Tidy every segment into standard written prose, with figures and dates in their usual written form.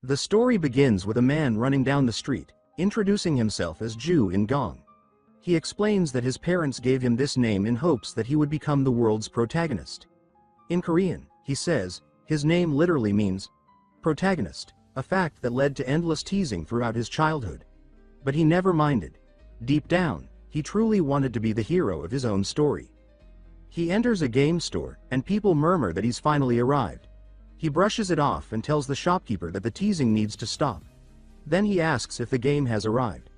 The story begins with a man running down the street, introducing himself as Joo In-gong. He explains that his parents gave him this name in hopes that he would become the world's protagonist. In Korean, he says, his name literally means protagonist, a fact that led to endless teasing throughout his childhood. But he never minded. Deep down, he truly wanted to be the hero of his own story. He enters a game store, and people murmur that he's finally arrived. He brushes it off and tells the shopkeeper that the teasing needs to stop. Then he asks if the game has arrived.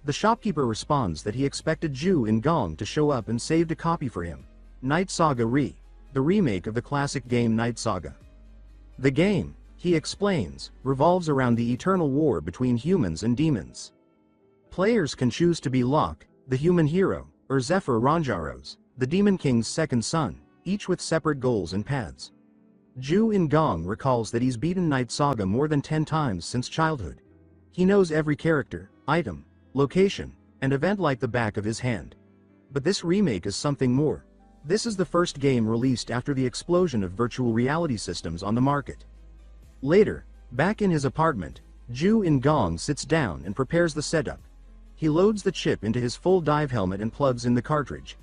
The shopkeeper responds that he expected Joo In-gong to show up and saved a copy for him. Night Saga Re, the remake of the classic game Night Saga. The game, he explains, revolves around the eternal war between humans and demons. Players can choose to be Loch, the human hero, or Zephyr, the Demon King's second son, each with separate goals and paths. Joo In-gong recalls that he's beaten Night Saga more than 10 times since childhood. He knows every character, item, location, and event like the back of his hand. But this remake is something more. This is the first game released after the explosion of virtual reality systems on the market. Later, back in his apartment, Joo In-gong sits down and prepares the setup. He loads the chip into his full dive helmet and plugs in the cartridge.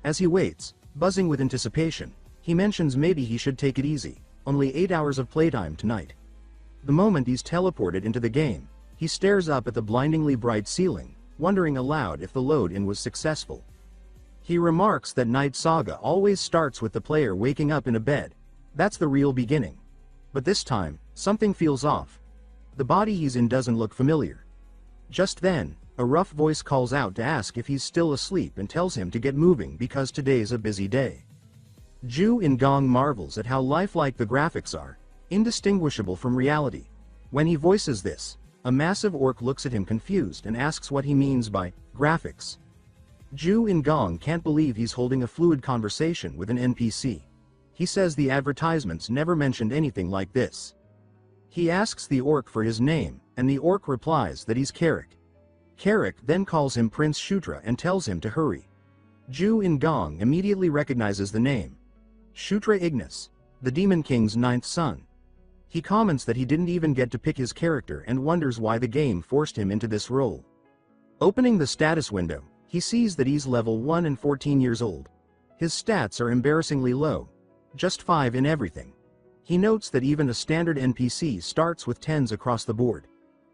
As he waits, buzzing with anticipation, he mentions maybe he should take it easy, only 8 hours of playtime tonight. The moment he's teleported into the game, he stares up at the blindingly bright ceiling, wondering aloud if the load-in was successful. He remarks that Night Saga always starts with the player waking up in a bed. That's the real beginning. But this time, something feels off. The body he's in doesn't look familiar. Just then, a rough voice calls out to ask if he's still asleep and tells him to get moving because today's a busy day. Joo In-gong marvels at how lifelike the graphics are, indistinguishable from reality. When he voices this, a massive orc looks at him confused and asks what he means by graphics. Joo In-gong can't believe he's holding a fluid conversation with an NPC. He says the advertisements never mentioned anything like this. He asks the orc for his name, and the orc replies that he's Carrick. Carrick then calls him Prince Shutra and tells him to hurry. Joo In-gong immediately recognizes the name. Shutra Ignis, the Demon King's 9th son. He comments that he didn't even get to pick his character and wonders why the game forced him into this role. Opening the status window, he sees that he's level 1 and 14 years old. His stats are embarrassingly low, just 5 in everything. He notes that even a standard NPC starts with 10s across the board.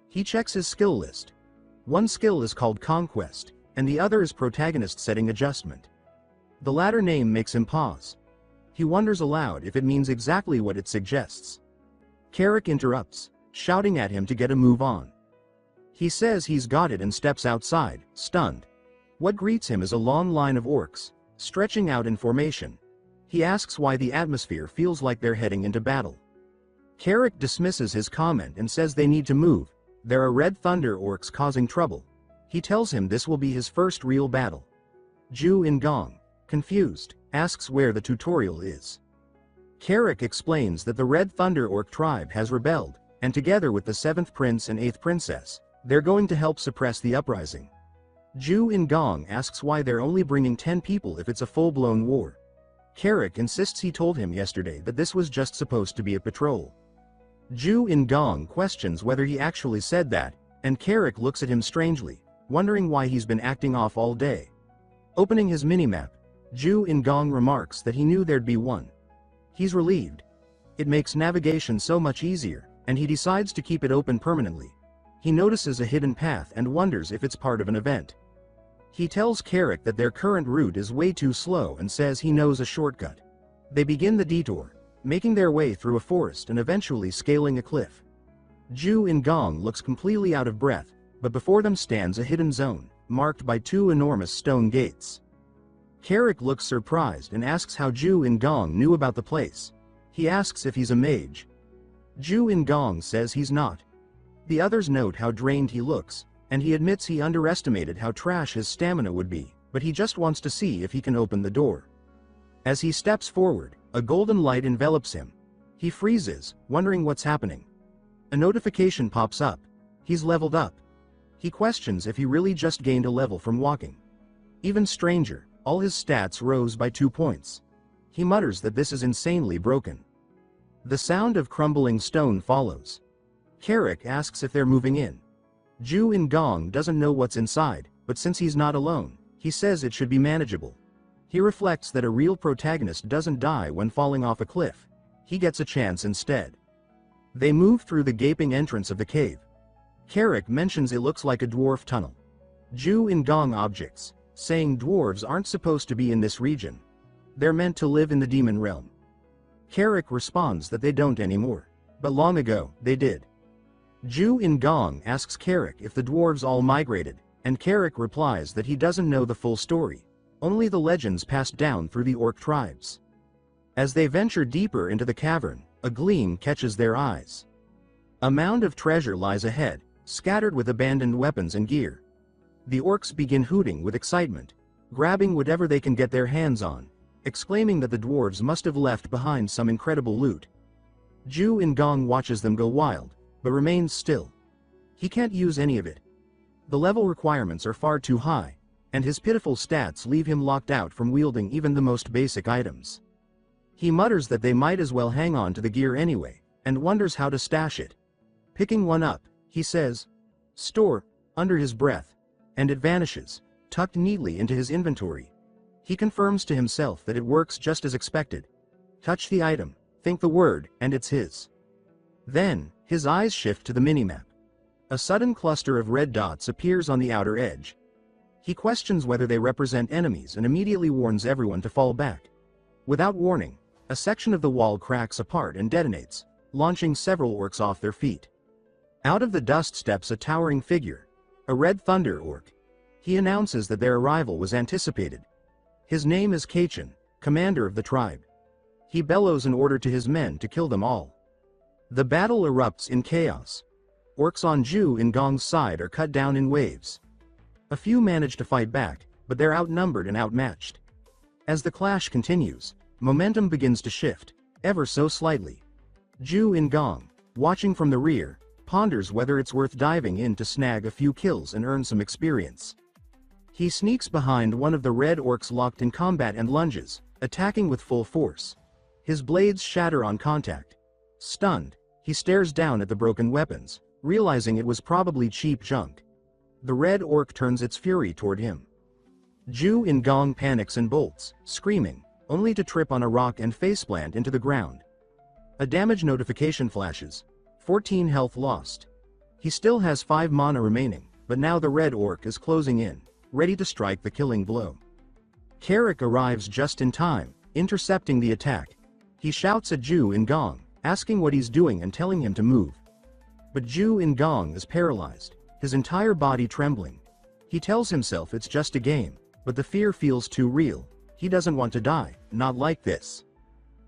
He checks his skill list. One skill is called Conquest, and the other is Protagonist Setting Adjustment. The latter name makes him pause. He wonders aloud if it means exactly what it suggests. Carrick interrupts, shouting at him to get a move on. He says he's got it and steps outside, stunned. What greets him is a long line of orcs, stretching out in formation. He asks why the atmosphere feels like they're heading into battle. Carrick dismisses his comment and says they need to move. There are Red Thunder orcs causing trouble. He tells him this will be his first real battle. Joo In-gong, confused, asks where the tutorial is. Carrick explains that the Red Thunder orc tribe has rebelled, and together with the 7th prince and 8th princess, they're going to help suppress the uprising. Joo In-gong asks why they're only bringing 10 people if it's a full-blown war. Carrick insists he told him yesterday that this was just supposed to be a patrol. Joo In-gong questions whether he actually said that, and Carrick looks at him strangely, wondering why he's been acting off all day. Opening his minimap, Joo In-gong remarks that he knew there'd be one. He's relieved. It makes navigation so much easier, and he decides to keep it open permanently. He notices a hidden path and wonders if it's part of an event. He tells Carrick that their current route is way too slow and says he knows a shortcut. They begin the detour, making their way through a forest and eventually scaling a cliff. Joo In-gong looks completely out of breath, but before them stands a hidden zone, marked by 2 enormous stone gates. Carrick looks surprised and asks how Joo In-gong knew about the place. He asks if he's a mage. Joo In-gong says he's not. The others note how drained he looks, and he admits he underestimated how trash his stamina would be, but he just wants to see if he can open the door. As he steps forward, a golden light envelops him. He freezes, wondering what's happening. A notification pops up. He's leveled up. He questions if he really just gained a level from walking. Even stranger, all his stats rose by 2 points. He mutters that this is insanely broken. The sound of crumbling stone follows. Carrick asks if they're moving in. Joo In-gong doesn't know what's inside, but since he's not alone, he says it should be manageable. He reflects that a real protagonist doesn't die when falling off a cliff. He gets a chance instead. They move through the gaping entrance of the cave. Carrick mentions it looks like a dwarf tunnel. Joo In-gong objects, saying dwarves aren't supposed to be in this region. They're meant to live in the demon realm. Carrick responds that they don't anymore, but long ago, they did. Joo In-gong asks Carrick if the dwarves all migrated, and Carrick replies that he doesn't know the full story, only the legends passed down through the orc tribes. As they venture deeper into the cavern, a gleam catches their eyes. A mound of treasure lies ahead, scattered with abandoned weapons and gear. The orcs begin hooting with excitement, grabbing whatever they can get their hands on, exclaiming that the dwarves must have left behind some incredible loot. Joo In-gong watches them go wild, but remains still. He can't use any of it. The level requirements are far too high, and his pitiful stats leave him locked out from wielding even the most basic items. He mutters that they might as well hang on to the gear anyway, and wonders how to stash it. Picking one up, he says, "Store," under his breath, and it vanishes, tucked neatly into his inventory. He confirms to himself that it works just as expected. Touch the item, think the word, and it's his. Then, his eyes shift to the minimap. A sudden cluster of red dots appears on the outer edge. He questions whether they represent enemies and immediately warns everyone to fall back. Without warning, a section of the wall cracks apart and detonates, launching several orcs off their feet. Out of the dust steps a towering figure, a red thunder orc. He announces that their arrival was anticipated. His name is Kachin, commander of the tribe. He bellows an order to his men to kill them all. The battle erupts in chaos. Orcs on Joo In-gong's side are cut down in waves. A few manage to fight back, but they're outnumbered and outmatched. As the clash continues, momentum begins to shift, ever so slightly. Joo In-gong, watching from the rear, ponders whether it's worth diving in to snag a few kills and earn some experience. He sneaks behind one of the red orcs locked in combat and lunges, attacking with full force. His blades shatter on contact. Stunned, he stares down at the broken weapons, realizing it was probably cheap junk. The red orc turns its fury toward him. Joo In-gong panics and bolts, screaming, only to trip on a rock and faceplant into the ground. A damage notification flashes. 14 health lost. He still has 5 mana remaining, but now the red orc is closing in, ready to strike the killing blow. Carrick arrives just in time, intercepting the attack. He shouts at Joo In-gong, asking what he's doing and telling him to move. But Joo In-gong is paralyzed, his entire body trembling. He tells himself it's just a game, but the fear feels too real. He doesn't want to die, not like this.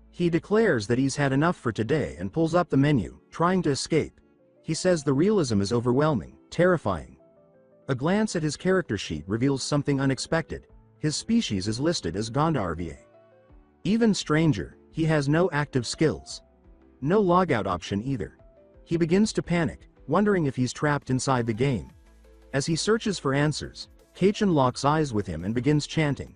He declares that he's had enough for today and pulls up the menu, trying to escape. He says the realism is overwhelming, terrifying. A glance at his character sheet reveals something unexpected. His species is listed as Gondarva. Even stranger, he has no active skills. No logout option either. He begins to panic, wondering if he's trapped inside the game. As he searches for answers, Kachin locks eyes with him and begins chanting.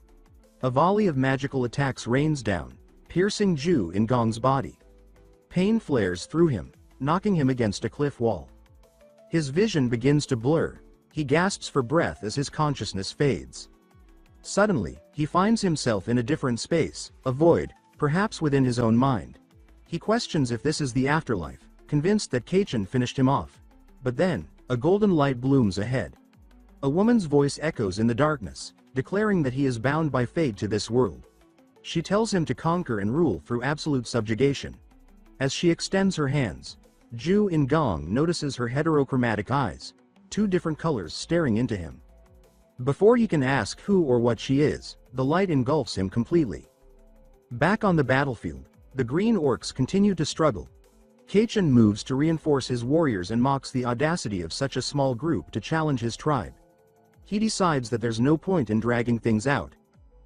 A volley of magical attacks rains down, piercing Joo In-gong's body. Pain flares through him, knocking him against a cliff wall. His vision begins to blur. He gasps for breath as his consciousness fades. Suddenly, he finds himself in a different space, a void, perhaps within his own mind. He questions if this is the afterlife, convinced that Kachin finished him off. But then, a golden light blooms ahead. A woman's voice echoes in the darkness, declaring that he is bound by fate to this world. She tells him to conquer and rule through absolute subjugation. As she extends her hands, Joo In-gong notices her heterochromatic eyes, 2 different colors staring into him. Before he can ask who or what she is, the light engulfs him completely. Back on the battlefield, the green orcs continue to struggle. Kachin moves to reinforce his warriors and mocks the audacity of such a small group to challenge his tribe. He decides that there's no point in dragging things out.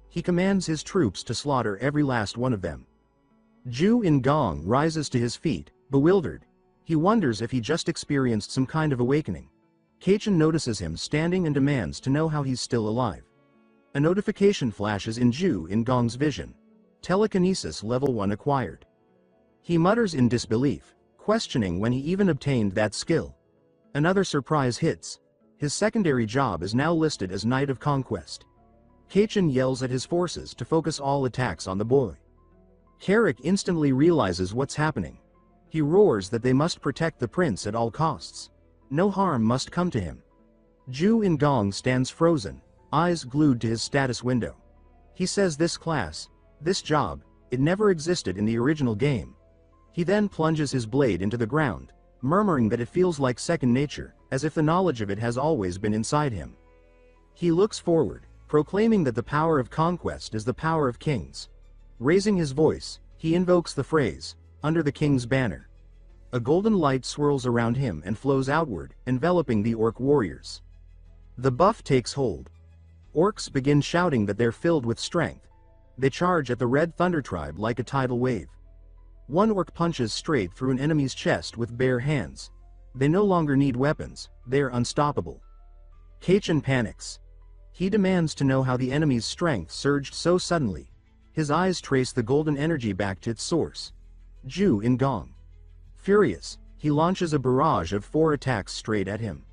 He commands his troops to slaughter every last one of them. Joo In-gong rises to his feet, bewildered. He wonders if he just experienced some kind of awakening. Kachin notices him standing and demands to know how he's still alive. A notification flashes in Joo In-gong's vision. Telekinesis level 1 acquired. He mutters in disbelief, questioning when he even obtained that skill. Another surprise hits. His secondary job is now listed as Knight of Conquest. Kachin yells at his forces to focus all attacks on the boy. Carrick instantly realizes what's happening. He roars that they must protect the prince at all costs. No harm must come to him. Joo In-gong stands frozen, eyes glued to his status window. He says this class, this job, it never existed in the original game. He then plunges his blade into the ground, murmuring that it feels like second nature, as if the knowledge of it has always been inside him. He looks forward, proclaiming that the power of conquest is the power of kings. Raising his voice, he invokes the phrase, "Under the king's banner." A golden light swirls around him and flows outward, enveloping the orc warriors. The buff takes hold. Orcs begin shouting that they're filled with strength. They charge at the Red Thunder tribe like a tidal wave. One orc punches straight through an enemy's chest with bare hands. They no longer need weapons, they're unstoppable. Kachin panics. He demands to know how the enemy's strength surged so suddenly. His eyes trace the golden energy back to its source. Joo In-gong. Furious, he launches a barrage of 4 attacks straight at him.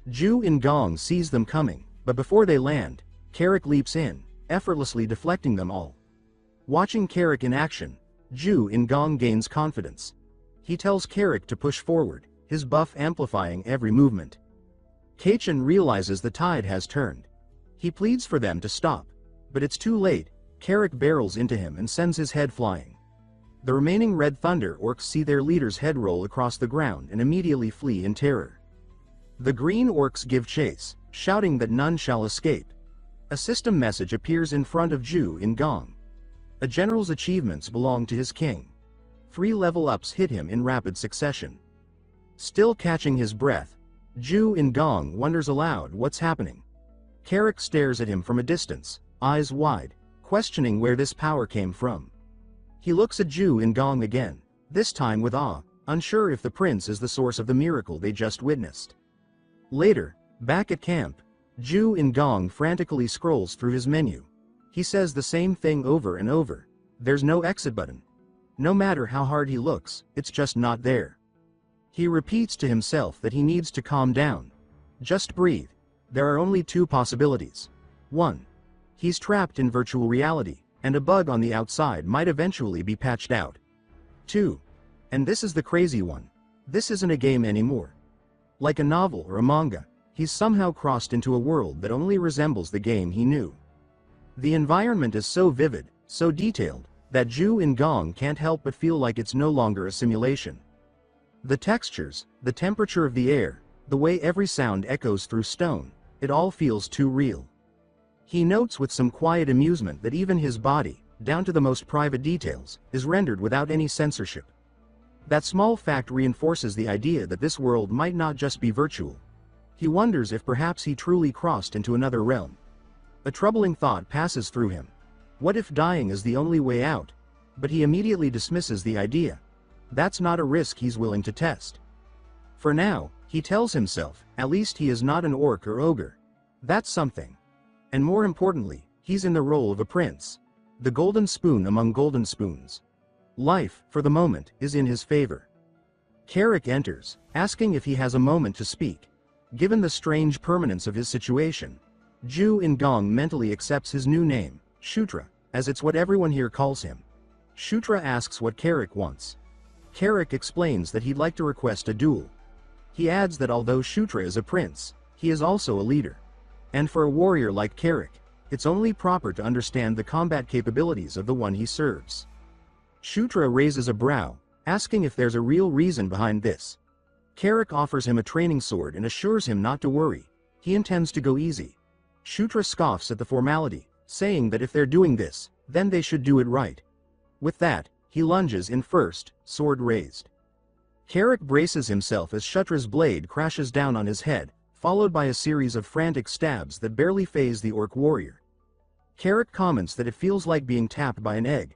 Joo In-gong sees them coming, but before they land, Carrick leaps in, effortlessly deflecting them all. Watching Carrick in action, Joo In-gong gains confidence. He tells Carrick to push forward, his buff amplifying every movement. Kachin realizes the tide has turned. He pleads for them to stop, but it's too late. Carrick barrels into him and sends his head flying. The remaining Red Thunder orcs see their leader's head roll across the ground and immediately flee in terror. The green orcs give chase, shouting that none shall escape. A system message appears in front of Joo In-gong. A general's achievements belong to his king. 3 level-ups hit him in rapid succession. Still catching his breath, Joo In-gong wonders aloud what's happening. Carrick stares at him from a distance, eyes wide, questioning where this power came from. He looks at Joo In-gong again, this time with awe, unsure if the prince is the source of the miracle they just witnessed. Later, back at camp, Joo In-gong frantically scrolls through his menu. He says the same thing over and over. There's no exit button. No matter how hard he looks, it's just not there. He repeats to himself that he needs to calm down. Just breathe. There are only 2 possibilities. 1. He's trapped in virtual reality, and a bug on the outside might eventually be patched out. 2. And this is the crazy one. This isn't a game anymore. Like a novel or a manga, he's somehow crossed into a world that only resembles the game he knew. The environment is so vivid, so detailed, that Joo In-gong can't help but feel like it's no longer a simulation. The textures, the temperature of the air, the way every sound echoes through stone, it all feels too real. He notes with some quiet amusement that even his body, down to the most private details, is rendered without any censorship. That small fact reinforces the idea that this world might not just be virtual. He wonders if perhaps he truly crossed into another realm. A troubling thought passes through him. What if dying is the only way out? But he immediately dismisses the idea. That's not a risk he's willing to test. For now, he tells himself, at least he is not an orc or ogre. That's something. And more importantly, he's in the role of a prince. The golden spoon among golden spoons. Life, for the moment, is in his favor. Carrick enters, asking if he has a moment to speak. Given the strange permanence of his situation, Joo In-gong mentally accepts his new name, Shutra, as it's what everyone here calls him. Shutra asks what Carrick wants. Carrick explains that he'd like to request a duel. He adds that although Shutra is a prince, he is also a leader. And for a warrior like Carrick, it's only proper to understand the combat capabilities of the one he serves. Shutra raises a brow, asking if there's a real reason behind this. Carrick offers him a training sword and assures him not to worry. He intends to go easy. Shutra scoffs at the formality, saying that if they're doing this, then they should do it right. With that, he lunges in first, sword raised. Carrick braces himself as Shutra's blade crashes down on his head, followed by a series of frantic stabs that barely faze the orc warrior. Carrick comments that it feels like being tapped by an egg.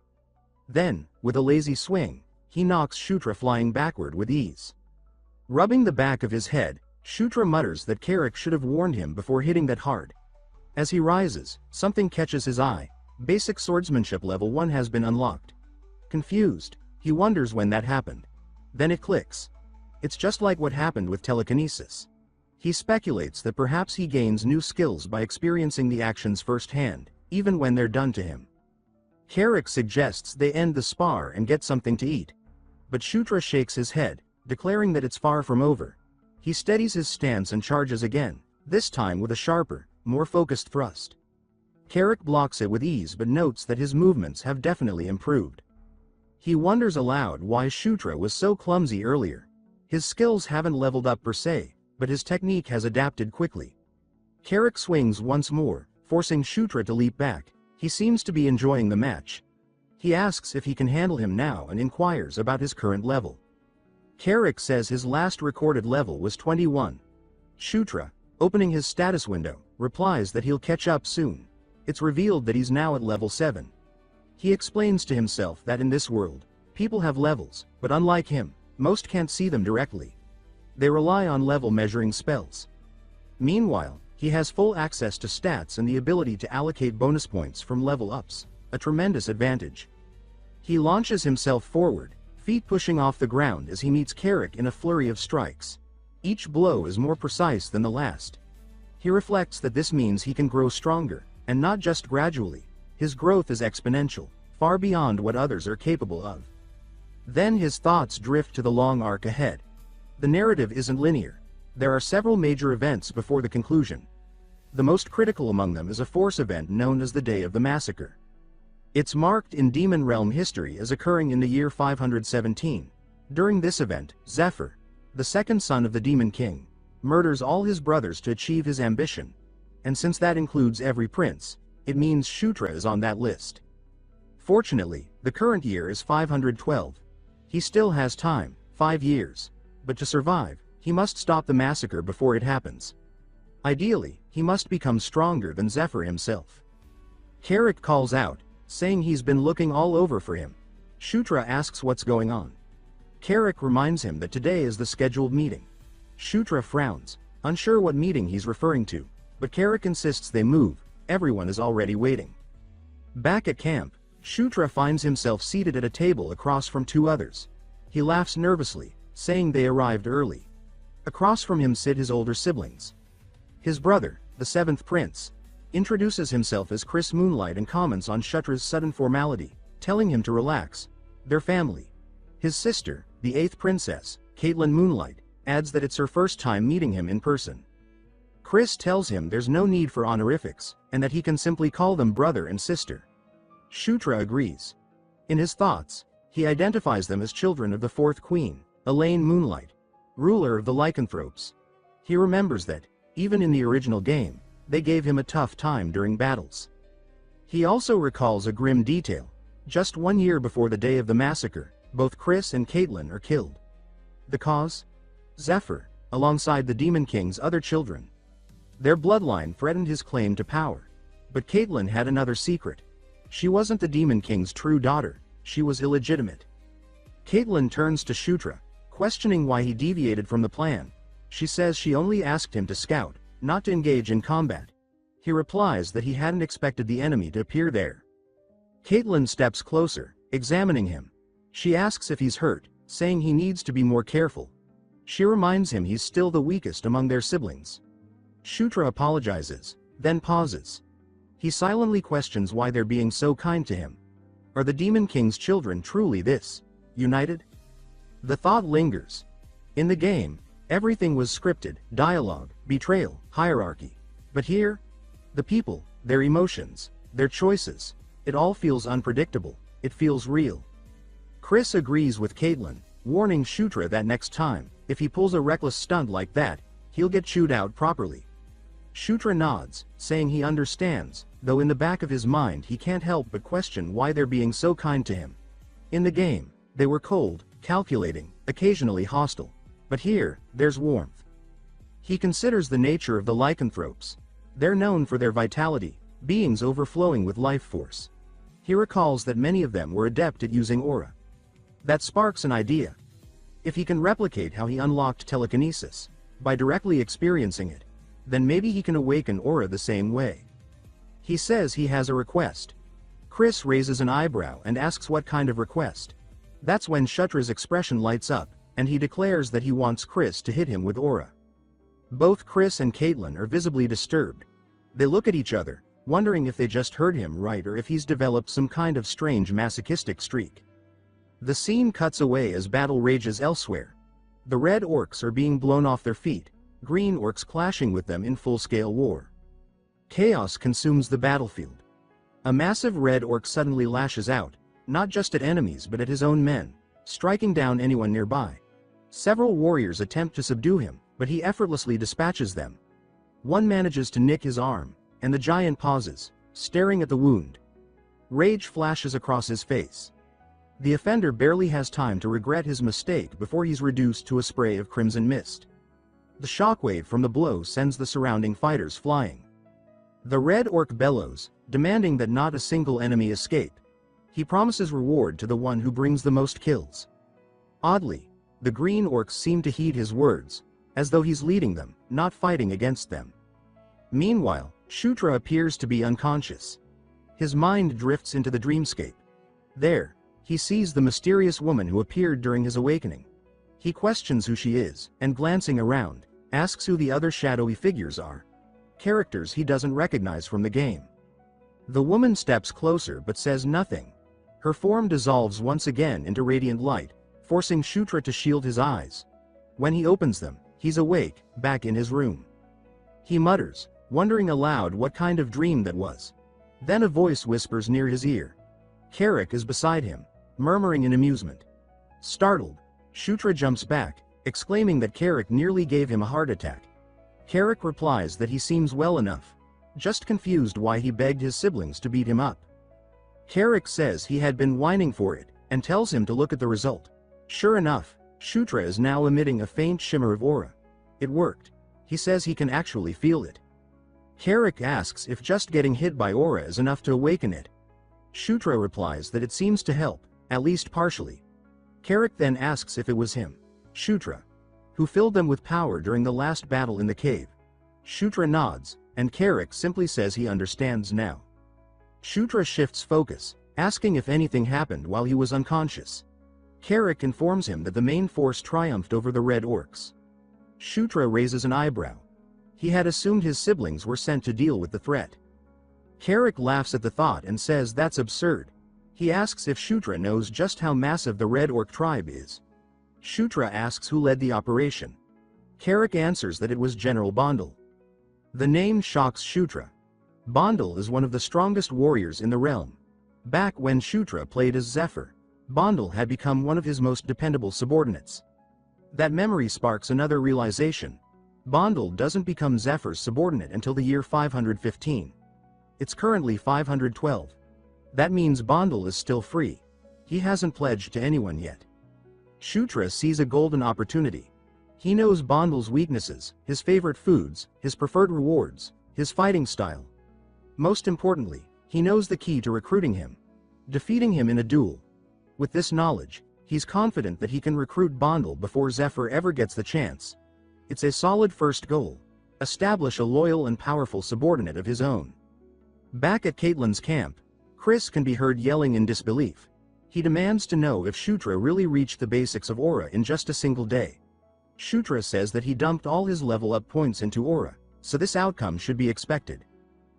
Then, with a lazy swing, he knocks Shutra flying backward with ease. Rubbing the back of his head, Shutra mutters that Carrick should have warned him before hitting that hard. As he rises, something catches his eye. Basic swordsmanship level 1 has been unlocked. Confused, he wonders when that happened. Then it clicks. It's just like what happened with telekinesis. He speculates that perhaps he gains new skills by experiencing the actions firsthand, even when they're done to him. Carrick suggests they end the spar and get something to eat. But Shutra shakes his head, declaring that it's far from over. He steadies his stance and charges again, this time with a sharper, more focused thrust. Carrick blocks it with ease but notes that his movements have definitely improved. He wonders aloud why Shutra was so clumsy earlier. His skills haven't leveled up per se, but his technique has adapted quickly. Carrick swings once more, forcing Shutra to leap back. He seems to be enjoying the match. He asks if he can handle him now and inquires about his current level. Carrick says his last recorded level was 21. Shutra, opening his status window, replies that he'll catch up soon. It's revealed that he's now at level 7. He explains to himself that in this world, people have levels, but unlike him, most can't see them directly. They rely on level measuring spells. Meanwhile, he has full access to stats and the ability to allocate bonus points from level ups, a tremendous advantage. He launches himself forward, feet pushing off the ground as he meets Carrick in a flurry of strikes. Each blow is more precise than the last. He reflects that this means he can grow stronger, and not just gradually. His growth is exponential, far beyond what others are capable of. Then his thoughts drift to the long arc ahead. The narrative isn't linear. There are several major events before the conclusion. The most critical among them is a force event known as the Day of the Massacre. It's marked in Demon Realm history as occurring in the year 517. During this event, Zephyr, the second son of the Demon King, murders all his brothers to achieve his ambition. And since that includes every prince, it means Shutra is on that list. Fortunately, the current year is 512. He still has time, 5 years. But to survive, he must stop the massacre before it happens. Ideally, he must become stronger than Zephyr himself. Carrick calls out, saying he's been looking all over for him. Shutra asks what's going on. Carrick reminds him that today is the scheduled meeting. Shutra frowns, unsure what meeting he's referring to, but Carrick insists they move. Everyone is already waiting. Back at camp, Shutra finds himself seated at a table across from 2 others. He laughs nervously, saying they arrived early. Across from him sit his older siblings. His brother, the 7th prince, introduces himself as Chris Moonlight and comments on Shutra's sudden formality, telling him to relax. Their family. His sister, the 8th princess, Caitlin Moonlight, adds that it's her first time meeting him in person. Chris tells him there's no need for honorifics, and that he can simply call them brother and sister. Shutra agrees. In his thoughts, he identifies them as children of the 4th queen, Elaine Moonlight, ruler of the lycanthropes. He remembers that, even in the original game, they gave him a tough time during battles. He also recalls a grim detail. Just 1 year before the day of the massacre, both Chris and Caitlin are killed. The cause? Zephyr, alongside the Demon King's other children. Their bloodline threatened his claim to power. But Caitlin had another secret. She wasn't the Demon King's true daughter, she was illegitimate. Caitlin turns to Shutra, questioning why he deviated from the plan. She says she only asked him to scout, not to engage in combat. He replies that he hadn't expected the enemy to appear there. Caitlin steps closer, examining him. She asks if he's hurt, saying he needs to be more careful. She reminds him he's still the weakest among their siblings. Shutra apologizes, then pauses. He silently questions why they're being so kind to him. Are the Demon King's children truly this united? The thought lingers. In the game, everything was scripted, dialogue, betrayal, hierarchy. But here, the people, their emotions, their choices, it all feels unpredictable, it feels real. Chris agrees with Caitlin, warning Shutra that next time, if he pulls a reckless stunt like that, he'll get chewed out properly. Shutra nods, saying he understands, though in the back of his mind he can't help but question why they're being so kind to him. In the game, they were cold, calculating, occasionally hostile. But here, there's warmth. He considers the nature of the lycanthropes. They're known for their vitality, beings overflowing with life force. He recalls that many of them were adept at using aura. That sparks an idea. If he can replicate how he unlocked telekinesis, by directly experiencing it, then maybe he can awaken aura the same way. He says he has a request. Chris raises an eyebrow and asks what kind of request. That's when Shutra's expression lights up. and he declares that he wants Chris to hit him with aura. Both Chris and Caitlin are visibly disturbed. They look at each other, wondering if they just heard him right or if he's developed some kind of strange masochistic streak. The scene cuts away as battle rages elsewhere. The red orcs are being blown off their feet, green orcs clashing with them in full-scale war. Chaos consumes the battlefield. A massive red orc suddenly lashes out, not just at enemies but at his own men, striking down anyone nearby. Several warriors attempt to subdue him, but he effortlessly dispatches them. One manages to nick his arm, and the giant pauses, staring at the wound. Rage flashes across his face. The offender barely has time to regret his mistake before he's reduced to a spray of crimson mist. The shockwave from the blow sends the surrounding fighters flying. The red orc bellows, demanding that not a single enemy escape. He promises reward to the one who brings the most kills. Oddly, the green orcs seem to heed his words, as though he's leading them, not fighting against them. Meanwhile, Shutra appears to be unconscious. His mind drifts into the dreamscape. There, he sees the mysterious woman who appeared during his awakening. He questions who she is, and glancing around, asks who the other shadowy figures are. Characters he doesn't recognize from the game. The woman steps closer but says nothing. Her form dissolves once again into radiant light, forcing Shutra to shield his eyes. When he opens them, he's awake, back in his room. He mutters, wondering aloud what kind of dream that was. Then a voice whispers near his ear. Carrick is beside him, murmuring in amusement. Startled, Shutra jumps back, exclaiming that Carrick nearly gave him a heart attack. Carrick replies that he seems well enough, just confused why he begged his siblings to beat him up. Carrick says he had been whining for it, and tells him to look at the result. Sure enough, Shutra is now emitting a faint shimmer of aura. It worked. He says he can actually feel it. Carrick asks if just getting hit by aura is enough to awaken it. Shutra replies that it seems to help, at least partially. Carrick then asks if it was him, Shutra, who filled them with power during the last battle in the cave. Shutra nods, and Carrick simply says he understands now. Shutra shifts focus, asking if anything happened while he was unconscious. Carrick informs him that the main force triumphed over the red orcs. Shutra raises an eyebrow. He had assumed his siblings were sent to deal with the threat. Carrick laughs at the thought and says that's absurd. He asks if Shutra knows just how massive the red orc tribe is. Shutra asks who led the operation. Carrick answers that it was General Bondel. The name shocks Shutra. Bondel is one of the strongest warriors in the realm. Back when Shutra played as Zephyr, Bondel had become one of his most dependable subordinates. That memory sparks another realization. Bondel doesn't become Zephyr's subordinate until the year 515. It's currently 512. That means Bondel is still free. He hasn't pledged to anyone yet. Shutra sees a golden opportunity. He knows Bondel's weaknesses, his favorite foods, his preferred rewards, his fighting style. Most importantly, he knows the key to recruiting him. Defeating him in a duel. With this knowledge, he's confident that he can recruit Bondel before Zephyr ever gets the chance. It's a solid first goal. Establish a loyal and powerful subordinate of his own. Back at Caitlin's camp, Chris can be heard yelling in disbelief. He demands to know if Shutra really reached the basics of aura in just a single day. Shutra says that he dumped all his level up points into aura, so this outcome should be expected.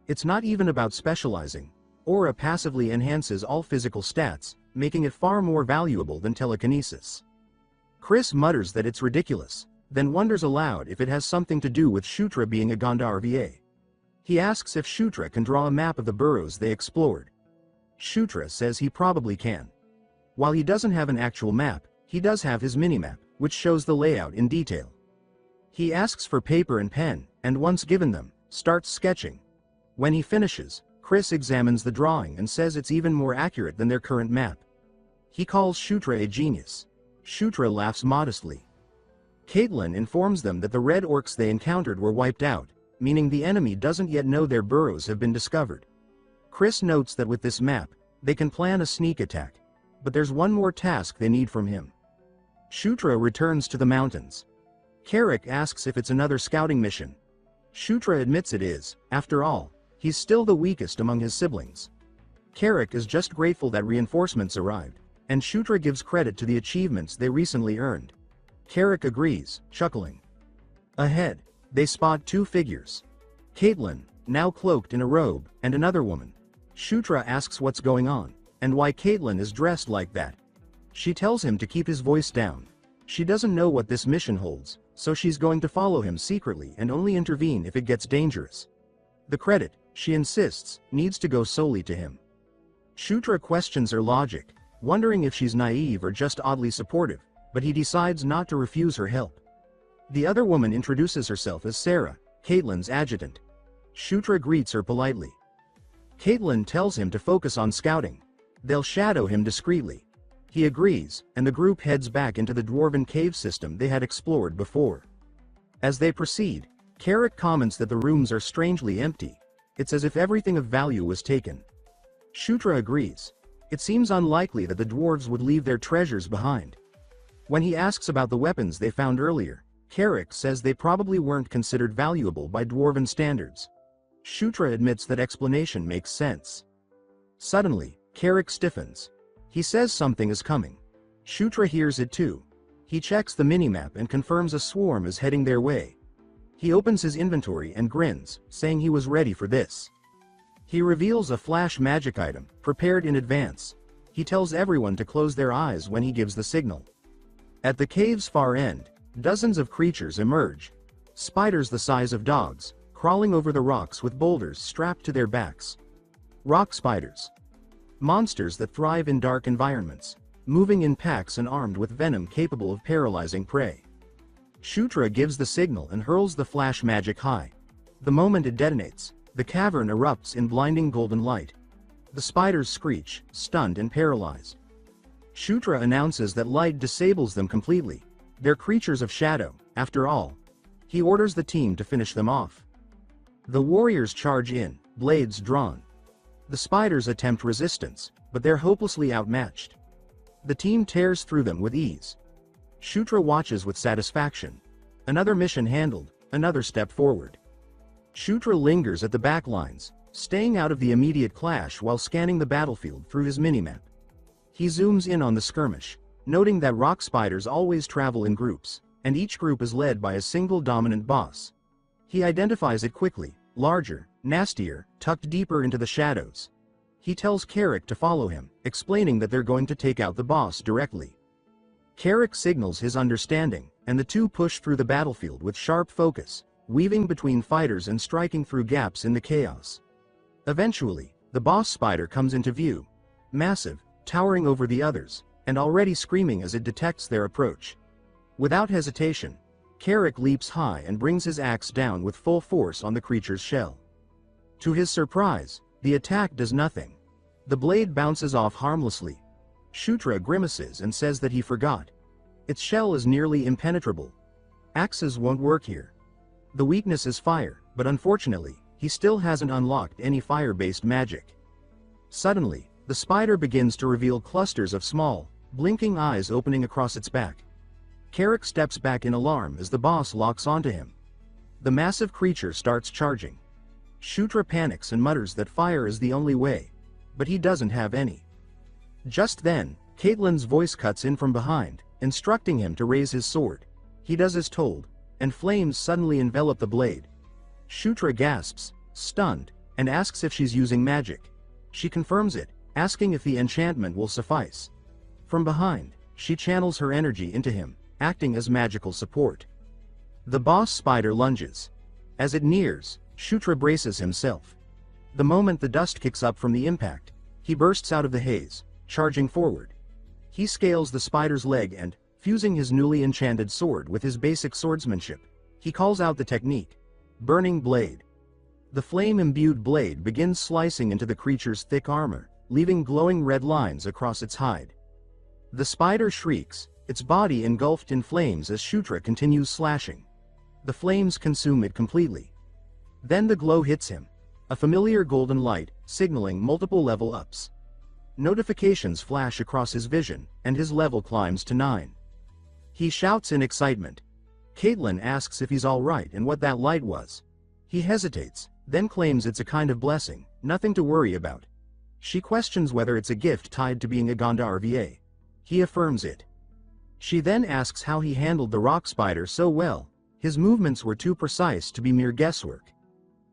It's not even about specializing. Aura passively enhances all physical stats, making it far more valuable than telekinesis. Chris mutters that it's ridiculous, then wonders aloud if it has something to do with Shutra being a Gandharva. He asks if Shutra can draw a map of the burrows they explored. Shutra says he probably can. While he doesn't have an actual map, he does have his minimap, which shows the layout in detail. He asks for paper and pen, and once given them, starts sketching. When he finishes, Chris examines the drawing and says it's even more accurate than their current map. He calls Shutra a genius. Shutra laughs modestly. Caitlin informs them that the red orcs they encountered were wiped out, meaning the enemy doesn't yet know their burrows have been discovered. Chris notes that with this map, they can plan a sneak attack. But there's one more task they need from him. Shutra returns to the mountains. Carrick asks if it's another scouting mission. Shutra admits it is. After all, he's still the weakest among his siblings. Carrick is just grateful that reinforcements arrived, and Shutra gives credit to the achievements they recently earned. Carrick agrees, chuckling. Ahead, they spot two figures. Caitlin, now cloaked in a robe, and another woman. Shutra asks what's going on, and why Caitlin is dressed like that. She tells him to keep his voice down. She doesn't know what this mission holds, so she's going to follow him secretly and only intervene if it gets dangerous. The credit, she insists, needs to go solely to him. Shutra questions her logic, wondering if she's naive or just oddly supportive, but he decides not to refuse her help. The other woman introduces herself as Sarah, Caitlin's adjutant. Shutra greets her politely. Caitlin tells him to focus on scouting. They'll shadow him discreetly. He agrees, and the group heads back into the dwarven cave system they had explored before. As they proceed, Carrick comments that the rooms are strangely empty. It's as if everything of value was taken. Shutra agrees. It seems unlikely that the dwarves would leave their treasures behind. When he asks about the weapons they found earlier, Carrick says they probably weren't considered valuable by dwarven standards. Shutra admits that explanation makes sense. Suddenly, Carrick stiffens. He says something is coming. Shutra hears it too. He checks the minimap and confirms a swarm is heading their way. He opens his inventory and grins, saying he was ready for this. He reveals a flash magic item, prepared in advance. He tells everyone to close their eyes when he gives the signal. At the cave's far end, dozens of creatures emerge. Spiders the size of dogs, crawling over the rocks with boulders strapped to their backs. Rock spiders. Monsters that thrive in dark environments, moving in packs and armed with venom capable of paralyzing prey. Shutra gives the signal and hurls the flash magic high. The moment it detonates, the cavern erupts in blinding golden light. The spiders screech, stunned and paralyzed. Shutra announces that light disables them completely. They're creatures of shadow, after all. He orders the team to finish them off. The warriors charge in, blades drawn. The spiders attempt resistance, but they're hopelessly outmatched. The team tears through them with ease. Shutra watches with satisfaction. Another mission handled, another step forward. Shutra lingers at the back lines, staying out of the immediate clash while scanning the battlefield through his minimap. He zooms in on the skirmish, noting that rock spiders always travel in groups, and each group is led by a single dominant boss. He identifies it quickly, larger, nastier, tucked deeper into the shadows. He tells Carrick to follow him, explaining that they're going to take out the boss directly. Carrick signals his understanding, and the two push through the battlefield with sharp focus, weaving between fighters and striking through gaps in the chaos. Eventually, the boss spider comes into view. Massive, towering over the others, and already screaming as it detects their approach. Without hesitation, Carrick leaps high and brings his axe down with full force on the creature's shell. To his surprise, the attack does nothing. The blade bounces off harmlessly. Shutra grimaces and says that he forgot. Its shell is nearly impenetrable. Axes won't work here. The weakness is fire, but unfortunately, he still hasn't unlocked any fire-based magic. Suddenly, the spider begins to reveal clusters of small, blinking eyes opening across its back. Carrick steps back in alarm as the boss locks onto him. The massive creature starts charging. Shutra panics and mutters that fire is the only way, but he doesn't have any. Just then, Caitlin's voice cuts in from behind, instructing him to raise his sword. He does as told, and flames suddenly envelop the blade. Shutra gasps, stunned, and asks if she's using magic. She confirms it, asking if the enchantment will suffice. From behind, she channels her energy into him, acting as magical support. The boss spider lunges. As it nears, Shutra braces himself. The moment the dust kicks up from the impact, he bursts out of the haze, charging forward. He scales the spider's leg and, fusing his newly enchanted sword with his basic swordsmanship, he calls out the technique, Burning Blade. The flame-imbued blade begins slicing into the creature's thick armor, leaving glowing red lines across its hide. The spider shrieks, its body engulfed in flames as Shutra continues slashing. The flames consume it completely. Then the glow hits him, a familiar golden light, signaling multiple level ups. Notifications flash across his vision, and his level climbs to 9. He shouts in excitement. Caitlin asks if he's alright and what that light was. He hesitates, then claims it's a kind of blessing, nothing to worry about. She questions whether it's a gift tied to being a Gandharva. He affirms it. She then asks how he handled the rock spider so well. His movements were too precise to be mere guesswork.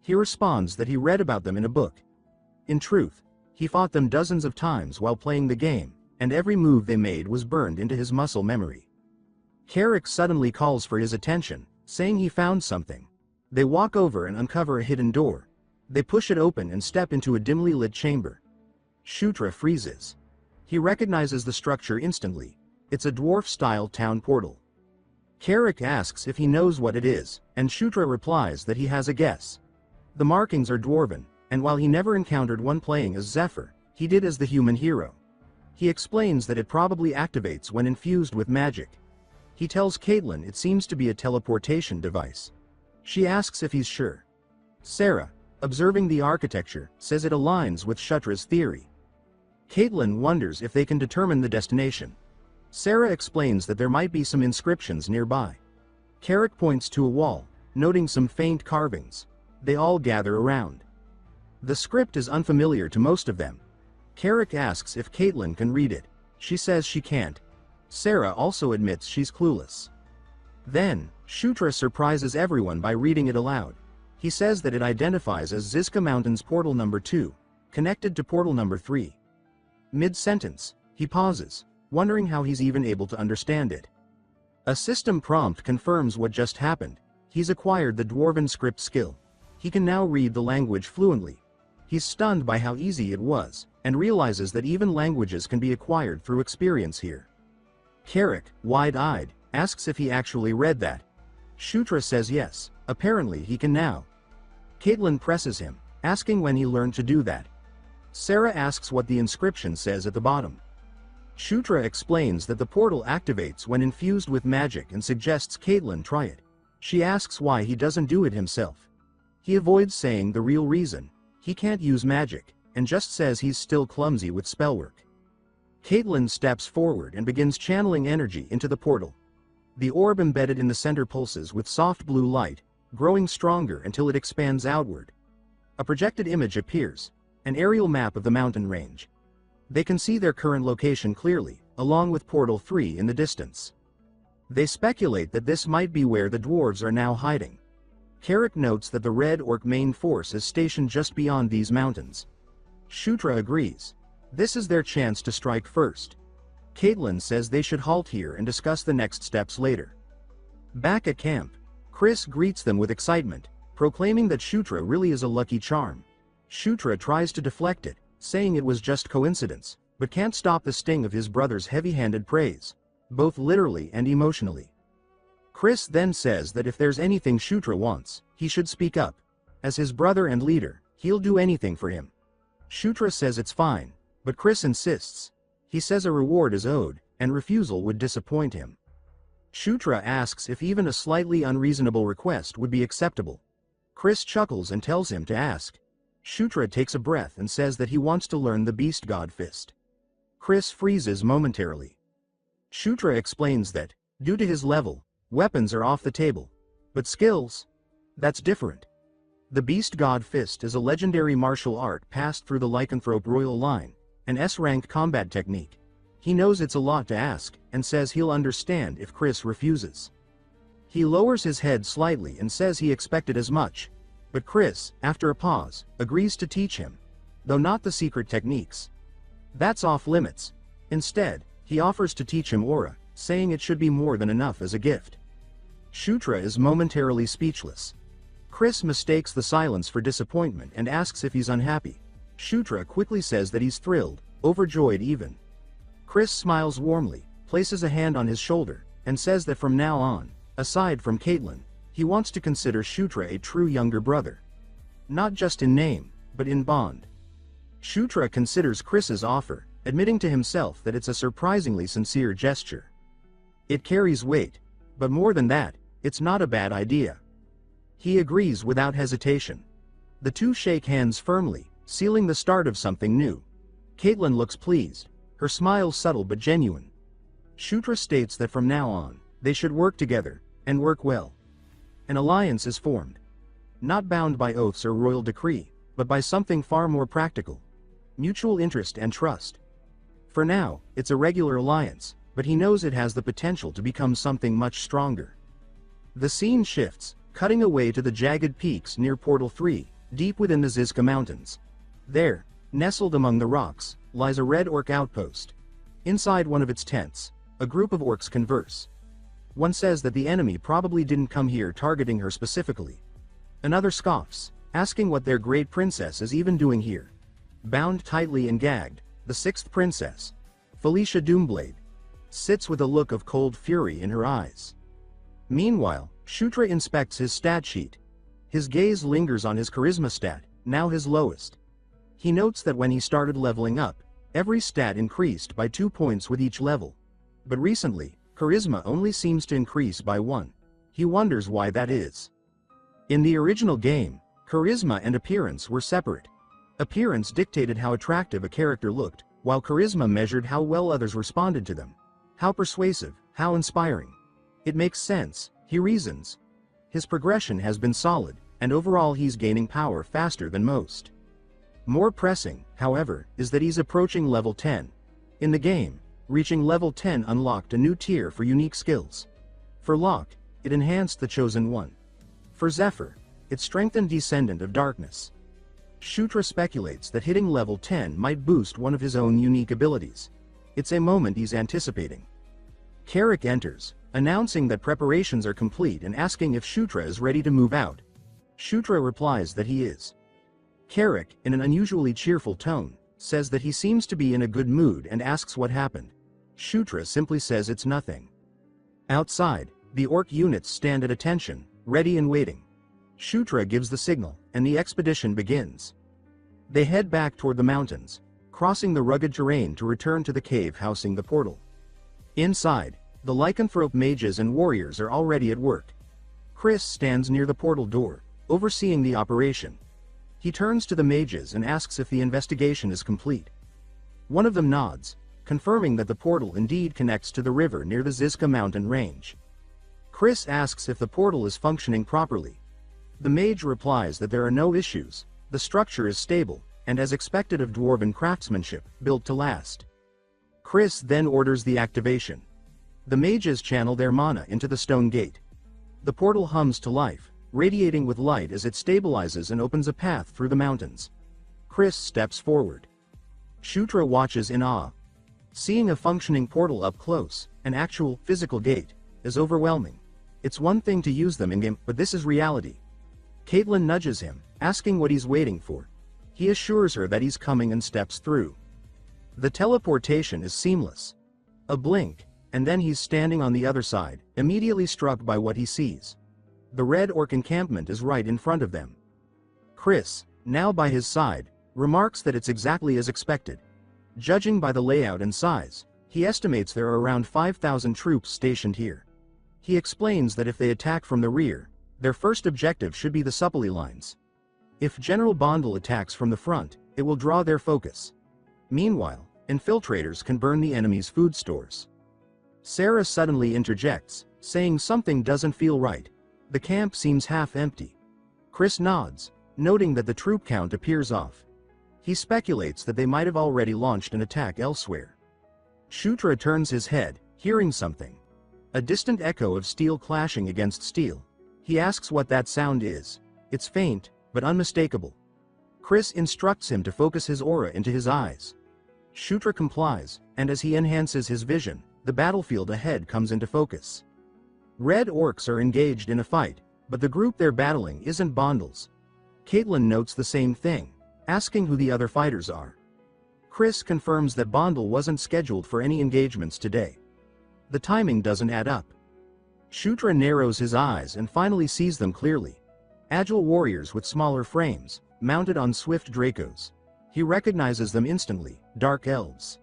He responds that he read about them in a book. In truth, he fought them dozens of times while playing the game, and every move they made was burned into his muscle memory. Carrick suddenly calls for his attention, saying he found something. They walk over and uncover a hidden door. They push it open and step into a dimly lit chamber. Shutra freezes. He recognizes the structure instantly. It's a dwarf-style town portal. Carrick asks if he knows what it is, and Shutra replies that he has a guess. The markings are dwarven, and while he never encountered one playing as Zephyr, he did as the human hero. He explains that it probably activates when infused with magic. He tells Caitlin it seems to be a teleportation device. She asks if he's sure. Sarah, observing the architecture, says it aligns with Shutra's theory. Caitlin wonders if they can determine the destination. Sarah explains that there might be some inscriptions nearby. Carrick points to a wall, noting some faint carvings. They all gather around. The script is unfamiliar to most of them. Carrick asks if Caitlin can read it. She says she can't. Sarah also admits she's clueless. Then, Shutra surprises everyone by reading it aloud. He says that it identifies as Zizka Mountains Portal Number 2, connected to Portal Number 3. Mid-sentence, he pauses, wondering how he's even able to understand it. A system prompt confirms what just happened. He's acquired the Dwarven script skill. He can now read the language fluently. He's stunned by how easy it was, and realizes that even languages can be acquired through experience here. Carrick, wide-eyed, asks if he actually read that. Shutra says yes, apparently he can now. Caitlin presses him, asking when he learned to do that. Sarah asks what the inscription says at the bottom. Shutra explains that the portal activates when infused with magic and suggests Caitlin try it. She asks why he doesn't do it himself. He avoids saying the real reason. He can't use magic, and just says he's still clumsy with spellwork. Caitlin steps forward and begins channeling energy into the portal. The orb embedded in the center pulses with soft blue light, growing stronger until it expands outward. A projected image appears, an aerial map of the mountain range. They can see their current location clearly, along with Portal 3 in the distance. They speculate that this might be where the dwarves are now hiding. Carrick notes that the Red Orc main force is stationed just beyond these mountains. Shutra agrees. This is their chance to strike first. Caitlin says they should halt here and discuss the next steps later. Back at camp, Chris greets them with excitement, proclaiming that Shutra really is a lucky charm. Shutra tries to deflect it, saying it was just coincidence, but can't stop the sting of his brother's heavy-handed praise, both literally and emotionally. Chris then says that if there's anything Shutra wants, he should speak up. As his brother and leader, he'll do anything for him. Shutra says it's fine, but Chris insists. He says a reward is owed, and refusal would disappoint him. Shutra asks if even a slightly unreasonable request would be acceptable. Chris chuckles and tells him to ask. Shutra takes a breath and says that he wants to learn the Beast God Fist. Chris freezes momentarily. Shutra explains that, due to his level, weapons are off the table. But skills? That's different. The Beast God Fist is a legendary martial art passed through the Lycanthrope royal line, an S-rank combat technique. He knows it's a lot to ask, and says he'll understand if Chris refuses. He lowers his head slightly and says he expected as much. But Chris, after a pause, agrees to teach him, though not the secret techniques. That's off limits. Instead, he offers to teach him Aura, saying it should be more than enough as a gift. Shutra is momentarily speechless. Chris mistakes the silence for disappointment and asks if he's unhappy. Shutra quickly says that he's thrilled, overjoyed even. Chris smiles warmly, places a hand on his shoulder, and says that from now on, aside from Caitlin, he wants to consider Shutra a true younger brother. Not just in name, but in bond. Shutra considers Chris's offer, admitting to himself that it's a surprisingly sincere gesture. It carries weight, but more than that, it's not a bad idea. He agrees without hesitation. The two shake hands firmly, sealing the start of something new. Caitlin looks pleased, her smile subtle but genuine. Shutra states that from now on, they should work together, and work well. An alliance is formed. Not bound by oaths or royal decree, but by something far more practical. Mutual interest and trust. For now, it's a regular alliance, but he knows it has the potential to become something much stronger. The scene shifts, cutting away to the jagged peaks near Portal 3, deep within the Zizka Mountains. There, nestled among the rocks, lies a red orc outpost. Inside one of its tents, a group of orcs converse. One says that the enemy probably didn't come here targeting her specifically. Another scoffs, asking what their great princess is even doing here. Bound tightly and gagged, the sixth princess, Felicia Doomblade, sits with a look of cold fury in her eyes. Meanwhile, Shutra inspects his stat sheet. His gaze lingers on his charisma stat, now his lowest. He notes that when he started leveling up, every stat increased by 2 points with each level. But recently, charisma only seems to increase by 1. He wonders why that is. In the original game, charisma and appearance were separate. Appearance dictated how attractive a character looked, while charisma measured how well others responded to them. How persuasive, how inspiring. It makes sense, he reasons. His progression has been solid, and overall he's gaining power faster than most. More pressing, however, is that he's approaching level 10. In the game, reaching level 10 unlocked a new tier for unique skills. For Loch, it enhanced the Chosen One. For Zephyr, it strengthened Descendant of Darkness. Shutra speculates that hitting level 10 might boost one of his own unique abilities. It's a moment he's anticipating. Carrick enters, announcing that preparations are complete and asking if Shutra is ready to move out. Shutra replies that he is. Carrick, in an unusually cheerful tone, says that he seems to be in a good mood and asks what happened. Shutra simply says it's nothing. Outside, the orc units stand at attention, ready and waiting. Shutra gives the signal, and the expedition begins. They head back toward the mountains, crossing the rugged terrain to return to the cave housing the portal. Inside, the lycanthrope mages and warriors are already at work. Chris stands near the portal door, overseeing the operation. He turns to the mages and asks if the investigation is complete. One of them nods, confirming that the portal indeed connects to the river near the Zizka mountain range. Chris asks if the portal is functioning properly. The mage replies that there are no issues, the structure is stable, and as expected of dwarven craftsmanship, built to last. Chris then orders the activation. The mages channel their mana into the stone gate. The portal hums to life, radiating with light as it stabilizes and opens a path through the mountains. Chris steps forward. Shutra watches in awe. Seeing a functioning portal up close, an actual, physical gate, is overwhelming. It's one thing to use them in-game, but this is reality. Caitlin nudges him, asking what he's waiting for. He assures her that he's coming and steps through. The teleportation is seamless. A blink, and then he's standing on the other side, immediately struck by what he sees. The red orc encampment is right in front of them. Chris, now by his side, remarks that it's exactly as expected. Judging by the layout and size, he estimates there are around 5,000 troops stationed here. He explains that if they attack from the rear, their first objective should be the supply lines. If General Bondel attacks from the front, it will draw their focus. Meanwhile, infiltrators can burn the enemy's food stores. Sarah suddenly interjects, saying something doesn't feel right. The camp seems half empty. Chris nods, noting that the troop count appears off. He speculates that they might have already launched an attack elsewhere. Shutra turns his head, hearing something. A distant echo of steel clashing against steel. He asks what that sound is. It's faint, but unmistakable. Chris instructs him to focus his aura into his eyes. Shutra complies, and as he enhances his vision, the battlefield ahead comes into focus. Red orcs are engaged in a fight, but the group they're battling isn't Bondel's. Caitlin notes the same thing, asking who the other fighters are. Chris confirms that Bondel wasn't scheduled for any engagements today. The timing doesn't add up. Shutra narrows his eyes and finally sees them clearly. Agile warriors with smaller frames, mounted on swift dracos. He recognizes them instantly, dark elves.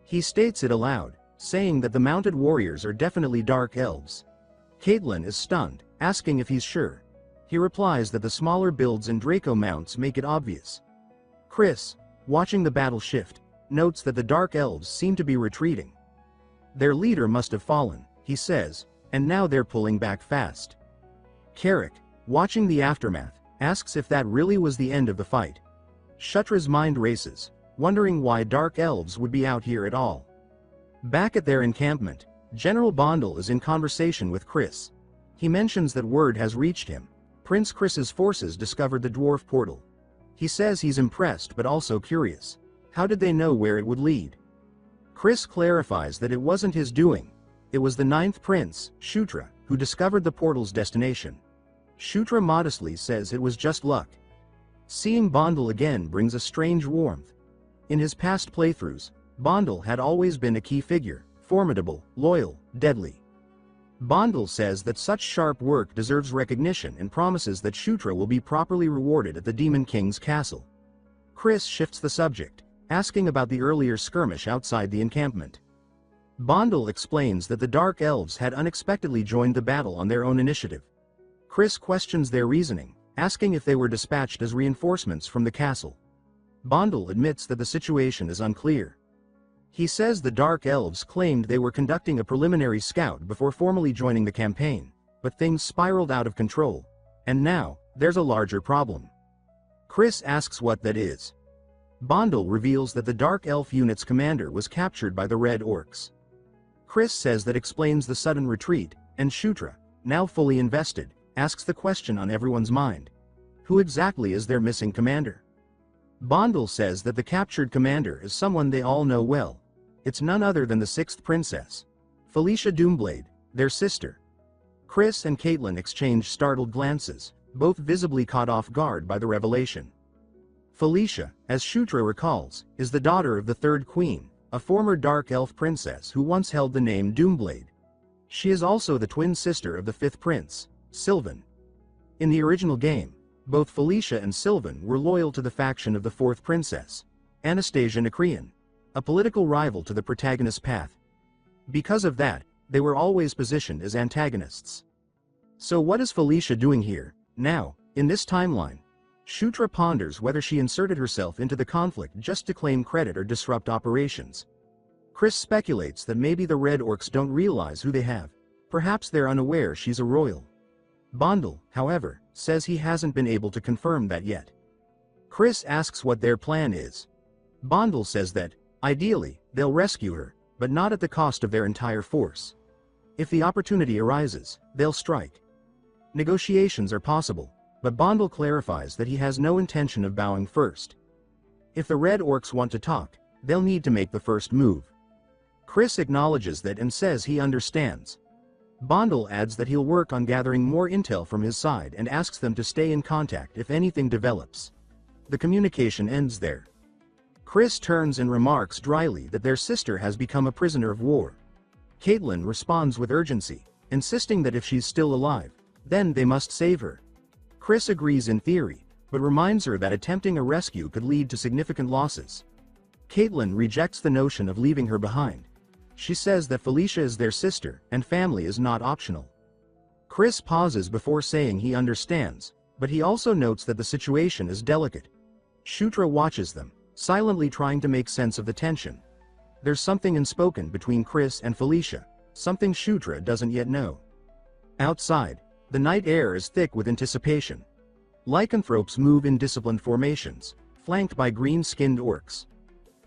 He states it aloud, saying that the mounted warriors are definitely dark elves. Caitlin is stunned, asking if he's sure. He replies that the smaller builds and Draco mounts make it obvious. Chris, watching the battle shift, notes that the dark elves seem to be retreating. Their leader must have fallen, he says, and now they're pulling back fast. Carrick, watching the aftermath, asks if that really was the end of the fight. Shutra's mind races, wondering why dark elves would be out here at all. Back at their encampment, General Bondel is in conversation with Chris. He mentions that word has reached him. Prince Chris's forces discovered the dwarf portal. He says he's impressed but also curious. How did they know where it would lead? Chris clarifies that it wasn't his doing. It was the 9th prince, Shutra, who discovered the portal's destination. Shutra modestly says it was just luck. Seeing Bondel again brings a strange warmth. In his past playthroughs, Bondel had always been a key figure, formidable, loyal, deadly. Bondel says that such sharp work deserves recognition and promises that Shutra will be properly rewarded at the Demon King's castle. Chris shifts the subject, asking about the earlier skirmish outside the encampment. Bondel explains that the Dark Elves had unexpectedly joined the battle on their own initiative. Chris questions their reasoning, asking if they were dispatched as reinforcements from the castle. Bondel admits that the situation is unclear. He says the Dark Elves claimed they were conducting a preliminary scout before formally joining the campaign, but things spiraled out of control. And now, there's a larger problem. Chris asks what that is. Bondel reveals that the Dark Elf unit's commander was captured by the Red Orcs. Chris says that explains the sudden retreat, and Shutra, now fully invested, asks the question on everyone's mind. Who exactly is their missing commander? Bondel says that the captured commander is someone they all know well. It's none other than the 6th princess, Felicia Doomblade, their sister. Chris and Caitlin exchange startled glances, both visibly caught off guard by the revelation. Felicia, as Shutra recalls, is the daughter of the 3rd queen, a former Dark Elf princess who once held the name Doomblade. She is also the twin sister of the 5th prince, Sylvan. In the original game, both Felicia and Sylvan were loyal to the faction of the 4th princess, Anastasia Nakrian, a political rival to the protagonist's path. Because of that, they were always positioned as antagonists. So what is Felicia doing here, now, in this timeline? Shutra ponders whether she inserted herself into the conflict just to claim credit or disrupt operations. Chris speculates that maybe the Red Orcs don't realize who they have. Perhaps they're unaware she's a royal. Bondel, however, says he hasn't been able to confirm that yet. Chris asks what their plan is. Bondel says that, ideally, they'll rescue her, but not at the cost of their entire force. If the opportunity arises, they'll strike. Negotiations are possible, but Bondel clarifies that he has no intention of bowing first. If the Red Orcs want to talk, they'll need to make the first move. Chris acknowledges that and says he understands. Bondel adds that he'll work on gathering more intel from his side and asks them to stay in contact if anything develops. The communication ends there. Chris turns and remarks dryly that their sister has become a prisoner of war. Caitlin responds with urgency, insisting that if she's still alive, then they must save her. Chris agrees in theory, but reminds her that attempting a rescue could lead to significant losses. Caitlin rejects the notion of leaving her behind. She says that Felicia is their sister, and family is not optional. Chris pauses before saying he understands, but he also notes that the situation is delicate. Shutra watches them, silently trying to make sense of the tension. There's something unspoken between Chris and Felicia, something Shutra doesn't yet know. Outside, the night air is thick with anticipation. Lycanthropes move in disciplined formations, flanked by green-skinned orcs.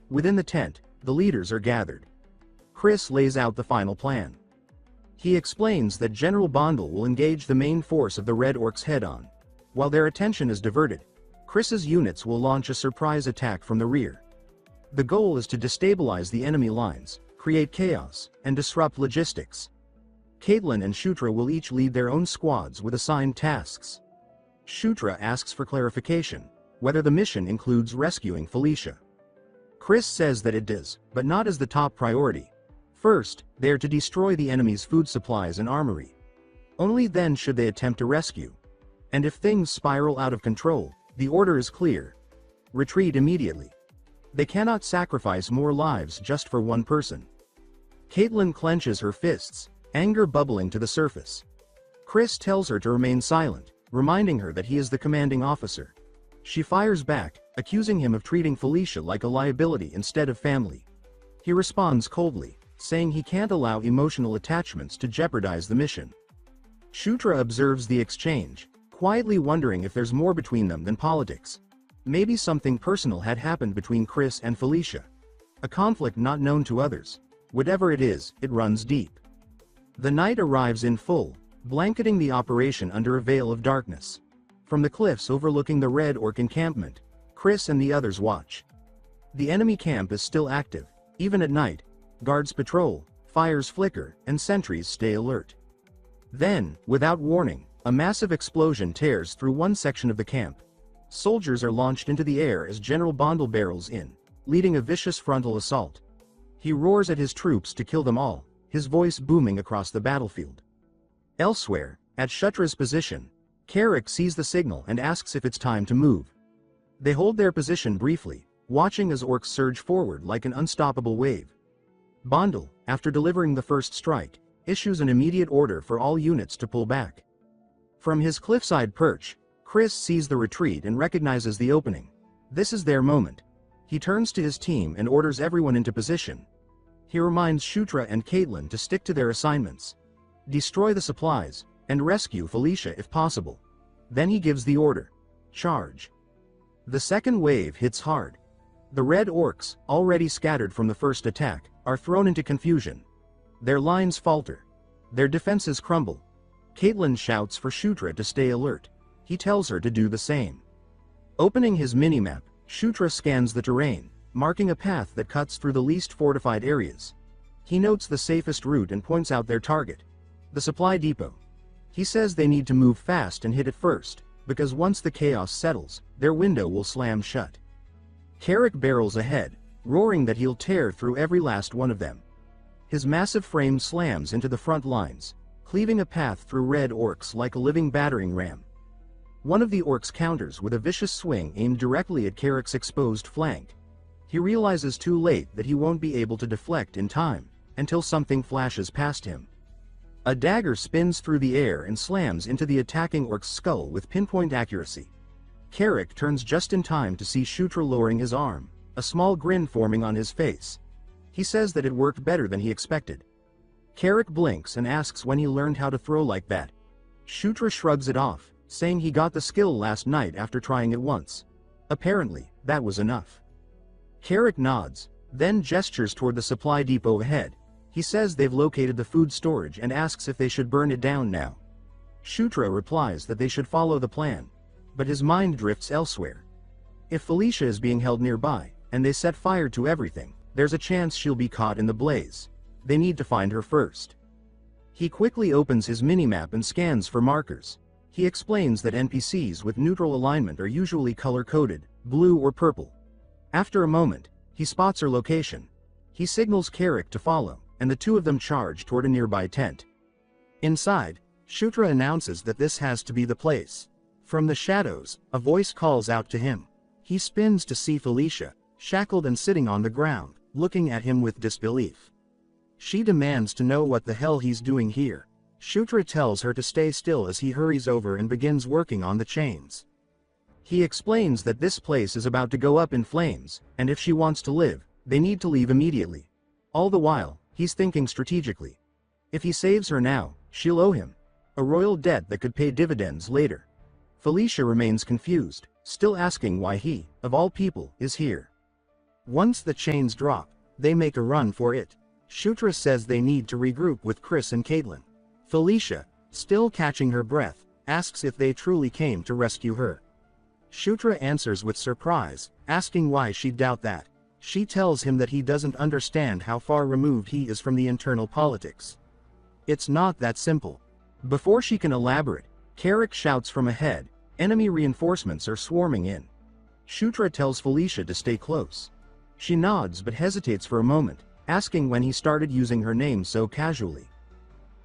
Within the tent, the leaders are gathered. Chris lays out the final plan. He explains that General Bondel will engage the main force of the Red Orcs head-on. While their attention is diverted, Chris's units will launch a surprise attack from the rear. The goal is to destabilize the enemy lines, create chaos, and disrupt logistics. Caitlin and Shutra will each lead their own squads with assigned tasks. Shutra asks for clarification, whether the mission includes rescuing Felicia. Chris says that it does, but not as the top priority. First, they are to destroy the enemy's food supplies and armory. Only then should they attempt a rescue. And if things spiral out of control, the order is clear. Retreat immediately. They cannot sacrifice more lives just for one person. Caitlin clenches her fists, anger bubbling to the surface. Chris tells her to remain silent, reminding her that he is the commanding officer. She fires back, accusing him of treating Felicia like a liability instead of family. He responds coldly, saying he can't allow emotional attachments to jeopardize the mission. Shutra observes the exchange, quietly wondering if there's more between them than politics. Maybe something personal had happened between Chris and Felicia. A conflict not known to others. Whatever it is, it runs deep. The night arrives in full, blanketing the operation under a veil of darkness. From the cliffs overlooking the Red Orc encampment, Chris and the others watch. The enemy camp is still active. Even at night, guards patrol, fires flicker, and sentries stay alert. Then, without warning, a massive explosion tears through one section of the camp. Soldiers are launched into the air as General Bondle barrels in, leading a vicious frontal assault. He roars at his troops to kill them all, his voice booming across the battlefield. Elsewhere, at Shutra's position, Carrick sees the signal and asks if it's time to move. They hold their position briefly, watching as orcs surge forward like an unstoppable wave. Bondle, after delivering the first strike, issues an immediate order for all units to pull back. From his cliffside perch, Chris sees the retreat and recognizes the opening. This is their moment. He turns to his team and orders everyone into position. He reminds Shutra and Caitlin to stick to their assignments. Destroy the supplies, and rescue Felicia if possible. Then he gives the order. Charge. The second wave hits hard. The Red Orcs, already scattered from the first attack, are thrown into confusion. Their lines falter. Their defenses crumble. Caitlin shouts for Shutra to stay alert. He tells her to do the same. Opening his minimap, Shutra scans the terrain, marking a path that cuts through the least fortified areas. He notes the safest route and points out their target, the supply depot. He says they need to move fast and hit it first, because once the chaos settles, their window will slam shut. Carrick barrels ahead, roaring that he'll tear through every last one of them. His massive frame slams into the front lines, cleaving a path through Red Orcs like a living battering ram. One of the orcs counters with a vicious swing aimed directly at Carrick's exposed flank. He realizes too late that he won't be able to deflect in time, until something flashes past him. A dagger spins through the air and slams into the attacking orc's skull with pinpoint accuracy. Carrick turns just in time to see Shutra lowering his arm, a small grin forming on his face. He says that it worked better than he expected. Carrick blinks and asks when he learned how to throw like that. Shutra shrugs it off, saying he got the skill last night after trying it once. Apparently, that was enough. Carrick nods, then gestures toward the supply depot ahead. He says they've located the food storage and asks if they should burn it down now. Shutra replies that they should follow the plan, but his mind drifts elsewhere. If Felicia is being held nearby, and they set fire to everything, there's a chance she'll be caught in the blaze. They need to find her first. He quickly opens his minimap and scans for markers. He explains that NPCs with neutral alignment are usually color-coded, blue or purple. After a moment, he spots her location. He signals Carrick to follow, and the two of them charge toward a nearby tent. Inside, Shutra announces that this has to be the place. From the shadows, a voice calls out to him. He spins to see Felicia, shackled and sitting on the ground, looking at him with disbelief. She demands to know what the hell he's doing here. Shutra tells her to stay still as he hurries over and begins working on the chains. He explains that this place is about to go up in flames, and if she wants to live, they need to leave immediately. All the while, he's thinking strategically. If he saves her now, she'll owe him a royal debt that could pay dividends later. Felicia remains confused, still asking why he, of all people, is here. Once the chains drop, they make a run for it. Shutra says they need to regroup with Chris and Caitlin. Felicia, still catching her breath, asks if they truly came to rescue her. Shutra answers with surprise, asking why she'd doubt that. She tells him that he doesn't understand how far removed he is from the internal politics. It's not that simple. Before she can elaborate, Carrick shouts from ahead, enemy reinforcements are swarming in. Shutra tells Felicia to stay close. She nods but hesitates for a moment, asking when he started using her name so casually.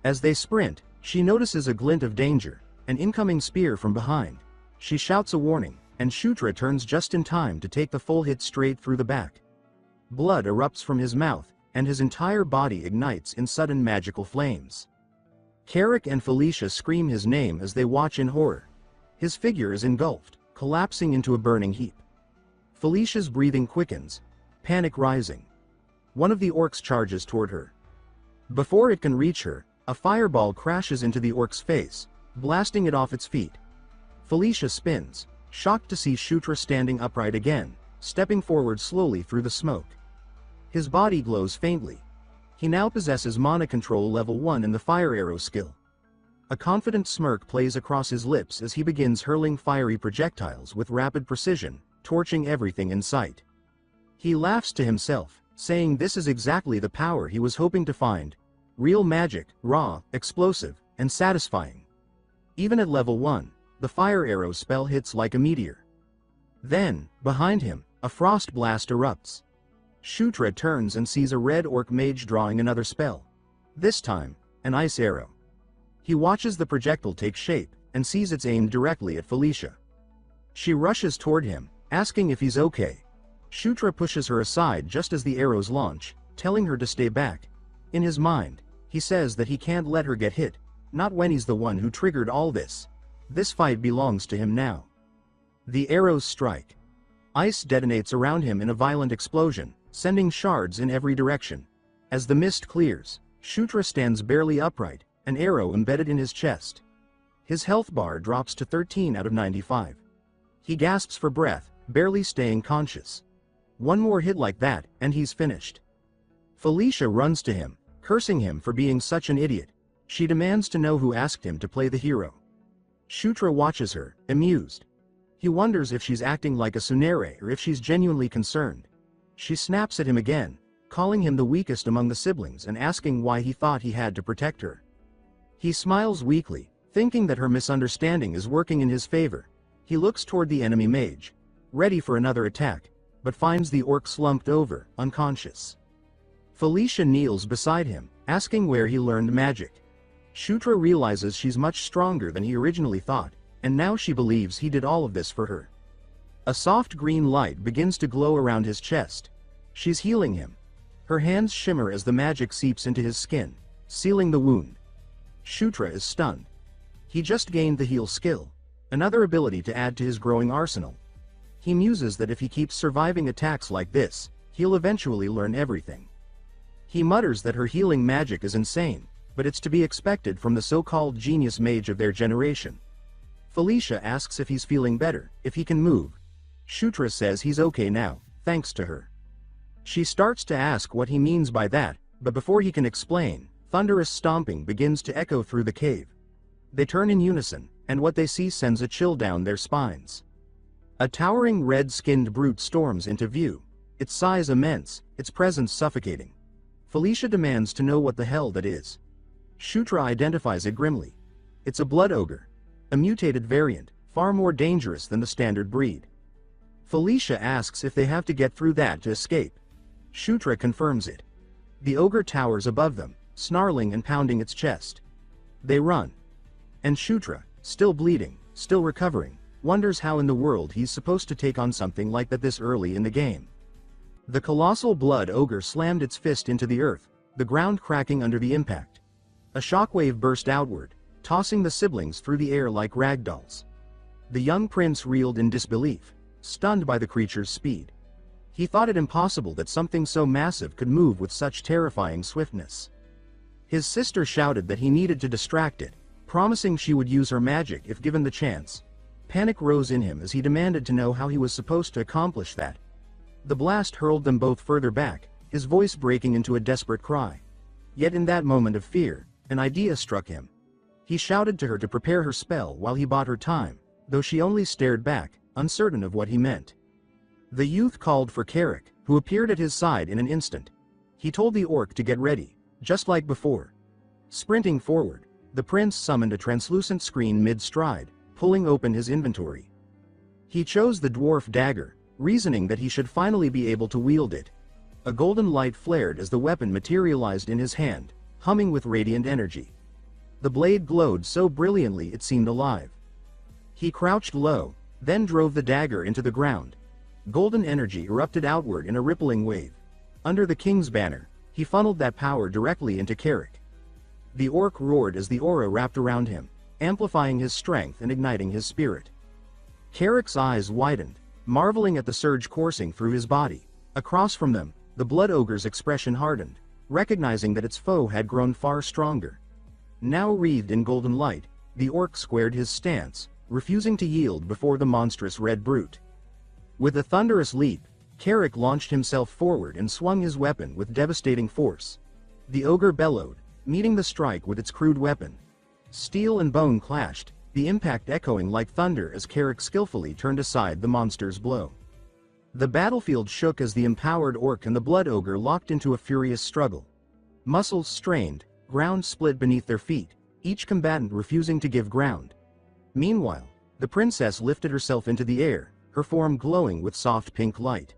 As they sprint, she notices a glint of danger, an incoming spear from behind. She shouts a warning, and Shutra turns just in time to take the full hit straight through the back. Blood erupts from his mouth, and his entire body ignites in sudden magical flames. Carrick and Felicia scream his name as they watch in horror. His figure is engulfed, collapsing into a burning heap. Felicia's breathing quickens, panic rising. One of the orcs charges toward her. Before it can reach her, a fireball crashes into the orc's face, blasting it off its feet. Felicia spins, shocked to see Shutra standing upright again, stepping forward slowly through the smoke. His body glows faintly. He now possesses mana control level 1 in the fire arrow skill. A confident smirk plays across his lips as he begins hurling fiery projectiles with rapid precision, torching everything in sight. He laughs to himself, saying this is exactly the power he was hoping to find. Real magic, raw, explosive, and satisfying. Even at level 1, the fire arrow spell hits like a meteor. Then, behind him, a frost blast erupts. Shutra turns and sees a red orc mage drawing another spell. This time, an ice arrow. He watches the projectile take shape, and sees it's aimed directly at Felicia. She rushes toward him, asking if he's okay. Shutra pushes her aside just as the arrows launch, telling her to stay back. In his mind, he says that he can't let her get hit, not when he's the one who triggered all this. This fight belongs to him now. The arrows strike. Ice detonates around him in a violent explosion, sending shards in every direction. As the mist clears, Shutra stands barely upright, an arrow embedded in his chest. His health bar drops to 13 out of 95. He gasps for breath, barely staying conscious. One more hit like that, and he's finished. Felicia runs to him, cursing him for being such an idiot. She demands to know who asked him to play the hero. Shutra watches her, amused. He wonders if she's acting like a tsundere or if she's genuinely concerned. She snaps at him again, calling him the weakest among the siblings and asking why he thought he had to protect her. He smiles weakly, thinking that her misunderstanding is working in his favor. He looks toward the enemy mage, ready for another attack, but finds the orc slumped over, unconscious. Felicia kneels beside him, asking where he learned magic. Shutra realizes she's much stronger than he originally thought, and now she believes he did all of this for her. A soft green light begins to glow around his chest. She's healing him. Her hands shimmer as the magic seeps into his skin, sealing the wound. Shutra is stunned. He just gained the heal skill, another ability to add to his growing arsenal. He muses that if he keeps surviving attacks like this, he'll eventually learn everything. He mutters that her healing magic is insane, but it's to be expected from the so-called genius mage of their generation. Felicia asks if he's feeling better, if he can move. Shutra says he's okay now, thanks to her. She starts to ask what he means by that, but before he can explain, thunderous stomping begins to echo through the cave. They turn in unison, and what they see sends a chill down their spines. A towering red-skinned brute storms into view, its size immense, its presence suffocating. Felicia demands to know what the hell that is. Shutra identifies it grimly. It's a blood ogre, a mutated variant, far more dangerous than the standard breed. Felicia asks if they have to get through that to escape. Shutra confirms it. The ogre towers above them, snarling and pounding its chest. They run. And Shutra, still bleeding, still recovering, wonders how in the world he's supposed to take on something like that this early in the game. The colossal blood ogre slammed its fist into the earth, the ground cracking under the impact. A shockwave burst outward, tossing the siblings through the air like ragdolls. The young prince reeled in disbelief, stunned by the creature's speed. He thought it impossible that something so massive could move with such terrifying swiftness. His sister shouted that he needed to distract it, promising she would use her magic if given the chance. Panic rose in him as he demanded to know how he was supposed to accomplish that. The blast hurled them both further back, his voice breaking into a desperate cry. Yet in that moment of fear, an idea struck him. He shouted to her to prepare her spell while he bought her time, though she only stared back, uncertain of what he meant. The youth called for Carrick, who appeared at his side in an instant. He told the orc to get ready, just like before. Sprinting forward, the prince summoned a translucent screen mid-stride, pulling open his inventory. He chose the dwarf dagger, reasoning that he should finally be able to wield it. A golden light flared as the weapon materialized in his hand, humming with radiant energy. The blade glowed so brilliantly it seemed alive. He crouched low, then drove the dagger into the ground. Golden energy erupted outward in a rippling wave. Under the king's banner, he funneled that power directly into Carrick. The orc roared as the aura wrapped around him, amplifying his strength and igniting his spirit. Carrick's eyes widened, marveling at the surge coursing through his body. Across from them, the blood ogre's expression hardened, recognizing that its foe had grown far stronger. Now wreathed in golden light, the orc squared his stance, refusing to yield before the monstrous red brute. With a thunderous leap, Carrick launched himself forward and swung his weapon with devastating force. The ogre bellowed, meeting the strike with its crude weapon. Steel and bone clashed, the impact echoing like thunder as Carrick skillfully turned aside the monster's blow. The battlefield shook as the empowered orc and the blood ogre locked into a furious struggle. Muscles strained, ground split beneath their feet, each combatant refusing to give ground. Meanwhile, the princess lifted herself into the air, her form glowing with soft pink light.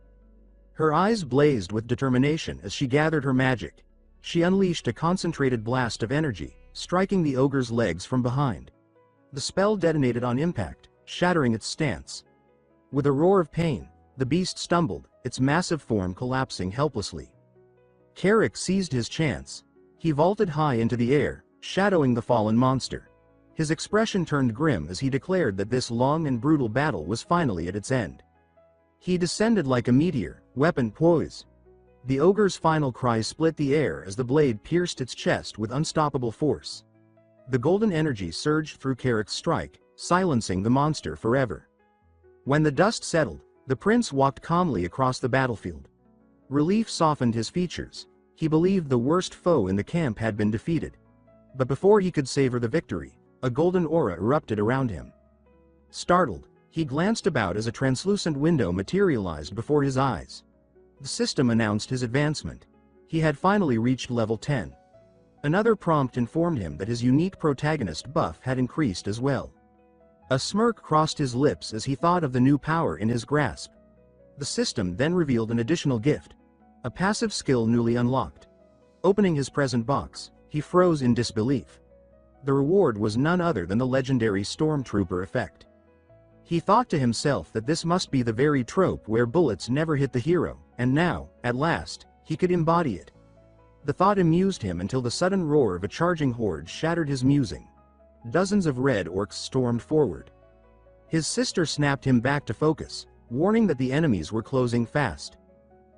Her eyes blazed with determination as she gathered her magic. She unleashed a concentrated blast of energy, striking the ogre's legs from behind. The spell detonated on impact, shattering its stance. With a roar of pain, the beast stumbled, its massive form collapsing helplessly. Carrick seized his chance. He vaulted high into the air, shadowing the fallen monster. His expression turned grim as he declared that this long and brutal battle was finally at its end. He descended like a meteor, weapon poised. The ogre's final cry split the air as the blade pierced its chest with unstoppable force. The golden energy surged through Carrick's strike, silencing the monster forever. When the dust settled, the prince walked calmly across the battlefield. Relief softened his features. He believed the worst foe in the camp had been defeated. But before he could savor the victory, a golden aura erupted around him. Startled, he glanced about as a translucent window materialized before his eyes. The system announced his advancement. He had finally reached level 10. Another prompt informed him that his unique protagonist buff had increased as well. A smirk crossed his lips as he thought of the new power in his grasp. The system then revealed an additional gift, a passive skill newly unlocked. Opening his present box, he froze in disbelief. The reward was none other than the legendary Stormtrooper effect. He thought to himself that this must be the very trope where bullets never hit the hero, and now, at last, he could embody it. The thought amused him until the sudden roar of a charging horde shattered his musing. Dozens of red orcs stormed forward. His sister snapped him back to focus, warning that the enemies were closing fast.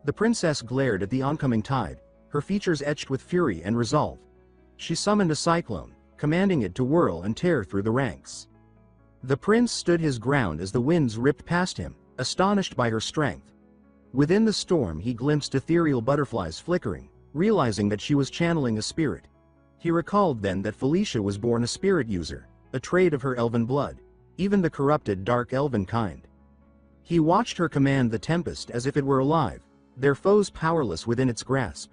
The princess glared at the oncoming tide, her features etched with fury and resolve. She summoned a cyclone, commanding it to whirl and tear through the ranks. The prince stood his ground as the winds ripped past him, astonished by her strength. Within the storm he glimpsed ethereal butterflies flickering, realizing that she was channeling a spirit. He recalled then that Felicia was born a spirit user, a trait of her elven blood, even the corrupted dark elven kind. He watched her command the tempest as if it were alive, their foes powerless within its grasp.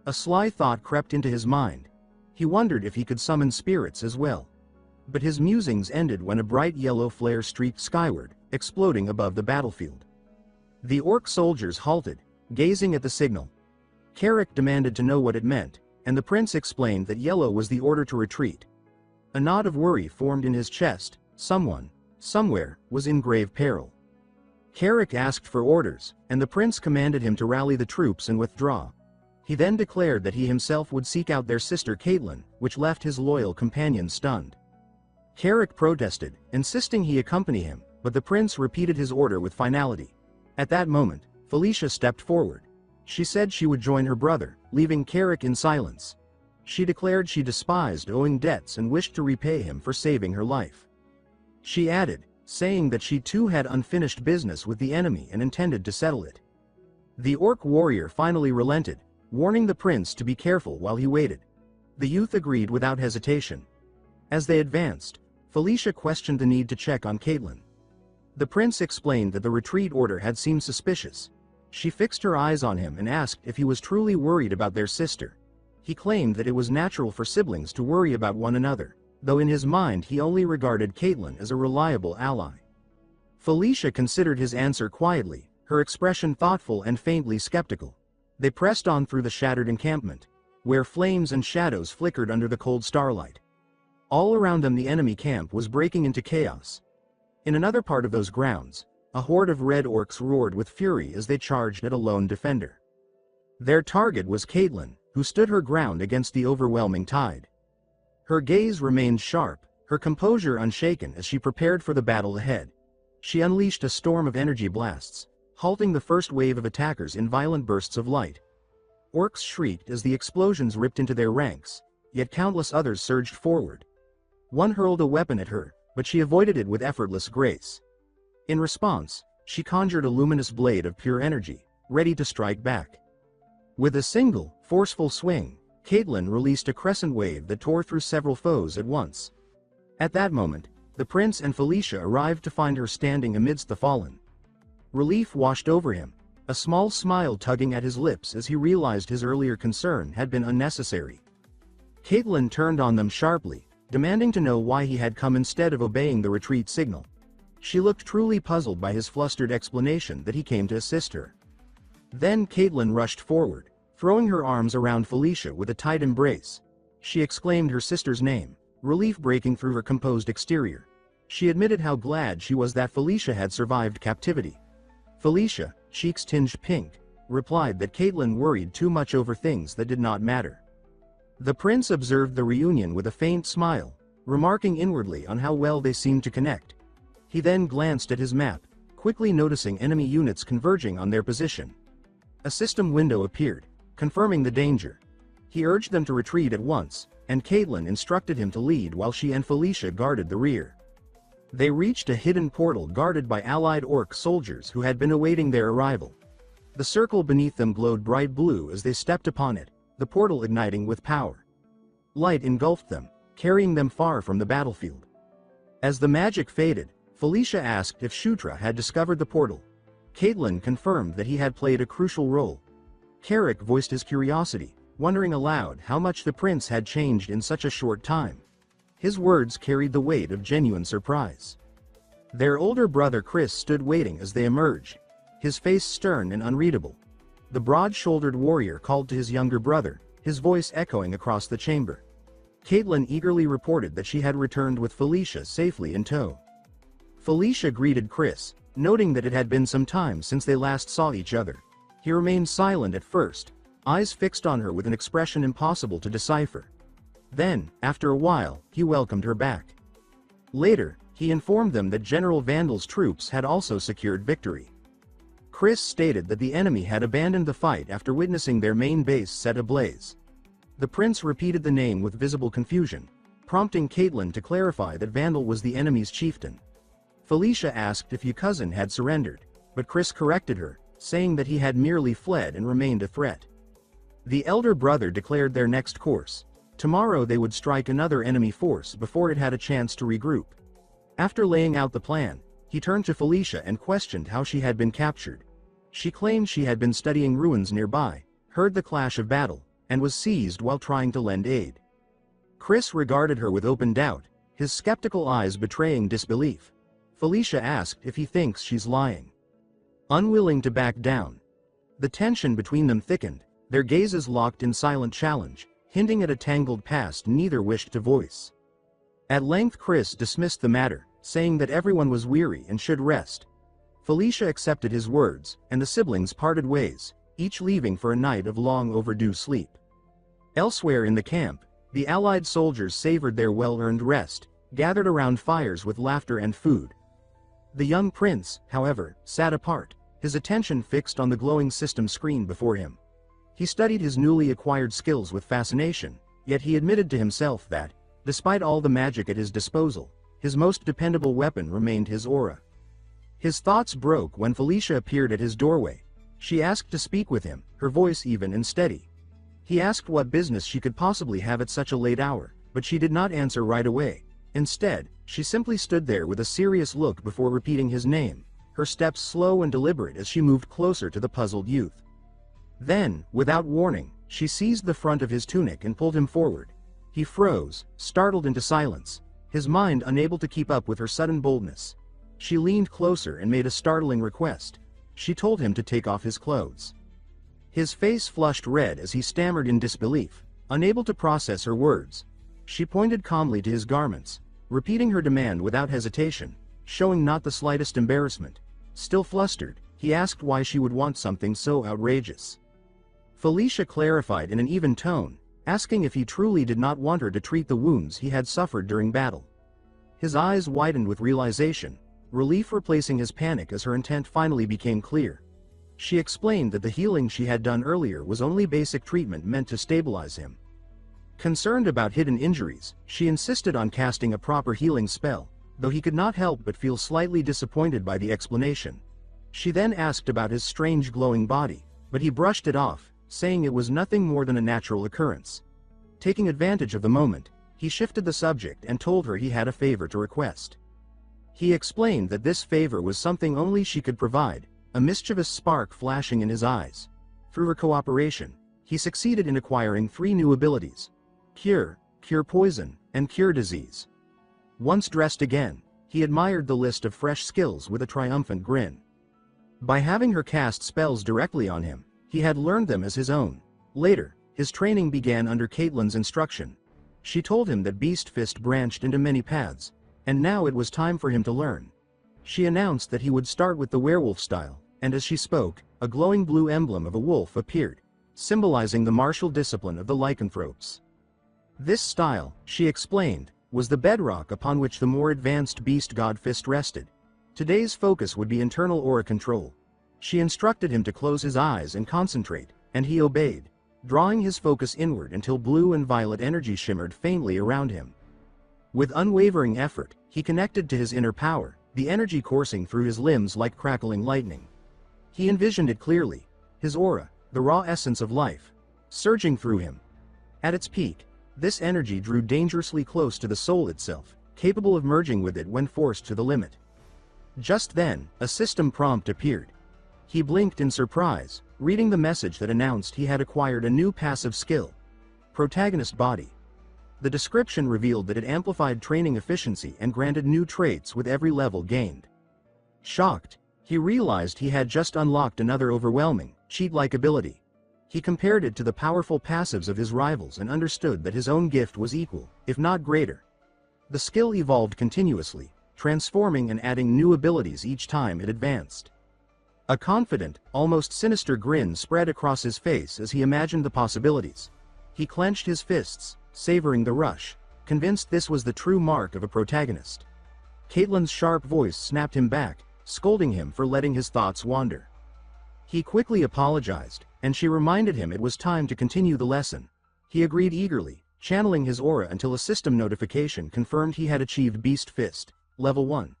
A sly thought crept into his mind. He wondered if he could summon spirits as well. But his musings ended when a bright yellow flare streaked skyward, exploding above the battlefield. The orc soldiers halted, gazing at the signal. Carrick demanded to know what it meant, and the prince explained that yellow was the order to retreat. A knot of worry formed in his chest. Someone, somewhere, was in grave peril. Carrick asked for orders, and the prince commanded him to rally the troops and withdraw. He then declared that he himself would seek out their sister Caitlin, which left his loyal companion stunned. Carrick protested, insisting he accompany him, but the prince repeated his order with finality. At that moment, Felicia stepped forward. She said she would join her brother, leaving Carrick in silence. She declared she despised owing debts and wished to repay him for saving her life. She added, saying that she too had unfinished business with the enemy and intended to settle it. The orc warrior finally relented, warning the prince to be careful while he waited. The youth agreed without hesitation. As they advanced, Felicia questioned the need to check on Caitlin. The prince explained that the retreat order had seemed suspicious. She fixed her eyes on him and asked if he was truly worried about their sister. He claimed that it was natural for siblings to worry about one another, though in his mind he only regarded Caitlin as a reliable ally. Felicia considered his answer quietly, her expression thoughtful and faintly skeptical. They pressed on through the shattered encampment, where flames and shadows flickered under the cold starlight. All around them the enemy camp was breaking into chaos. In another part of those grounds, a horde of red orcs roared with fury as they charged at a lone defender. Their target was Caitlin, who stood her ground against the overwhelming tide. Her gaze remained sharp, her composure unshaken as she prepared for the battle ahead. She unleashed a storm of energy blasts, halting the first wave of attackers in violent bursts of light. Orcs shrieked as the explosions ripped into their ranks, yet countless others surged forward. One hurled a weapon at her, but she avoided it with effortless grace. In response, she conjured a luminous blade of pure energy, ready to strike back. With a single, forceful swing, Caitlin released a crescent wave that tore through several foes at once. At that moment, the prince and Felicia arrived to find her standing amidst the fallen. Relief washed over him, a small smile tugging at his lips as he realized his earlier concern had been unnecessary. Caitlin turned on them sharply, demanding to know why he had come instead of obeying the retreat signal. She looked truly puzzled by his flustered explanation that he came to assist her. Then Caitlin rushed forward, throwing her arms around Felicia with a tight embrace. She exclaimed her sister's name, relief breaking through her composed exterior. She admitted how glad she was that Felicia had survived captivity. Felicia, cheeks tinged pink, replied that Caitlin worried too much over things that did not matter. The prince observed the reunion with a faint smile, remarking inwardly on how well they seemed to connect. He then glanced at his map, quickly noticing enemy units converging on their position. A system window appeared, confirming the danger. He urged them to retreat at once, and Caitlin instructed him to lead while she and Felicia guarded the rear. They reached a hidden portal guarded by allied orc soldiers who had been awaiting their arrival. The circle beneath them glowed bright blue as they stepped upon it, the portal igniting with power. Light engulfed them, carrying them far from the battlefield. As the magic faded, Felicia asked if Shutra had discovered the portal. Caitlin confirmed that he had played a crucial role. Carrick voiced his curiosity, wondering aloud how much the prince had changed in such a short time. His words carried the weight of genuine surprise. Their older brother Chris stood waiting as they emerged, his face stern and unreadable. The broad-shouldered warrior called to his younger brother, his voice echoing across the chamber. Caitlin eagerly reported that she had returned with Felicia safely in tow. Felicia greeted Chris, noting that it had been some time since they last saw each other. He remained silent at first, eyes fixed on her with an expression impossible to decipher. Then, after a while, he welcomed her back. Later, he informed them that General Vandal's troops had also secured victory. Chris stated that the enemy had abandoned the fight after witnessing their main base set ablaze. The prince repeated the name with visible confusion, prompting Caitlin to clarify that Vandal was the enemy's chieftain. Felicia asked if your cousin had surrendered, but Chris corrected her, saying that he had merely fled and remained a threat. The elder brother declared their next course. Tomorrow they would strike another enemy force before it had a chance to regroup. After laying out the plan, he turned to Felicia and questioned how she had been captured. She claimed she had been studying ruins nearby, heard the clash of battle, and was seized while trying to lend aid. Chris regarded her with open doubt, his skeptical eyes betraying disbelief. Felicia asked if he thinks she's lying. Unwilling to back down, the tension between them thickened, their gazes locked in silent challenge, hinting at a tangled past neither wished to voice. At length Chris dismissed the matter, saying that everyone was weary and should rest. Felicia accepted his words, and the siblings parted ways, each leaving for a night of long overdue sleep. Elsewhere in the camp, the allied soldiers savored their well-earned rest, gathered around fires with laughter and food. The young prince, however, sat apart, his attention fixed on the glowing system screen before him. He studied his newly acquired skills with fascination, yet he admitted to himself that, despite all the magic at his disposal, his most dependable weapon remained his aura. His thoughts broke when Felicia appeared at his doorway. She asked to speak with him, her voice even and steady. He asked what business she could possibly have at such a late hour, but she did not answer right away. Instead, she simply stood there with a serious look before repeating his name, her steps slow and deliberate as she moved closer to the puzzled youth. Then, without warning, she seized the front of his tunic and pulled him forward. He froze, startled into silence, his mind unable to keep up with her sudden boldness. She leaned closer and made a startling request. She told him to take off his clothes. His face flushed red as he stammered in disbelief, unable to process her words. She pointed calmly to his garments, repeating her demand without hesitation, showing not the slightest embarrassment. Still flustered, he asked why she would want something so outrageous. Felicia clarified in an even tone, asking if he truly did not want her to treat the wounds he had suffered during battle. His eyes widened with realization, relief replacing his panic as her intent finally became clear. She explained that the healing she had done earlier was only basic treatment meant to stabilize him. Concerned about hidden injuries, she insisted on casting a proper healing spell, though he could not help but feel slightly disappointed by the explanation. She then asked about his strange glowing body, but he brushed it off, saying it was nothing more than a natural occurrence. Taking advantage of the moment, he shifted the subject and told her he had a favor to request. He explained that this favor was something only she could provide, a mischievous spark flashing in his eyes. Through her cooperation, he succeeded in acquiring 3 new abilities: Cure, Cure Poison, and Cure Disease. Once dressed again, he admired the list of fresh skills with a triumphant grin. By having her cast spells directly on him, he had learned them as his own. Later, his training began under Caitlyn's instruction. She told him that Beast Fist branched into many paths, and now it was time for him to learn. She announced that he would start with the werewolf style, and as she spoke, a glowing blue emblem of a wolf appeared, symbolizing the martial discipline of the lycanthropes. This style, she explained, was the bedrock upon which the more advanced beast god Fist rested. Today's focus would be internal aura control. She instructed him to close his eyes and concentrate, and he obeyed, drawing his focus inward until blue and violet energy shimmered faintly around him. With unwavering effort, he connected to his inner power, the energy coursing through his limbs like crackling lightning. He envisioned it clearly, his aura, the raw essence of life, surging through him. At its peak, this energy drew dangerously close to the soul itself, capable of merging with it when forced to the limit. Just then, a system prompt appeared. He blinked in surprise, reading the message that announced he had acquired a new passive skill: Protagonist Body. The description revealed that it amplified training efficiency and granted new traits with every level gained. Shocked, he realized he had just unlocked another overwhelming, cheat-like ability. He compared it to the powerful passives of his rivals and understood that his own gift was equal, if not greater. The skill evolved continuously, transforming and adding new abilities each time it advanced. A confident, almost sinister grin spread across his face as he imagined the possibilities. He clenched his fists, savoring the rush, convinced this was the true mark of a protagonist. Caitlyn's sharp voice snapped him back, scolding him for letting his thoughts wander. He quickly apologized, and she reminded him it was time to continue the lesson. He agreed eagerly, channeling his aura until a system notification confirmed he had achieved Beast Fist, Level 1.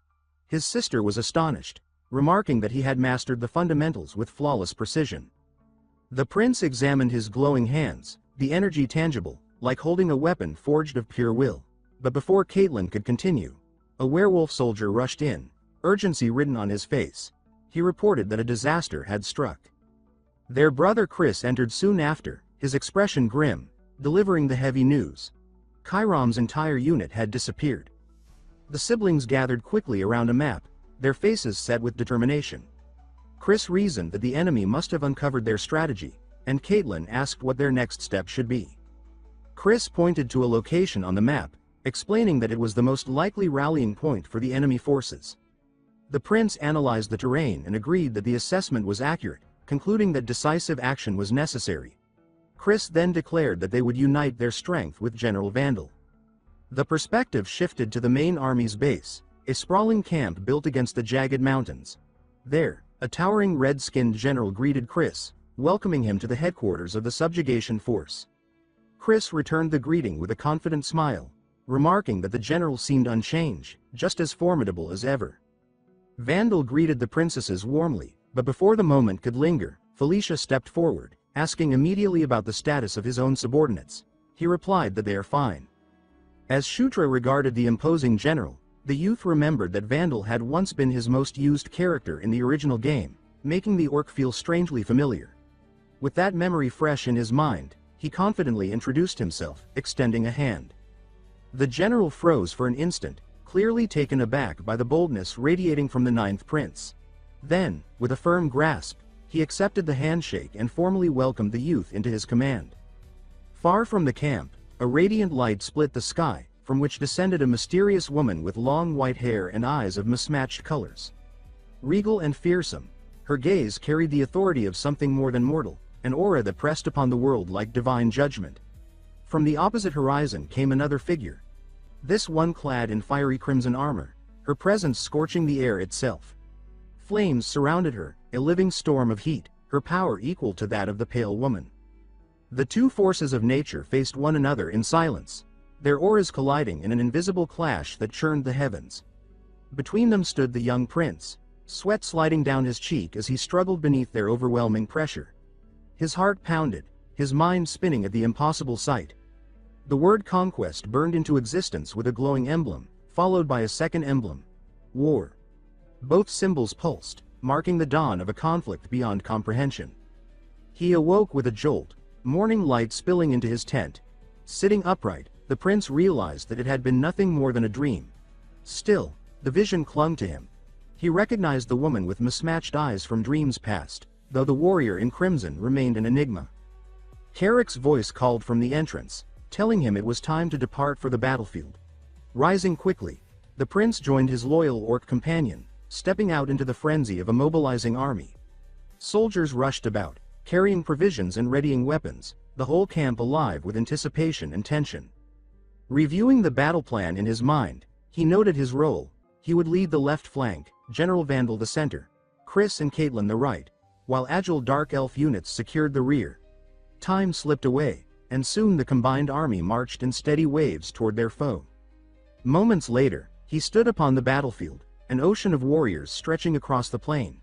His sister was astonished, remarking that he had mastered the fundamentals with flawless precision. The prince examined his glowing hands, the energy tangible, like holding a weapon forged of pure will. But before Caitlyn could continue, a werewolf soldier rushed in, urgency written on his face. He reported that a disaster had struck. Their brother Chris entered soon after, his expression grim, delivering the heavy news. Chiron's entire unit had disappeared. The siblings gathered quickly around a map, their faces set with determination. Chris reasoned that the enemy must have uncovered their strategy, and Caitlyn asked what their next step should be. Chris pointed to a location on the map, explaining that it was the most likely rallying point for the enemy forces. The prince analyzed the terrain and agreed that the assessment was accurate, concluding that decisive action was necessary. Chris then declared that they would unite their strength with General Vandal. The perspective shifted to the main army's base, a sprawling camp built against the jagged mountains. There, a towering red-skinned general greeted Chris, welcoming him to the headquarters of the subjugation force. Chris returned the greeting with a confident smile, remarking that the general seemed unchanged, just as formidable as ever. Vandal greeted the princesses warmly, but before the moment could linger, Felicia stepped forward, asking immediately about the status of his own subordinates. He replied that they are fine. As Shutra regarded the imposing general, the youth remembered that Vandal had once been his most used character in the original game, making the orc feel strangely familiar. With that memory fresh in his mind, he confidently introduced himself, extending a hand. The general froze for an instant, clearly taken aback by the boldness radiating from the ninth prince. Then, with a firm grasp, he accepted the handshake and formally welcomed the youth into his command. Far from the camp, a radiant light split the sky, from which descended a mysterious woman with long white hair and eyes of mismatched colors. Regal and fearsome, her gaze carried the authority of something more than mortal, an aura that pressed upon the world like divine judgment. From the opposite horizon came another figure. This one clad in fiery crimson armor, her presence scorching the air itself. Flames surrounded her, a living storm of heat, her power equal to that of the pale woman. The two forces of nature faced one another in silence, their auras colliding in an invisible clash that churned the heavens. Between them stood the young prince, sweat sliding down his cheek as he struggled beneath their overwhelming pressure. His heart pounded, his mind spinning at the impossible sight. The word Conquest burned into existence with a glowing emblem, followed by a second emblem. War. Both symbols pulsed, marking the dawn of a conflict beyond comprehension. He awoke with a jolt, morning light spilling into his tent. Sitting upright, the prince realized that it had been nothing more than a dream. Still, the vision clung to him. He recognized the woman with mismatched eyes from dreams past, though the warrior in crimson remained an enigma. Carrick's voice called from the entrance, telling him it was time to depart for the battlefield. Rising quickly, the prince joined his loyal orc companion, stepping out into the frenzy of a mobilizing army. Soldiers rushed about, carrying provisions and readying weapons, the whole camp alive with anticipation and tension. Reviewing the battle plan in his mind, he noted his role. He would lead the left flank, General Vandal the center, Chris and Caitlin the right, while agile dark elf units secured the rear. Time slipped away, and soon the combined army marched in steady waves toward their foe. Moments later, he stood upon the battlefield, an ocean of warriors stretching across the plain.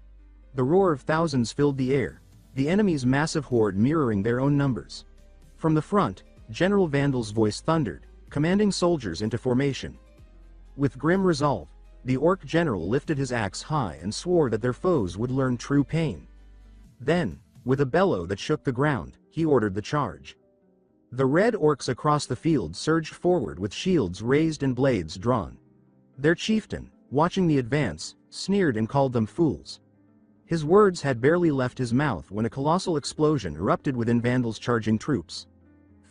The roar of thousands filled the air, the enemy's massive horde mirroring their own numbers. From the front, General Vandal's voice thundered, commanding soldiers into formation. With grim resolve, the orc general lifted his axe high and swore that their foes would learn true pain. Then, with a bellow that shook the ground, he ordered the charge. The red orcs across the field surged forward with shields raised and blades drawn. Their chieftain, watching the advance, sneered and called them fools. His words had barely left his mouth when a colossal explosion erupted within Vandal's charging troops.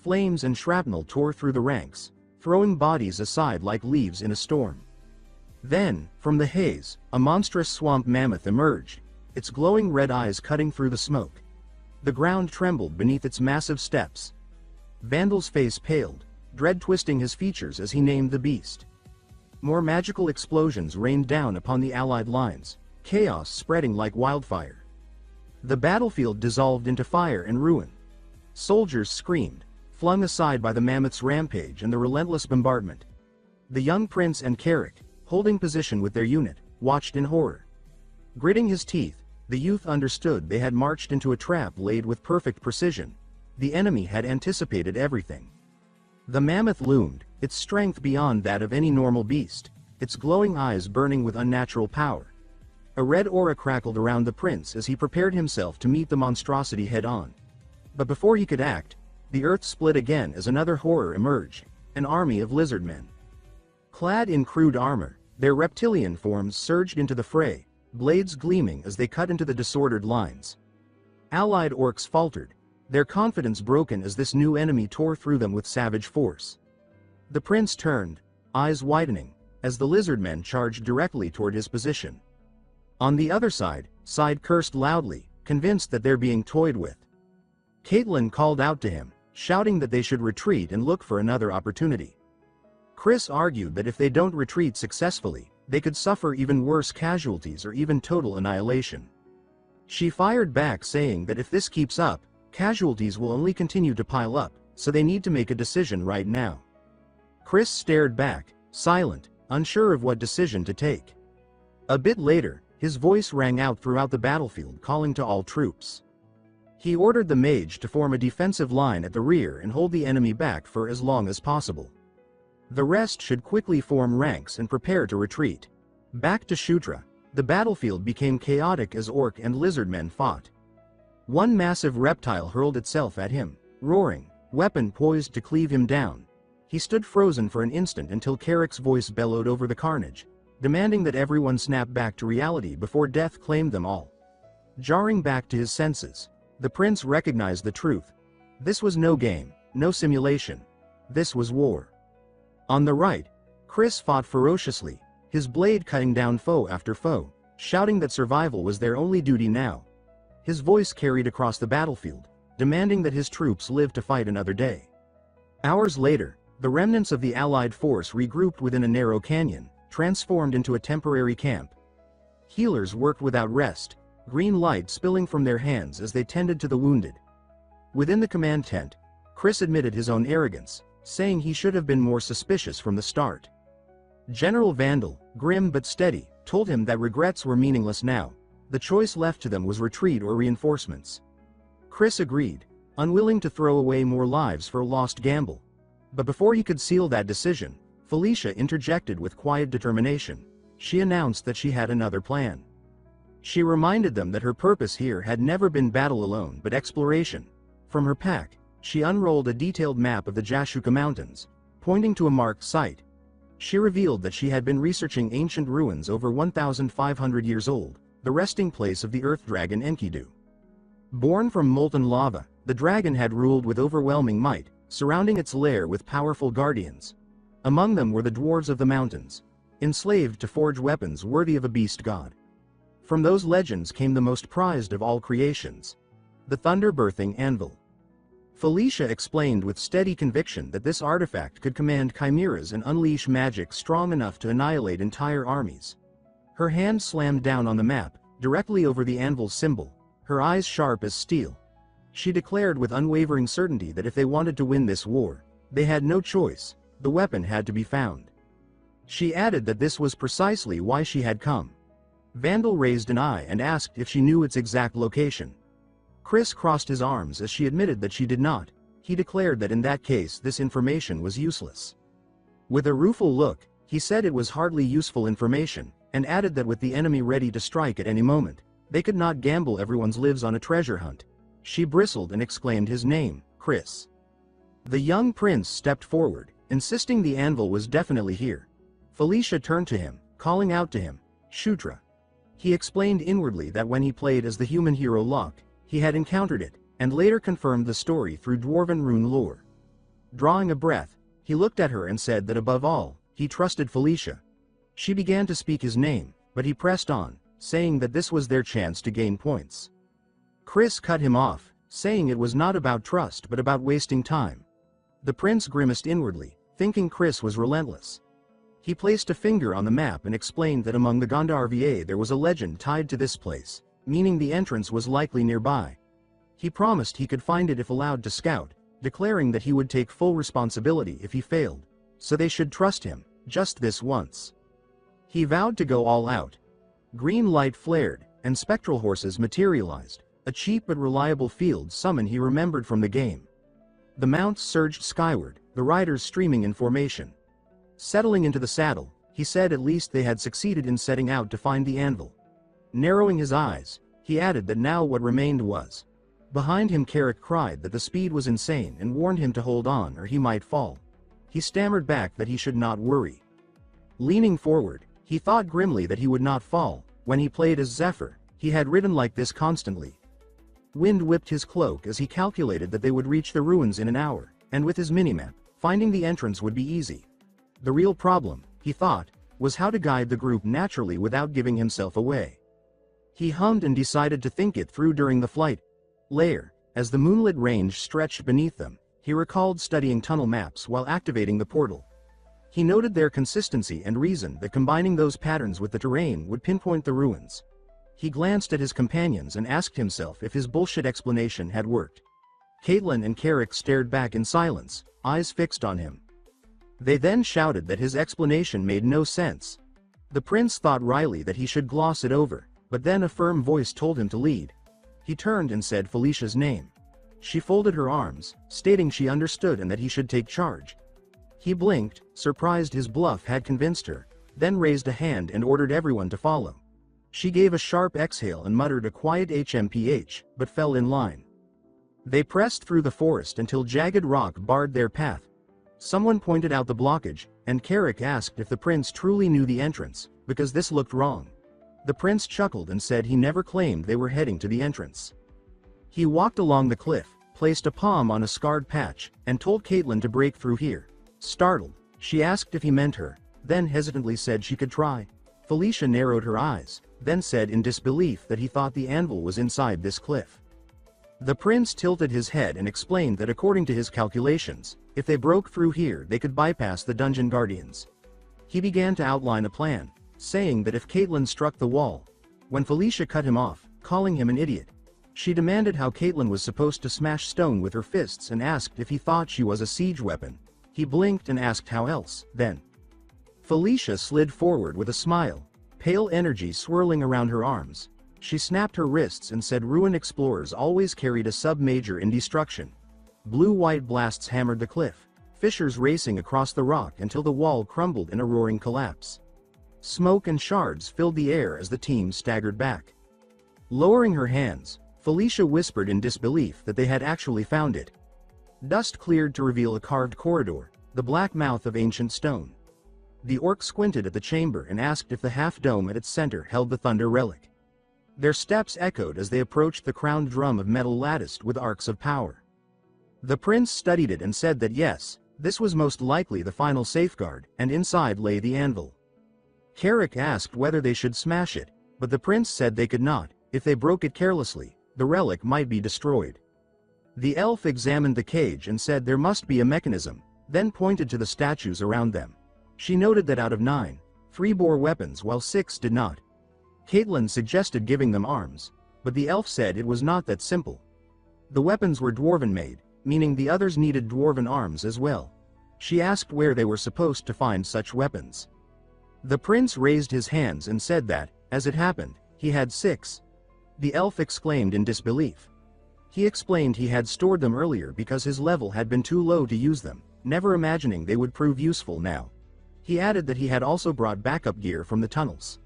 Flames and shrapnel tore through the ranks, throwing bodies aside like leaves in a storm. Then, from the haze, a monstrous swamp mammoth emerged, its glowing red eyes cutting through the smoke. The ground trembled beneath its massive steps. Vandal's face paled, dread twisting his features as he named the beast. More magical explosions rained down upon the allied lines, chaos spreading like wildfire. The battlefield dissolved into fire and ruin. Soldiers screamed, flung aside by the mammoth's rampage and the relentless bombardment. The young prince and Carrick, holding position with their unit, watched in horror. Gritting his teeth, the youth understood they had marched into a trap laid with perfect precision. The enemy had anticipated everything. The mammoth loomed, its strength beyond that of any normal beast, its glowing eyes burning with unnatural power. A red aura crackled around the prince as he prepared himself to meet the monstrosity head-on. But before he could act, the earth split again as another horror emerged, an army of lizard men. Clad in crude armor, their reptilian forms surged into the fray, blades gleaming as they cut into the disordered lines. Allied orcs faltered, their confidence broken as this new enemy tore through them with savage force. The prince turned, eyes widening, as the lizard men charged directly toward his position. On the other side, cursed loudly, convinced that they're being toyed with. Caitlin called out to him, shouting that they should retreat and look for another opportunity. Chris argued that if they don't retreat successfully, they could suffer even worse casualties or even total annihilation. She fired back saying that if this keeps up, casualties will only continue to pile up, so they need to make a decision right now. Chris stared back, silent, unsure of what decision to take. A bit later, his voice rang out throughout the battlefield calling to all troops. He ordered the mage to form a defensive line at the rear and hold the enemy back for as long as possible. The rest should quickly form ranks and prepare to retreat. Back to Shutra, the battlefield became chaotic as orc and lizard men fought. One massive reptile hurled itself at him, roaring, weapon poised to cleave him down. He stood frozen for an instant until Carrick's voice bellowed over the carnage, demanding that everyone snap back to reality before death claimed them all. Jarring back to his senses, the prince recognized the truth. This was no game, no simulation. This was war. On the right, Chris fought ferociously, his blade cutting down foe after foe, shouting that survival was their only duty now. His voice carried across the battlefield, demanding that his troops live to fight another day. Hours later, the remnants of the Allied force regrouped within a narrow canyon, transformed into a temporary camp. Healers worked without rest, green light spilling from their hands as they tended to the wounded. Within the command tent, Chris admitted his own arrogance, saying he should have been more suspicious from the start. General Vandal, grim but steady, told him that regrets were meaningless now. The choice left to them was retreat or reinforcements. Chris agreed, unwilling to throw away more lives for a lost gamble. But before he could seal that decision, Felicia interjected with quiet determination. She announced that she had another plan. She reminded them that her purpose here had never been battle alone but exploration. From her pack, she unrolled a detailed map of the Jashuka Mountains, pointing to a marked site. She revealed that she had been researching ancient ruins over 1,500 years old, the resting place of the earth dragon Enkidu. Born from molten lava, the dragon had ruled with overwhelming might, surrounding its lair with powerful guardians. Among them were the dwarves of the mountains, enslaved to forge weapons worthy of a beast god. From those legends came the most prized of all creations, the thunder-birthing anvil. Felicia explained with steady conviction that this artifact could command chimeras and unleash magic strong enough to annihilate entire armies. Her hand slammed down on the map, directly over the anvil's symbol, her eyes sharp as steel. She declared with unwavering certainty that if they wanted to win this war, they had no choice, the weapon had to be found. She added that this was precisely why she had come. Vandal raised an eye and asked if she knew its exact location. Chris crossed his arms as she admitted that she did not. He declared that in that case this information was useless. With a rueful look, he said it was hardly useful information, and added that with the enemy ready to strike at any moment, they could not gamble everyone's lives on a treasure hunt. She bristled and exclaimed his name, Chris. The young prince stepped forward, insisting the anvil was definitely here. Felicia turned to him, calling out to him, Shutra. He explained inwardly that when he played as the human hero Loch, he had encountered it, and later confirmed the story through dwarven rune lore. Drawing a breath, he looked at her and said that above all, he trusted Felicia. She began to speak his name, but he pressed on, saying that this was their chance to gain points. Chris cut him off, saying it was not about trust but about wasting time. The prince grimaced inwardly, thinking Chris was relentless. He placed a finger on the map and explained that among the Gandharva there was a legend tied to this place, meaning the entrance was likely nearby. He promised he could find it if allowed to scout, declaring that he would take full responsibility if he failed, so they should trust him, just this once. He vowed to go all out. Green light flared, and spectral horses materialized, a cheap but reliable field summon he remembered from the game. The mounts surged skyward, the riders streaming in formation. Settling into the saddle, he said at least they had succeeded in setting out to find the anvil. Narrowing his eyes, he added that now what remained was. Behind him Carrick cried that the speed was insane and warned him to hold on or he might fall. He stammered back that he should not worry. Leaning forward, he thought grimly that he would not fall. When he played as Zephyr, he had ridden like this constantly. Wind whipped his cloak as he calculated that they would reach the ruins in an hour, and with his minimap, finding the entrance would be easy. The real problem, he thought, was how to guide the group naturally without giving himself away. He hummed and decided to think it through during the flight. Later, as the moonlit range stretched beneath them, he recalled studying tunnel maps while activating the portal. He noted their consistency and reasoned that combining those patterns with the terrain would pinpoint the ruins. He glanced at his companions and asked himself if his bullshit explanation had worked. Caitlin and Carrick stared back in silence, eyes fixed on him. They then shouted that his explanation made no sense. The prince thought wryly that he should gloss it over, but then a firm voice told him to lead. He turned and said Felicia's name. She folded her arms, stating she understood and that he should take charge. He blinked, surprised his bluff had convinced her, then raised a hand and ordered everyone to follow. She gave a sharp exhale and muttered a quiet HMPH, but fell in line. They pressed through the forest until jagged rock barred their path. Someone pointed out the blockage, and Carrick asked if the prince truly knew the entrance, because this looked wrong. The prince chuckled and said he never claimed they were heading to the entrance. He walked along the cliff, placed a palm on a scarred patch, and told Caitlin to break through here. Startled, she asked if he meant her, then hesitantly said she could try. Felicia narrowed her eyes, then said in disbelief that he thought the anvil was inside this cliff. The prince tilted his head and explained that according to his calculations, if they broke through here they could bypass the dungeon guardians. He began to outline a plan, saying that if Caitlin struck the wall, when Felicia cut him off, calling him an idiot. She demanded how Caitlin was supposed to smash stone with her fists and asked if he thought she was a siege weapon. He blinked and asked how else, then. Felicia slid forward with a smile, pale energy swirling around her arms. She snapped her wrists and said ruin explorers always carried a sub-major in destruction. Blue-white blasts hammered the cliff, fissures racing across the rock until the wall crumbled in a roaring collapse. Smoke and shards filled the air as the team staggered back. Lowering her hands, Felicia whispered in disbelief that they had actually found it. Dust cleared to reveal a carved corridor, the black mouth of ancient stone. The orc squinted at the chamber and asked if the half-dome at its center held the thunder relic. Their steps echoed as they approached the crowned drum of metal latticed with arcs of power. The prince studied it and said that yes, this was most likely the final safeguard, and inside lay the anvil. Carrick asked whether they should smash it, but the prince said they could not. If they broke it carelessly, the relic might be destroyed. The elf examined the cage and said there must be a mechanism, then pointed to the statues around them. She noted that out of 9, 3 bore weapons while 6 did not. Caitlin suggested giving them arms, but the elf said it was not that simple. The weapons were dwarven-made, meaning the others needed dwarven arms as well. She asked where they were supposed to find such weapons. The prince raised his hands and said that, as it happened, he had 6. The elf exclaimed in disbelief. He explained he had stored them earlier because his level had been too low to use them, never imagining they would prove useful now. He added that he had also brought backup gear from the tunnels.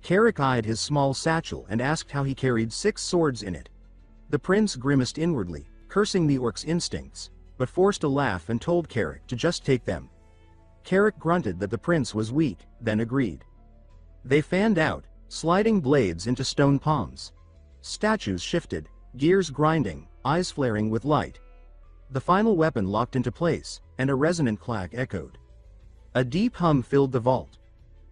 Carrick eyed his small satchel and asked how he carried 6 swords in it. The prince grimaced inwardly, cursing the orc's instincts, but forced a laugh and told Carrick to just take them. Carrick grunted that the prince was weak, then agreed. They fanned out, sliding blades into stone palms. Statues shifted, gears grinding, eyes flaring with light. The final weapon locked into place, and a resonant clack echoed. A deep hum filled the vault.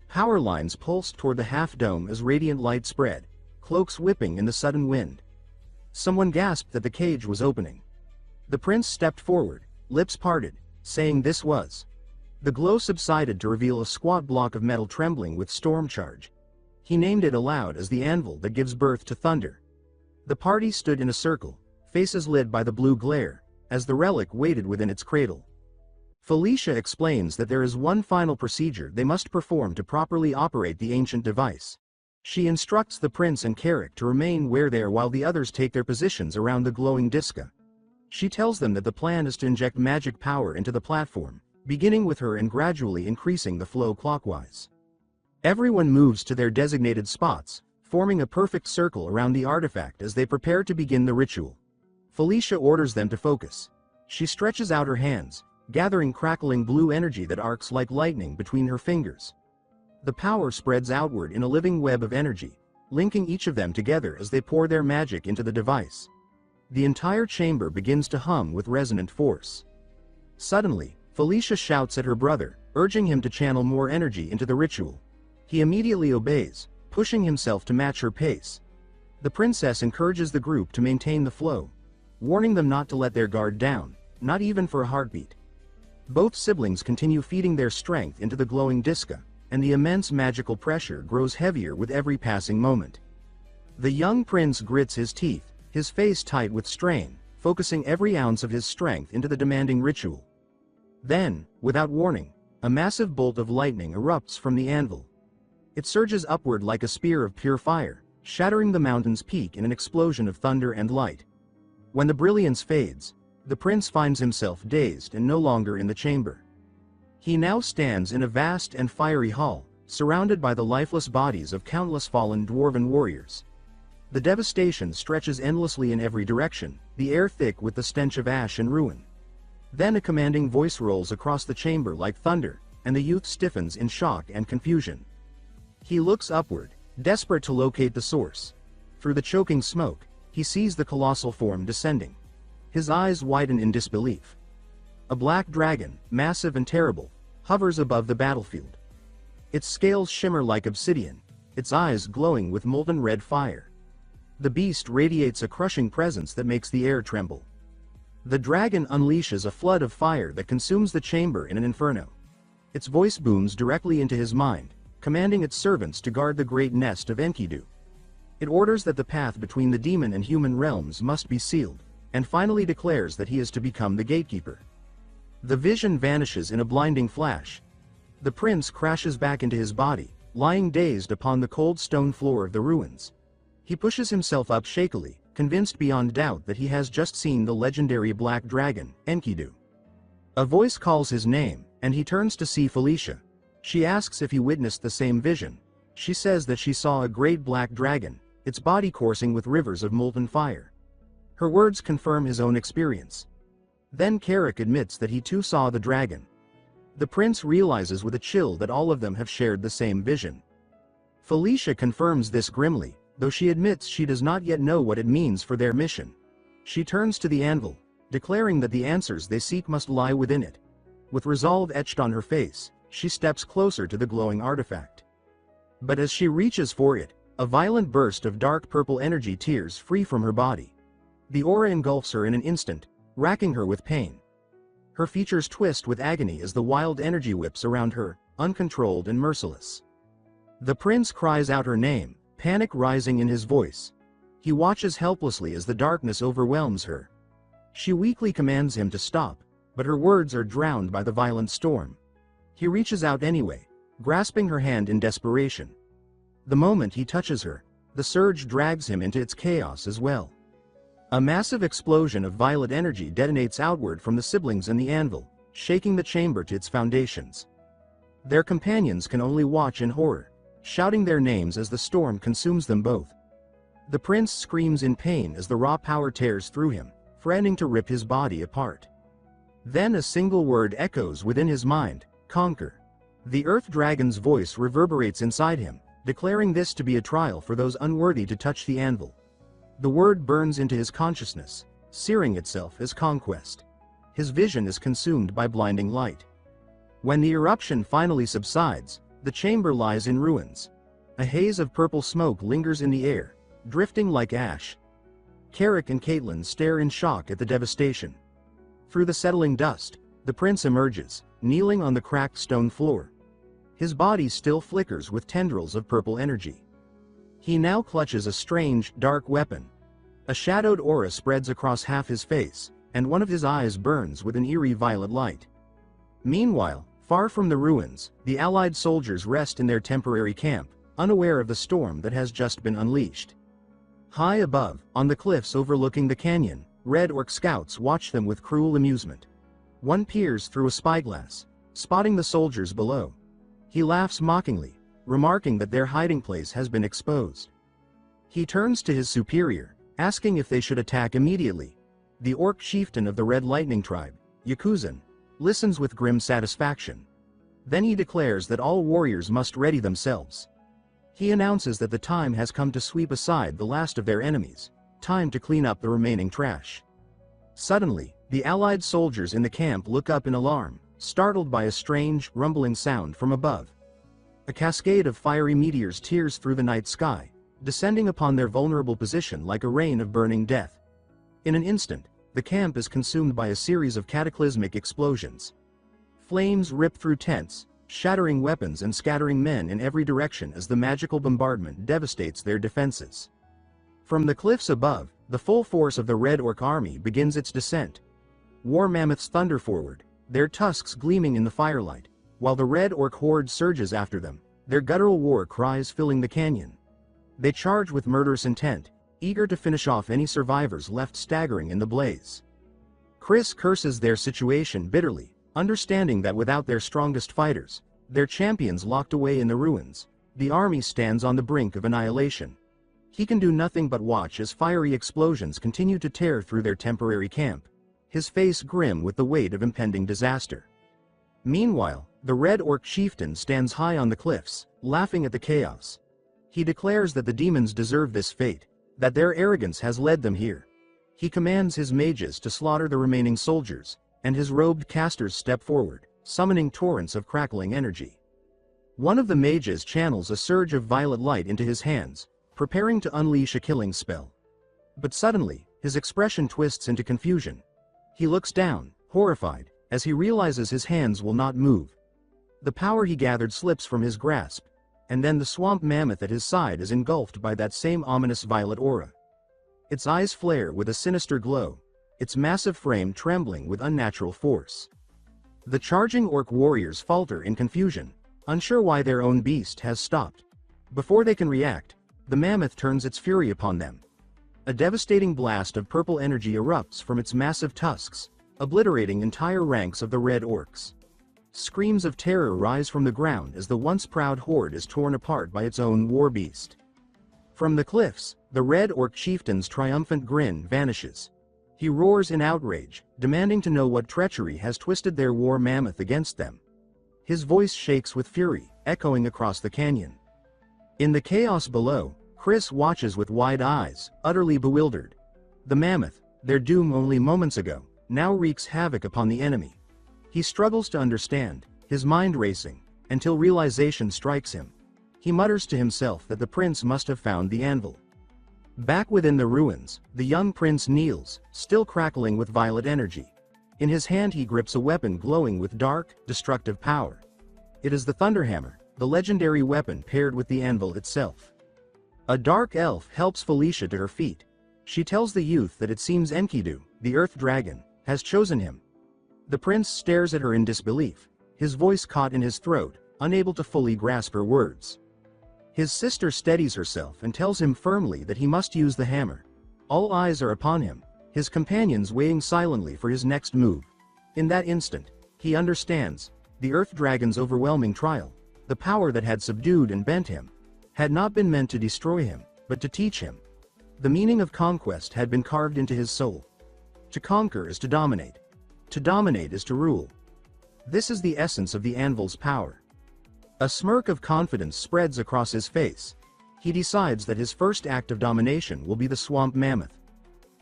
Power lines pulsed toward the half-dome as radiant light spread, cloaks whipping in the sudden wind. Someone gasped that the cage was opening. The prince stepped forward, lips parted, saying this was. The glow subsided to reveal a squat block of metal trembling with storm charge. He named it aloud as the anvil that gives birth to thunder. The party stood in a circle, faces lit by the blue glare, as the relic waited within its cradle. Felicia explains that there is one final procedure they must perform to properly operate the ancient device. She instructs the prince and Carrick to remain where they are while the others take their positions around the glowing disca. She tells them that the plan is to inject magic power into the platform, beginning with her and gradually increasing the flow clockwise. Everyone moves to their designated spots, forming a perfect circle around the artifact as they prepare to begin the ritual. Felicia orders them to focus. She stretches out her hands, gathering crackling blue energy that arcs like lightning between her fingers. The power spreads outward in a living web of energy, linking each of them together as they pour their magic into the device. The entire chamber begins to hum with resonant force. Suddenly, Felicia shouts at her brother, urging him to channel more energy into the ritual. He immediately obeys, pushing himself to match her pace. The princess encourages the group to maintain the flow, warning them not to let their guard down, not even for a heartbeat. Both siblings continue feeding their strength into the glowing disca, and the immense magical pressure grows heavier with every passing moment. The young prince grits his teeth, his face tight with strain, focusing every ounce of his strength into the demanding ritual. Then, without warning, a massive bolt of lightning erupts from the anvil. It surges upward like a spear of pure fire, shattering the mountain's peak in an explosion of thunder and light. When the brilliance fades, the prince finds himself dazed and no longer in the chamber. He now stands in a vast and fiery hall, surrounded by the lifeless bodies of countless fallen dwarven warriors. The devastation stretches endlessly in every direction, the air thick with the stench of ash and ruin. Then a commanding voice rolls across the chamber like thunder, and the youth stiffens in shock and confusion. He looks upward, desperate to locate the source. Through the choking smoke, he sees the colossal form descending. His eyes widen in disbelief. A black dragon, massive and terrible, hovers above the battlefield. Its scales shimmer like obsidian, its eyes glowing with molten red fire. The beast radiates a crushing presence that makes the air tremble. The dragon unleashes a flood of fire that consumes the chamber in an inferno. Its voice booms directly into his mind, commanding its servants to guard the great nest of Enkidu. It orders that the path between the demon and human realms must be sealed, and finally declares that he is to become the gatekeeper. The vision vanishes in a blinding flash. The prince crashes back into his body, lying dazed upon the cold stone floor of the ruins. He pushes himself up shakily, convinced beyond doubt that he has just seen the legendary black dragon, Enkidu. A voice calls his name, and he turns to see Felicia. She asks if he witnessed the same vision. She says that she saw a great black dragon, its body coursing with rivers of molten fire. Her words confirm his own experience. Then Carrick admits that he too saw the dragon. The prince realizes with a chill that all of them have shared the same vision. Felicia confirms this grimly, though she admits she does not yet know what it means for their mission. She turns to the anvil, declaring that the answers they seek must lie within it. With resolve etched on her face, she steps closer to the glowing artifact. But as she reaches for it, a violent burst of dark purple energy tears free from her body. The aura engulfs her in an instant, racking her with pain. Her features twist with agony as the wild energy whips around her, uncontrolled and merciless. The prince cries out her name, panic rising in his voice. He watches helplessly as the darkness overwhelms her. She weakly commands him to stop, but her words are drowned by the violent storm. He reaches out anyway, grasping her hand in desperation. The moment he touches her, the surge drags him into its chaos as well. A massive explosion of violet energy detonates outward from the siblings and the anvil, shaking the chamber to its foundations. Their companions can only watch in horror, shouting their names as the storm consumes them both. The prince screams in pain as the raw power tears through him, threatening to rip his body apart. Then a single word echoes within his mind: conquer. The earth dragon's voice reverberates inside him, declaring this to be a trial for those unworthy to touch the anvil. The word burns into his consciousness, searing itself as conquest. His vision is consumed by blinding light. When the eruption finally subsides, the chamber lies in ruins. A haze of purple smoke lingers in the air, drifting like ash. Carrick and Caitlin stare in shock at the devastation. Through the settling dust, the prince emerges, kneeling on the cracked stone floor. His body still flickers with tendrils of purple energy. He now clutches a strange, dark weapon. A shadowed aura spreads across half his face, and one of his eyes burns with an eerie violet light. Meanwhile, far from the ruins, the Allied soldiers rest in their temporary camp, unaware of the storm that has just been unleashed. High above, on the cliffs overlooking the canyon, Red Orc scouts watch them with cruel amusement. One peers through a spyglass, spotting the soldiers below. He laughs mockingly, remarking that their hiding place has been exposed. He turns to his superior, asking if they should attack immediately. The orc chieftain of the Red Lightning tribe, Yakuzan, listens with grim satisfaction. Then he declares that all warriors must ready themselves. He announces that the time has come to sweep aside the last of their enemies, time to clean up the remaining trash. Suddenly, the Allied soldiers in the camp look up in alarm, startled by a strange, rumbling sound from above. A cascade of fiery meteors tears through the night sky, descending upon their vulnerable position like a rain of burning death. In an instant, the camp is consumed by a series of cataclysmic explosions. Flames rip through tents, shattering weapons and scattering men in every direction as the magical bombardment devastates their defenses. From the cliffs above, the full force of the Red Orc army begins its descent. War mammoths thunder forward, their tusks gleaming in the firelight, while the Red Orc horde surges after them, their guttural war cries filling the canyon. They charge with murderous intent, eager to finish off any survivors left staggering in the blaze. Chris curses their situation bitterly, understanding that without their strongest fighters, their champions locked away in the ruins, the army stands on the brink of annihilation. He can do nothing but watch as fiery explosions continue to tear through their temporary camp, his face grim with the weight of impending disaster. Meanwhile, the Red Orc chieftain stands high on the cliffs, laughing at the chaos. He declares that the demons deserve this fate, that their arrogance has led them here. He commands his mages to slaughter the remaining soldiers, and his robed casters step forward, summoning torrents of crackling energy. One of the mages channels a surge of violet light into his hands, preparing to unleash a killing spell. But suddenly, his expression twists into confusion. He looks down, horrified, as he realizes his hands will not move. The power he gathered slips from his grasp, and then the swamp mammoth at his side is engulfed by that same ominous violet aura. Its eyes flare with a sinister glow, its massive frame trembling with unnatural force. The charging orc warriors falter in confusion, unsure why their own beast has stopped. Before they can react, the mammoth turns its fury upon them. A devastating blast of purple energy erupts from its massive tusks, obliterating entire ranks of the red orcs. Screams of terror rise from the ground as the once proud horde is torn apart by its own war beast. From the cliffs, the red orc chieftain's triumphant grin vanishes. He roars in outrage, demanding to know what treachery has twisted their war mammoth against them. His voice shakes with fury, echoing across the canyon. In the chaos below, Chris watches with wide eyes, utterly bewildered. The mammoth, their doom only moments ago, now wreaks havoc upon the enemy. He struggles to understand, his mind racing, until realization strikes him. He mutters to himself that the prince must have found the anvil. Back within the ruins, the young prince kneels, still crackling with violet energy. In his hand he grips a weapon glowing with dark, destructive power. It is the Thunderhammer, the legendary weapon paired with the anvil itself. A dark elf helps Felicia to her feet. She tells the youth that it seems Enkidu, the earth dragon, has chosen him. The prince stares at her in disbelief, his voice caught in his throat, unable to fully grasp her words. His sister steadies herself and tells him firmly that he must use the hammer. All eyes are upon him, his companions waiting silently for his next move. In that instant, he understands, the earth dragon's overwhelming trial, the power that had subdued and bent him, had not been meant to destroy him, but to teach him. The meaning of conquest had been carved into his soul. To conquer is to dominate. To dominate is to rule. This is the essence of the anvil's power. A smirk of confidence spreads across his face. He decides that his first act of domination will be the swamp mammoth.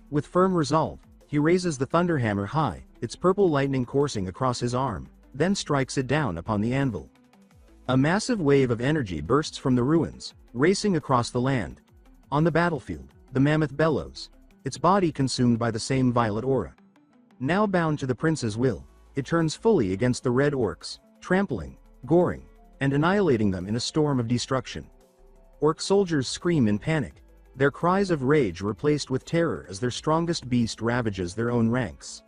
With firm resolve, he raises the Thunderhammer high, its purple lightning coursing across his arm, then strikes it down upon the anvil. A massive wave of energy bursts from the ruins, racing across the land. On the battlefield, the mammoth bellows, its body consumed by the same violet aura. Now bound to the prince's will, it turns fully against the red orcs, trampling, goring, and annihilating them in a storm of destruction. Orc soldiers scream in panic, their cries of rage replaced with terror as their strongest beast ravages their own ranks.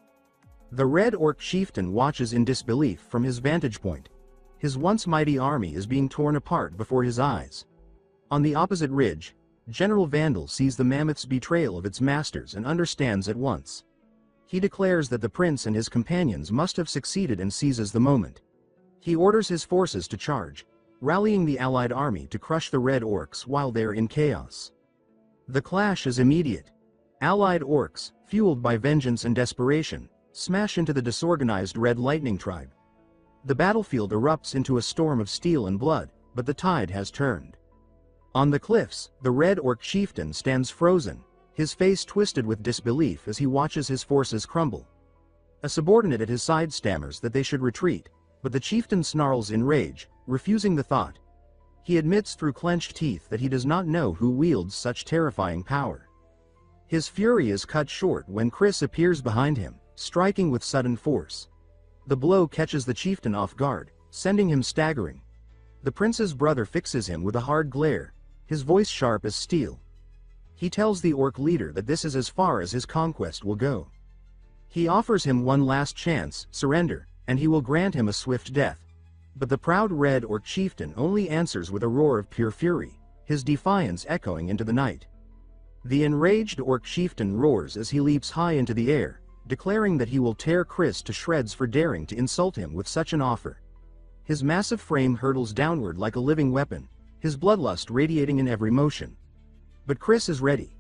The red orc chieftain watches in disbelief from his vantage point. His once mighty army is being torn apart before his eyes. On the opposite ridge, General Vandal sees the mammoth's betrayal of its masters and understands at once. He declares that the prince and his companions must have succeeded and seizes the moment. He orders his forces to charge, rallying the allied army to crush the red orcs while they're in chaos. The clash is immediate. Allied orcs, fueled by vengeance and desperation, smash into the disorganized Red Lightning tribe. The battlefield erupts into a storm of steel and blood, but the tide has turned. On the cliffs, the red orc chieftain stands frozen, his face twisted with disbelief as he watches his forces crumble. A subordinate at his side stammers that they should retreat, but the chieftain snarls in rage, refusing the thought. He admits through clenched teeth that he does not know who wields such terrifying power. His fury is cut short when Chris appears behind him, striking with sudden force. The blow catches the chieftain off guard, sending him staggering. The prince's brother fixes him with a hard glare, his voice sharp as steel. He tells the orc leader that this is as far as his conquest will go. He offers him one last chance, surrender, and he will grant him a swift death. But the proud red orc chieftain only answers with a roar of pure fury, his defiance echoing into the night. The enraged orc chieftain roars as he leaps high into the air, declaring that he will tear Chris to shreds for daring to insult him with such an offer. His massive frame hurtles downward like a living weapon, his bloodlust radiating in every motion. But Chris is ready.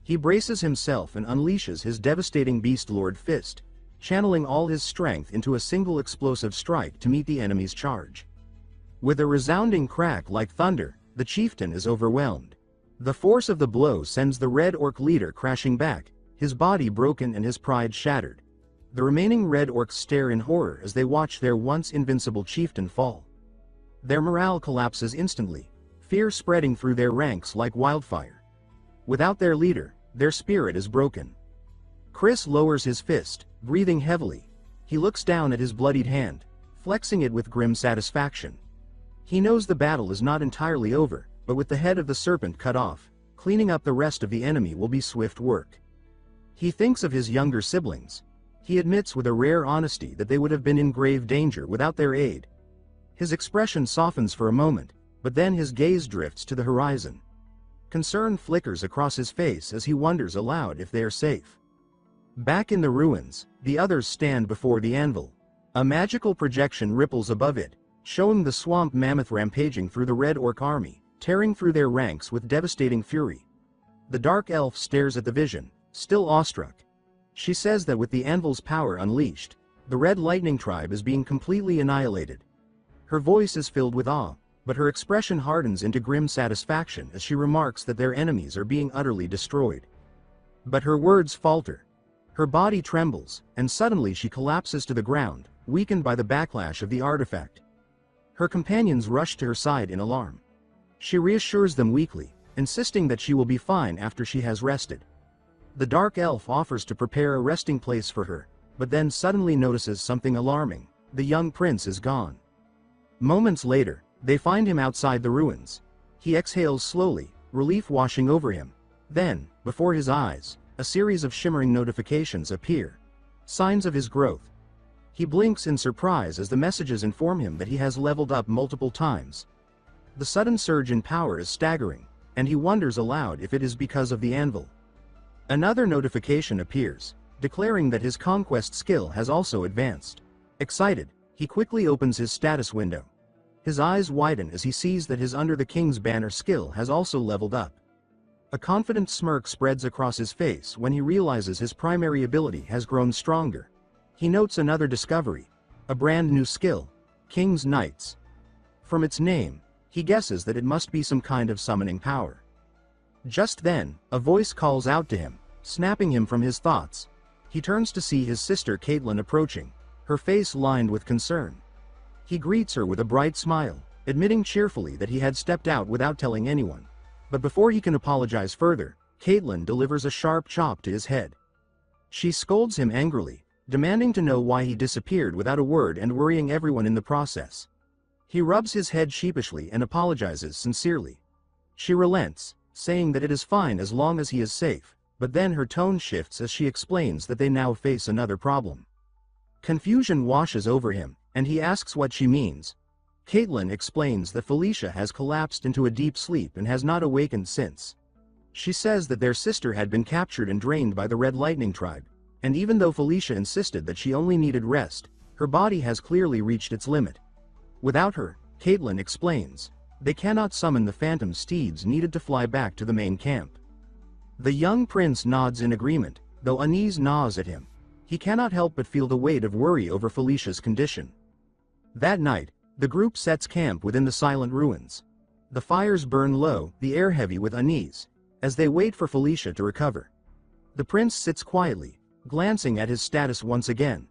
He braces himself and unleashes his devastating Beast Lord fist, channeling all his strength into a single explosive strike to meet the enemy's charge. With a resounding crack like thunder, the chieftain is overwhelmed. The force of the blow sends the red orc leader crashing back, his body broken and his pride shattered. The remaining red orcs stare in horror as they watch their once invincible chieftain fall. Their morale collapses instantly, fear spreading through their ranks like wildfire. Without their leader, their spirit is broken. Chris lowers his fist, breathing heavily. He looks down at his bloodied hand, flexing it with grim satisfaction. He knows the battle is not entirely over, but with the head of the serpent cut off, cleaning up the rest of the enemy will be swift work. He thinks of his younger siblings. He admits with a rare honesty that they would have been in grave danger without their aid. His expression softens for a moment, but then his gaze drifts to the horizon. Concern flickers across his face as he wonders aloud if they are safe. Back in the ruins, the others stand before the anvil. A magical projection ripples above it, showing the swamp mammoth rampaging through the Red Orc army, tearing through their ranks with devastating fury. The dark elf stares at the vision, still awestruck. She says that with the anvil's power unleashed, the Red Lightning tribe is being completely annihilated. Her voice is filled with awe, but her expression hardens into grim satisfaction as she remarks that their enemies are being utterly destroyed. But her words falter. Her body trembles, and suddenly she collapses to the ground, weakened by the backlash of the artifact. Her companions rush to her side in alarm. She reassures them weakly, insisting that she will be fine after she has rested. The dark elf offers to prepare a resting place for her, but then suddenly notices something alarming. The young prince is gone. Moments later, they find him outside the ruins. He exhales slowly, relief washing over him. Then, before his eyes, a series of shimmering notifications appear. Signs of his growth. He blinks in surprise as the messages inform him that he has leveled up multiple times. The sudden surge in power is staggering, and he wonders aloud if it is because of the anvil. Another notification appears, declaring that his conquest skill has also advanced. Excited, he quickly opens his status window. His eyes widen as he sees that his Under the King's Banner skill has also leveled up. A confident smirk spreads across his face when he realizes his primary ability has grown stronger. He notes another discovery, a brand new skill, King's Knights. From its name, he guesses that it must be some kind of summoning power. Just then, a voice calls out to him, snapping him from his thoughts. He turns to see his sister Caitlin approaching, her face lined with concern. He greets her with a bright smile, admitting cheerfully that he had stepped out without telling anyone. But before he can apologize further, Caitlin delivers a sharp chop to his head. She scolds him angrily, demanding to know why he disappeared without a word and worrying everyone in the process. He rubs his head sheepishly and apologizes sincerely. She relents, saying that it is fine as long as he is safe, but then her tone shifts as she explains that they now face another problem. Confusion washes over him, and he asks what she means. Caitlin explains that Felicia has collapsed into a deep sleep and has not awakened since. She says that their sister had been captured and drained by the Red Lightning tribe, and even though Felicia insisted that she only needed rest, her body has clearly reached its limit. Without her, Caitlin explains, they cannot summon the phantom steeds needed to fly back to the main camp. The young prince nods in agreement, though unease gnaws at him. He cannot help but feel the weight of worry over Felicia's condition. That night, the group sets camp within the silent ruins. The fires burn low, the air heavy with unease, as they wait for Felicia to recover. The prince sits quietly, glancing at his status once again.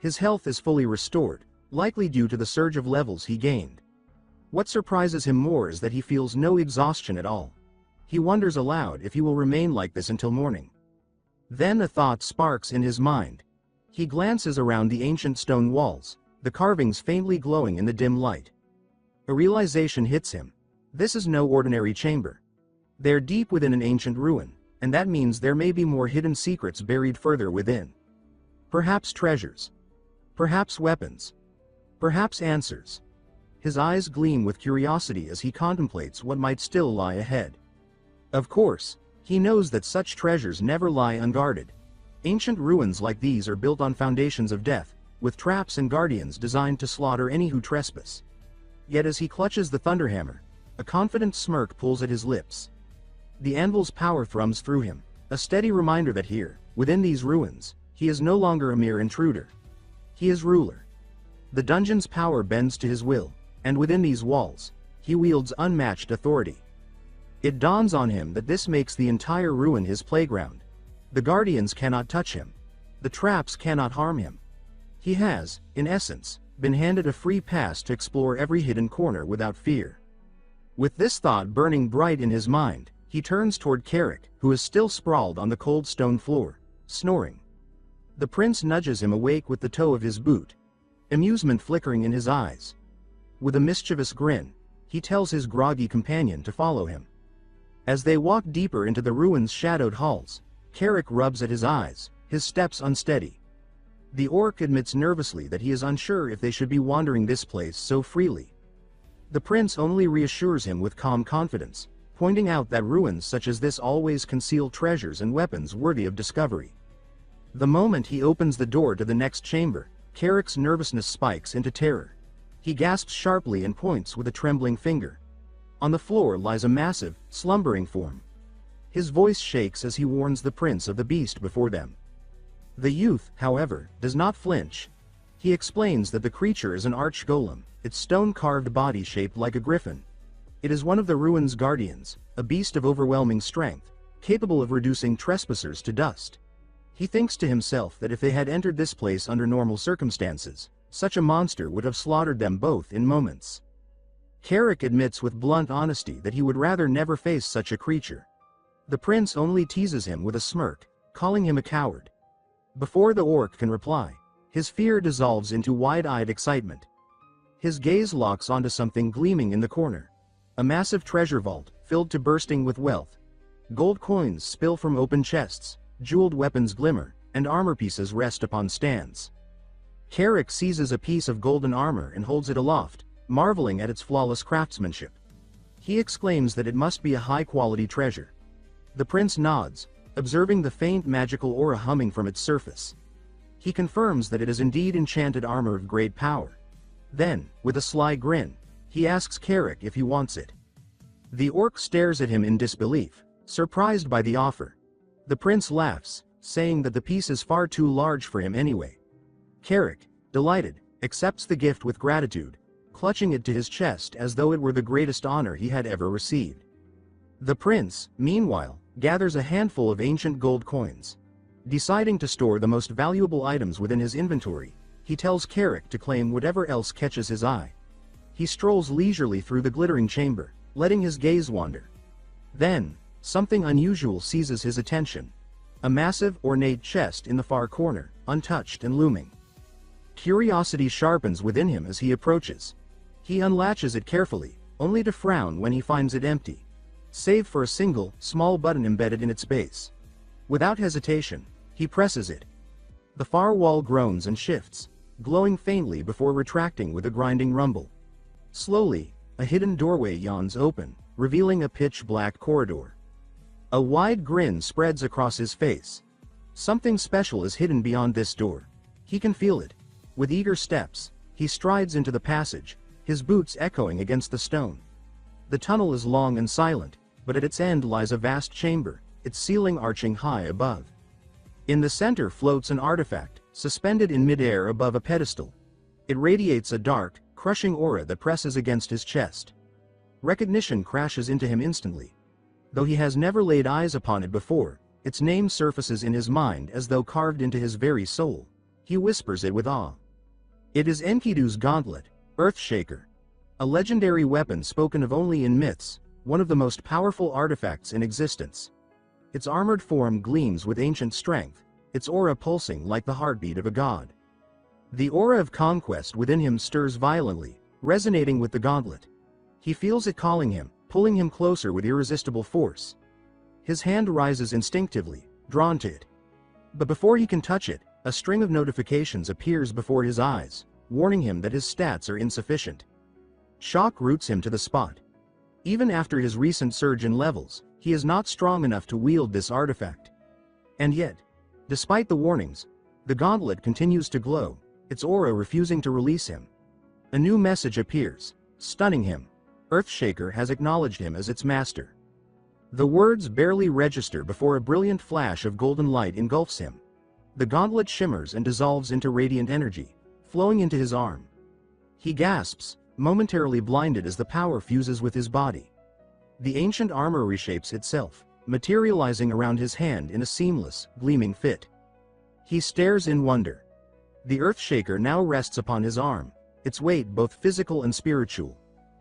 His health is fully restored, likely due to the surge of levels he gained. What surprises him more is that he feels no exhaustion at all. He wonders aloud if he will remain like this until morning. Then a thought sparks in his mind. He glances around the ancient stone walls, the carvings faintly glowing in the dim light. A realization hits him. This is no ordinary chamber. They're deep within an ancient ruin, and that means there may be more hidden secrets buried further within. Perhaps treasures. Perhaps weapons. Perhaps answers. His eyes gleam with curiosity as he contemplates what might still lie ahead. Of course, he knows that such treasures never lie unguarded. Ancient ruins like these are built on foundations of death, with traps and guardians designed to slaughter any who trespass. Yet as he clutches the thunderhammer, a confident smirk pulls at his lips. The anvil's power thrums through him, a steady reminder that here, within these ruins, he is no longer a mere intruder. He is ruler. The dungeon's power bends to his will, and within these walls, he wields unmatched authority. It dawns on him that this makes the entire ruin his playground. The guardians cannot touch him. The traps cannot harm him. He has, in essence, been handed a free pass to explore every hidden corner without fear. With this thought burning bright in his mind, he turns toward Carrick, who is still sprawled on the cold stone floor, snoring. The prince nudges him awake with the toe of his boot, amusement flickering in his eyes. With a mischievous grin, he tells his groggy companion to follow him. As they walk deeper into the ruin's shadowed halls, Carrick rubs at his eyes, his steps unsteady. The orc admits nervously that he is unsure if they should be wandering this place so freely. The prince only reassures him with calm confidence, pointing out that ruins such as this always conceal treasures and weapons worthy of discovery. The moment he opens the door to the next chamber, Carrick's nervousness spikes into terror. He gasps sharply and points with a trembling finger. On the floor lies a massive, slumbering form. His voice shakes as he warns the prince of the beast before them. The youth, however, does not flinch. He explains that the creature is an arch-golem, its stone-carved body shaped like a griffin. It is one of the ruin's guardians, a beast of overwhelming strength, capable of reducing trespassers to dust. He thinks to himself that if they had entered this place under normal circumstances, such a monster would have slaughtered them both in moments. Carrick admits with blunt honesty that he would rather never face such a creature. The prince only teases him with a smirk, calling him a coward. Before the orc can reply, his fear dissolves into wide-eyed excitement. His gaze locks onto something gleaming in the corner. A massive treasure vault, filled to bursting with wealth. Gold coins spill from open chests, jeweled weapons glimmer, and armor pieces rest upon stands. Carrick seizes a piece of golden armor and holds it aloft, marveling at its flawless craftsmanship. He exclaims that it must be a high-quality treasure. The prince nods, observing the faint magical aura humming from its surface. He confirms that it is indeed enchanted armor of great power. Then, with a sly grin, he asks Carrick if he wants it. The orc stares at him in disbelief, surprised by the offer. The prince laughs, saying that the piece is far too large for him anyway. Carrick, delighted, accepts the gift with gratitude, clutching it to his chest as though it were the greatest honor he had ever received. The prince, meanwhile, gathers a handful of ancient gold coins. Deciding to store the most valuable items within his inventory, he tells Carrick to claim whatever else catches his eye. He strolls leisurely through the glittering chamber, letting his gaze wander. Then, something unusual seizes his attention. A massive, ornate chest in the far corner, untouched and looming. Curiosity sharpens within him as he approaches. He unlatches it carefully, only to frown when he finds it empty, save for a single, small button embedded in its base. Without hesitation, he presses it. The far wall groans and shifts, glowing faintly before retracting with a grinding rumble. Slowly, a hidden doorway yawns open, revealing a pitch-black corridor. A wide grin spreads across his face. Something special is hidden beyond this door. He can feel it. With eager steps, he strides into the passage, his boots echoing against the stone. The tunnel is long and silent, but at its end lies a vast chamber, its ceiling arching high above. In the center floats an artifact, suspended in midair above a pedestal. It radiates a dark, crushing aura that presses against his chest. Recognition crashes into him instantly. Though he has never laid eyes upon it before, its name surfaces in his mind as though carved into his very soul. He whispers it with awe. It is Enkidu's gauntlet, Earthshaker. A legendary weapon spoken of only in myths, one of the most powerful artifacts in existence. Its armored form gleams with ancient strength, its aura pulsing like the heartbeat of a god. The aura of conquest within him stirs violently, resonating with the gauntlet. He feels it calling him, pulling him closer with irresistible force. His hand rises instinctively, drawn to it. But before he can touch it, a string of notifications appears before his eyes, warning him that his stats are insufficient. Shock roots him to the spot. Even after his recent surge in levels, he is not strong enough to wield this artifact. And yet, despite the warnings, the gauntlet continues to glow, its aura refusing to release him. A new message appears, stunning him. Earthshaker has acknowledged him as its master. The words barely register before a brilliant flash of golden light engulfs him. The gauntlet shimmers and dissolves into radiant energy, flowing into his arm. He gasps, momentarily blinded as the power fuses with his body. The ancient armor reshapes itself, materializing around his hand in a seamless, gleaming fit. He stares in wonder. The Earthshaker now rests upon his arm, its weight both physical and spiritual.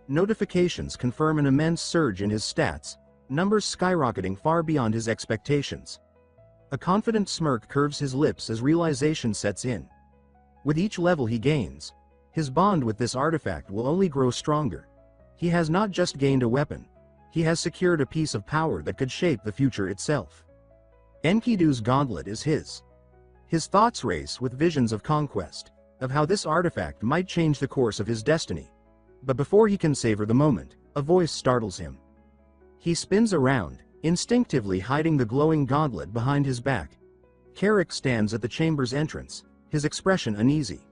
Notifications confirm an immense surge in his stats, numbers skyrocketing far beyond his expectations. A confident smirk curves his lips as realization sets in. With each level he gains, his bond with this artifact will only grow stronger. He has not just gained a weapon, he has secured a piece of power that could shape the future itself. Enkidu's gauntlet is his. His thoughts race with visions of conquest, of how this artifact might change the course of his destiny. But before he can savor the moment, a voice startles him. He spins around, instinctively hiding the glowing gauntlet behind his back. Carrick stands at the chamber's entrance, his expression uneasy.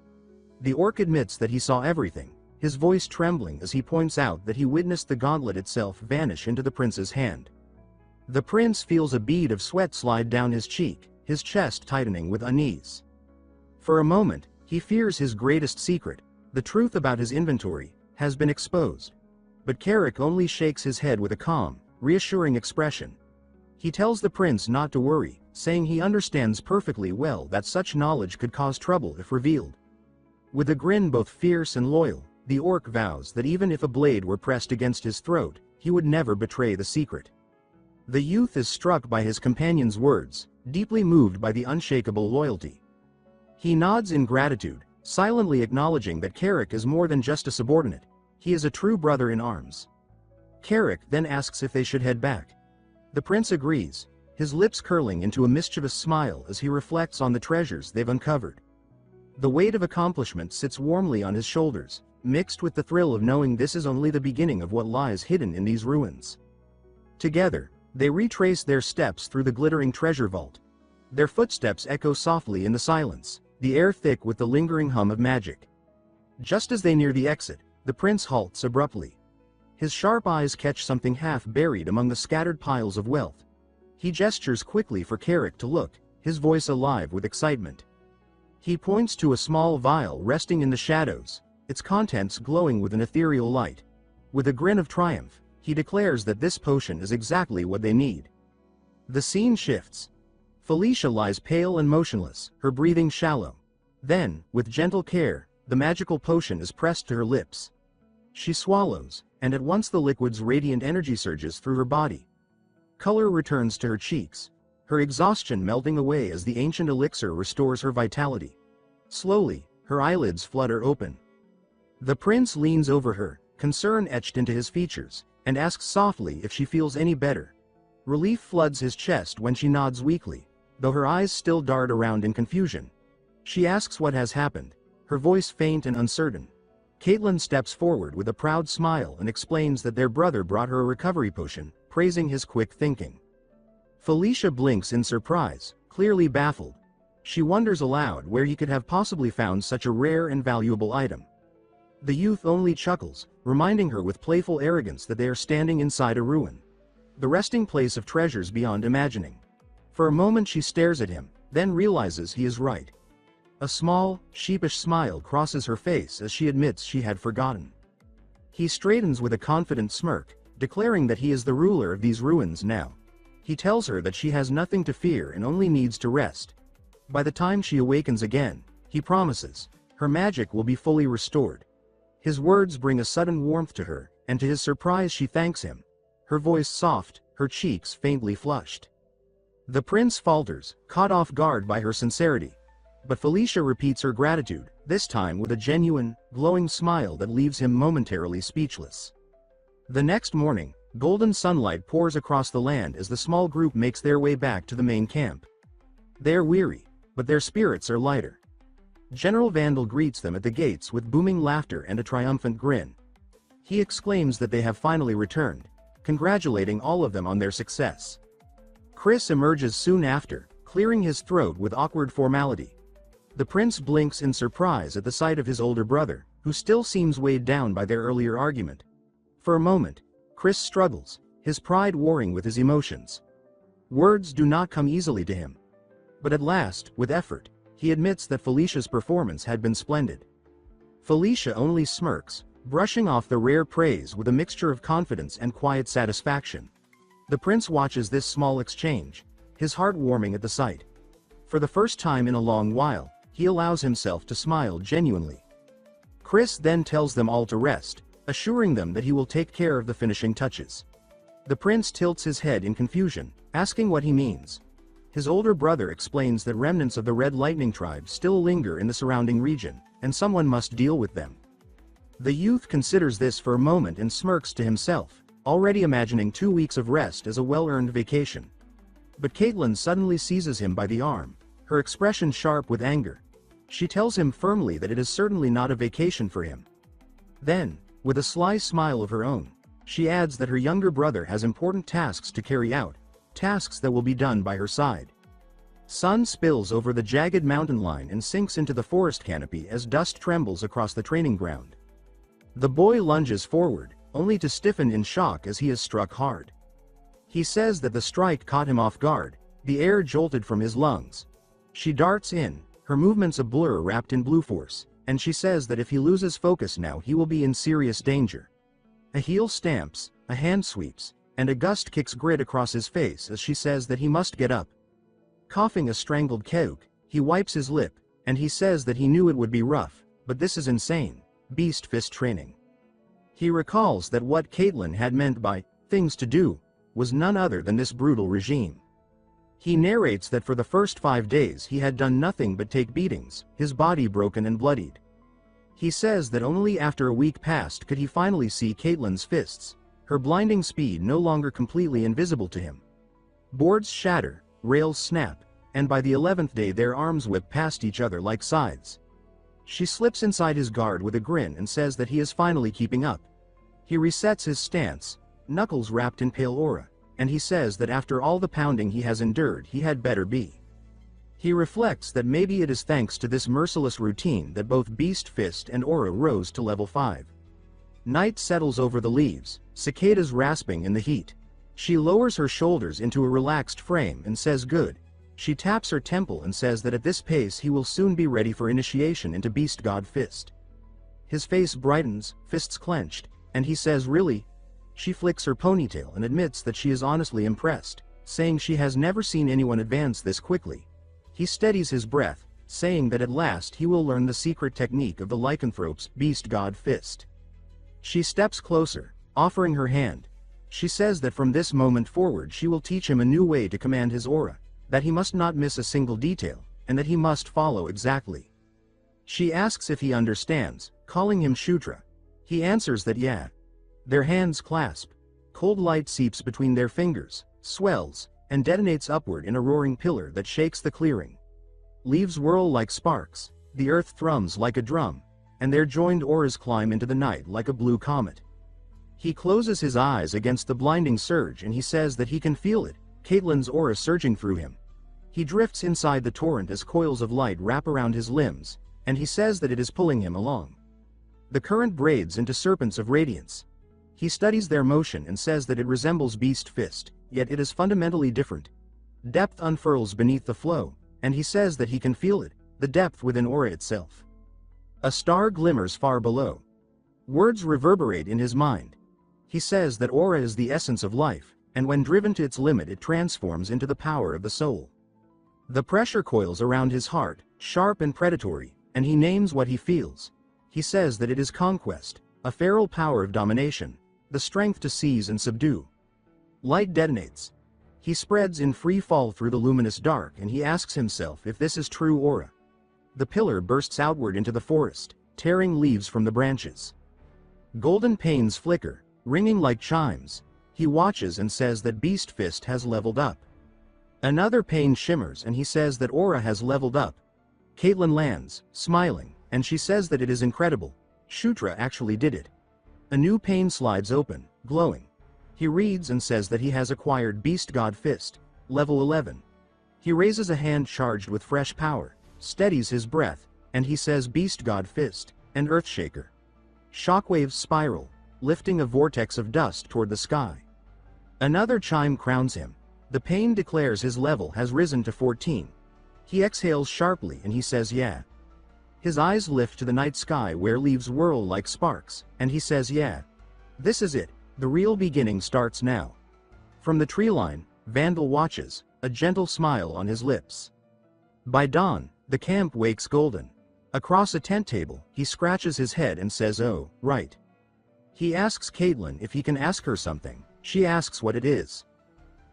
The orc admits that he saw everything, his voice trembling as he points out that he witnessed the gauntlet itself vanish into the prince's hand. The prince feels a bead of sweat slide down his cheek, his chest tightening with unease. For a moment, he fears his greatest secret, the truth about his inventory, has been exposed. But Carrick only shakes his head with a calm, reassuring expression. He tells the prince not to worry, saying he understands perfectly well that such knowledge could cause trouble if revealed. With a grin both fierce and loyal, the orc vows that even if a blade were pressed against his throat, he would never betray the secret. The youth is struck by his companion's words, deeply moved by the unshakable loyalty. He nods in gratitude, silently acknowledging that Carrick is more than just a subordinate, he is a true brother in arms. Carrick then asks if they should head back. The prince agrees, his lips curling into a mischievous smile as he reflects on the treasures they've uncovered. The weight of accomplishment sits warmly on his shoulders, mixed with the thrill of knowing this is only the beginning of what lies hidden in these ruins. Together, they retrace their steps through the glittering treasure vault. Their footsteps echo softly in the silence, the air thick with the lingering hum of magic. Just as they near the exit, the prince halts abruptly. His sharp eyes catch something half buried among the scattered piles of wealth. He gestures quickly for Carrick to look, his voice alive with excitement. He points to a small vial resting in the shadows, its contents glowing with an ethereal light. With a grin of triumph, he declares that this potion is exactly what they need. The scene shifts. Felicia lies pale and motionless, her breathing shallow. Then, with gentle care, the magical potion is pressed to her lips. She swallows, and at once the liquid's radiant energy surges through her body. Color returns to her cheeks, her exhaustion melting away as the ancient elixir restores her vitality. Slowly, her eyelids flutter open. The prince leans over her, concern etched into his features, and asks softly if she feels any better. Relief floods his chest when she nods weakly, though her eyes still dart around in confusion. She asks what has happened, her voice faint and uncertain. Caitlin steps forward with a proud smile and explains that their brother brought her a recovery potion, praising his quick thinking. Felicia blinks in surprise, clearly baffled. She wonders aloud where he could have possibly found such a rare and valuable item. The youth only chuckles, reminding her with playful arrogance that they are standing inside a ruin, the resting place of treasures beyond imagining. For a moment she stares at him, then realizes he is right. A small, sheepish smile crosses her face as she admits she had forgotten. He straightens with a confident smirk, declaring that he is the ruler of these ruins now. He tells her that she has nothing to fear and only needs to rest. By the time she awakens again, he promises, her magic will be fully restored. His words bring a sudden warmth to her, and to his surprise she thanks him, her voice soft, her cheeks faintly flushed. The prince falters, caught off guard by her sincerity. But Felicia repeats her gratitude, this time with a genuine, glowing smile that leaves him momentarily speechless. The next morning, golden sunlight pours across the land as the small group makes their way back to the main camp. They are weary, but their spirits are lighter. General Vandal greets them at the gates with booming laughter and a triumphant grin. He exclaims that they have finally returned, congratulating all of them on their success. Chris emerges soon after, clearing his throat with awkward formality. The prince blinks in surprise at the sight of his older brother, who still seems weighed down by their earlier argument. For a moment, Chris struggles, his pride warring with his emotions. Words do not come easily to him. But at last, with effort, he admits that Felicia's performance had been splendid. Felicia only smirks, brushing off the rare praise with a mixture of confidence and quiet satisfaction. The prince watches this small exchange, his heart warming at the sight. For the first time in a long while, he allows himself to smile genuinely. Chris then tells them all to rest, assuring them that he will take care of the finishing touches. The prince tilts his head in confusion, asking what he means. His older brother explains that remnants of the Red Lightning tribe still linger in the surrounding region, and someone must deal with them. The youth considers this for a moment and smirks to himself, already imagining 2 weeks of rest as a well-earned vacation. But Caitlin suddenly seizes him by the arm, her expression sharp with anger. She tells him firmly that it is certainly not a vacation for him. Then, with a sly smile of her own, she adds that her younger brother has important tasks to carry out, tasks that will be done by her side. Sun spills over the jagged mountain line and sinks into the forest canopy as dust trembles across the training ground. The boy lunges forward, only to stiffen in shock as he is struck hard. He says that the strike caught him off guard, the air jolted from his lungs. She darts in, her movements a blur wrapped in blue force, and she says that if he loses focus now he will be in serious danger. A heel stamps, a hand sweeps, and a gust kicks grit across his face as she says that he must get up. Coughing a strangled coke, he wipes his lip, and he says that he knew it would be rough, but this is insane, beast fist training. He recalls that what Caitlin had meant by things to do was none other than this brutal regime. He narrates that for the first 5 days he had done nothing but take beatings, his body broken and bloodied. He says that only after a week passed could he finally see Caitlin's fists, her blinding speed no longer completely invisible to him. Boards shatter, rails snap, and by the 11th day their arms whip past each other like scythes. She slips inside his guard with a grin and says that he is finally keeping up. He resets his stance, knuckles wrapped in pale aura, and he says that after all the pounding he has endured he had better be. He reflects that maybe it is thanks to this merciless routine that both Beast Fist and Aura rose to level 5. Night settles over the leaves, cicadas rasping in the heat. She lowers her shoulders into a relaxed frame and says good. She taps her temple and says that at this pace he will soon be ready for initiation into Beast God Fist. His face brightens, fists clenched, and he says really? She flicks her ponytail and admits that she is honestly impressed, saying she has never seen anyone advance this quickly. He steadies his breath, saying that at last he will learn the secret technique of the lycanthrope's Beast God Fist. She steps closer, offering her hand. She says that from this moment forward she will teach him a new way to command his aura, that he must not miss a single detail, and that he must follow exactly. She asks if he understands, calling him Shutra. He answers that yeah. Their hands clasp. Cold light seeps between their fingers, swells, and detonates upward in a roaring pillar that shakes the clearing. Leaves whirl like sparks, the earth thrums like a drum, and their joined auras climb into the night like a blue comet. He closes his eyes against the blinding surge and he says that he can feel it, Caitlin's aura surging through him. He drifts inside the torrent as coils of light wrap around his limbs, and he says that it is pulling him along. The current braids into serpents of radiance. He studies their motion and says that it resembles Beast Fist, yet it is fundamentally different. Depth unfurls beneath the flow, and he says that he can feel it, the depth within aura itself. A star glimmers far below. Words reverberate in his mind. He says that aura is the essence of life, and when driven to its limit it transforms into the power of the soul. The pressure coils around his heart, sharp and predatory, and he names what he feels. He says that it is conquest, a feral power of domination, the strength to seize and subdue. Light detonates. He spreads in free fall through the luminous dark and he asks himself if this is true aura. The pillar bursts outward into the forest, tearing leaves from the branches. Golden panes flicker, ringing like chimes. He watches and says that Beast Fist has leveled up. Another pane shimmers and he says that aura has leveled up. Caitlin lands, smiling, and she says that it is incredible. Shutra actually did it. A new pane slides open, glowing. He reads and says that he has acquired Beast God Fist, level 11. He raises a hand charged with fresh power, steadies his breath, and he says Beast God Fist, and Earthshaker. Shockwaves spiral, lifting a vortex of dust toward the sky. Another chime crowns him. The pane declares his level has risen to 14. He exhales sharply and he says yeah. His eyes lift to the night sky where leaves whirl like sparks, and he says yeah. This is it, the real beginning starts now. From the tree line, Vandal watches, a gentle smile on his lips. By dawn, the camp wakes golden. Across a tent table, he scratches his head and says oh, right. He asks Caitlin if he can ask her something. She asks what it is.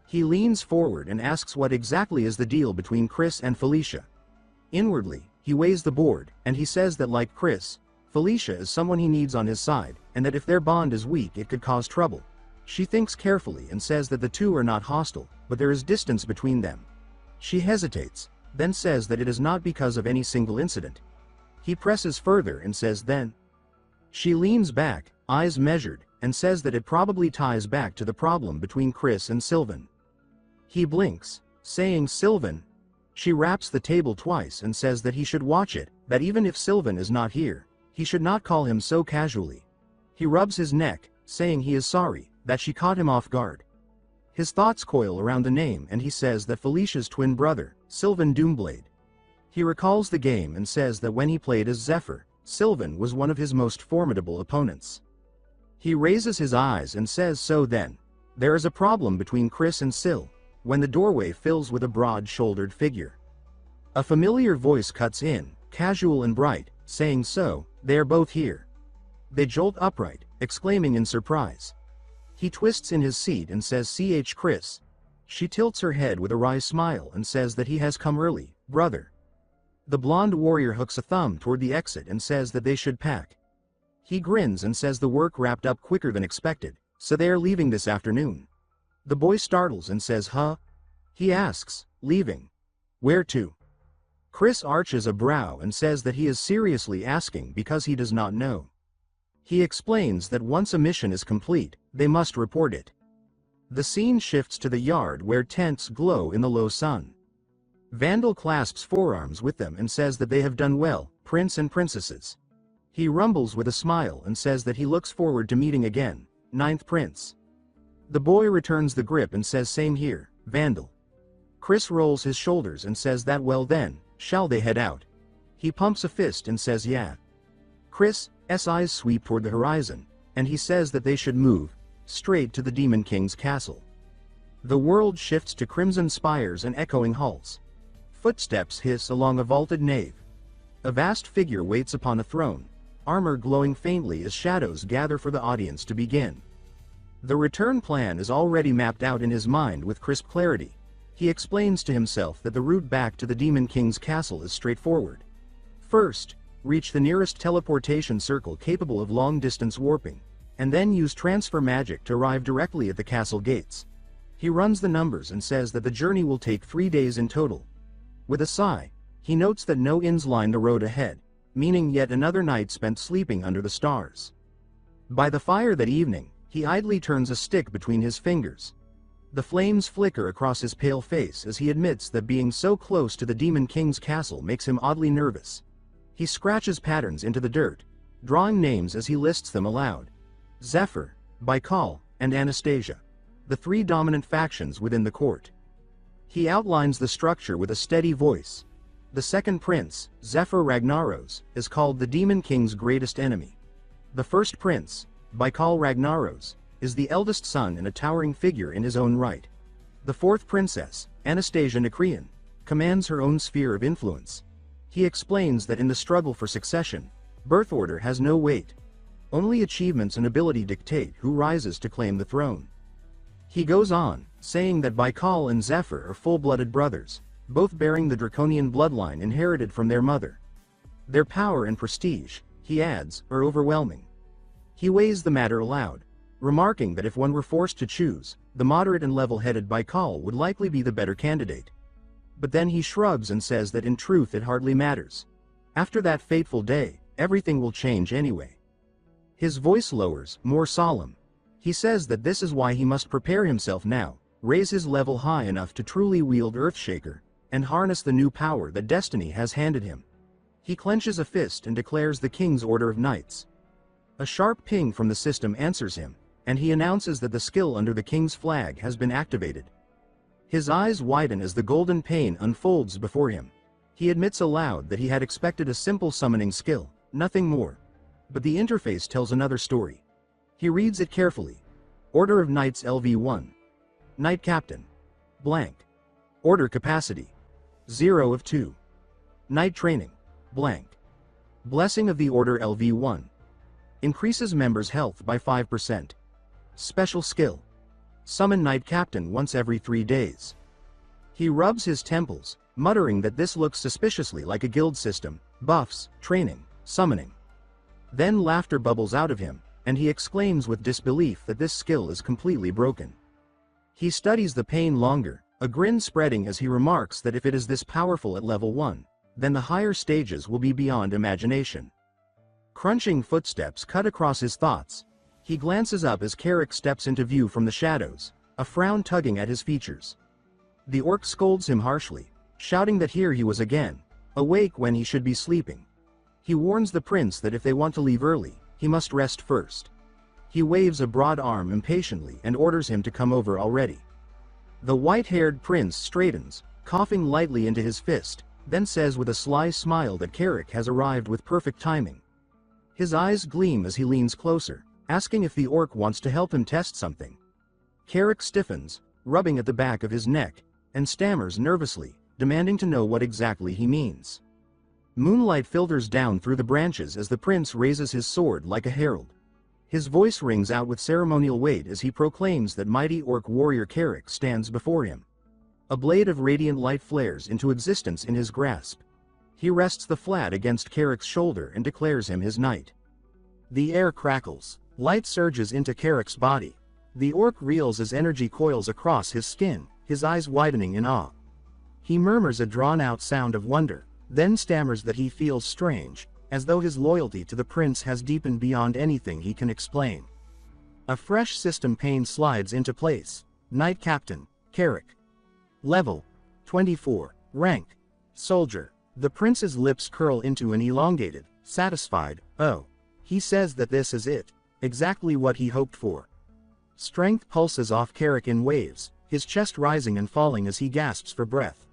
He leans forward and asks what exactly is the deal between Chris and Felicia. Inwardly, he weighs the board, and he says that like Chris, Felicia is someone he needs on his side, and that if their bond is weak it could cause trouble. She thinks carefully and says that the two are not hostile, but there is distance between them. She hesitates, then says that it is not because of any single incident. He presses further and says then. She leans back, eyes measured, and says that it probably ties back to the problem between Chris and Sylvan. He blinks, saying Sylvan. She raps the table twice and says that he should watch it, that even if Sylvan is not here, he should not call him so casually. He rubs his neck, saying he is sorry, that she caught him off guard. His thoughts coil around the name and he says that Felicia's twin brother, Sylvan Doomblade. He recalls the game and says that when he played as Zephyr, Sylvan was one of his most formidable opponents. He raises his eyes and says, so then, there is a problem between Chris and Syl, when the doorway fills with a broad-shouldered figure. A familiar voice cuts in, casual and bright, saying so, they are both here. They jolt upright, exclaiming in surprise. He twists in his seat and says Chris. She tilts her head with a wry smile and says that he has come early, brother. The blonde warrior hooks a thumb toward the exit and says that they should pack. He grins and says the work wrapped up quicker than expected, so they are leaving this afternoon. The boy startles and says, huh? He asks, leaving? Where to? Chris arches a brow and says that he is seriously asking because he does not know. He explains that once a mission is complete, they must report it. The scene shifts to the yard where tents glow in the low sun. Vandal clasps forearms with them and says that they have done well, prince and princesses. He rumbles with a smile and says that he looks forward to meeting again, ninth prince. The boy returns the grip and says same here, Vandal. Chris rolls his shoulders and says that well then, shall they head out? He pumps a fist and says yeah. Chris' eyes sweep toward the horizon, and he says that they should move, straight to the Demon King's castle. The world shifts to crimson spires and echoing halls. Footsteps hiss along a vaulted nave. A vast figure waits upon a throne, armor glowing faintly as shadows gather for the audience to begin. The return plan is already mapped out in his mind with crisp clarity. He explains to himself that the route back to the Demon King's castle is straightforward. First, reach the nearest teleportation circle capable of long-distance warping, and then use transfer magic to arrive directly at the castle gates. He runs the numbers and says that the journey will take 3 days in total. With a sigh, he notes that no inns line the road ahead, meaning yet another night spent sleeping under the stars. By the fire that evening, he idly turns a stick between his fingers. The flames flicker across his pale face as he admits that being so close to the Demon King's castle makes him oddly nervous. He scratches patterns into the dirt, drawing names as he lists them aloud. Zephyr, Baikal, and Anastasia, the 3 dominant factions within the court. He outlines the structure with a steady voice. The second prince, Zephyr Ragnaros, is called the Demon King's greatest enemy. The first prince, Baikal Ragnaros, is the eldest son and a towering figure in his own right. The fourth princess, Anastasia Nekrian, commands her own sphere of influence. He explains that in the struggle for succession, birth order has no weight. Only achievements and ability dictate who rises to claim the throne. He goes on, saying that Baikal and Zephyr are full-blooded brothers, both bearing the draconian bloodline inherited from their mother. Their power and prestige, he adds, are overwhelming. He weighs the matter aloud, remarking that if one were forced to choose, the moderate and level-headed Baikal would likely be the better candidate. But then he shrugs and says that in truth it hardly matters. After that fateful day, everything will change anyway. His voice lowers, more solemn. He says that this is why he must prepare himself now, raise his level high enough to truly wield Earthshaker, and harness the new power that destiny has handed him. He clenches a fist and declares the King's Order of Knights. A sharp ping from the system answers him, and he announces that the skill under the King's flag has been activated. His eyes widen as the golden pane unfolds before him. He admits aloud that he had expected a simple summoning skill, nothing more. But the interface tells another story. He reads it carefully. Order of Knights LV1. Knight Captain. Blank. Order capacity. 0 of 2. Knight training. Blank. Blessing of the Order LV1. Increases members' health by 5%. Special skill. Summon Knight Captain once every 3 days. He rubs his temples, muttering that this looks suspiciously like a guild system, buffs, training, summoning. Then laughter bubbles out of him, and he exclaims with disbelief that this skill is completely broken. He studies the pane longer, a grin spreading as he remarks that if it is this powerful at level 1, then the higher stages will be beyond imagination. Crunching footsteps cut across his thoughts. He glances up as Carrick steps into view from the shadows, a frown tugging at his features. The orc scolds him harshly. shouting that here he was again, awake when he should be sleeping. He warns the prince that if they want to leave early, he must rest first. He waves a broad arm impatiently and orders him to come over already. The white-haired prince straightens, coughing lightly into his fist, then says with a sly smile that Carrick has arrived with perfect timing. His eyes gleam as he leans closer, asking if the orc wants to help him test something. Carrick stiffens, rubbing at the back of his neck, and stammers nervously, demanding to know what exactly he means. Moonlight filters down through the branches as the prince raises his sword like a herald. His voice rings out with ceremonial weight as he proclaims that mighty orc warrior Carrick stands before him. A blade of radiant light flares into existence in his grasp. He rests the flat against Carrick's shoulder and declares him his knight. The air crackles. Light surges into Carrick's body. The orc reels as energy coils across his skin, his eyes widening in awe. He murmurs a drawn-out sound of wonder, then stammers that he feels strange, as though his loyalty to the prince has deepened beyond anything he can explain. A fresh system pane slides into place. Knight Captain, Carrick. Level 24. Rank Soldier. The prince's lips curl into an elongated, satisfied "oh." He says that this is it, exactly what he hoped for. Strength pulses off Carrick in waves, his chest rising and falling as he gasps for breath.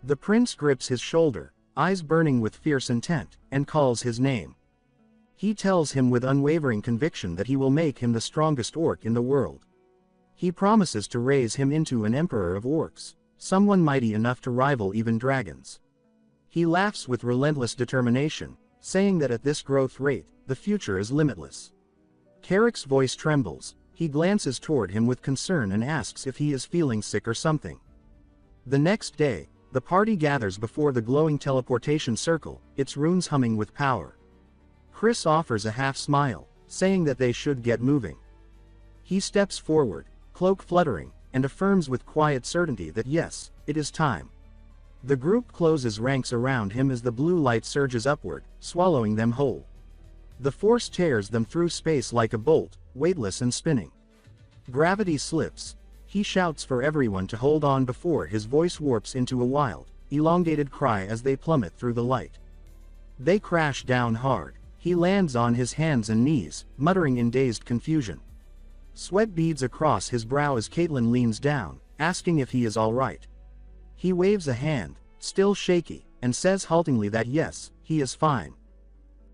The prince grips his shoulder, eyes burning with fierce intent, and calls his name. He tells him with unwavering conviction that he will make him the strongest orc in the world. He promises to raise him into an emperor of orcs, someone mighty enough to rival even dragons. He laughs with relentless determination, saying that at this growth rate, the future is limitless. Carrick's voice trembles. He glances toward him with concern and asks if he is feeling sick or something. The next day, the party gathers before the glowing teleportation circle, its runes humming with power. Chris offers a half smile, saying that they should get moving. He steps forward, cloak fluttering, and affirms with quiet certainty that yes, it is time. The group closes ranks around him as the blue light surges upward, swallowing them whole. The force tears them through space like a bolt, weightless and spinning. Gravity slips. He shouts for everyone to hold on before his voice warps into a wild, elongated cry as they plummet through the light. They crash down hard. He lands on his hands and knees, muttering in dazed confusion. Sweat beads across his brow as Caitlin leans down, asking if he is all right. He waves a hand, still shaky, and says haltingly that yes, he is fine.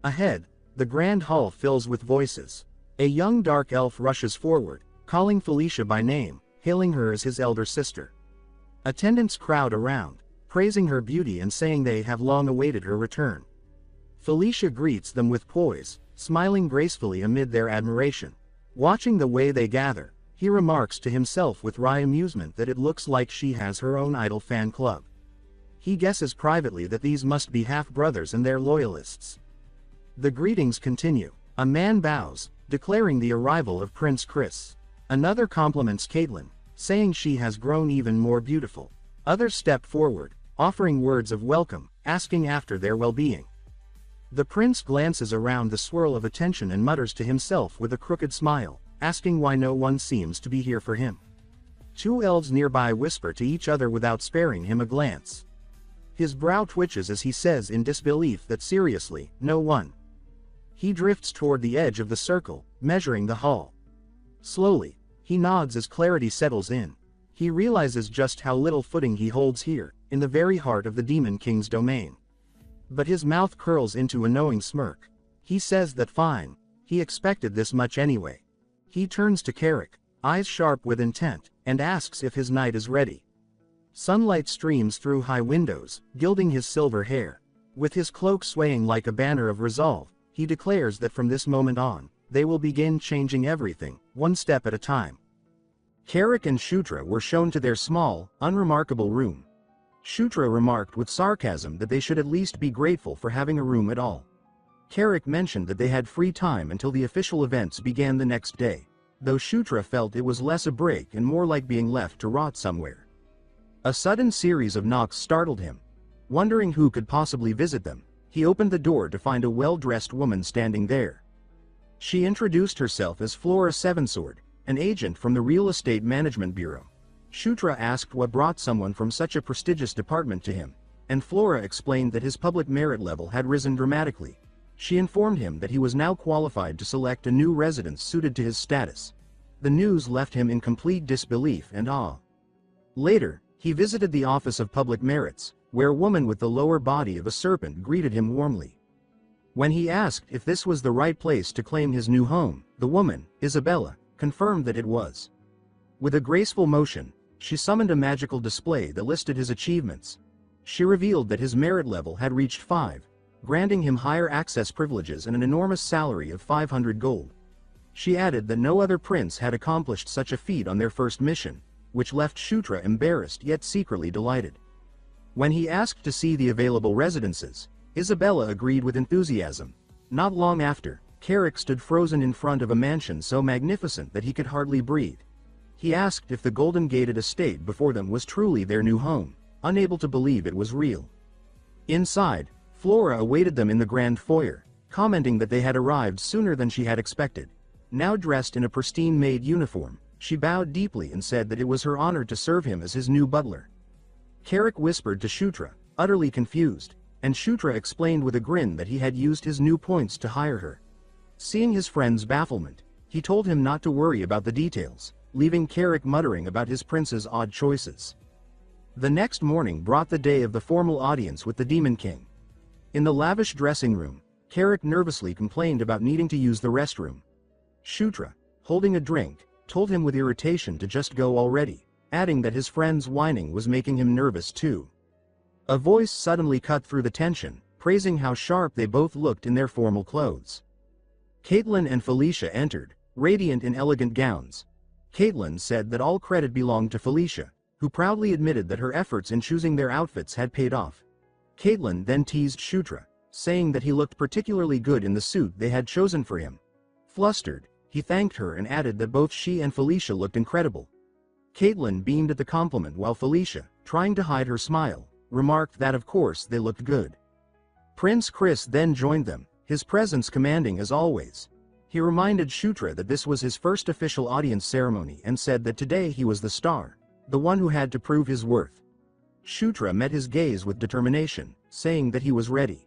Ahead, the grand hall fills with voices. A young dark elf rushes forward, calling Felicia by name, hailing her as his elder sister. Attendants crowd around, praising her beauty and saying they have long awaited her return. Felicia greets them with poise, smiling gracefully amid their admiration. Watching the way they gather, he remarks to himself with wry amusement that it looks like she has her own idol fan club. He guesses privately that these must be half-brothers and their loyalists. The greetings continue. A man bows, declaring the arrival of Prince Chris. Another compliments Caitlin, saying she has grown even more beautiful. Others step forward, offering words of welcome, asking after their well-being. The prince glances around the swirl of attention and mutters to himself with a crooked smile, asking why no one seems to be here for him. Two elves nearby whisper to each other without sparing him a glance. His brow twitches as he says in disbelief that seriously, no one. He drifts toward the edge of the circle, measuring the hall. Slowly, he nods as clarity settles in. He realizes just how little footing he holds here, in the very heart of the Demon King's domain. But his mouth curls into a knowing smirk. He says that fine, he expected this much anyway. He turns to Carrick, eyes sharp with intent, and asks if his knight is ready. Sunlight streams through high windows, gilding his silver hair. With his cloak swaying like a banner of resolve, he declares that from this moment on, they will begin changing everything, one step at a time. Carrick and Shutra were shown to their small, unremarkable room. Shutra remarked with sarcasm that they should at least be grateful for having a room at all. Carrick mentioned that they had free time until the official events began the next day, though Shutra felt it was less a break and more like being left to rot somewhere. A sudden series of knocks startled him. Wondering who could possibly visit them, he opened the door to find a well-dressed woman standing there. She introduced herself as Flora Sevensword, an agent from the Real Estate Management Bureau. Shutra asked what brought someone from such a prestigious department to him, and Flora explained that his public merit level had risen dramatically. She informed him that he was now qualified to select a new residence suited to his status. The news left him in complete disbelief and awe. Later, he visited the Office of Public Merits, where a woman with the lower body of a serpent greeted him warmly. When he asked if this was the right place to claim his new home, the woman, Isabella, confirmed that it was. With a graceful motion, she summoned a magical display that listed his achievements. She revealed that his merit level had reached 5, granting him higher access privileges and an enormous salary of 500 gold. She added that no other prince had accomplished such a feat on their first mission, which left Shutra embarrassed yet secretly delighted. When he asked to see the available residences, Isabella agreed with enthusiasm. Not long after, Carrick stood frozen in front of a mansion so magnificent that he could hardly breathe. He asked if the golden-gated estate before them was truly their new home, unable to believe it was real. Inside, Flora awaited them in the grand foyer, commenting that they had arrived sooner than she had expected. Now dressed in a pristine maid uniform, she bowed deeply and said that it was her honor to serve him as his new butler. Carrick whispered to Shutra, utterly confused, and Shutra explained with a grin that he had used his new points to hire her. Seeing his friend's bafflement, he told him not to worry about the details, leaving Carrick muttering about his prince's odd choices. The next morning brought the day of the formal audience with the Demon King. In the lavish dressing room, Carrick nervously complained about needing to use the restroom. Shutra, holding a drink, told him with irritation to just go already, adding that his friend's whining was making him nervous too. A voice suddenly cut through the tension, praising how sharp they both looked in their formal clothes. Caitlin and Felicia entered, radiant in elegant gowns. Caitlin said that all credit belonged to Felicia, who proudly admitted that her efforts in choosing their outfits had paid off. Caitlin then teased Shutra, saying that he looked particularly good in the suit they had chosen for him. Flustered, he thanked her and added that both she and Felicia looked incredible. Caitlin beamed at the compliment while Felicia, trying to hide her smile, remarked that of course they looked good. Prince Chris then joined them, his presence commanding as always. He reminded Shutra that this was his first official audience ceremony and said that today he was the star, the one who had to prove his worth. Shutra met his gaze with determination, saying that he was ready.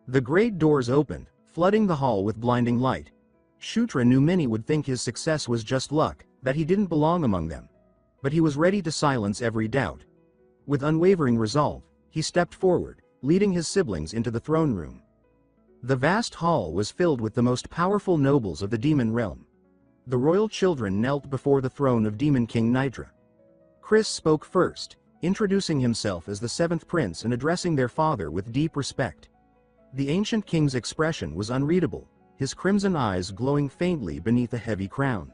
The great doors opened, flooding the hall with blinding light. Shutra knew many would think his success was just luck, that he didn't belong among them. But he was ready to silence every doubt. With unwavering resolve, he stepped forward, leading his siblings into the throne room. The vast hall was filled with the most powerful nobles of the demon realm. The royal children knelt before the throne of Demon King Nitra. Chris spoke first, introducing himself as the 7th prince and addressing their father with deep respect. The ancient king's expression was unreadable, his crimson eyes glowing faintly beneath a heavy crown.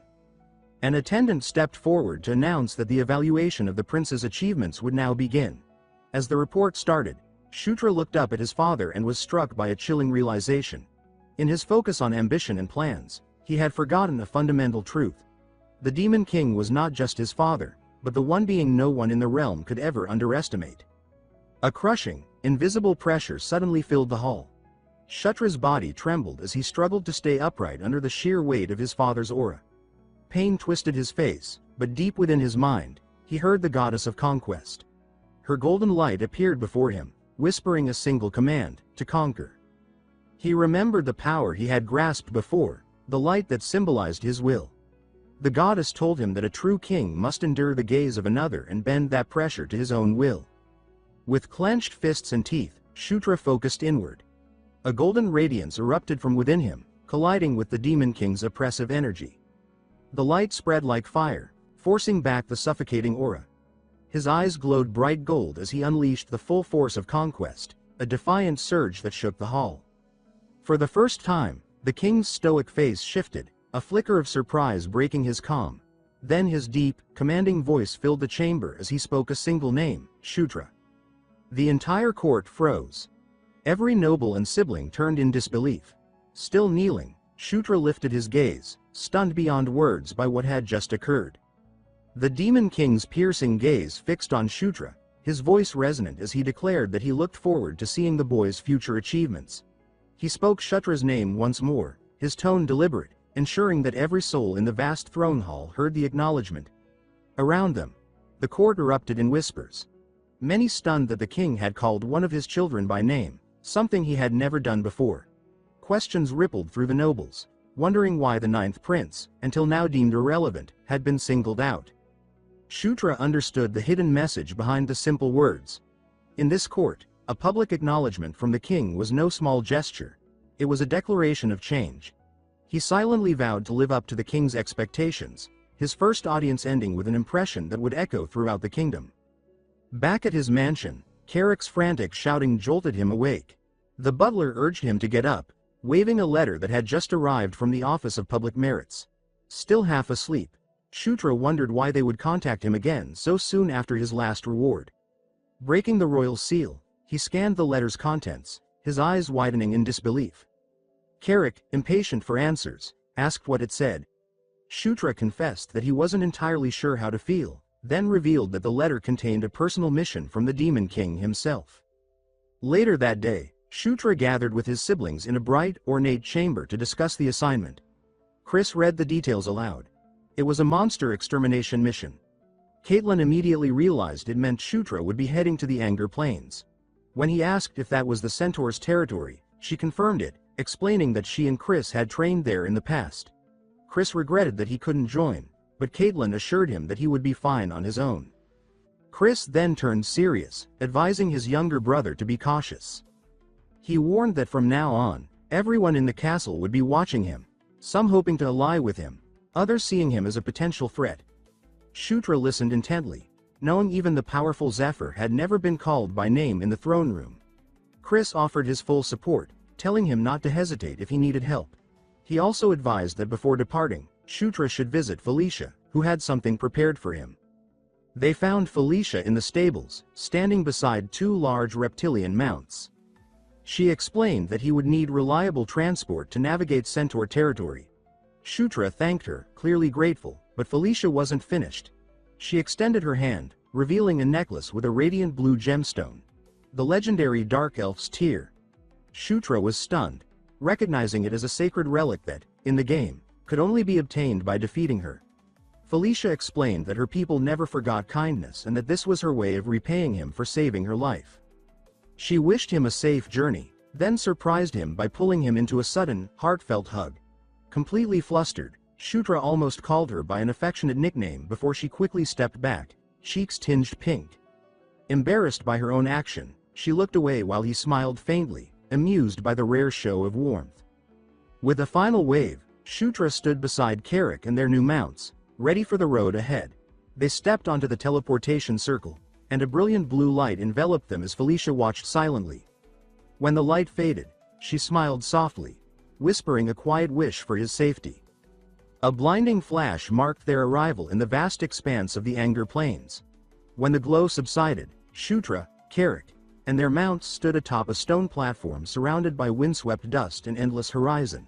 An attendant stepped forward to announce that the evaluation of the prince's achievements would now begin. As the report started, Shutra looked up at his father and was struck by a chilling realization. In his focus on ambition and plans, he had forgotten a fundamental truth. The Demon King was not just his father, but the one being no one in the realm could ever underestimate. A crushing, invisible pressure suddenly filled the hall. Shutra's body trembled as he struggled to stay upright under the sheer weight of his father's aura. Pain twisted his face, but deep within his mind, he heard the goddess of Conquest. Her golden light appeared before him, whispering a single command, to conquer. He remembered the power he had grasped before, the light that symbolized his will. The goddess told him that a true king must endure the gaze of another and bend that pressure to his own will. With clenched fists and teeth, Shutra focused inward. A golden radiance erupted from within him, colliding with the Demon King's oppressive energy. The light spread like fire, forcing back the suffocating aura. His eyes glowed bright gold as he unleashed the full force of Conquest, a defiant surge that shook the hall. For the first time, the king's stoic face shifted, a flicker of surprise breaking his calm. Then his deep, commanding voice filled the chamber as he spoke a single name, Shutra. The entire court froze. Every noble and sibling turned in disbelief. Still kneeling, Shutra lifted his gaze, stunned beyond words by what had just occurred. The Demon King's piercing gaze fixed on Shutra, his voice resonant as he declared that he looked forward to seeing the boy's future achievements. He spoke Shutra's name once more, his tone deliberate, ensuring that every soul in the vast throne hall heard the acknowledgement. Around them, The court erupted in whispers. Many stunned that the king had called one of his children by name, something he had never done before. Questions rippled through the nobles, wondering why the ninth prince, until now deemed irrelevant, had been singled out. Shutra understood the hidden message behind the simple words. In this court, a public acknowledgement from the king was no small gesture. It was a declaration of change. He silently vowed to live up to the king's expectations, his first audience ending with an impression that would echo throughout the kingdom. Back at his mansion, Carrick's frantic shouting jolted him awake. The butler urged him to get up, waving a letter that had just arrived from the Office of Public Merits. Still half asleep, Shutra wondered why they would contact him again so soon after his last reward. Breaking the royal seal, he scanned the letter's contents, his eyes widening in disbelief. Carrick, impatient for answers, asked what it said. Shutra confessed that he wasn't entirely sure how to feel, then revealed that the letter contained a personal mission from the Demon King himself. Later that day, Shutra gathered with his siblings in a bright, ornate chamber to discuss the assignment. Chris read the details aloud. It was a monster extermination mission. Caitlin immediately realized it meant Shutra would be heading to the Anger Plains. When he asked if that was the Centaur's territory, she confirmed it, explaining that she and Chris had trained there in the past. Chris regretted that he couldn't join, but Caitlin assured him that he would be fine on his own. Chris then turned serious, advising his younger brother to be cautious. He warned that from now on, everyone in the castle would be watching him, some hoping to ally with him, others seeing him as a potential threat. Shutra listened intently, knowing even the powerful Zephyr had never been called by name in the throne room. Chris offered his full support, telling him not to hesitate if he needed help. He also advised that before departing, Shutra should visit Felicia, who had something prepared for him. They found Felicia in the stables, standing beside two large reptilian mounts. She explained that he would need reliable transport to navigate Centaur territory. Shutra thanked her, clearly grateful, but Felicia wasn't finished. She extended her hand, revealing a necklace with a radiant blue gemstone. The legendary Dark Elf's tear. Shutra was stunned, recognizing it as a sacred relic that, in the game, could only be obtained by defeating her. Felicia explained that her people never forgot kindness and that this was her way of repaying him for saving her life. She wished him a safe journey, then surprised him by pulling him into a sudden, heartfelt hug. Completely flustered, Shutra almost called her by an affectionate nickname before she quickly stepped back, cheeks tinged pink. Embarrassed by her own action, she looked away while he smiled faintly, amused by the rare show of warmth. With a final wave, Shutra stood beside Carrick and their new mounts, ready for the road ahead. They stepped onto the teleportation circle, and a brilliant blue light enveloped them as Felicia watched silently. When the light faded, she smiled softly, whispering a quiet wish for his safety. A blinding flash marked their arrival in the vast expanse of the Anger Plains. When the glow subsided, Shutra, Carrick, and their mounts stood atop a stone platform surrounded by windswept dust and endless horizon.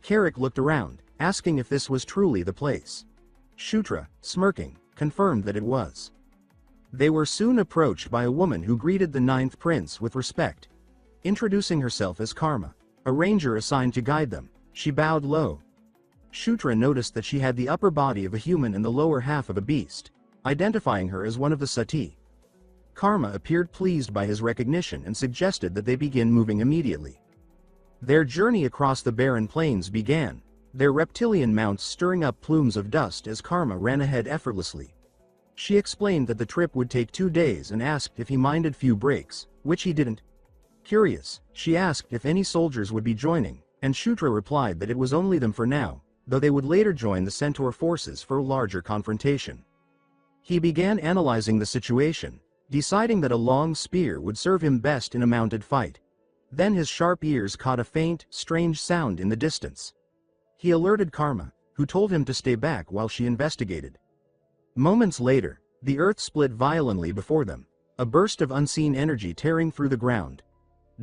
Carrick looked around, asking if this was truly the place. Shutra, smirking, confirmed that it was. They were soon approached by a woman who greeted the ninth prince with respect. Introducing herself as Karma, a ranger assigned to guide them, she bowed low. Shutra noticed that she had the upper body of a human and the lower half of a beast, identifying her as one of the Sati. Karma appeared pleased by his recognition and suggested that they begin moving immediately. Their journey across the barren plains began, their reptilian mounts stirring up plumes of dust as Karma ran ahead effortlessly. She explained that the trip would take 2 days and asked if he minded few breaks, which he didn't. Curious, she asked if any soldiers would be joining, and Shutra replied that it was only them for now, though they would later join the Centaur forces for a larger confrontation. He began analyzing the situation, deciding that a long spear would serve him best in a mounted fight. Then his sharp ears caught a faint, strange sound in the distance. He alerted Karma, who told him to stay back while she investigated. Moments later, the earth split violently before them, a burst of unseen energy tearing through the ground.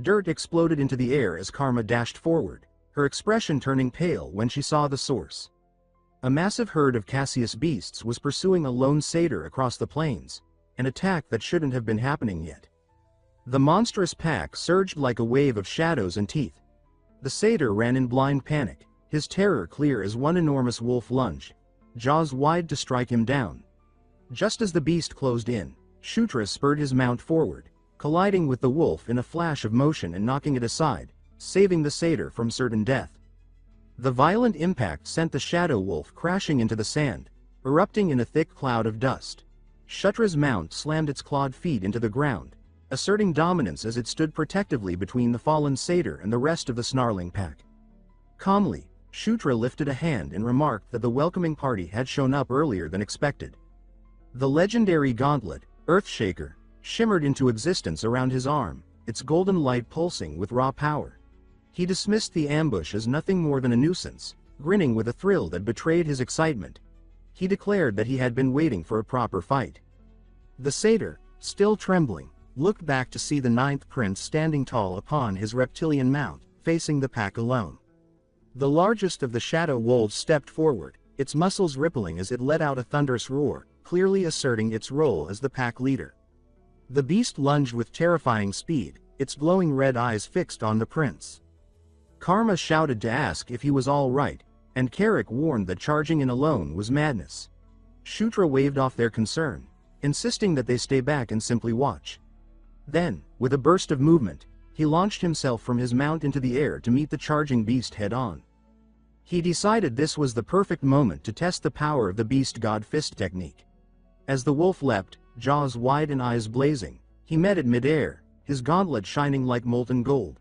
Dirt exploded into the air as Karma dashed forward, her expression turning pale when she saw the source. A massive herd of Cassius beasts was pursuing a lone satyr across the plains, an attack that shouldn't have been happening yet. The monstrous pack surged like a wave of shadows and teeth. The satyr ran in blind panic, his terror clear as one enormous wolf lunged, jaws wide to strike him down. Just as the beast closed in, Shutra spurred his mount forward, colliding with the wolf in a flash of motion and knocking it aside, saving the satyr from certain death. The violent impact sent the shadow wolf crashing into the sand, erupting in a thick cloud of dust. Shutra's mount slammed its clawed feet into the ground, asserting dominance as it stood protectively between the fallen satyr and the rest of the snarling pack. Calmly, Shutra lifted a hand and remarked that the welcoming party had shown up earlier than expected. The legendary gauntlet, Earthshaker, shimmered into existence around his arm, its golden light pulsing with raw power. He dismissed the ambush as nothing more than a nuisance, grinning with a thrill that betrayed his excitement. He declared that he had been waiting for a proper fight. The satyr, still trembling, looked back to see the ninth prince standing tall upon his reptilian mount, facing the pack alone. The largest of the shadow wolves stepped forward, its muscles rippling as it let out a thunderous roar, clearly asserting its role as the pack leader. The beast lunged with terrifying speed, its glowing red eyes fixed on the prince. Karma shouted to ask if he was all right, and Carrick warned that charging in alone was madness. Shutra waved off their concern, insisting that they stay back and simply watch. Then, with a burst of movement, he launched himself from his mount into the air to meet the charging beast head-on. He decided this was the perfect moment to test the power of the beast god fist technique. As the wolf leapt, jaws wide and eyes blazing, he met it mid-air, his gauntlet shining like molten gold.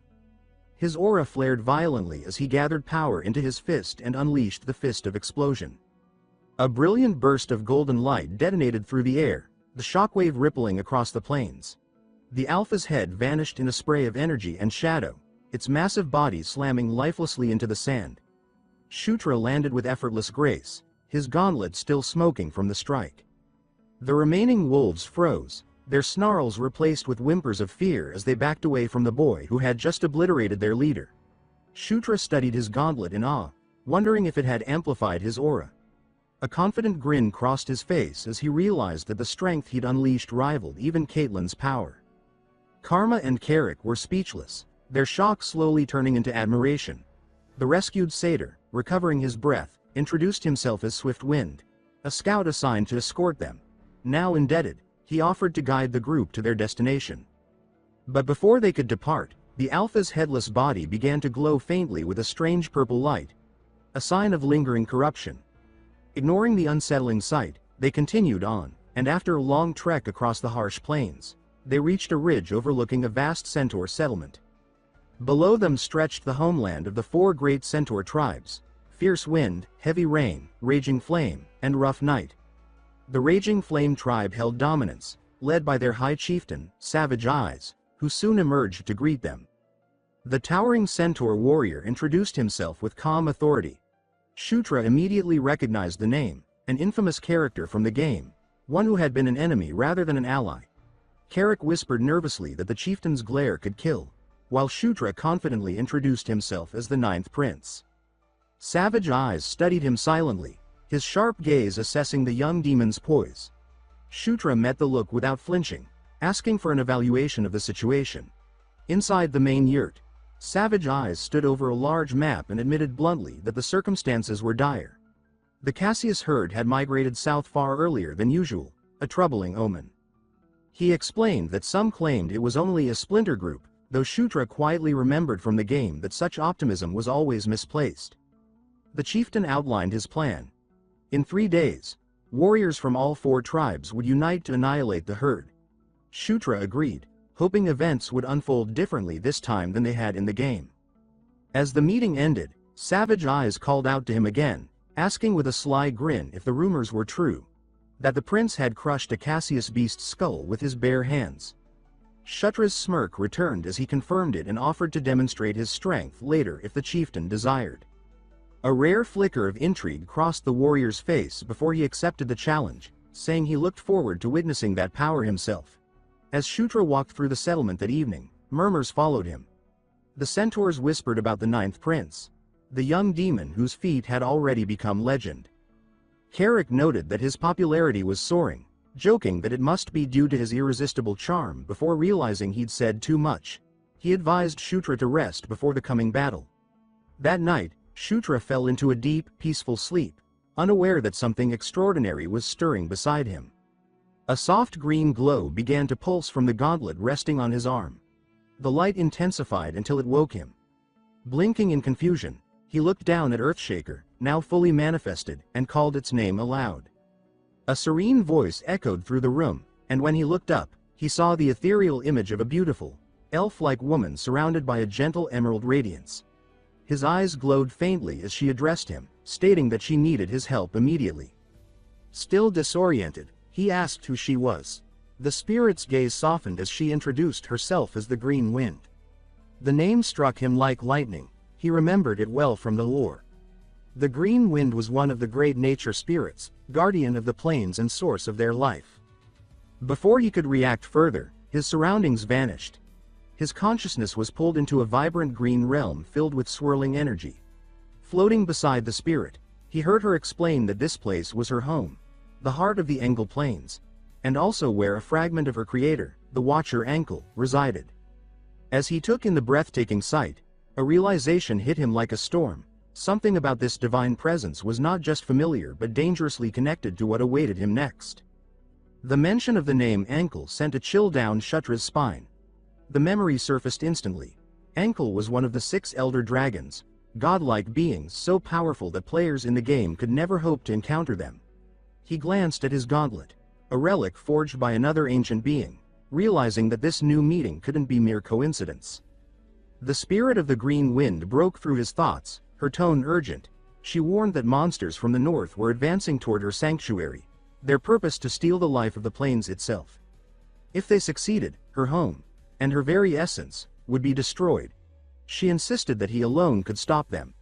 His aura flared violently as he gathered power into his fist and unleashed the Fist of Explosion. A brilliant burst of golden light detonated through the air, the shockwave rippling across the plains. The Alpha's head vanished in a spray of energy and shadow, its massive body slamming lifelessly into the sand. Shutra landed with effortless grace, his gauntlet still smoking from the strike. The remaining wolves froze, their snarls replaced with whimpers of fear as they backed away from the boy who had just obliterated their leader. Shutra studied his gauntlet in awe, wondering if it had amplified his aura. A confident grin crossed his face as he realized that the strength he'd unleashed rivaled even Caitlyn's power. Karma and Carrick were speechless, their shock slowly turning into admiration. The rescued satyr, recovering his breath, introduced himself as Swift Wind, a scout assigned to escort them. Now indebted, he offered to guide the group to their destination. But before they could depart, the Alpha's headless body began to glow faintly with a strange purple light, a sign of lingering corruption. Ignoring the unsettling sight, they continued on, and after a long trek across the harsh plains, they reached a ridge overlooking a vast centaur settlement. Below them stretched the homeland of the four great centaur tribes: Fierce Wind, Heavy Rain, Raging Flame, and Rough Night. The Raging Flame tribe held dominance, led by their high chieftain, Savage Eyes, who soon emerged to greet them. The towering centaur warrior introduced himself with calm authority. Shutra immediately recognized the name, an infamous character from the game, one who had been an enemy rather than an ally. Carrick whispered nervously that the chieftain's glare could kill, while Shutra confidently introduced himself as the ninth prince. Savage Eyes studied him silently, his sharp gaze assessing the young demon's poise. Shutra met the look without flinching, asking for an evaluation of the situation. Inside the main yurt, Savage Eyes stood over a large map and admitted bluntly that the circumstances were dire. The Cassius herd had migrated south far earlier than usual, a troubling omen. He explained that some claimed it was only a splinter group, though Shutra quietly remembered from the game that such optimism was always misplaced. The chieftain outlined his plan. In 3 days, warriors from all four tribes would unite to annihilate the herd. Shutra agreed, hoping events would unfold differently this time than they had in the game. As the meeting ended, Savage Eyes called out to him again, asking with a sly grin if the rumors were true, that the prince had crushed a Cassius beast's skull with his bare hands. Shutra's smirk returned as he confirmed it and offered to demonstrate his strength later if the chieftain desired. A rare flicker of intrigue crossed the warrior's face before he accepted the challenge, saying he looked forward to witnessing that power himself. As Shutra walked through the settlement that evening, murmurs followed him. The centaurs whispered about the ninth prince, the young demon whose feat had already become legend. Carrick noted that his popularity was soaring, joking that it must be due to his irresistible charm before realizing he'd said too much. He advised Shutra to rest before the coming battle. That night, Shutra fell into a deep, peaceful sleep, unaware that something extraordinary was stirring beside him. A soft green glow began to pulse from the gauntlet resting on his arm. The light intensified until it woke him. Blinking in confusion, he looked down at Earthshaker, now fully manifested, and called its name aloud. A serene voice echoed through the room, and when he looked up, he saw the ethereal image of a beautiful, elf-like woman surrounded by a gentle emerald radiance. His eyes glowed faintly as she addressed him, stating that she needed his help immediately. Still disoriented, he asked who she was. The spirit's gaze softened as she introduced herself as the Green Wind. The name struck him like lightning. He remembered it well from the lore. The Green Wind was one of the great nature spirits, guardian of the plains and source of their life. Before he could react further, his surroundings vanished. His consciousness was pulled into a vibrant green realm filled with swirling energy. Floating beside the spirit, he heard her explain that this place was her home, the heart of the Engel Plains, and also where a fragment of her creator, the Watcher Ankle, resided. As he took in the breathtaking sight, a realization hit him like a storm. Something about this divine presence was not just familiar but dangerously connected to what awaited him next. The mention of the name Ankle sent a chill down Shutra's spine. The memory surfaced instantly. Ankle was one of the 6 elder dragons, godlike beings so powerful that players in the game could never hope to encounter them. He glanced at his gauntlet, a relic forged by another ancient being, realizing that this new meeting couldn't be mere coincidence. The spirit of the Green Wind broke through his thoughts, her tone urgent. She warned that monsters from the north were advancing toward her sanctuary, their purpose to steal the life of the plains itself. If they succeeded, her home, and her very essence, would be destroyed. She insisted that he alone could stop them.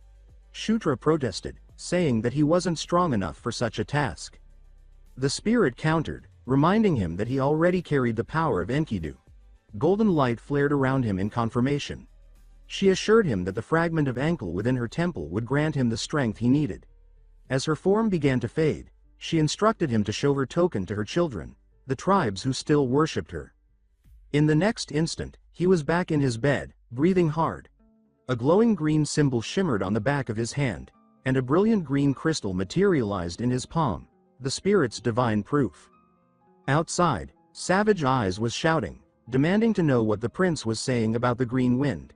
Shutra protested, saying that he wasn't strong enough for such a task. The spirit countered, reminding him that he already carried the power of Enkidu. Golden light flared around him in confirmation. She assured him that the fragment of ankle within her temple would grant him the strength he needed. As her form began to fade, she instructed him to show her token to her children, the tribes who still worshipped her. In the next instant, he was back in his bed, breathing hard. A glowing green symbol shimmered on the back of his hand, and a brilliant green crystal materialized in his palm, the spirit's divine proof. Outside, Savage Eyes was shouting, demanding to know what the prince was saying about the Green Wind.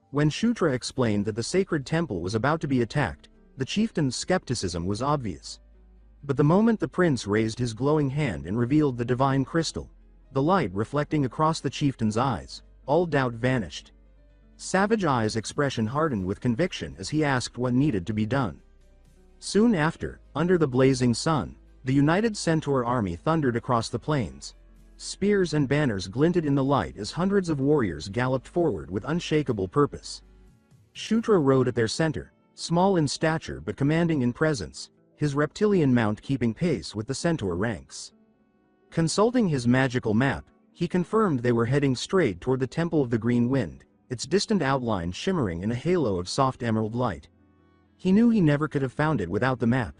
When Shutra explained that the sacred temple was about to be attacked, the chieftain's skepticism was obvious. But the moment the prince raised his glowing hand and revealed the divine crystal, the light reflecting across the chieftain's eyes, all doubt vanished. Savage Eyes' expression hardened with conviction as he asked what needed to be done. Soon after, under the blazing sun, the united Centaur army thundered across the plains. Spears and banners glinted in the light as hundreds of warriors galloped forward with unshakable purpose. Shutra rode at their center, small in stature but commanding in presence, his reptilian mount keeping pace with the Centaur ranks. Consulting his magical map, he confirmed they were heading straight toward the Temple of the Green Wind, its distant outline shimmering in a halo of soft emerald light. He knew he never could have found it without the map.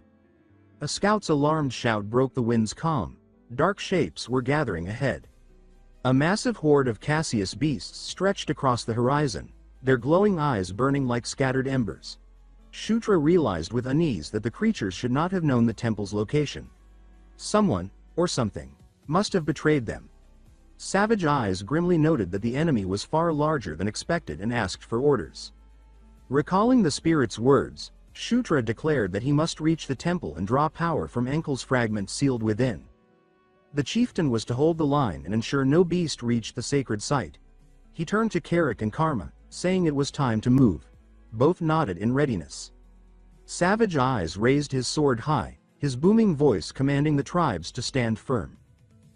A scout's alarmed shout broke the wind's calm. Dark shapes were gathering ahead. A massive horde of Cassius beasts stretched across the horizon, their glowing eyes burning like scattered embers. Shutra realized with unease that the creatures should not have known the temple's location. Someone, or something, must have betrayed them. Savage Eyes grimly noted that the enemy was far larger than expected and asked for orders. Recalling the spirit's words, Shutra declared that he must reach the temple and draw power from Enkel's fragment sealed within. The chieftain was to hold the line and ensure no beast reached the sacred site. He turned to Carrick and Karma, saying it was time to move. Both nodded in readiness. Savage Eyes raised his sword high, his booming voice commanding the tribes to stand firm.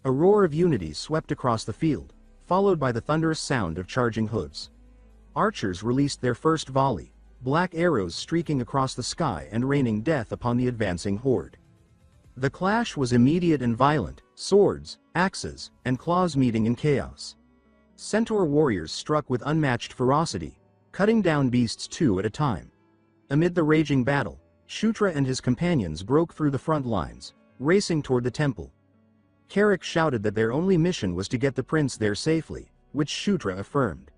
A roar of unity swept across the field, followed by the thunderous sound of charging hooves. Archers released their first volley, black arrows streaking across the sky and raining death upon the advancing horde. The clash was immediate and violent, swords, axes, and claws meeting in chaos. Centaur warriors struck with unmatched ferocity, cutting down beasts 2 at a time. Amid the raging battle, Shutra and his companions broke through the front lines, racing toward the temple. Carrick shouted that their only mission was to get the prince there safely, which Shutra affirmed.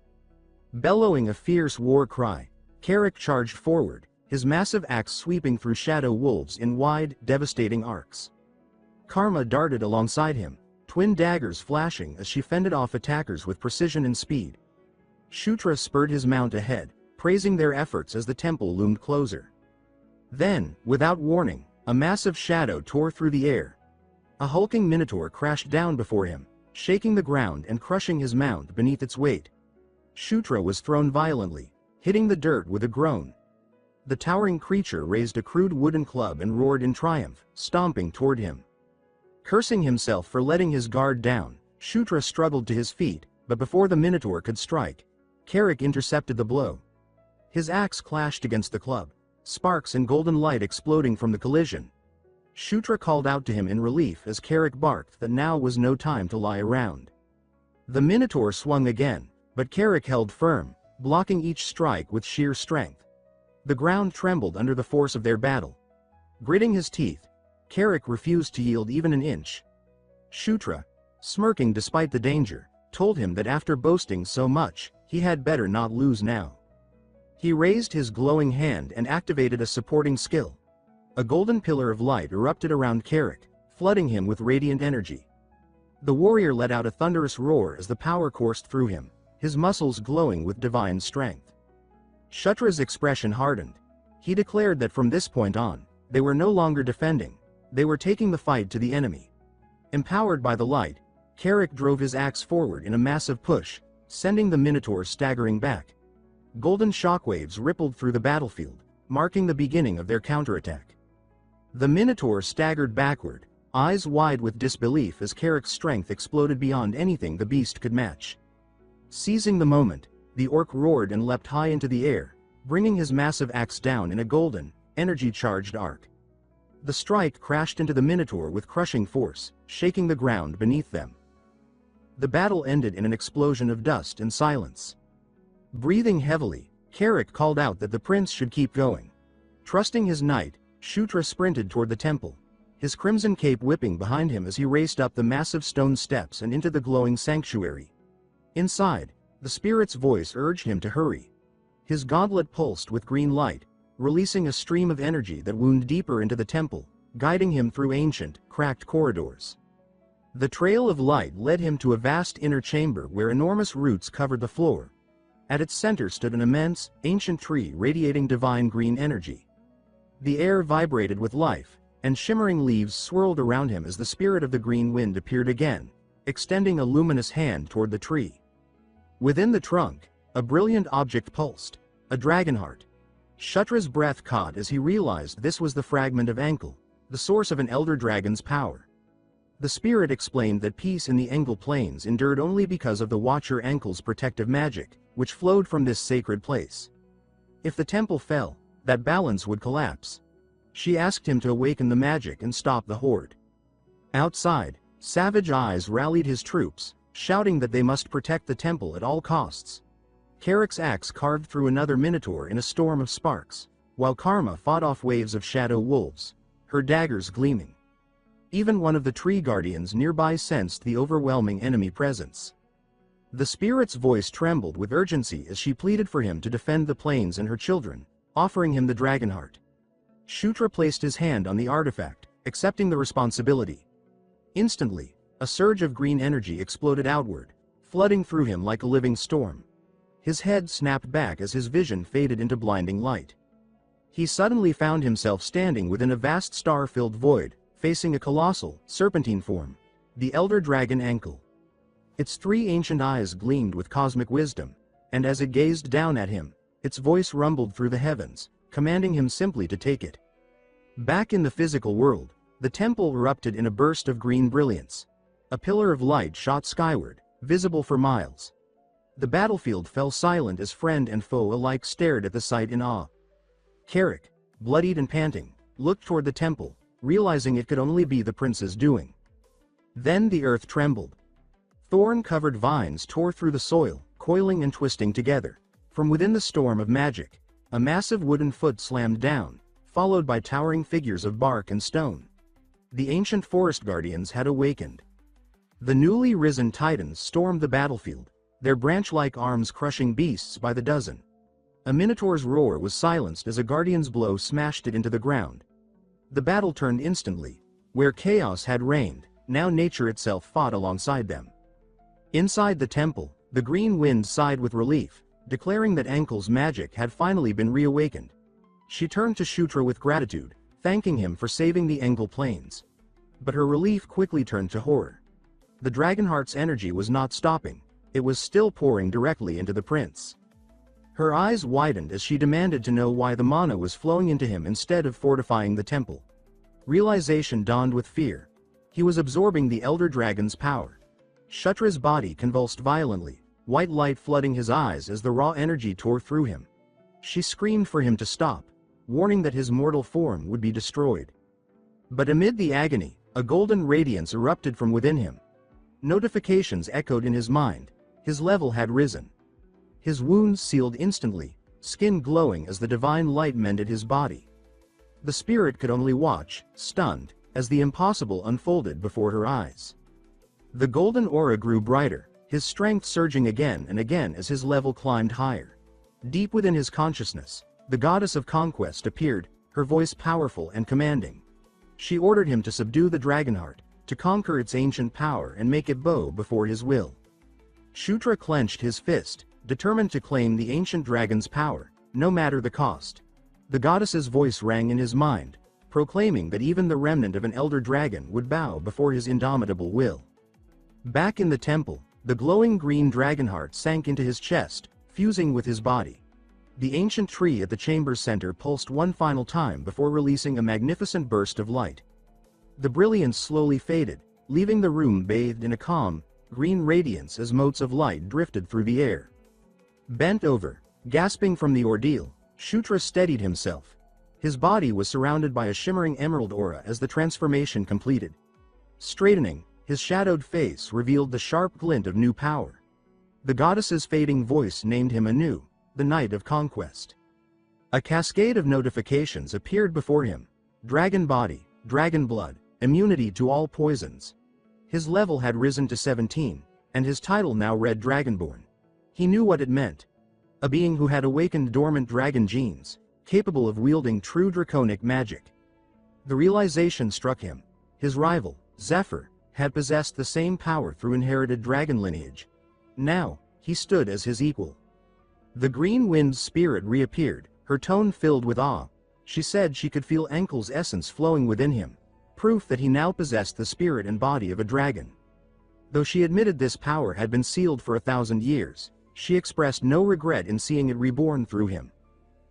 Bellowing a fierce war cry, Carrick charged forward, his massive axe sweeping through shadow wolves in wide, devastating arcs. Karma darted alongside him, twin daggers flashing as she fended off attackers with precision and speed. Shutra spurred his mount ahead, praising their efforts as the temple loomed closer. Then, without warning, a massive shadow tore through the air. A hulking minotaur crashed down before him, shaking the ground and crushing his mount beneath its weight. Shutra was thrown violently, hitting the dirt with a groan. The towering creature raised a crude wooden club and roared in triumph, stomping toward him. Cursing himself for letting his guard down, Shutra struggled to his feet, but before the minotaur could strike, Carrick intercepted the blow. His axe clashed against the club, sparks and golden light exploding from the collision. Shutra called out to him in relief as Carrick barked that now was no time to lie around. The minotaur swung again, but Carrick held firm, blocking each strike with sheer strength. The ground trembled under the force of their battle. Gritting his teeth, Carrick refused to yield even an inch. Shutra, smirking despite the danger, told him that after boasting so much, he had better not lose now. He raised his glowing hand and activated a supporting skill. A golden pillar of light erupted around Carrick, flooding him with radiant energy. The warrior let out a thunderous roar as the power coursed through him, his muscles glowing with divine strength. Shutra's expression hardened. He declared that from this point on, they were no longer defending, they were taking the fight to the enemy. Empowered by the light, Carrick drove his axe forward in a massive push, sending the minotaur staggering back. Golden shockwaves rippled through the battlefield, marking the beginning of their counterattack. The minotaur staggered backward, eyes wide with disbelief as Carrick's strength exploded beyond anything the beast could match. Seizing the moment, the orc roared and leapt high into the air, bringing his massive axe down in a golden, energy-charged arc. The strike crashed into the minotaur with crushing force, shaking the ground beneath them. The battle ended in an explosion of dust and silence. Breathing heavily, Carrick called out that the prince should keep going. Trusting his knight, Shutra sprinted toward the temple, his crimson cape whipping behind him as he raced up the massive stone steps and into the glowing sanctuary. Inside, the spirit's voice urged him to hurry. His gauntlet pulsed with green light, releasing a stream of energy that wound deeper into the temple, guiding him through ancient, cracked corridors. The trail of light led him to a vast inner chamber where enormous roots covered the floor. At its center stood an immense, ancient tree radiating divine green energy. The air vibrated with life, and shimmering leaves swirled around him as the spirit of the green wind appeared again, extending a luminous hand toward the tree. Within the trunk, a brilliant object pulsed, a dragon heart. Shutra's breath caught as he realized this was the fragment of Enkel, the source of an elder dragon's power. The spirit explained that peace in the Engel plains endured only because of the Watcher Enkel's protective magic, which flowed from this sacred place. If the temple fell, that balance would collapse. She asked him to awaken the magic and stop the horde. Outside, savage eyes rallied his troops, shouting that they must protect the temple at all costs. Carrick's axe carved through another minotaur in a storm of sparks, while Karma fought off waves of shadow wolves, her daggers gleaming. Even one of the tree guardians nearby sensed the overwhelming enemy presence. The spirit's voice trembled with urgency as she pleaded for him to defend the plains and her children, offering him the dragon heart. Shutra placed his hand on the artifact, accepting the responsibility. Instantly, a surge of green energy exploded outward, flooding through him like a living storm. His head snapped back as his vision faded into blinding light. He suddenly found himself standing within a vast star-filled void, facing a colossal, serpentine form, the elder dragon Enkel. Its three ancient eyes gleamed with cosmic wisdom, and as it gazed down at him, its voice rumbled through the heavens, commanding him simply to take it. Back in the physical world, the temple erupted in a burst of green brilliance. A pillar of light shot skyward, visible for miles. The battlefield fell silent as friend and foe alike stared at the sight in awe. Carrick, bloodied and panting, looked toward the temple, realizing it could only be the prince's doing. Then the earth trembled. Thorn-covered vines tore through the soil, coiling and twisting together. From within the storm of magic, a massive wooden foot slammed down, followed by towering figures of bark and stone. The ancient forest guardians had awakened. The newly risen titans stormed the battlefield, their branch-like arms crushing beasts by the dozen. A minotaur's roar was silenced as a guardian's blow smashed it into the ground. The battle turned instantly. Where chaos had reigned, now nature itself fought alongside them. Inside the temple, the green wind sighed with relief, declaring that Ankle's magic had finally been reawakened. She turned to Shutra with gratitude, thanking him for saving the Engle Plains. But her relief quickly turned to horror. The Dragonheart's energy was not stopping, it was still pouring directly into the prince. Her eyes widened as she demanded to know why the mana was flowing into him instead of fortifying the temple. Realization dawned with fear. He was absorbing the Elder Dragon's power. Shutra's body convulsed violently, white light flooding his eyes as the raw energy tore through him. She screamed for him to stop, warning that his mortal form would be destroyed. But amid the agony, a golden radiance erupted from within him. Notifications echoed in his mind. His level had risen. His wounds sealed instantly, skin glowing as the divine light mended his body. The spirit could only watch, stunned, as the impossible unfolded before her eyes. The golden aura grew brighter, his strength surging again and again as his level climbed higher. Deep within his consciousness, the goddess of Conquest appeared, her voice powerful and commanding. She ordered him to subdue the Dragonheart, to conquer its ancient power and make it bow before his will. Shutra clenched his fist, determined to claim the ancient dragon's power, no matter the cost. The goddess's voice rang in his mind, proclaiming that even the remnant of an elder dragon would bow before his indomitable will. Back in the temple, the glowing green Dragonheart sank into his chest, fusing with his body. The ancient tree at the chamber's center pulsed one final time before releasing a magnificent burst of light. The brilliance slowly faded, leaving the room bathed in a calm, green radiance as motes of light drifted through the air. Bent over, gasping from the ordeal, Shutra steadied himself. His body was surrounded by a shimmering emerald aura as the transformation completed. Straightening, his shadowed face revealed the sharp glint of new power. The goddess's fading voice named him anew, the Knight of Conquest. A cascade of notifications appeared before him. Dragon body, dragon blood, immunity to all poisons. His level had risen to 17, and his title now read Dragonborn. He knew what it meant. A being who had awakened dormant dragon genes, capable of wielding true draconic magic. The realization struck him. His rival, Zephyr, had possessed the same power through inherited dragon lineage. Now, he stood as his equal. The green wind's spirit reappeared, her tone filled with awe. She said she could feel Ankle's essence flowing within him, proof that he now possessed the spirit and body of a dragon. Though she admitted this power had been sealed for 1,000 years, she expressed no regret in seeing it reborn through him.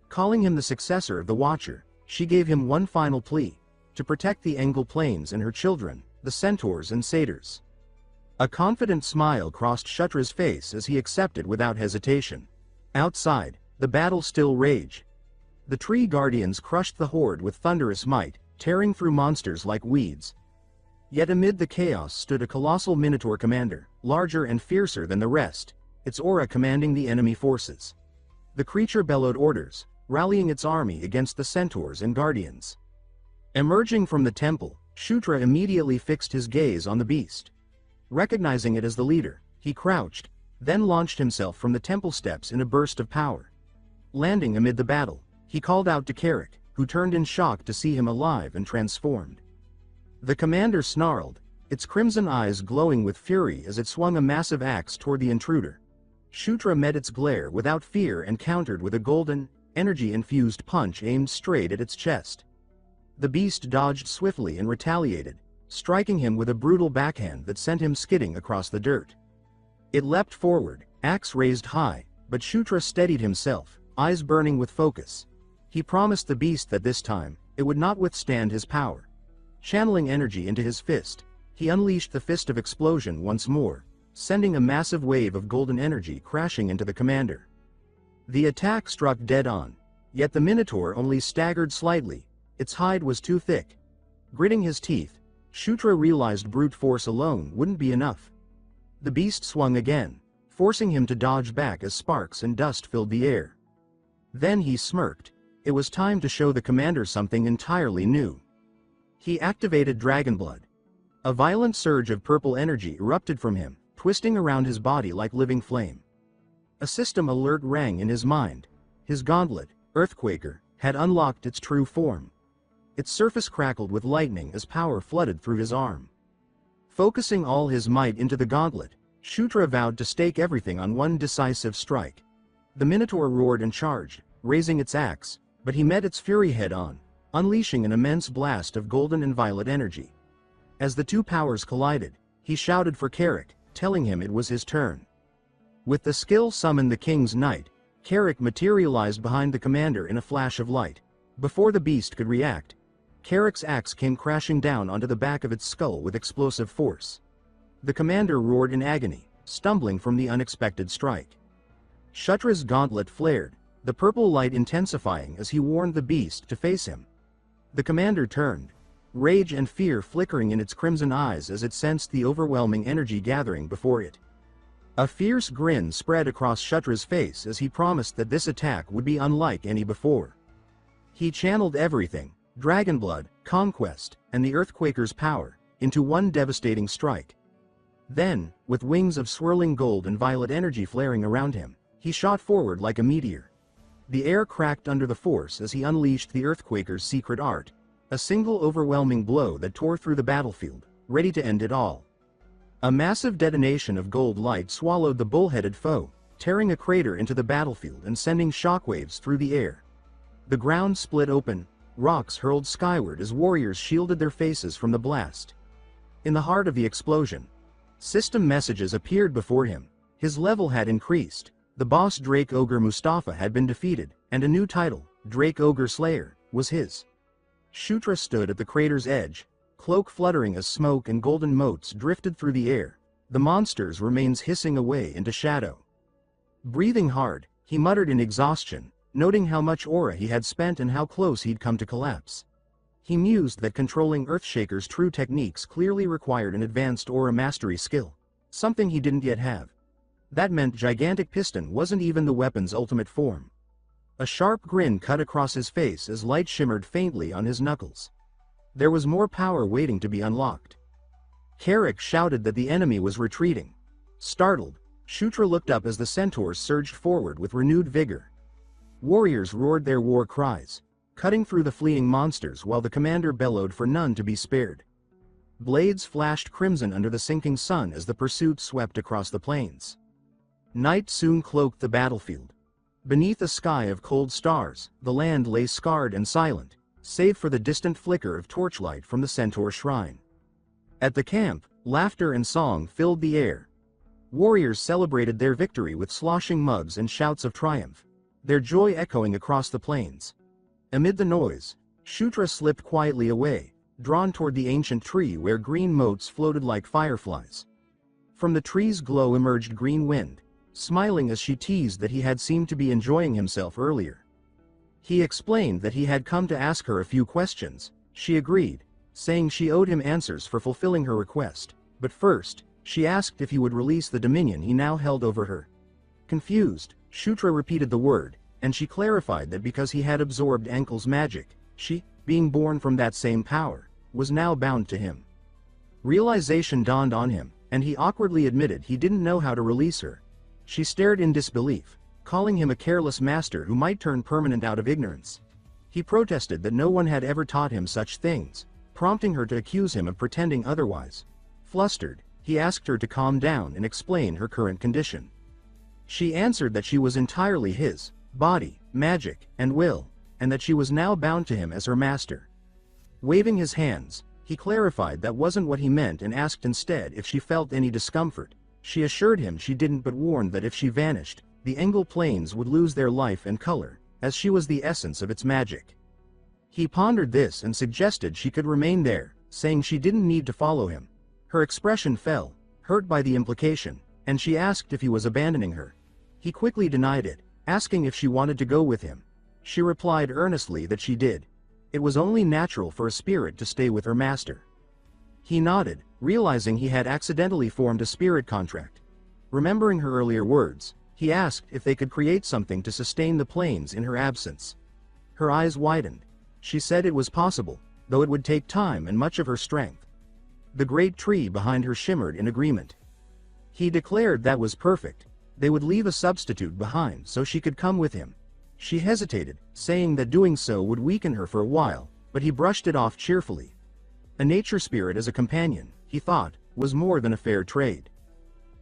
Calling him the successor of the Watcher, she gave him one final plea: to protect the Engle Plains and her children, the centaurs and satyrs. A confident smile crossed Shutra's face as he accepted without hesitation. Outside, the battle still raged. The tree guardians crushed the horde with thunderous might, tearing through monsters like weeds. Yet amid the chaos stood a colossal minotaur commander, larger and fiercer than the rest, its aura commanding the enemy forces. The creature bellowed orders, rallying its army against the centaurs and guardians. Emerging from the temple, Shutra immediately fixed his gaze on the beast. Recognizing it as the leader, he crouched, then launched himself from the temple steps in a burst of power. Landing amid the battle, he called out to Carrick, who turned in shock to see him alive and transformed. The commander snarled, its crimson eyes glowing with fury as it swung a massive axe toward the intruder. Shutra met its glare without fear and countered with a golden, energy-infused punch aimed straight at its chest. The beast dodged swiftly and retaliated, striking him with a brutal backhand that sent him skidding across the dirt. It leapt forward, axe raised high, but Shutra steadied himself, eyes burning with focus. He promised the beast that this time, it would not withstand his power. Channeling energy into his fist, he unleashed the Fist of Explosion once more, sending a massive wave of golden energy crashing into the commander. The attack struck dead on, yet the Minotaur only staggered slightly, its hide was too thick. Gritting his teeth, Shutra realized brute force alone wouldn't be enough. The beast swung again, forcing him to dodge back as sparks and dust filled the air. Then he smirked. It was time to show the commander something entirely new. He activated Dragonblood. A violent surge of purple energy erupted from him, twisting around his body like living flame. A system alert rang in his mind. His gauntlet, Earthquaker, had unlocked its true form. Its surface crackled with lightning as power flooded through his arm. Focusing all his might into the gauntlet, Shutra vowed to stake everything on one decisive strike. The Minotaur roared and charged, raising its axe, but he met its fury head-on, unleashing an immense blast of golden and violet energy. As the two powers collided, he shouted for Carrick, telling him it was his turn. With the skill summoned the king's knight, Carrick materialized behind the commander in a flash of light. Before the beast could react, Carrick's axe came crashing down onto the back of its skull with explosive force. The commander roared in agony, stumbling from the unexpected strike. Shutra's gauntlet flared, the purple light intensifying as he warned the beast to face him. The commander turned, rage and fear flickering in its crimson eyes as it sensed the overwhelming energy gathering before it. A fierce grin spread across Shutra's face as he promised that this attack would be unlike any before. He channeled everything, Dragonblood, Conquest, and the Earthquaker's power, into one devastating strike. Then, with wings of swirling gold and violet energy flaring around him, he shot forward like a meteor. The air cracked under the force as he unleashed the Earthquaker's secret art, a single overwhelming blow that tore through the battlefield, ready to end it all. A massive detonation of gold light swallowed the bull-headed foe, tearing a crater into the battlefield and sending shockwaves through the air. The ground split open, rocks hurled skyward as warriors shielded their faces from the blast. In the heart of the explosion, system messages appeared before him. His level had increased, the boss Drake Ogre Mustafa had been defeated, and a new title, Drake Ogre Slayer, was his. Shutra stood at the crater's edge, cloak fluttering as smoke and golden motes drifted through the air. The monster's remains hissing away into shadow. Breathing hard, he muttered in exhaustion, noting how much aura he had spent and how close he'd come to collapse. He mused that controlling Earthshaker's true techniques clearly required an advanced aura mastery skill, something he didn't yet have. That meant Gigantic Piston wasn't even the weapon's ultimate form. A sharp grin cut across his face as light shimmered faintly on his knuckles. There was more power waiting to be unlocked. Carrick shouted that the enemy was retreating. Startled, Shutra looked up as the centaurs surged forward with renewed vigor. Warriors roared their war cries, cutting through the fleeing monsters while the commander bellowed for none to be spared. Blades flashed crimson under the sinking sun as the pursuit swept across the plains. Night soon cloaked the battlefield. Beneath a sky of cold stars, the land lay scarred and silent, save for the distant flicker of torchlight from the centaur shrine. At the camp, laughter and song filled the air. Warriors celebrated their victory with sloshing mugs and shouts of triumph, their joy echoing across the plains. Amid the noise, Shutra slipped quietly away, drawn toward the ancient tree where green motes floated like fireflies. From the tree's glow emerged Green Wind, smiling as she teased that he had seemed to be enjoying himself earlier. He explained that he had come to ask her a few questions. She agreed, saying she owed him answers for fulfilling her request, but first, she asked if he would release the dominion he now held over her. Confused, Shutra repeated the word, and she clarified that because he had absorbed Ankle's magic, she, being born from that same power, was now bound to him. Realization dawned on him, and he awkwardly admitted he didn't know how to release her. She stared in disbelief, calling him a careless master who might turn permanent out of ignorance. He protested that no one had ever taught him such things, prompting her to accuse him of pretending otherwise. Flustered, he asked her to calm down and explain her current condition. She answered that she was entirely his, body, magic, and will, and that she was now bound to him as her master. Waving his hands, he clarified that wasn't what he meant and asked instead if she felt any discomfort. She assured him she didn't but warned that if she vanished, the Engle plains would lose their life and color, as she was the essence of its magic. He pondered this and suggested she could remain there, saying she didn't need to follow him. Her expression fell, hurt by the implication, and she asked if he was abandoning her. He quickly denied it, asking if she wanted to go with him. She replied earnestly that she did. It was only natural for a spirit to stay with her master. He nodded, realizing he had accidentally formed a spirit contract. Remembering her earlier words, he asked if they could create something to sustain the plains in her absence. Her eyes widened. She said it was possible, though it would take time and much of her strength. The great tree behind her shimmered in agreement. He declared that was perfect. They would leave a substitute behind so she could come with him. She hesitated, saying that doing so would weaken her for a while, but he brushed it off cheerfully. A nature spirit as a companion, he thought, was more than a fair trade.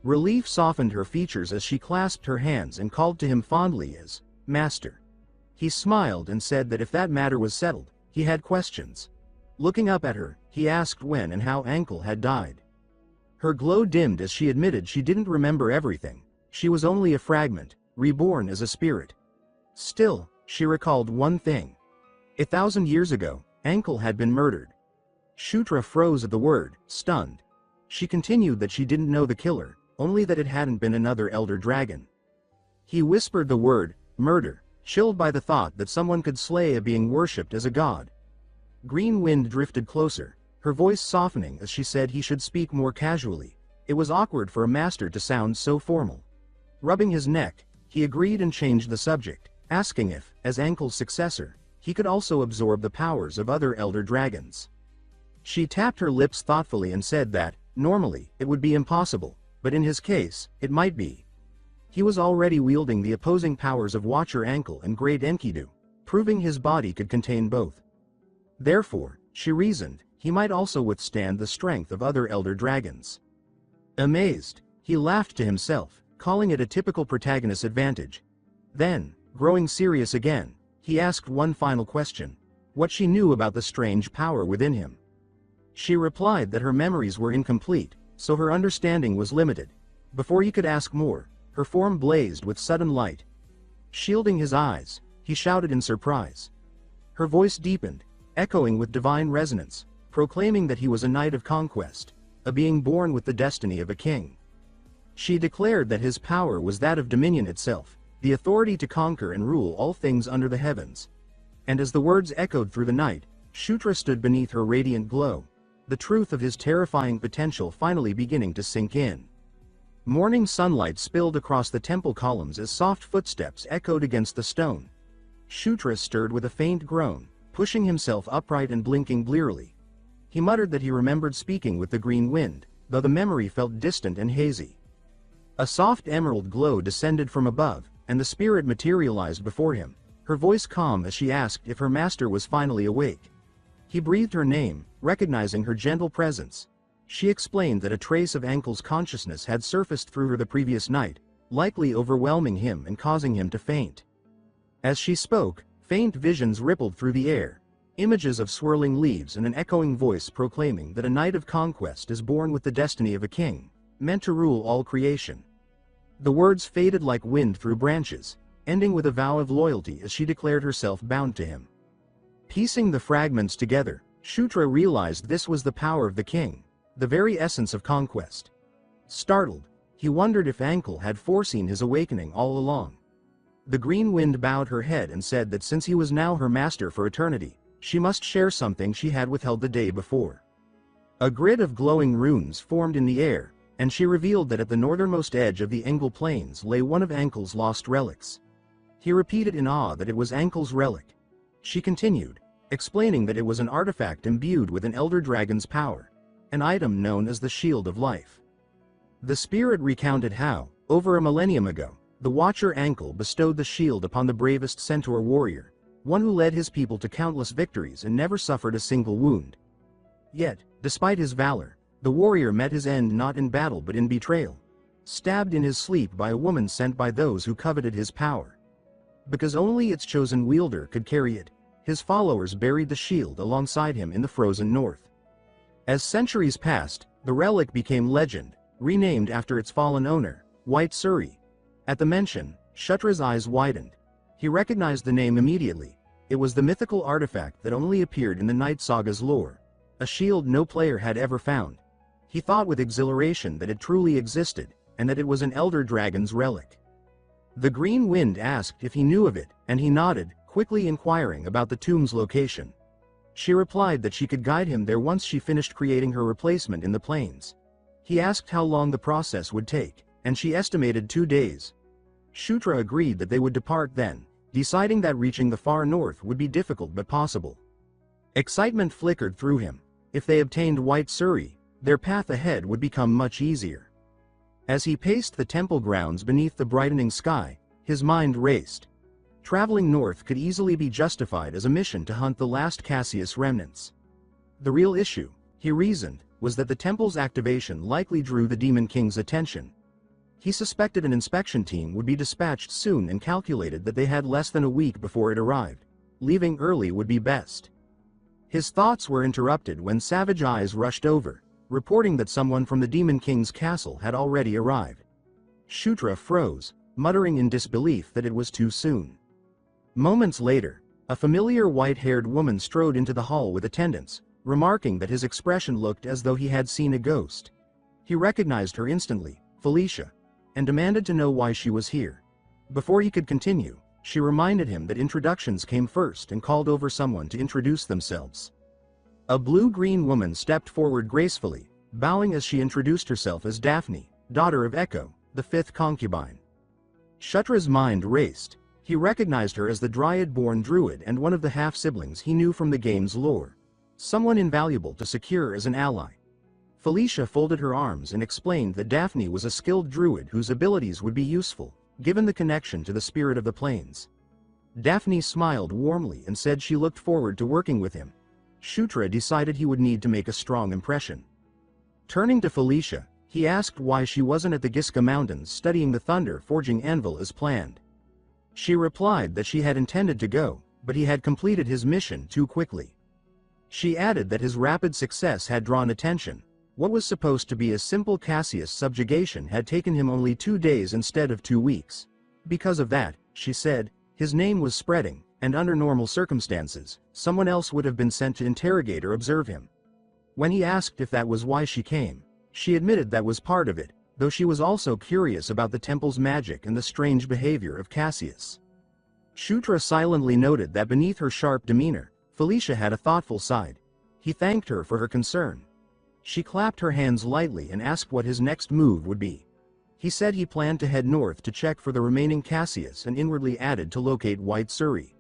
Relief softened her features as she clasped her hands and called to him fondly as Master. He smiled and said that if that matter was settled, he had questions. Looking up at her, he asked when and how Ankle had died. Her glow dimmed as she admitted she didn't remember everything. She was only a fragment, reborn as a spirit. Still, she recalled one thing. 1,000 years ago, Ankle had been murdered. Shutra froze at the word, stunned. She continued that she didn't know the killer, only that it hadn't been another elder dragon. He whispered the word, murder, chilled by the thought that someone could slay a being worshipped as a god. Green Wind drifted closer, her voice softening as she said he should speak more casually. It was awkward for a master to sound so formal. Rubbing his neck, he agreed and changed the subject, asking if, as Ankle's successor, he could also absorb the powers of other elder dragons. She tapped her lips thoughtfully and said that, normally, it would be impossible, but in his case, it might be. He was already wielding the opposing powers of Watcher Ankle and Great Enkidu, proving his body could contain both. Therefore, she reasoned, he might also withstand the strength of other elder dragons. Amazed, he laughed to himself, calling it a typical protagonist advantage. Then, growing serious again, he asked one final question: what she knew about the strange power within him. She replied that her memories were incomplete, so her understanding was limited. Before he could ask more, her form blazed with sudden light. Shielding his eyes, he shouted in surprise. Her voice deepened, echoing with divine resonance, proclaiming that he was a knight of conquest, a being born with the destiny of a king. She declared that his power was that of dominion itself, the authority to conquer and rule all things under the heavens. And as the words echoed through the night, Shutra stood beneath her radiant glow, the truth of his terrifying potential finally beginning to sink in. Morning sunlight spilled across the temple columns as soft footsteps echoed against the stone. Shutra stirred with a faint groan, pushing himself upright and blinking blearily. He muttered that he remembered speaking with the Green Wind, though the memory felt distant and hazy. A soft emerald glow descended from above, and the spirit materialized before him, her voice calm as she asked if her master was finally awake. He breathed her name, recognizing her gentle presence. She explained that a trace of Ankle's consciousness had surfaced through her the previous night, likely overwhelming him and causing him to faint. As she spoke, faint visions rippled through the air, images of swirling leaves and an echoing voice proclaiming that a knight of conquest is born with the destiny of a king, meant to rule all creation. The words faded like wind through branches, ending with a vow of loyalty as she declared herself bound to him. Piecing the fragments together, Shutra realized this was the power of the king, the very essence of conquest. Startled, he wondered if Ankle had foreseen his awakening all along. The Green Wind bowed her head and said that since he was now her master for eternity, she must share something she had withheld the day before. A grid of glowing runes formed in the air, and she revealed that at the northernmost edge of the Engle Plains lay one of Ankle's lost relics. He repeated in awe that it was Ankle's relic. She continued, explaining that it was an artifact imbued with an elder dragon's power, an item known as the Shield of Life. The spirit recounted how, over a millennium ago, the Watcher Ankle bestowed the shield upon the bravest centaur warrior, one who led his people to countless victories and never suffered a single wound. Yet, despite his valor, the warrior met his end not in battle but in betrayal, stabbed in his sleep by a woman sent by those who coveted his power. Because only its chosen wielder could carry it, his followers buried the shield alongside him in the frozen north. As centuries passed, the relic became legend, renamed after its fallen owner, White Suri. At the mention, Shutra's eyes widened. He recognized the name immediately. It was the mythical artifact that only appeared in the Night Saga's lore, a shield no player had ever found. He thought with exhilaration that it truly existed, and that it was an elder dragon's relic. The Green Wind asked if he knew of it, and he nodded, quickly inquiring about the tomb's location. She replied that she could guide him there once she finished creating her replacement in the plains. He asked how long the process would take, and she estimated 2 days. Shutra agreed that they would depart then, deciding that reaching the far north would be difficult but possible. Excitement flickered through him. If they obtained White Suri, their path ahead would become much easier. As he paced the temple grounds beneath the brightening sky, his mind raced. Traveling north could easily be justified as a mission to hunt the last Cassius remnants. The real issue, he reasoned, was that the temple's activation likely drew the Demon King's attention. He suspected an inspection team would be dispatched soon and calculated that they had less than a week before it arrived. Leaving early would be best. His thoughts were interrupted when Savage Eyes rushed over, reporting that someone from the Demon King's castle had already arrived. Shutra froze, muttering in disbelief that it was too soon. Moments later, a familiar white-haired woman strode into the hall with attendants, remarking that his expression looked as though he had seen a ghost. He recognized her instantly, Felicia, and demanded to know why she was here. Before he could continue, she reminded him that introductions came first and called over someone to introduce themselves. A blue-green woman stepped forward gracefully, bowing as she introduced herself as Daphne, daughter of Echo, the fifth concubine. Shutra's mind raced. He recognized her as the Dryad-born druid and one of the half-siblings he knew from the game's lore. Someone invaluable to secure as an ally. Felicia folded her arms and explained that Daphne was a skilled druid whose abilities would be useful, given the connection to the spirit of the plains. Daphne smiled warmly and said she looked forward to working with him. Shutra decided he would need to make a strong impression. Turning to Felicia, he asked why she wasn't at the Giska Mountains studying the thunder-forging anvil as planned. She replied that she had intended to go, but he had completed his mission too quickly. She added that his rapid success had drawn attention. What was supposed to be a simple Cassius subjugation had taken him only 2 days instead of 2 weeks. Because of that, she said, his name was spreading, and under normal circumstances, someone else would have been sent to interrogate or observe him. When he asked if that was why she came, she admitted that was part of it, though she was also curious about the temple's magic and the strange behavior of Cassius. Shutra silently noted that beneath her sharp demeanor, Felicia had a thoughtful side. He thanked her for her concern. She clapped her hands lightly and asked what his next move would be. He said he planned to head north to check for the remaining Cassius and inwardly added to locate White Suri.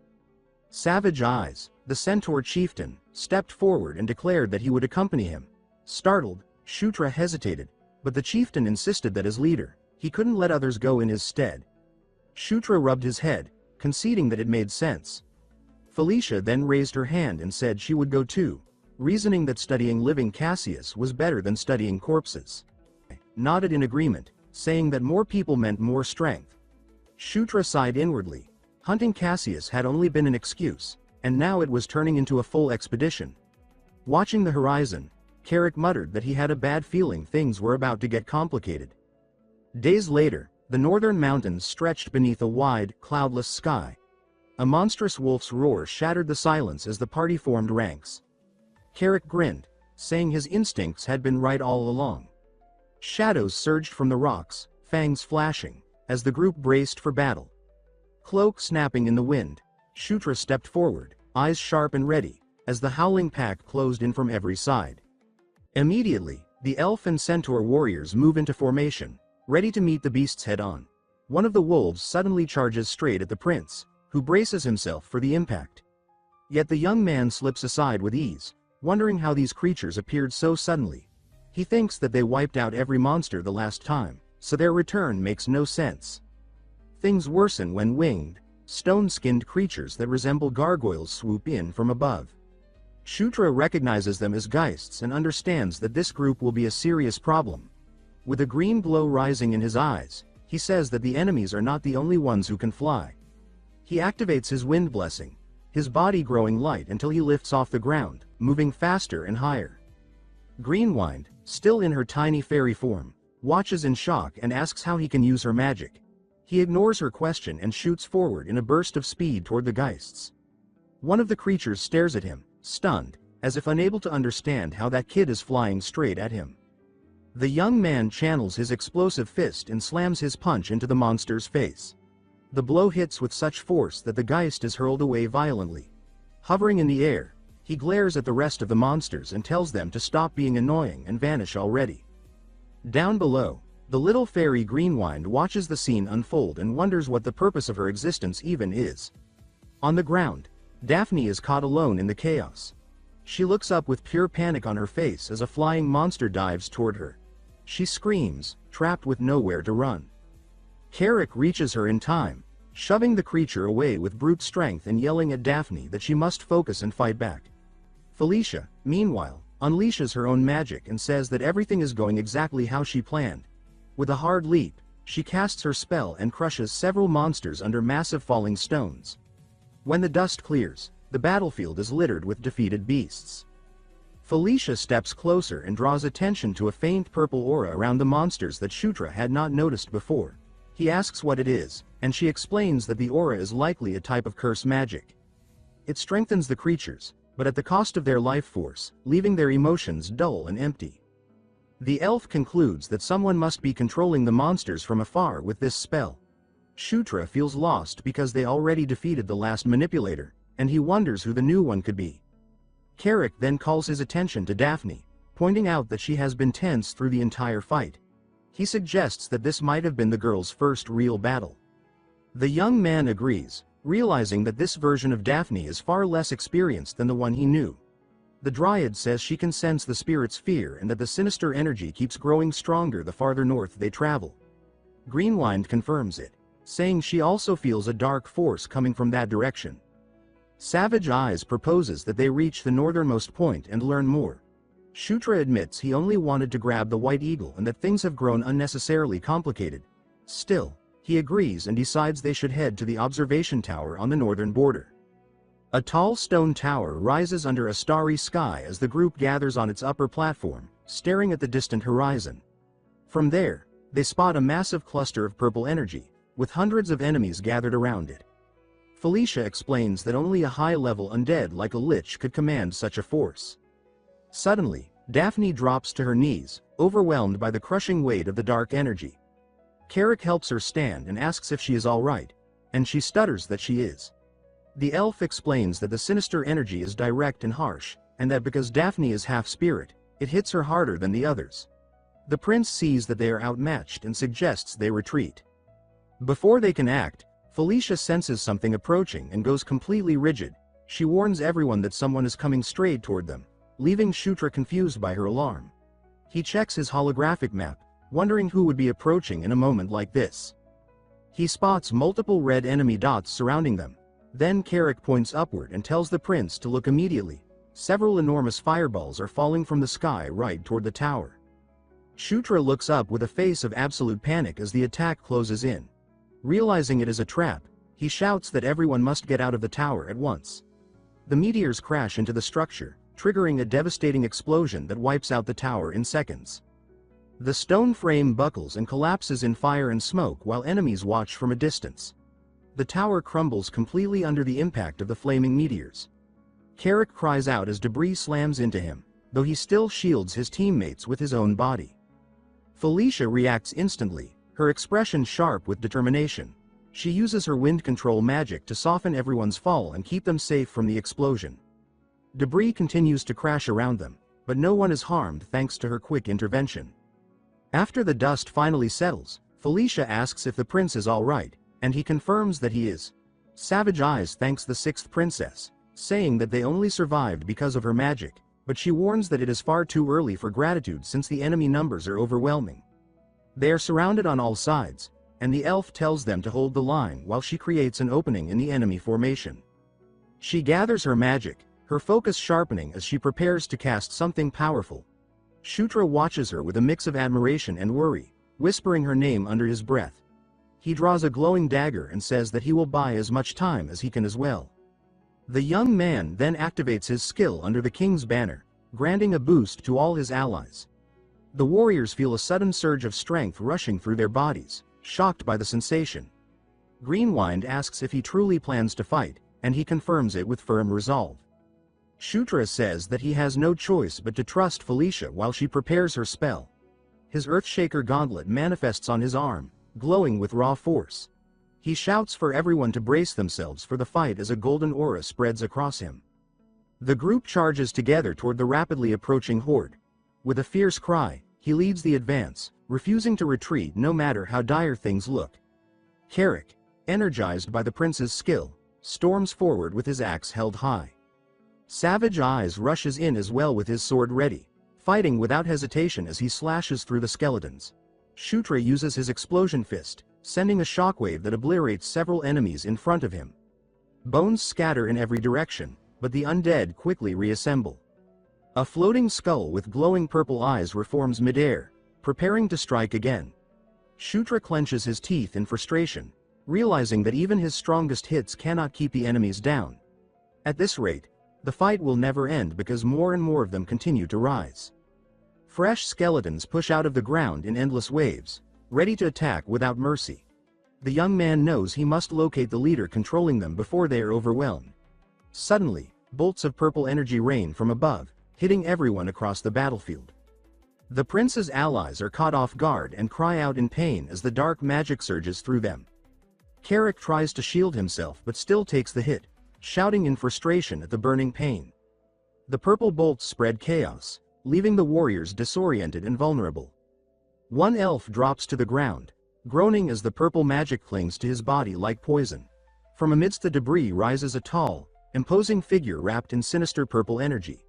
Savage Eyes, the centaur chieftain, stepped forward and declared that he would accompany him. Startled, Shutra hesitated, but the chieftain insisted that as leader, he couldn't let others go in his stead. Shutra rubbed his head, conceding that it made sense. Felicia then raised her hand and said she would go too, reasoning that studying living Cassius was better than studying corpses. Nodded in agreement, saying that more people meant more strength. Shutra sighed inwardly. Hunting Cassius had only been an excuse, and now it was turning into a full expedition. Watching the horizon, Carrick muttered that he had a bad feeling things were about to get complicated. Days later, the northern mountains stretched beneath a wide, cloudless sky. A monstrous wolf's roar shattered the silence as the party formed ranks. Carrick grinned, saying his instincts had been right all along. Shadows surged from the rocks, fangs flashing, as the group braced for battle. Cloak snapping in the wind, Shutra stepped forward, eyes sharp and ready, as the howling pack closed in from every side. Immediately, the elf and centaur warriors move into formation, ready to meet the beasts head-on. One of the wolves suddenly charges straight at the prince, who braces himself for the impact. Yet the young man slips aside with ease, wondering how these creatures appeared so suddenly. He thinks that they wiped out every monster the last time, so their return makes no sense. Things worsen when winged, stone-skinned creatures that resemble gargoyles swoop in from above. Shutra recognizes them as geists and understands that this group will be a serious problem. With a green glow rising in his eyes, he says that the enemies are not the only ones who can fly. He activates his wind blessing, his body growing light until he lifts off the ground, moving faster and higher. Greenwind, still in her tiny fairy form, watches in shock and asks how he can use her magic. He ignores her question and shoots forward in a burst of speed toward the geists. One of the creatures stares at him, stunned, as if unable to understand how that kid is flying straight at him. The young man channels his explosive fist and slams his punch into the monster's face. The blow hits with such force that the geist is hurled away violently. Hovering in the air, he glares at the rest of the monsters and tells them to stop being annoying and vanish already. Down below, the little fairy Greenwind watches the scene unfold and wonders what the purpose of her existence even is. On the ground, Daphne is caught alone in the chaos. She looks up with pure panic on her face as a flying monster dives toward her. She screams, trapped with nowhere to run. Carrick reaches her in time, shoving the creature away with brute strength and yelling at Daphne that she must focus and fight back. Felicia, meanwhile, unleashes her own magic and says that everything is going exactly how she planned. With a hard leap, she casts her spell and crushes several monsters under massive falling stones. When the dust clears, the battlefield is littered with defeated beasts. Felicia steps closer and draws attention to a faint purple aura around the monsters that Shutra had not noticed before. He asks what it is, and she explains that the aura is likely a type of curse magic. It strengthens the creatures, but at the cost of their life force, leaving their emotions dull and empty. The elf concludes that someone must be controlling the monsters from afar with this spell. Shutra feels lost because they already defeated the last manipulator, and he wonders who the new one could be. Carrick then calls his attention to Daphne, pointing out that she has been tense through the entire fight. He suggests that this might have been the girl's first real battle. The young man agrees, realizing that this version of Daphne is far less experienced than the one he knew. The Dryad says she can sense the spirit's fear and that the sinister energy keeps growing stronger the farther north they travel. Greenwind confirms it, saying she also feels a dark force coming from that direction. Savage Eyes proposes that they reach the northernmost point and learn more. Shutra admits he only wanted to grab the White Eagle and that things have grown unnecessarily complicated. Still, he agrees and decides they should head to the observation tower on the northern border. A tall stone tower rises under a starry sky as the group gathers on its upper platform, staring at the distant horizon. From there, they spot a massive cluster of purple energy, with hundreds of enemies gathered around it. Felicia explains that only a high-level undead like a lich could command such a force. Suddenly, Daphne drops to her knees, overwhelmed by the crushing weight of the dark energy. Carrick helps her stand and asks if she is all right, and she stutters that she is. The elf explains that the sinister energy is direct and harsh, and that because Daphne is half-spirit, it hits her harder than the others. The prince sees that they are outmatched and suggests they retreat. Before they can act, Felicia senses something approaching and goes completely rigid. She warns everyone that someone is coming straight toward them, leaving Shutra confused by her alarm. He checks his holographic map, wondering who would be approaching in a moment like this. He spots multiple red enemy dots surrounding them. Then Carrick points upward and tells the prince to look immediately. Several enormous fireballs are falling from the sky right toward the tower. Shutra looks up with a face of absolute panic as the attack closes in. Realizing it is a trap, he shouts that everyone must get out of the tower at once. The meteors crash into the structure, triggering a devastating explosion that wipes out the tower in seconds. The stone frame buckles and collapses in fire and smoke while enemies watch from a distance. The tower crumbles completely under the impact of the flaming meteors. Carrick cries out as debris slams into him, though he still shields his teammates with his own body. Felicia reacts instantly, her expression sharp with determination. She uses her wind control magic to soften everyone's fall and keep them safe from the explosion. Debris continues to crash around them, but no one is harmed thanks to her quick intervention. After the dust finally settles, Felicia asks if the prince is all right, and he confirms that he is. Savage Eyes thanks the sixth princess, saying that they only survived because of her magic, but she warns that it is far too early for gratitude since the enemy numbers are overwhelming. They are surrounded on all sides, and the elf tells them to hold the line while she creates an opening in the enemy formation. She gathers her magic, her focus sharpening as she prepares to cast something powerful. Shutra watches her with a mix of admiration and worry, whispering her name under his breath. He draws a glowing dagger and says that he will buy as much time as he can as well. The young man then activates his skill under the king's banner, granting a boost to all his allies. The warriors feel a sudden surge of strength rushing through their bodies, shocked by the sensation. Greenwind asks if he truly plans to fight, and he confirms it with firm resolve. Shutra says that he has no choice but to trust Felicia while she prepares her spell. His Earthshaker gauntlet manifests on his arm, glowing with raw force. He shouts for everyone to brace themselves for the fight as a golden aura spreads across him. The group charges together toward the rapidly approaching horde. With a fierce cry, he leads the advance, refusing to retreat no matter how dire things look. Carrick, energized by the prince's skill, storms forward with his axe held high. Savage Eyes rushes in as well with his sword ready, fighting without hesitation as he slashes through the skeletons. Shutra uses his explosion fist, sending a shockwave that obliterates several enemies in front of him. Bones scatter in every direction, but the undead quickly reassemble. A floating skull with glowing purple eyes reforms midair, preparing to strike again. Shutra clenches his teeth in frustration, realizing that even his strongest hits cannot keep the enemies down. At this rate, the fight will never end because more and more of them continue to rise. Fresh skeletons push out of the ground in endless waves, ready to attack without mercy. The young man knows he must locate the leader controlling them before they are overwhelmed. Suddenly, bolts of purple energy rain from above, hitting everyone across the battlefield. The prince's allies are caught off guard and cry out in pain as the dark magic surges through them. Carrick tries to shield himself but still takes the hit, shouting in frustration at the burning pain. The purple bolts spread chaos, leaving the warriors disoriented and vulnerable. One elf drops to the ground, groaning as the purple magic clings to his body like poison. From amidst the debris rises a tall, imposing figure wrapped in sinister purple energy.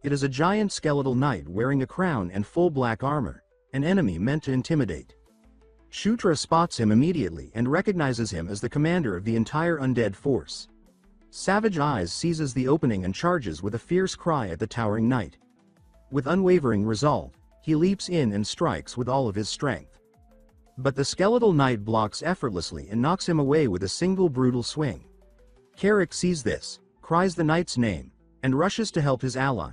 It is a giant skeletal knight wearing a crown and full black armor, an enemy meant to intimidate. Shutra spots him immediately and recognizes him as the commander of the entire undead force. Savage Eyes seizes the opening and charges with a fierce cry at the towering knight. With unwavering resolve, he leaps in and strikes with all of his strength. But the skeletal knight blocks effortlessly and knocks him away with a single brutal swing. Carrick sees this, cries the knight's name, and rushes to help his ally.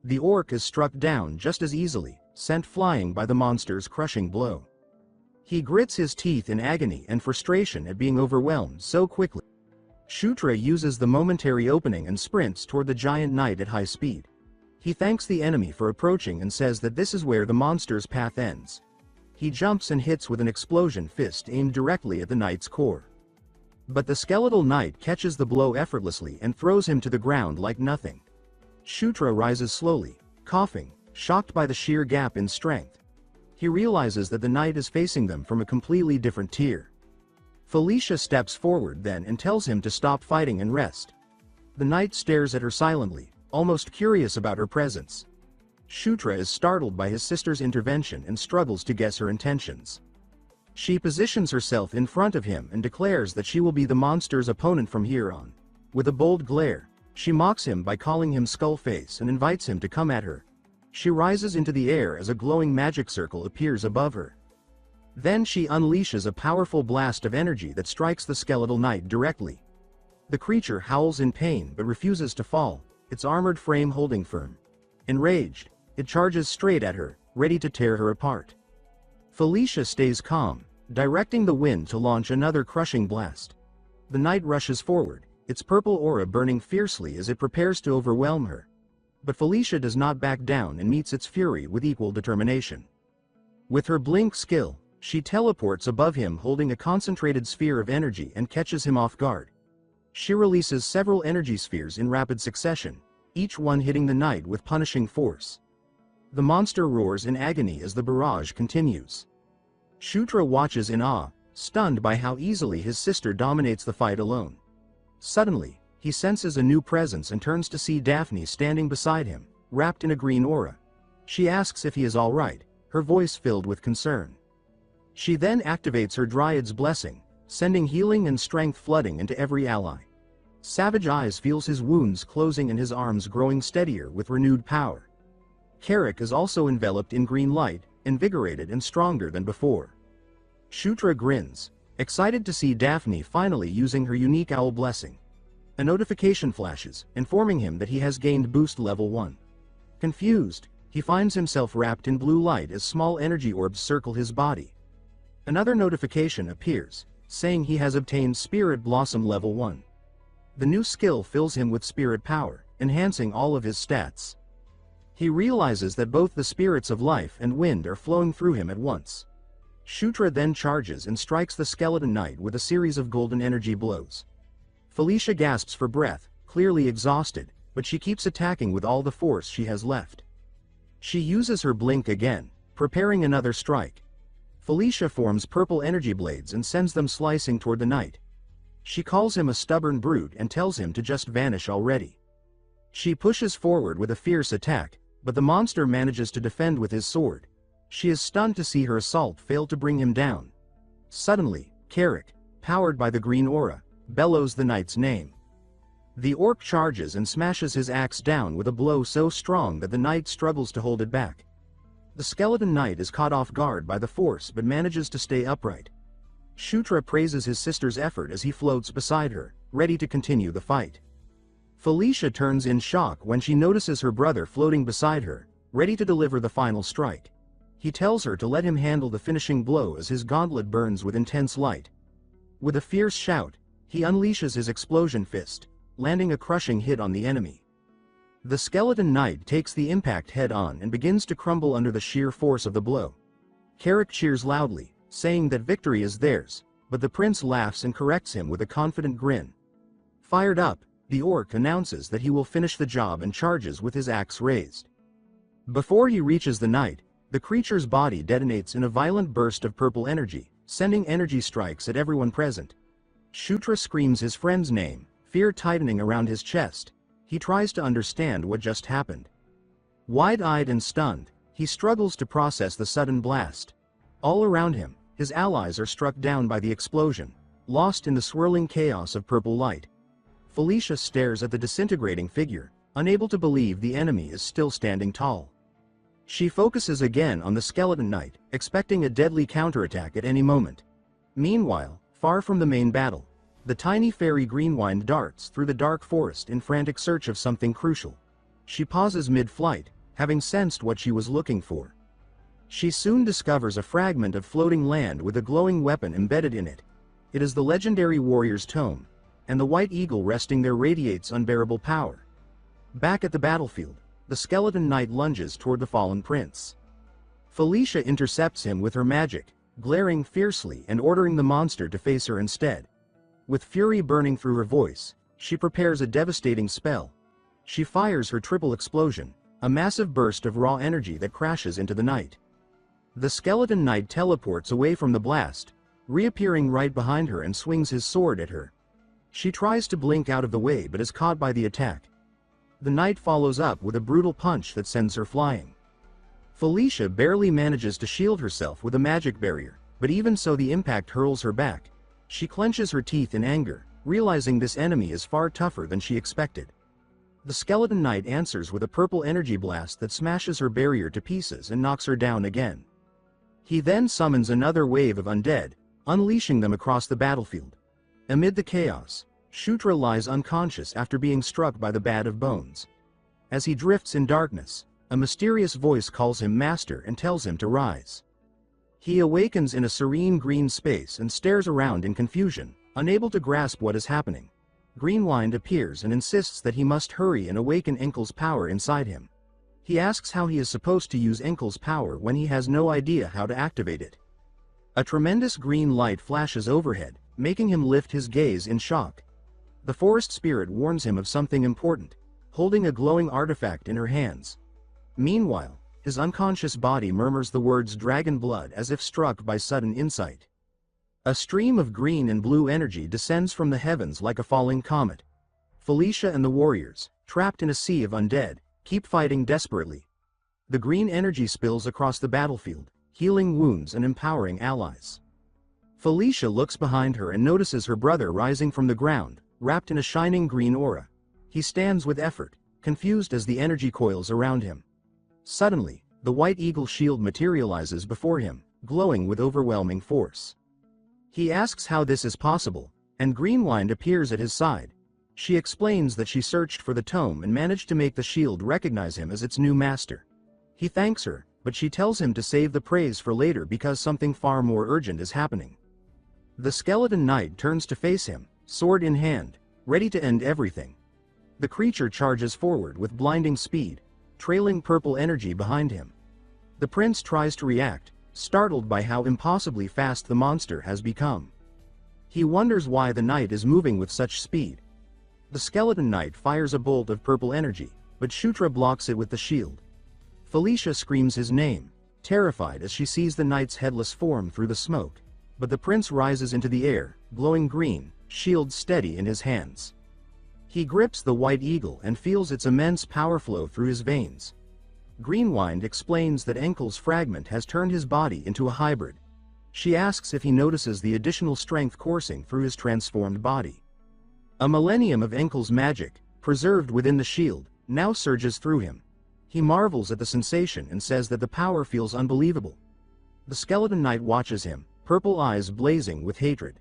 The orc is struck down just as easily, sent flying by the monster's crushing blow. He grits his teeth in agony and frustration at being overwhelmed so quickly. Shutra uses the momentary opening and sprints toward the giant knight at high speed. He thanks the enemy for approaching and says that this is where the monster's path ends. He jumps and hits with an explosion fist aimed directly at the knight's core. But the skeletal knight catches the blow effortlessly and throws him to the ground like nothing. Shutra rises slowly, coughing, shocked by the sheer gap in strength. He realizes that the knight is facing them from a completely different tier. Felicia steps forward then and tells him to stop fighting and rest. The knight stares at her silently, almost curious about her presence. Shutra is startled by his sister's intervention and struggles to guess her intentions. She positions herself in front of him and declares that she will be the monster's opponent from here on. With a bold glare, she mocks him by calling him Skullface and invites him to come at her. She rises into the air as a glowing magic circle appears above her. Then she unleashes a powerful blast of energy that strikes the skeletal knight directly. The creature howls in pain but refuses to fall, its armored frame holding firm. Enraged, it charges straight at her, ready to tear her apart. Felicia stays calm, directing the wind to launch another crushing blast. The knight rushes forward, its purple aura burning fiercely as it prepares to overwhelm her. But Felicia does not back down and meets its fury with equal determination. With her blink skill, she teleports above him holding a concentrated sphere of energy and catches him off guard. She releases several energy spheres in rapid succession, each one hitting the knight with punishing force. The monster roars in agony as the barrage continues. Shutra watches in awe, stunned by how easily his sister dominates the fight alone. Suddenly, he senses a new presence and turns to see Daphne standing beside him, wrapped in a green aura. She asks if he is all right, her voice filled with concern. She then activates her Dryad's blessing, sending healing and strength flooding into every ally. Savage Eyes feels his wounds closing and his arms growing steadier with renewed power. Carrick is also enveloped in green light, invigorated and stronger than before. Shutra grins, excited to see Daphne finally using her unique owl blessing. A notification flashes, informing him that he has gained boost level 1. Confused, he finds himself wrapped in blue light as small energy orbs circle his body. Another notification appears, saying he has obtained Spirit Blossom level 1. The new skill fills him with spirit power, enhancing all of his stats. He realizes that both the spirits of life and wind are flowing through him at once. Shutra then charges and strikes the skeleton knight with a series of golden energy blows. Felicia gasps for breath, clearly exhausted, but she keeps attacking with all the force she has left. She uses her blink again, preparing another strike. Felicia forms purple energy blades and sends them slicing toward the knight. She calls him a stubborn brute and tells him to just vanish already. She pushes forward with a fierce attack, but the monster manages to defend with his sword. She is stunned to see her assault fail to bring him down. Suddenly, Carrick, powered by the green aura, bellows the knight's name. The orc charges and smashes his axe down with a blow so strong that the knight struggles to hold it back. The skeleton knight is caught off guard by the force but manages to stay upright. Shutra praises his sister's effort as he floats beside her, ready to continue the fight. Felicia turns in shock when she notices her brother floating beside her, ready to deliver the final strike. He tells her to let him handle the finishing blow as his gauntlet burns with intense light. With a fierce shout, he unleashes his explosion fist, landing a crushing hit on the enemy. The skeleton knight takes the impact head-on and begins to crumble under the sheer force of the blow. Carrick cheers loudly, saying that victory is theirs, but the prince laughs and corrects him with a confident grin. Fired up, the orc announces that he will finish the job and charges with his axe raised. Before he reaches the knight, the creature's body detonates in a violent burst of purple energy, sending energy strikes at everyone present. Shutra screams his friend's name, fear tightening around his chest. He tries to understand what just happened. Wide-eyed and stunned, he struggles to process the sudden blast. All around him, his allies are struck down by the explosion, lost in the swirling chaos of purple light. Felicia stares at the disintegrating figure, unable to believe the enemy is still standing tall. She focuses again on the skeleton knight, expecting a deadly counterattack at any moment. Meanwhile, far from the main battle, the tiny fairy Greenwind darts through the dark forest in frantic search of something crucial. She pauses mid-flight, having sensed what she was looking for. She soon discovers a fragment of floating land with a glowing weapon embedded in it. It is the legendary warrior's tome, and the white eagle resting there radiates unbearable power. Back at the battlefield, the skeleton knight lunges toward the fallen prince. Felicia intercepts him with her magic, glaring fiercely and ordering the monster to face her instead. With fury burning through her voice, she prepares a devastating spell. She fires her triple explosion, a massive burst of raw energy that crashes into the knight. The skeleton knight teleports away from the blast, reappearing right behind her and swings his sword at her. She tries to blink out of the way but is caught by the attack. The knight follows up with a brutal punch that sends her flying. Felicia barely manages to shield herself with a magic barrier, but even so the impact hurls her back. She clenches her teeth in anger, realizing this enemy is far tougher than she expected. The skeleton knight answers with a purple energy blast that smashes her barrier to pieces and knocks her down again. He then summons another wave of undead, unleashing them across the battlefield. Amid the chaos, Shutra lies unconscious after being struck by the bat of bones. As he drifts in darkness, a mysterious voice calls him master and tells him to rise. He awakens in a serene green space and stares around in confusion, unable to grasp what is happening. Greenwind appears and insists that he must hurry and awaken Enkel's power inside him. He asks how he is supposed to use Enkel's power when he has no idea how to activate it. A tremendous green light flashes overhead, making him lift his gaze in shock. The forest spirit warns him of something important, holding a glowing artifact in her hands. Meanwhile, his unconscious body murmurs the words dragon blood as if struck by sudden insight. A stream of green and blue energy descends from the heavens like a falling comet. Felicia and the warriors, trapped in a sea of undead, keep fighting desperately. The green energy spills across the battlefield, healing wounds and empowering allies. Felicia looks behind her and notices her brother rising from the ground, wrapped in a shining green aura. He stands with effort, confused as the energy coils around him. Suddenly, the white eagle shield materializes before him, glowing with overwhelming force. He asks how this is possible, and Greenwind appears at his side. She explains that she searched for the tome and managed to make the shield recognize him as its new master. He thanks her, but she tells him to save the praise for later because something far more urgent is happening. The skeleton knight turns to face him, sword in hand, ready to end everything. The creature charges forward with blinding speed, trailing purple energy behind him. The prince tries to react, startled by how impossibly fast the monster has become. He wonders why the knight is moving with such speed. The skeleton knight fires a bolt of purple energy, but Shutra blocks it with the shield. Felicia screams his name, terrified as she sees the knight's headless form through the smoke, but the prince rises into the air, glowing green, shield steady in his hands. He grips the white eagle and feels its immense power flow through his veins. Greenwind explains that Enkel's fragment has turned his body into a hybrid. She asks if he notices the additional strength coursing through his transformed body. A millennium of Enkel's magic, preserved within the shield, now surges through him. He marvels at the sensation and says that the power feels unbelievable. The skeleton knight watches him, purple eyes blazing with hatred.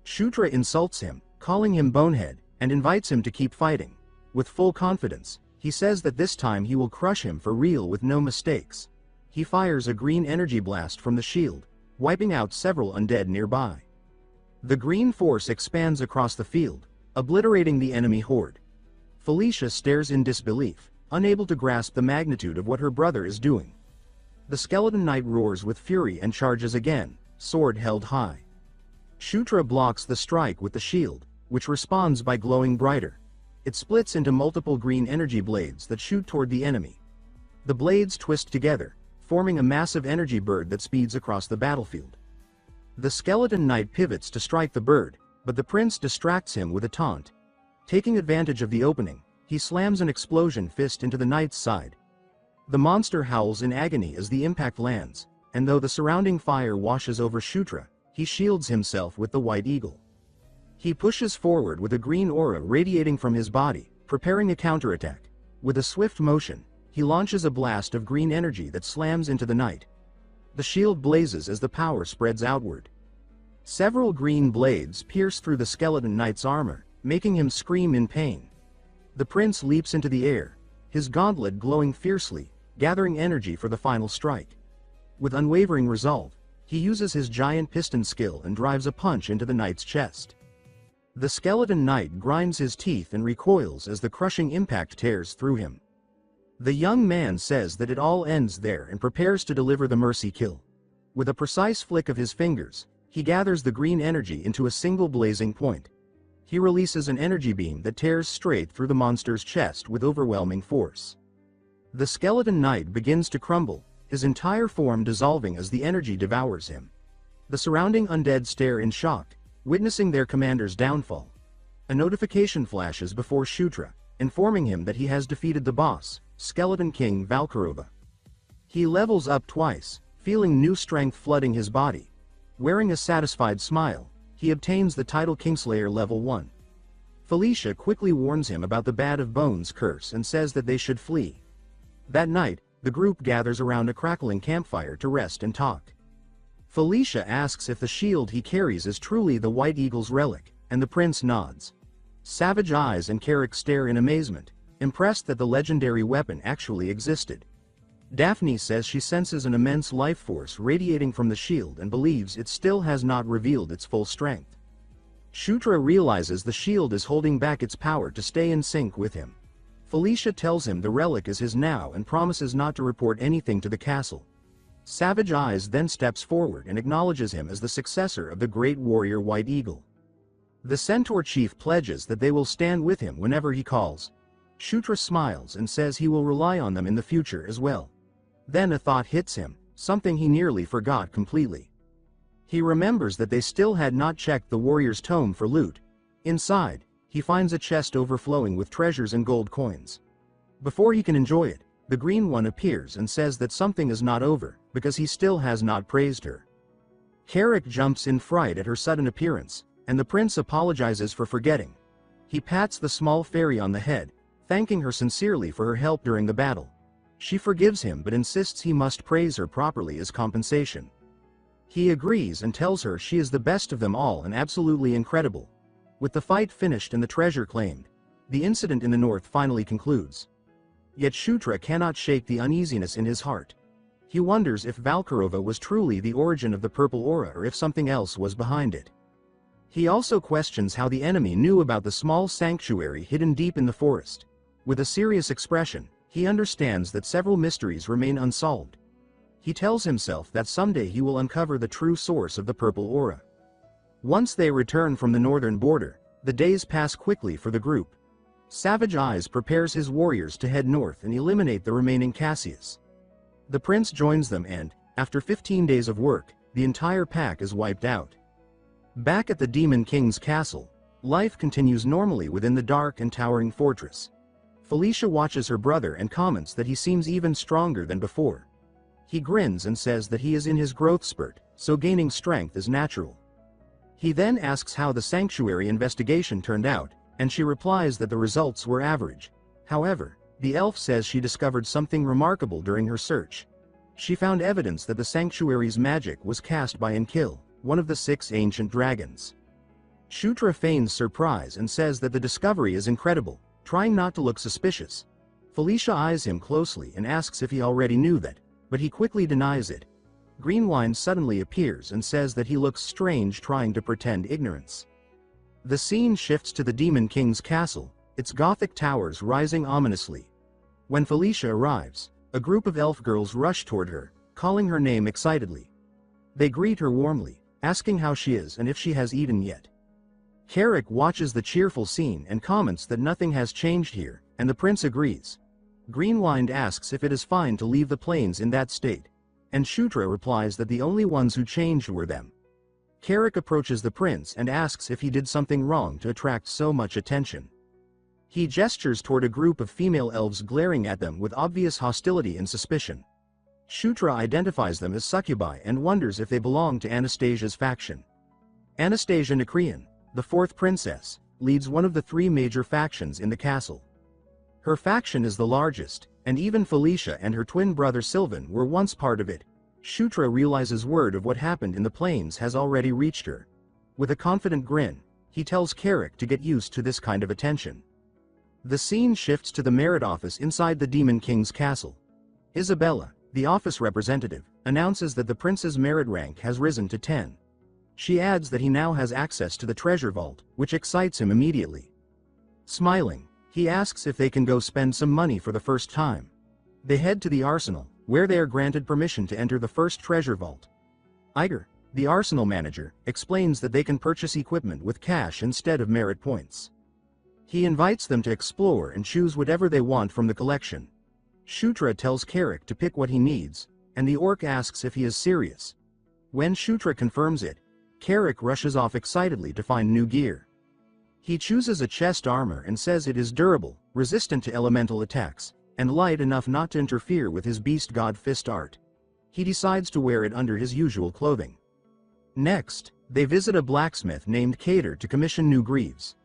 Shutra insults him, calling him bonehead, and invites him to keep fighting. With full confidence, he says that this time he will crush him for real with no mistakes. He fires a green energy blast from the shield, wiping out several undead nearby. The green force expands across the field, obliterating the enemy horde. Felicia stares in disbelief, unable to grasp the magnitude of what her brother is doing. The skeleton knight roars with fury and charges again, sword held high. Shutra blocks the strike with the shield, which responds by glowing brighter. It splits into multiple green energy blades that shoot toward the enemy. The blades twist together, forming a massive energy bird that speeds across the battlefield. The skeleton knight pivots to strike the bird, but the prince distracts him with a taunt. Taking advantage of the opening, he slams an explosion fist into the knight's side. The monster howls in agony as the impact lands, and though the surrounding fire washes over Shutra, he shields himself with the white eagle. He pushes forward with a green aura radiating from his body, preparing a counterattack. With a swift motion, he launches a blast of green energy that slams into the knight. The shield blazes as the power spreads outward. Several green blades pierce through the skeleton knight's armor, making him scream in pain. The prince leaps into the air, his gauntlet glowing fiercely, gathering energy for the final strike. With unwavering resolve, he uses his giant piston skill and drives a punch into the knight's chest. The skeleton knight grinds his teeth and recoils as the crushing impact tears through him. The young man says that it all ends there and prepares to deliver the mercy kill. With a precise flick of his fingers, he gathers the green energy into a single blazing point. He releases an energy beam that tears straight through the monster's chest with overwhelming force. The skeleton knight begins to crumble, his entire form dissolving as the energy devours him. The surrounding undead stare in shock, witnessing their commander's downfall. A notification flashes before Shutra, informing him that he has defeated the boss, Skeleton King Valkyrova. He levels up twice, feeling new strength flooding his body. Wearing a satisfied smile, he obtains the title Kingslayer level 1. Felicia quickly warns him about the Bad of Bones curse and says that they should flee. That night, the group gathers around a crackling campfire to rest and talk. Felicia asks if the shield he carries is truly the White Eagle's relic, and the prince nods. Savage Eyes and Carrick stare in amazement, impressed that the legendary weapon actually existed. Daphne says she senses an immense life force radiating from the shield and believes it still has not revealed its full strength. Shutra realizes the shield is holding back its power to stay in sync with him. Felicia tells him the relic is his now and promises not to report anything to the castle. Savage Eyes then steps forward and acknowledges him as the successor of the great warrior White Eagle. The Centaur chief pledges that they will stand with him whenever he calls. Shutra smiles and says he will rely on them in the future as well. Then a thought hits him, something he nearly forgot completely. He remembers that they still had not checked the warrior's tome for loot. Inside, he finds a chest overflowing with treasures and gold coins. Before he can enjoy it, the green one appears and says that something is not over, because he still has not praised her. Carrick jumps in fright at her sudden appearance, and the prince apologizes for forgetting. He pats the small fairy on the head, thanking her sincerely for her help during the battle. She forgives him but insists he must praise her properly as compensation. He agrees and tells her she is the best of them all and absolutely incredible. With the fight finished and the treasure claimed, the incident in the north finally concludes. Yet Shutra cannot shake the uneasiness in his heart. He wonders if Valkyrova was truly the origin of the purple aura or if something else was behind it. He also questions how the enemy knew about the small sanctuary hidden deep in the forest. With a serious expression, he understands that several mysteries remain unsolved. He tells himself that someday he will uncover the true source of the purple aura. Once they return from the northern border, the days pass quickly for the group. Savage Eyes prepares his warriors to head north and eliminate the remaining Cassius. The prince joins them and, after 15 days of work, the entire pack is wiped out. Back at the Demon King's castle, life continues normally within the dark and towering fortress. Felicia watches her brother and comments that he seems even stronger than before. He grins and says that he is in his growth spurt, so gaining strength is natural. He then asks how the sanctuary investigation turned out, and she replies that the results were average. However, the elf says she discovered something remarkable during her search. She found evidence that the sanctuary's magic was cast by Enkil, one of the 6 ancient dragons. Shutra feigns surprise and says that the discovery is incredible, trying not to look suspicious. Felicia eyes him closely and asks if he already knew that, but he quickly denies it. Greenwine suddenly appears and says that he looks strange trying to pretend ignorance. The scene shifts to the Demon King's castle, its Gothic towers rising ominously. When Felicia arrives, a group of elf girls rush toward her, calling her name excitedly. They greet her warmly, asking how she is and if she has eaten yet. Carrick watches the cheerful scene and comments that nothing has changed here, and the prince agrees. Greenwine asks if it is fine to leave the plains in that state, and Shutra replies that the only ones who changed were them. Carrick approaches the prince and asks if he did something wrong to attract so much attention. He gestures toward a group of female elves glaring at them with obvious hostility and suspicion. Shutra identifies them as succubi and wonders if they belong to Anastasia's faction. Anastasia Nekrian, the 4th princess, leads one of the 3 major factions in the castle. Her faction is the largest, and even Felicia and her twin brother Sylvan were once part of it. Shutra realizes word of what happened in the plains has already reached her. With a confident grin, he tells Carrick to get used to this kind of attention. The scene shifts to the merit office inside the Demon King's castle. Isabella, the office representative, announces that the prince's merit rank has risen to 10. She adds that he now has access to the treasure vault, which excites him immediately. Smiling, he asks if they can go spend some money for the first time. They head to the arsenal, where they are granted permission to enter the first treasure vault. Iger, the arsenal manager, explains that they can purchase equipment with cash instead of merit points. He invites them to explore and choose whatever they want from the collection. Shutra tells Carrick to pick what he needs, and the orc asks if he is serious. When Shutra confirms it, Carrick rushes off excitedly to find new gear. He chooses a chest armor and says it is durable, resistant to elemental attacks, and light enough not to interfere with his beast god fist art. He decides to wear it under his usual clothing. Next, they visit a blacksmith named Cater to commission new greaves.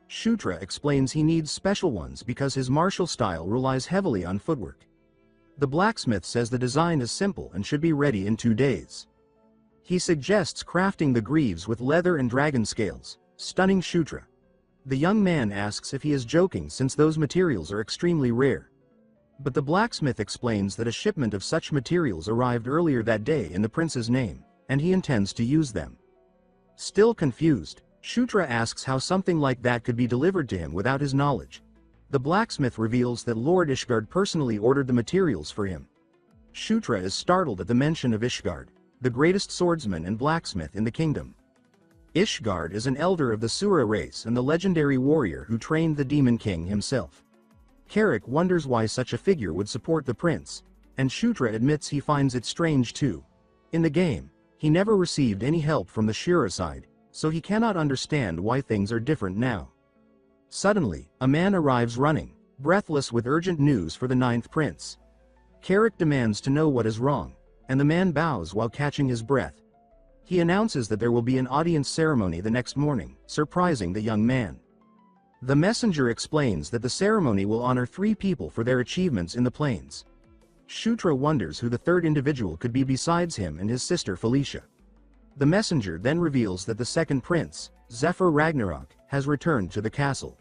Shutra explains he needs special ones because his martial style relies heavily on footwork. The blacksmith says the design is simple and should be ready in 2 days. He suggests crafting the greaves with leather and dragon scales, stunning Shutra. The young man asks if he is joking since those materials are extremely rare. But the blacksmith explains that a shipment of such materials arrived earlier that day in the prince's name, and he intends to use them. Still confused, Shutra asks how something like that could be delivered to him without his knowledge. The blacksmith reveals that Lord Ishgard personally ordered the materials for him. Shutra is startled at the mention of Ishgard, the greatest swordsman and blacksmith in the kingdom. Ishgard is an elder of the Sura race and the legendary warrior who trained the Demon King himself. Carrick wonders why such a figure would support the prince, and Shutra admits he finds it strange too. In the game, he never received any help from the Shura side, so he cannot understand why things are different now. Suddenly, a man arrives running, breathless with urgent news for the 9th prince. Carrick demands to know what is wrong, and the man bows while catching his breath. He announces that there will be an audience ceremony the next morning, surprising the young man. The messenger explains that the ceremony will honor 3 people for their achievements in the plains. Shutra wonders who the 3rd individual could be besides him and his sister Felicia. The messenger then reveals that the 2nd prince, Zephyr Ragnarok, has returned to the castle.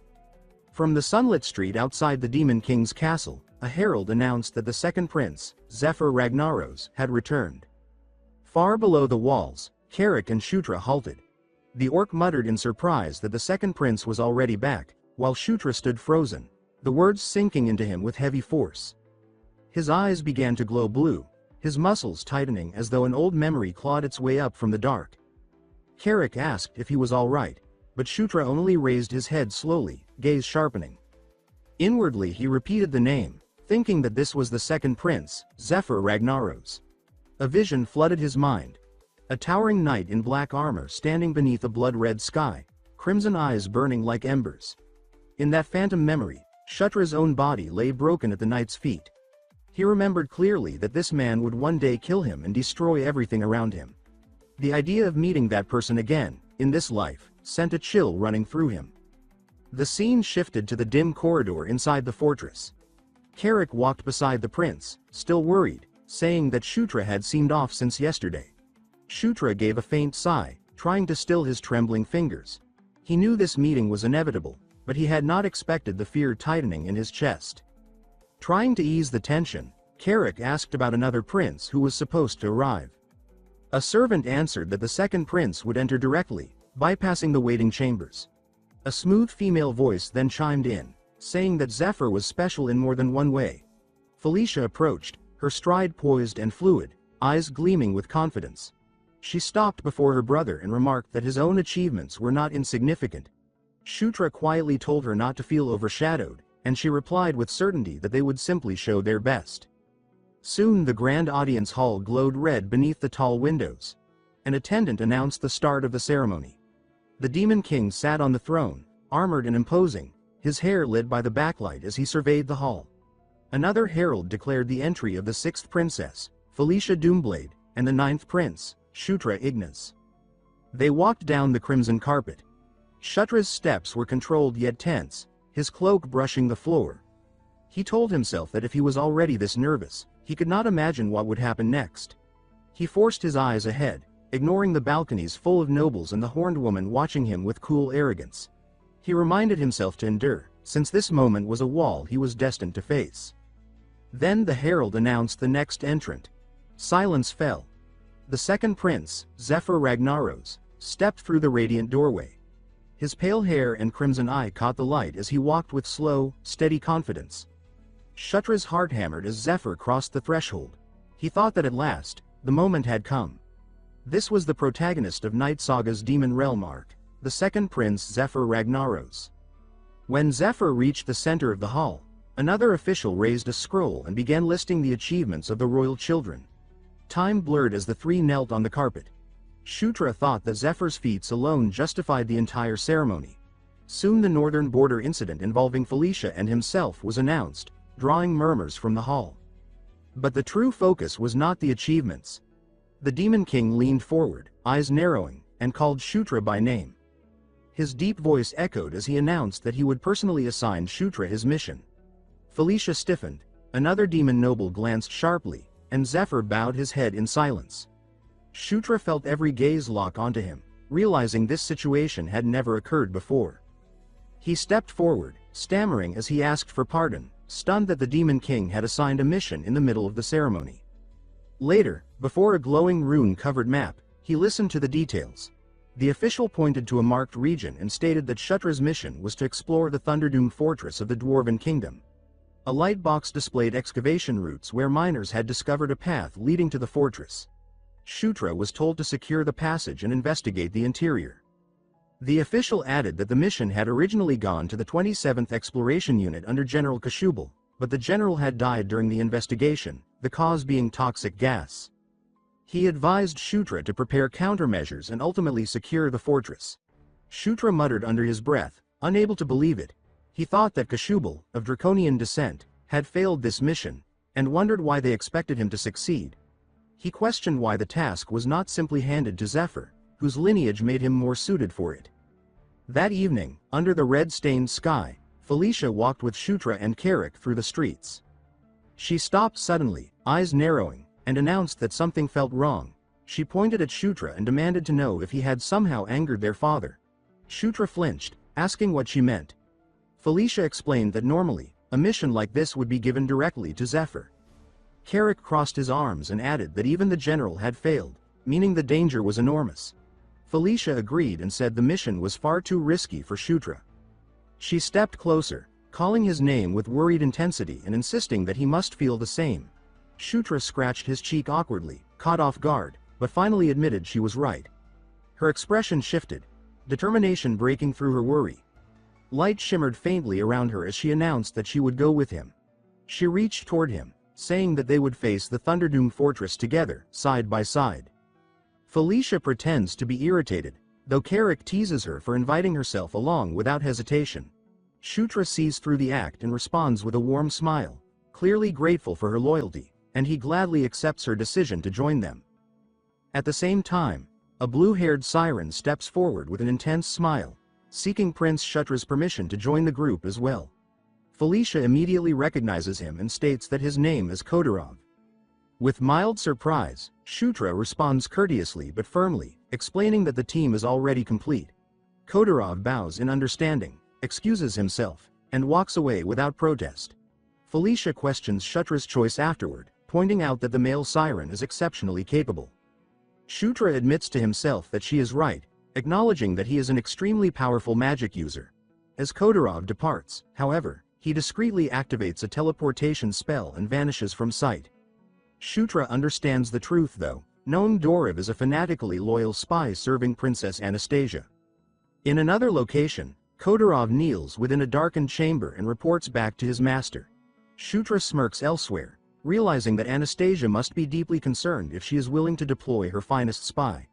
From the sunlit street outside the Demon King's castle, a herald announced that the 2nd prince, Zephyr Ragnaros, had returned. Far below the walls, Carrick and Shutra halted. The orc muttered in surprise that the 2nd prince was already back, while Shutra stood frozen, the words sinking into him with heavy force. His eyes began to glow blue, his muscles tightening as though an old memory clawed its way up from the dark. Carrick asked if he was all right, but Shutra only raised his head slowly, gaze sharpening. Inwardly he repeated the name, thinking that this was the 2nd prince, Zephyr Ragnaros. A vision flooded his mind. A towering knight in black armor standing beneath a blood-red sky, crimson eyes burning like embers. In that phantom memory, Shutra's own body lay broken at the knight's feet. He remembered clearly that this man would one day kill him and destroy everything around him. The idea of meeting that person again, in this life, sent a chill running through him. The scene shifted to the dim corridor inside the fortress. Carrick walked beside the prince, still worried, saying that Shutra had seemed off since yesterday. Shutra gave a faint sigh, trying to still his trembling fingers. He knew this meeting was inevitable, but he had not expected the fear tightening in his chest. Trying to ease the tension, Carrick asked about another prince who was supposed to arrive. A servant answered that the second prince would enter directly, bypassing the waiting chambers. A smooth female voice then chimed in, saying that Zephyr was special in more than one way. Felicia approached, her stride poised and fluid, eyes gleaming with confidence. She stopped before her brother and remarked that his own achievements were not insignificant. Shutra quietly told her not to feel overshadowed, and she replied with certainty that they would simply show their best. Soon the grand audience hall glowed red beneath the tall windows. An attendant announced the start of the ceremony. The Demon King sat on the throne, armored and imposing, his hair lit by the backlight as he surveyed the hall. Another herald declared the entry of the sixth princess, Felicia Doomblade, and the ninth prince, Shutra Ignis. They walked down the crimson carpet. Shutra's steps were controlled yet tense, his cloak brushing the floor. He told himself that if he was already this nervous, he could not imagine what would happen next. He forced his eyes ahead, ignoring the balconies full of nobles and the horned woman watching him with cool arrogance. He reminded himself to endure, since this moment was a wall he was destined to face. Then the herald announced the next entrant. Silence fell. The second prince, Zephyr Ragnaros, stepped through the radiant doorway. His pale hair and crimson eye caught the light as he walked with slow, steady confidence. Shutra's heart hammered as Zephyr crossed the threshold. He thought that at last, the moment had come. This was the protagonist of Night Saga's Demon Realm arc, the second prince Zephyr Ragnaros. When Zephyr reached the center of the hall, another official raised a scroll and began listing the achievements of the royal children. Time blurred as the three knelt on the carpet. Shutra thought that Zephyr's feats alone justified the entire ceremony. Soon the northern border incident involving Felicia and himself was announced, drawing murmurs from the hall. But the true focus was not the achievements. The Demon King leaned forward, eyes narrowing, and called Shutra by name. His deep voice echoed as he announced that he would personally assign Shutra his mission. Felicia stiffened, another demon noble glanced sharply, and Zephyr bowed his head in silence. Shutra felt every gaze lock onto him, realizing this situation had never occurred before. He stepped forward, stammering as he asked for pardon, stunned that the Demon King had assigned a mission in the middle of the ceremony. Later, before a glowing rune-covered map, he listened to the details. The official pointed to a marked region and stated that Shutra's mission was to explore the Thunderdome fortress of the Dwarven Kingdom. A light box displayed excavation routes where miners had discovered a path leading to the fortress. Shutra was told to secure the passage and investigate the interior. The official added that the mission had originally gone to the 27th Exploration Unit under General Kashubal, but the general had died during the investigation, the cause being toxic gas. He advised Shutra to prepare countermeasures and ultimately secure the fortress. Shutra muttered under his breath, unable to believe it. He thought that Kashubal, of Draconian descent, had failed this mission, and wondered why they expected him to succeed. He questioned why the task was not simply handed to Zephyr, whose lineage made him more suited for it. That evening, under the red-stained sky, Felicia walked with Shutra and Carrick through the streets. She stopped suddenly, eyes narrowing, and announced that something felt wrong. She pointed at Shutra and demanded to know if he had somehow angered their father. Shutra flinched, asking what she meant. Felicia explained that normally, a mission like this would be given directly to Zephyr. Carrick crossed his arms and added that even the general had failed, meaning the danger was enormous. Felicia agreed and said the mission was far too risky for Shutra. She stepped closer, calling his name with worried intensity and insisting that he must feel the same. Shutra scratched his cheek awkwardly, caught off guard, but finally admitted she was right. Her expression shifted, determination breaking through her worry. Light shimmered faintly around her as she announced that she would go with him. She reached toward him, saying that they would face the Thunderdome fortress together, side by side. Felicia pretends to be irritated, though Carrick teases her for inviting herself along without hesitation. Shutra sees through the act and responds with a warm smile, clearly grateful for her loyalty, and he gladly accepts her decision to join them. At the same time, a blue-haired siren steps forward with an intense smile, seeking Prince Shutra's permission to join the group as well. Felicia immediately recognizes him and states that his name is Kodorov. With mild surprise, Shutra responds courteously but firmly, explaining that the team is already complete. Kodorov bows in understanding, excuses himself, and walks away without protest. Felicia questions Shutra's choice afterward, pointing out that the male siren is exceptionally capable. Shutra admits to himself that she is right, acknowledging that he is an extremely powerful magic user. As Kodorov departs, however, he discreetly activates a teleportation spell and vanishes from sight. Shutra understands the truth though, knowing Doriv is a fanatically loyal spy serving Princess Anastasia. In another location, Kodorov kneels within a darkened chamber and reports back to his master. Shutra smirks elsewhere, realizing that Anastasia must be deeply concerned if she is willing to deploy her finest spy.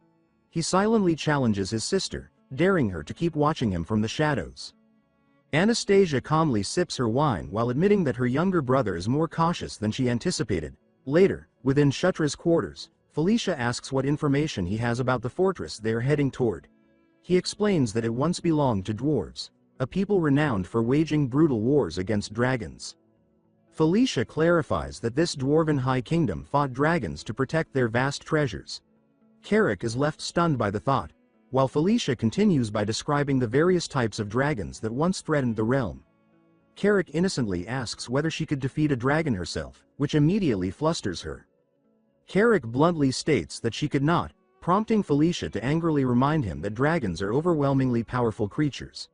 He silently challenges his sister, daring her to keep watching him from the shadows. Anastasia calmly sips her wine while admitting that her younger brother is more cautious than she anticipated. Later, within Shutra's quarters, Felicia asks what information he has about the fortress they are heading toward. He explains that it once belonged to dwarves, a people renowned for waging brutal wars against dragons. Felicia clarifies that this dwarven high kingdom fought dragons to protect their vast treasures. Carrick is left stunned by the thought, while Felicia continues by describing the various types of dragons that once threatened the realm. Carrick innocently asks whether she could defeat a dragon herself, which immediately flusters her. Carrick bluntly states that she could not, prompting Felicia to angrily remind him that dragons are overwhelmingly powerful creatures.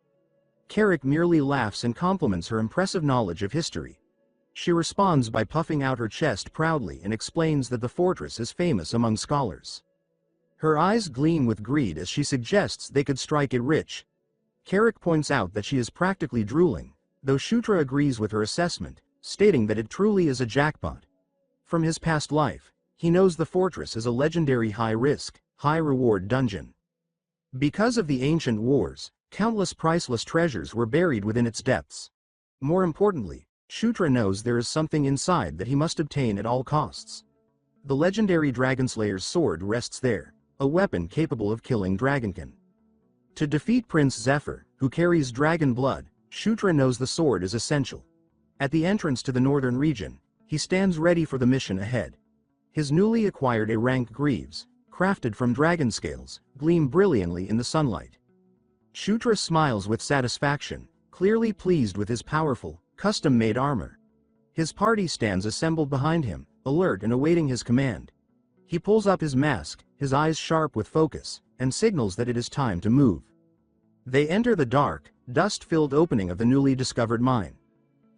Carrick merely laughs and compliments her impressive knowledge of history. She responds by puffing out her chest proudly and explains that the fortress is famous among scholars. Her eyes gleam with greed as she suggests they could strike it rich. Carrick points out that she is practically drooling, though Shutra agrees with her assessment, stating that it truly is a jackpot. From his past life, he knows the fortress is a legendary high-risk, high-reward dungeon. Because of the ancient wars, countless priceless treasures were buried within its depths. More importantly, Shutra knows there is something inside that he must obtain at all costs. The legendary Dragonslayer's sword rests there, a weapon capable of killing Dragonkin. To defeat Prince Zephyr, who carries dragon blood, Shutra knows the sword is essential. At the entrance to the northern region, he stands ready for the mission ahead. His newly acquired A-rank greaves, crafted from dragon scales, gleam brilliantly in the sunlight. Shutra smiles with satisfaction, clearly pleased with his powerful, custom-made armor. His party stands assembled behind him, alert and awaiting his command. He pulls up his mask, his eyes sharp with focus, and signals that it is time to move. They enter the dark, dust-filled opening of the newly discovered mine.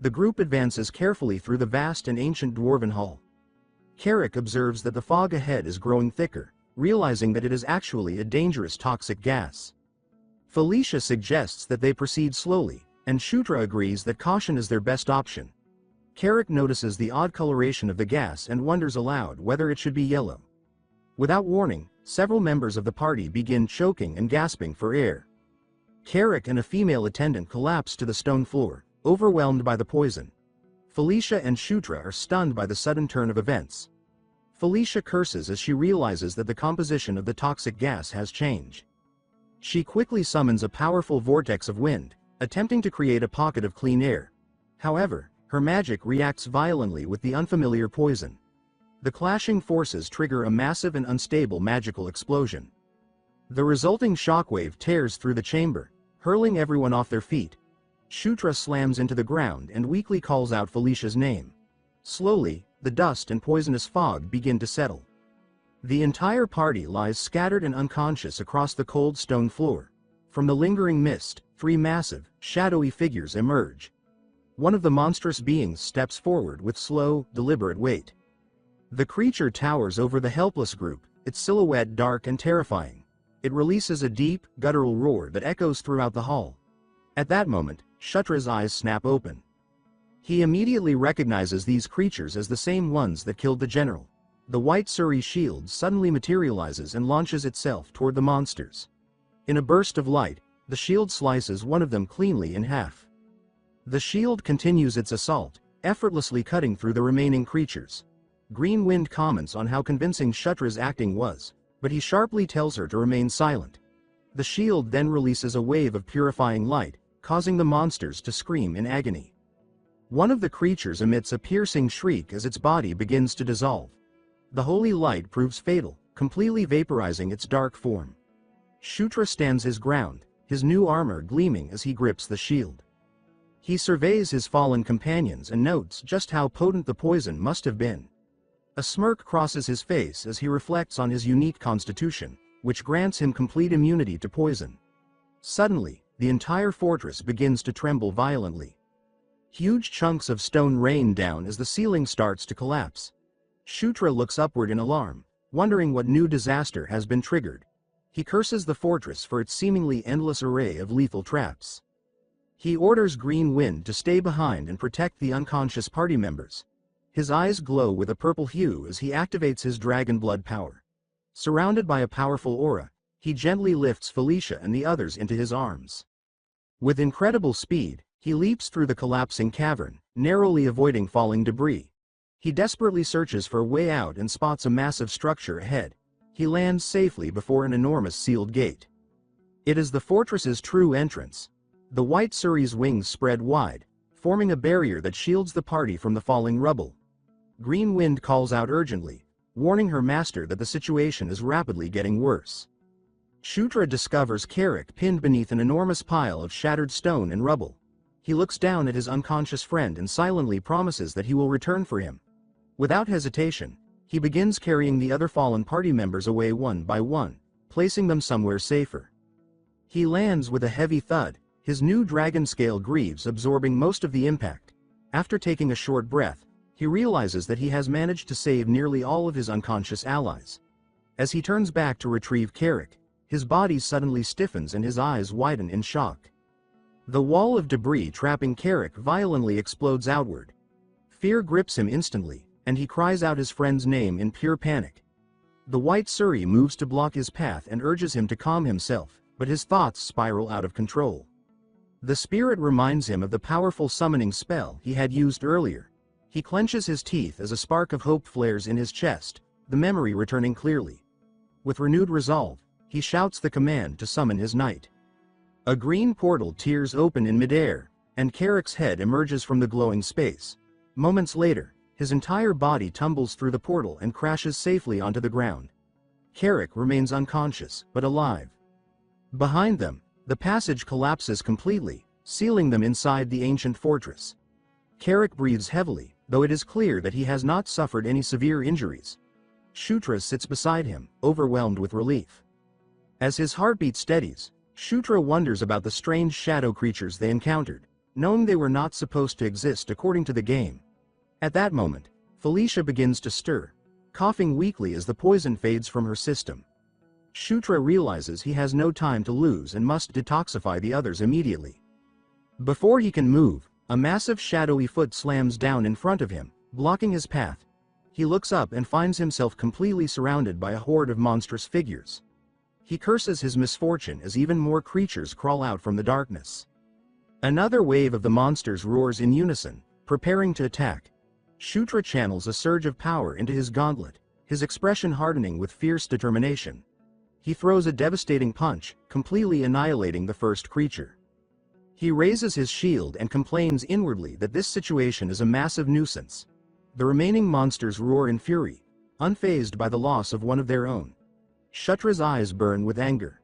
The group advances carefully through the vast and ancient dwarven hall. Carrick observes that the fog ahead is growing thicker, realizing that it is actually a dangerous toxic gas. Felicia suggests that they proceed slowly, and Shutra agrees that caution is their best option. Carrick notices the odd coloration of the gas and wonders aloud whether it should be yellow. Without warning, several members of the party begin choking and gasping for air. Carrick and a female attendant collapse to the stone floor, overwhelmed by the poison. Felicia and Shutra are stunned by the sudden turn of events. Felicia curses as she realizes that the composition of the toxic gas has changed. She quickly summons a powerful vortex of wind, attempting to create a pocket of clean air. However, her magic reacts violently with the unfamiliar poison. The clashing forces trigger a massive and unstable magical explosion. The resulting shockwave tears through the chamber, hurling everyone off their feet. Shutra slams into the ground and weakly calls out Felicia's name. Slowly, the dust and poisonous fog begin to settle. The entire party lies scattered and unconscious across the cold stone floor. From the lingering mist, three massive, shadowy figures emerge. One of the monstrous beings steps forward with slow, deliberate weight. The creature towers over the helpless group, its silhouette dark and terrifying. It releases a deep, guttural roar that echoes throughout the hall. At that moment, Shutra's eyes snap open. He immediately recognizes these creatures as the same ones that killed the general. The white Suri shield suddenly materializes and launches itself toward the monsters. In a burst of light, the shield slices one of them cleanly in half. The shield continues its assault, effortlessly cutting through the remaining creatures. Green Wind comments on how convincing Shutra's acting was, but he sharply tells her to remain silent. The shield then releases a wave of purifying light, causing the monsters to scream in agony. One of the creatures emits a piercing shriek as its body begins to dissolve. The holy light proves fatal, completely vaporizing its dark form. Shutra stands his ground, his new armor gleaming as he grips the shield. He surveys his fallen companions and notes just how potent the poison must have been. A smirk crosses his face as he reflects on his unique constitution, which grants him complete immunity to poison. Suddenly, the entire fortress begins to tremble violently. Huge chunks of stone rain down as the ceiling starts to collapse. Shutra looks upward in alarm, wondering what new disaster has been triggered. He curses the fortress for its seemingly endless array of lethal traps. He orders Green Wind to stay behind and protect the unconscious party members. His eyes glow with a purple hue as he activates his dragon blood power. Surrounded by a powerful aura, he gently lifts Felicia and the others into his arms. With incredible speed, he leaps through the collapsing cavern, narrowly avoiding falling debris. He desperately searches for a way out and spots a massive structure ahead. He lands safely before an enormous sealed gate. It is the fortress's true entrance. The white Suri's wings spread wide, forming a barrier that shields the party from the falling rubble. Green Wind calls out urgently, warning her master that the situation is rapidly getting worse. Shutra discovers Carrick pinned beneath an enormous pile of shattered stone and rubble. He looks down at his unconscious friend and silently promises that he will return for him. Without hesitation, he begins carrying the other fallen party members away one by one, placing them somewhere safer. He lands with a heavy thud, his new dragon-scale greaves absorbing most of the impact. After taking a short breath, he realizes that he has managed to save nearly all of his unconscious allies. As he turns back to retrieve Carrick, his body suddenly stiffens and his eyes widen in shock. The wall of debris trapping Carrick violently explodes outward. Fear grips him instantly, and he cries out his friend's name in pure panic. The white Suri moves to block his path and urges him to calm himself, but his thoughts spiral out of control. The spirit reminds him of the powerful summoning spell he had used earlier. He clenches his teeth as a spark of hope flares in his chest, the memory returning clearly. With renewed resolve, he shouts the command to summon his knight. A green portal tears open in midair, and Carrick's head emerges from the glowing space. Moments later, his entire body tumbles through the portal and crashes safely onto the ground. Carrick remains unconscious, but alive. Behind them, the passage collapses completely, sealing them inside the ancient fortress. Carrick breathes heavily, though it is clear that he has not suffered any severe injuries. Shutra sits beside him, overwhelmed with relief. As his heartbeat steadies, Shutra wonders about the strange shadow creatures they encountered, knowing they were not supposed to exist according to the game. At that moment, Felicia begins to stir, coughing weakly as the poison fades from her system. Shutra realizes he has no time to lose and must detoxify the others immediately. Before he can move, a massive shadowy foot slams down in front of him, blocking his path. He looks up and finds himself completely surrounded by a horde of monstrous figures. He curses his misfortune as even more creatures crawl out from the darkness. Another wave of the monsters roars in unison, preparing to attack. Shutra channels a surge of power into his gauntlet, his expression hardening with fierce determination. He throws a devastating punch, completely annihilating the first creature. He raises his shield and complains inwardly that this situation is a massive nuisance. The remaining monsters roar in fury, unfazed by the loss of one of their own. Shutra's eyes burn with anger.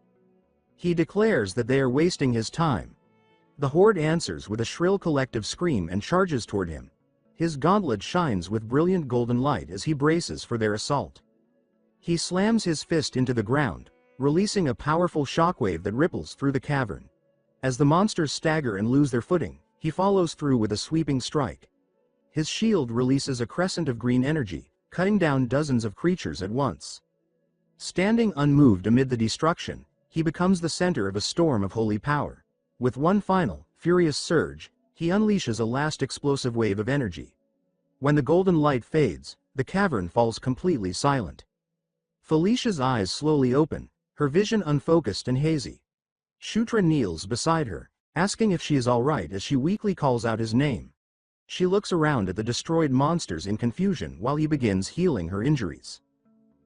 He declares that they are wasting his time. The horde answers with a shrill collective scream and charges toward him. His gauntlet shines with brilliant golden light as he braces for their assault. He slams his fist into the ground, releasing a powerful shockwave that ripples through the cavern. As the monsters stagger and lose their footing, he follows through with a sweeping strike. His shield releases a crescent of green energy, cutting down dozens of creatures at once. Standing unmoved amid the destruction, he becomes the center of a storm of holy power. With one final, furious surge, he unleashes a last explosive wave of energy. When the golden light fades, the cavern falls completely silent. Felicia's eyes slowly open, her vision unfocused and hazy. Shutra kneels beside her, asking if she is all right as she weakly calls out his name. She looks around at the destroyed monsters in confusion while he begins healing her injuries.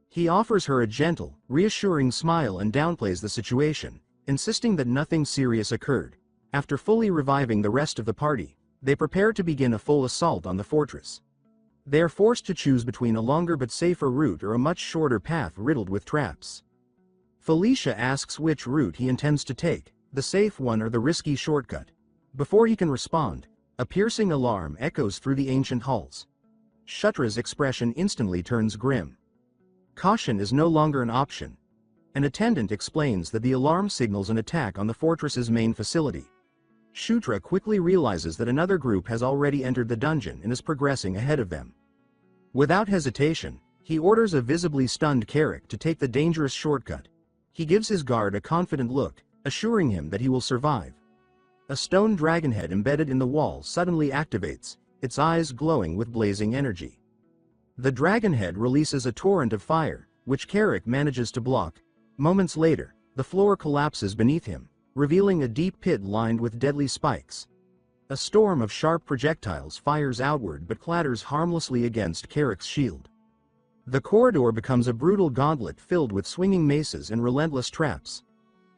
He offers her a gentle, reassuring smile and downplays the situation, insisting that nothing serious occurred. After fully reviving the rest of the party, they prepare to begin a full assault on the fortress. They are forced to choose between a longer but safer route or a much shorter path riddled with traps. Felicia asks which route he intends to take, the safe one or the risky shortcut. Before he can respond, a piercing alarm echoes through the ancient halls. Shutra's expression instantly turns grim. Caution is no longer an option. An attendant explains that the alarm signals an attack on the fortress's main facility. Shutra quickly realizes that another group has already entered the dungeon and is progressing ahead of them. Without hesitation, he orders a visibly stunned Carrick to take the dangerous shortcut. He gives his guard a confident look, assuring him that he will survive. A stone dragonhead embedded in the wall suddenly activates, its eyes glowing with blazing energy. The dragonhead releases a torrent of fire, which Carrick manages to block. Moments later, the floor collapses beneath him, revealing a deep pit lined with deadly spikes. A storm of sharp projectiles fires outward but clatters harmlessly against Carrick's shield. The corridor becomes a brutal gauntlet filled with swinging maces and relentless traps.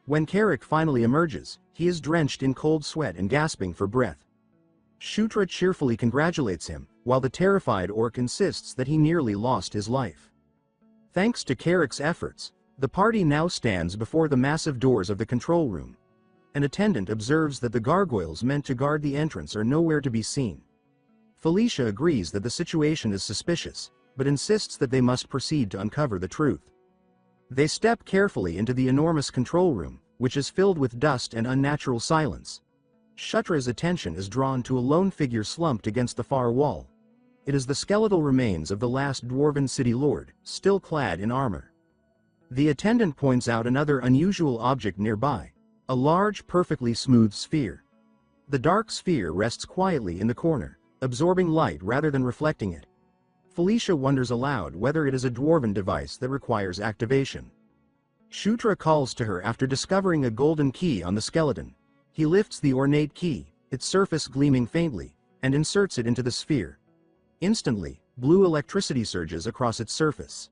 When Carrick finally emerges, he is drenched in cold sweat and gasping for breath. Shutra cheerfully congratulates him, while the terrified orc insists that he nearly lost his life. Thanks to Carrick's efforts, the party now stands before the massive doors of the control room. An attendant observes that the gargoyles meant to guard the entrance are nowhere to be seen. Felicia agrees that the situation is suspicious, but insists that they must proceed to uncover the truth. They step carefully into the enormous control room, which is filled with dust and unnatural silence. Shutra's attention is drawn to a lone figure slumped against the far wall. It is the skeletal remains of the last dwarven city lord, still clad in armor. The attendant points out another unusual object nearby, a large, perfectly smooth sphere. The dark sphere rests quietly in the corner, absorbing light rather than reflecting it. Felicia wonders aloud whether it is a dwarven device that requires activation. Shutra calls to her after discovering a golden key on the skeleton. He lifts the ornate key, its surface gleaming faintly, and inserts it into the sphere. Instantly, blue electricity surges across its surface.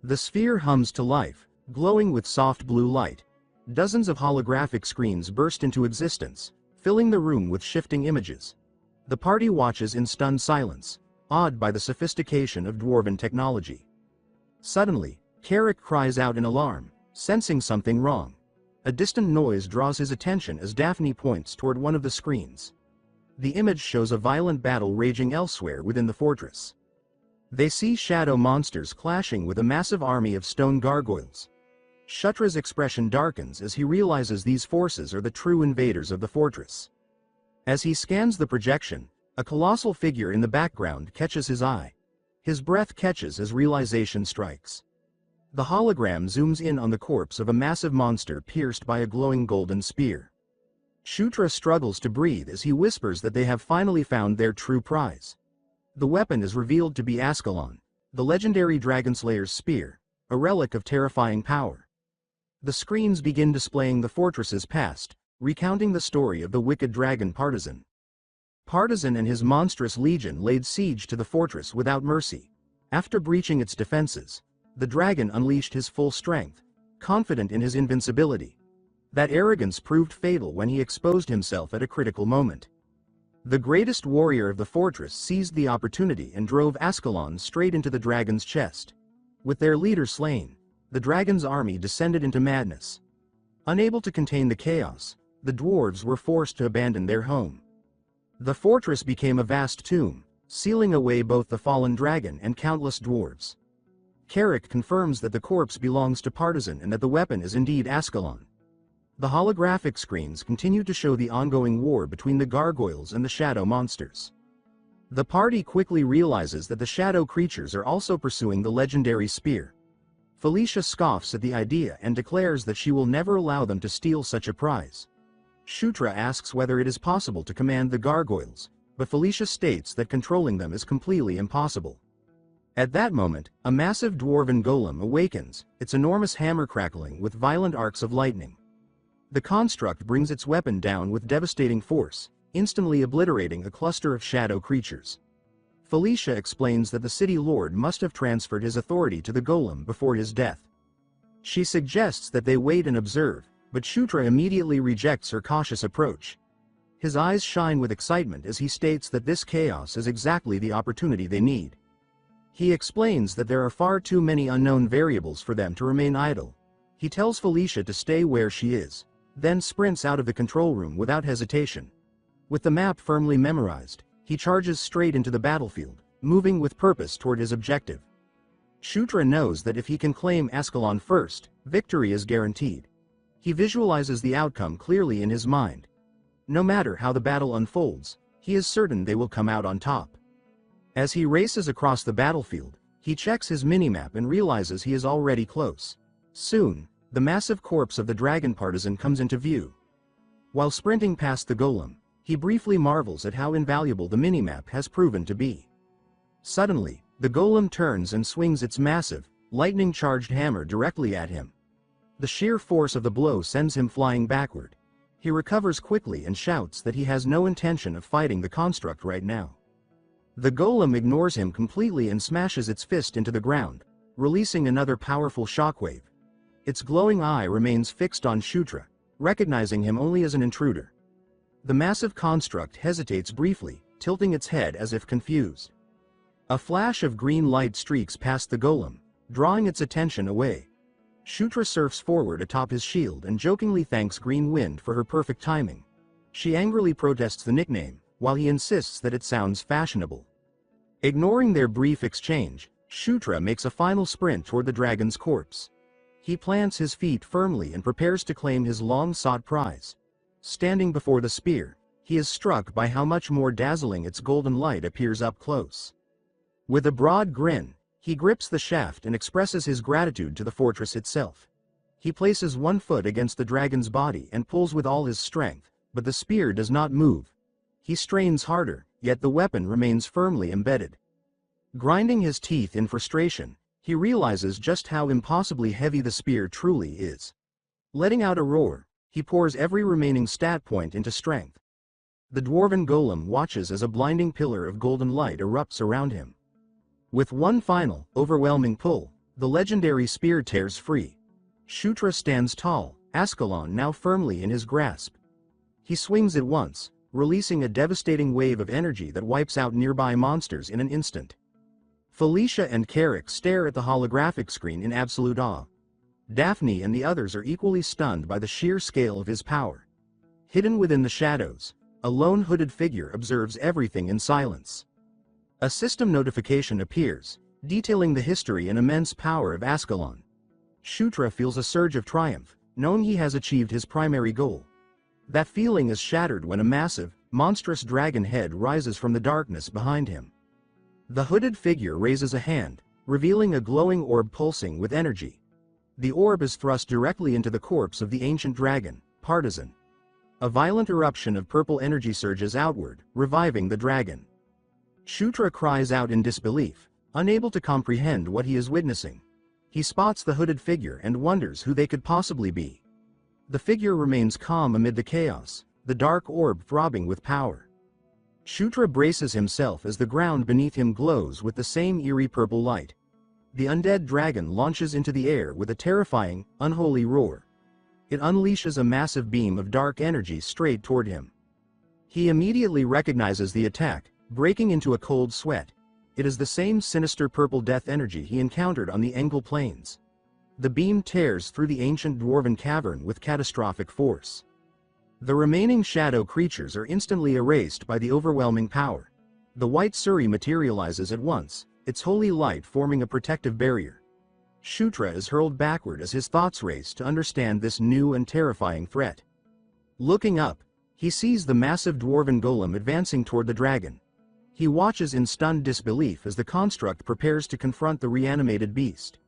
The sphere hums to life, glowing with soft blue light. Dozens of holographic screens burst into existence, filling the room with shifting images. The party watches in stunned silence, awed by the sophistication of dwarven technology. Suddenly, Carrick cries out in alarm, sensing something wrong. A distant noise draws his attention as Daphne points toward one of the screens. The image shows a violent battle raging elsewhere within the fortress. They see shadow monsters clashing with a massive army of stone gargoyles. Shutra's expression darkens as he realizes these forces are the true invaders of the fortress. As he scans the projection, a colossal figure in the background catches his eye. His breath catches as realization strikes. The hologram zooms in on the corpse of a massive monster pierced by a glowing golden spear. Shutra struggles to breathe as he whispers that they have finally found their true prize. The weapon is revealed to be Ascalon, the legendary Dragonslayer's spear, a relic of terrifying power. The screens begin displaying the fortress's past, recounting the story of the wicked dragon Partisan. Partisan and his monstrous legion laid siege to the fortress without mercy. After breaching its defenses, the dragon unleashed his full strength, confident in his invincibility. That arrogance proved fatal when he exposed himself at a critical moment. The greatest warrior of the fortress seized the opportunity and drove Ascalon straight into the dragon's chest. With their leader slain, the dragon's army descended into madness. Unable to contain the chaos, the dwarves were forced to abandon their home. The fortress became a vast tomb, sealing away both the fallen dragon and countless dwarves. Carrick confirms that the corpse belongs to Partisan and that the weapon is indeed Ascalon. The holographic screens continue to show the ongoing war between the gargoyles and the shadow monsters. The party quickly realizes that the shadow creatures are also pursuing the legendary spear. Felicia scoffs at the idea and declares that she will never allow them to steal such a prize. Shutra asks whether it is possible to command the gargoyles, but Felicia states that controlling them is completely impossible. At that moment, a massive dwarven golem awakens, its enormous hammer crackling with violent arcs of lightning. The construct brings its weapon down with devastating force, instantly obliterating a cluster of shadow creatures. Felicia explains that the city lord must have transferred his authority to the golem before his death. She suggests that they wait and observe, but Shutra immediately rejects her cautious approach. His eyes shine with excitement as he states that this chaos is exactly the opportunity they need. He explains that there are far too many unknown variables for them to remain idle. He tells Felicia to stay where she is, then sprints out of the control room without hesitation. With the map firmly memorized, he charges straight into the battlefield, moving with purpose toward his objective. Shutra knows that if he can claim Ascalon first, victory is guaranteed. He visualizes the outcome clearly in his mind. No matter how the battle unfolds, he is certain they will come out on top. As he races across the battlefield, he checks his minimap and realizes he is already close. Soon, the massive corpse of the dragon partisan comes into view. While sprinting past the golem, he briefly marvels at how invaluable the minimap has proven to be. Suddenly, the golem turns and swings its massive, lightning-charged hammer directly at him. The sheer force of the blow sends him flying backward. He recovers quickly and shouts that he has no intention of fighting the construct right now. The golem ignores him completely and smashes its fist into the ground, releasing another powerful shockwave. Its glowing eye remains fixed on Shutra, recognizing him only as an intruder. The massive construct hesitates briefly, tilting its head as if confused. A flash of green light streaks past the golem, drawing its attention away. Shutra surfs forward atop his shield and jokingly thanks Green Wind for her perfect timing. She angrily protests the nickname, while he insists that it sounds fashionable. Ignoring their brief exchange, Shutra makes a final sprint toward the dragon's corpse. He plants his feet firmly and prepares to claim his long-sought prize. Standing before the spear, he is struck by how much more dazzling its golden light appears up close. With a broad grin, he grips the shaft and expresses his gratitude to the fortress itself. He places one foot against the dragon's body and pulls with all his strength, but the spear does not move. He strains harder, yet the weapon remains firmly embedded. Grinding his teeth in frustration, he realizes just how impossibly heavy the spear truly is. Letting out a roar, he pours every remaining stat point into strength. The dwarven golem watches as a blinding pillar of golden light erupts around him. With one final, overwhelming pull, the legendary spear tears free. Shutra stands tall, Ascalon now firmly in his grasp. He swings it once, releasing a devastating wave of energy that wipes out nearby monsters in an instant. Felicia and Carrick stare at the holographic screen in absolute awe. Daphne and the others are equally stunned by the sheer scale of his power. Hidden within the shadows, a lone hooded figure observes everything in silence. A system notification appears, detailing the history and immense power of Ascalon. Shutra feels a surge of triumph, knowing he has achieved his primary goal. That feeling is shattered when a massive, monstrous dragon head rises from the darkness behind him. The hooded figure raises a hand, revealing a glowing orb pulsing with energy. The orb is thrust directly into the corpse of the ancient dragon, Partisan. A violent eruption of purple energy surges outward, reviving the dragon. Shutra cries out in disbelief, unable to comprehend what he is witnessing. He spots the hooded figure and wonders who they could possibly be. The figure remains calm amid the chaos, the dark orb throbbing with power. Shutra braces himself as the ground beneath him glows with the same eerie purple light. The undead dragon launches into the air with a terrifying, unholy roar. It unleashes a massive beam of dark energy straight toward him. He immediately recognizes the attack, breaking into a cold sweat. It is the same sinister purple death energy he encountered on the Engel Plains. The beam tears through the ancient dwarven cavern with catastrophic force. The remaining shadow creatures are instantly erased by the overwhelming power. The white Suri materializes at once, its holy light forming a protective barrier. Shutra is hurled backward as his thoughts race to understand this new and terrifying threat. Looking up, he sees the massive dwarven golem advancing toward the dragon. He watches in stunned disbelief as the construct prepares to confront the reanimated beast.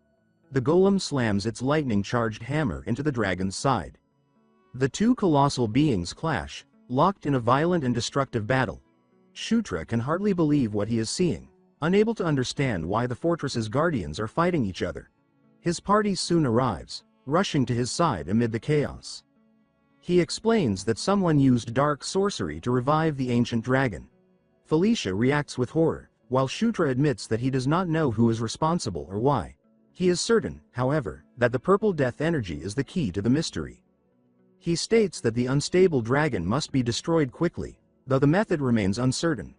The golem slams its lightning-charged hammer into the dragon's side. The two colossal beings clash, locked in a violent and destructive battle. Shutra can hardly believe what he is seeing, unable to understand why the fortress's guardians are fighting each other. His party soon arrives, rushing to his side amid the chaos. He explains that someone used dark sorcery to revive the ancient dragon. Felicia reacts with horror, while Shutra admits that he does not know who is responsible or why. He is certain, however, that the purple death energy is the key to the mystery. He states that the unstable dragon must be destroyed quickly, though the method remains uncertain.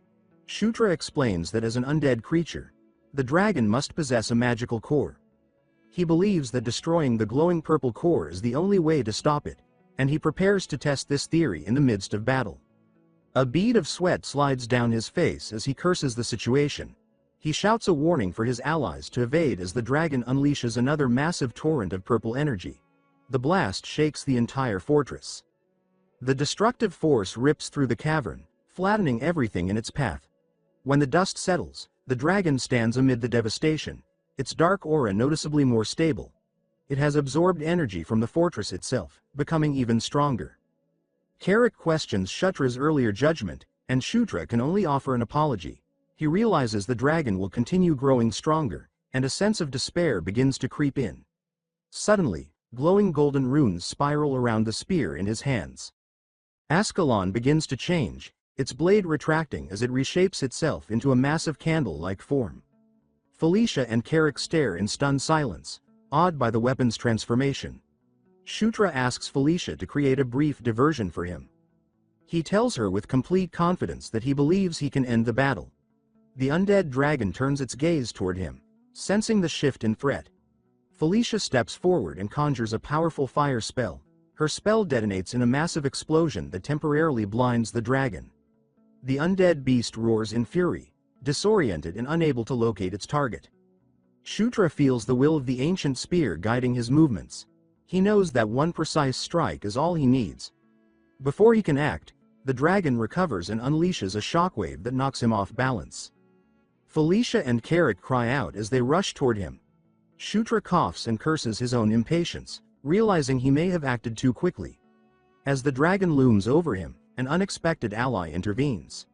Shutra explains that as an undead creature, the dragon must possess a magical core. He believes that destroying the glowing purple core is the only way to stop it, and he prepares to test this theory in the midst of battle. A bead of sweat slides down his face as he curses the situation. He shouts a warning for his allies to evade as the dragon unleashes another massive torrent of purple energy. The blast shakes the entire fortress. The destructive force rips through the cavern, flattening everything in its path. When the dust settles, the dragon stands amid the devastation, its dark aura noticeably more stable. It has absorbed energy from the fortress itself, becoming even stronger. Carrick questions Shutra's earlier judgment, and Shutra can only offer an apology. He realizes the dragon will continue growing stronger, and a sense of despair begins to creep in. Suddenly, glowing golden runes spiral around the spear in his hands. Ascalon begins to change, its blade retracting as it reshapes itself into a massive candle-like form. Felicia and Carrick stare in stunned silence, awed by the weapon's transformation. Shutra asks Felicia to create a brief diversion for him. He tells her with complete confidence that he believes he can end the battle. The undead dragon turns its gaze toward him, sensing the shift in threat. Felicia steps forward and conjures a powerful fire spell. Her spell detonates in a massive explosion that temporarily blinds the dragon. The undead beast roars in fury, disoriented and unable to locate its target. Shutra feels the will of the ancient spear guiding his movements. He knows that one precise strike is all he needs. Before he can act, the dragon recovers and unleashes a shockwave that knocks him off balance. Felicia and Carrick cry out as they rush toward him. Shutra coughs and curses his own impatience, realizing he may have acted too quickly. As the dragon looms over him, an unexpected ally intervenes.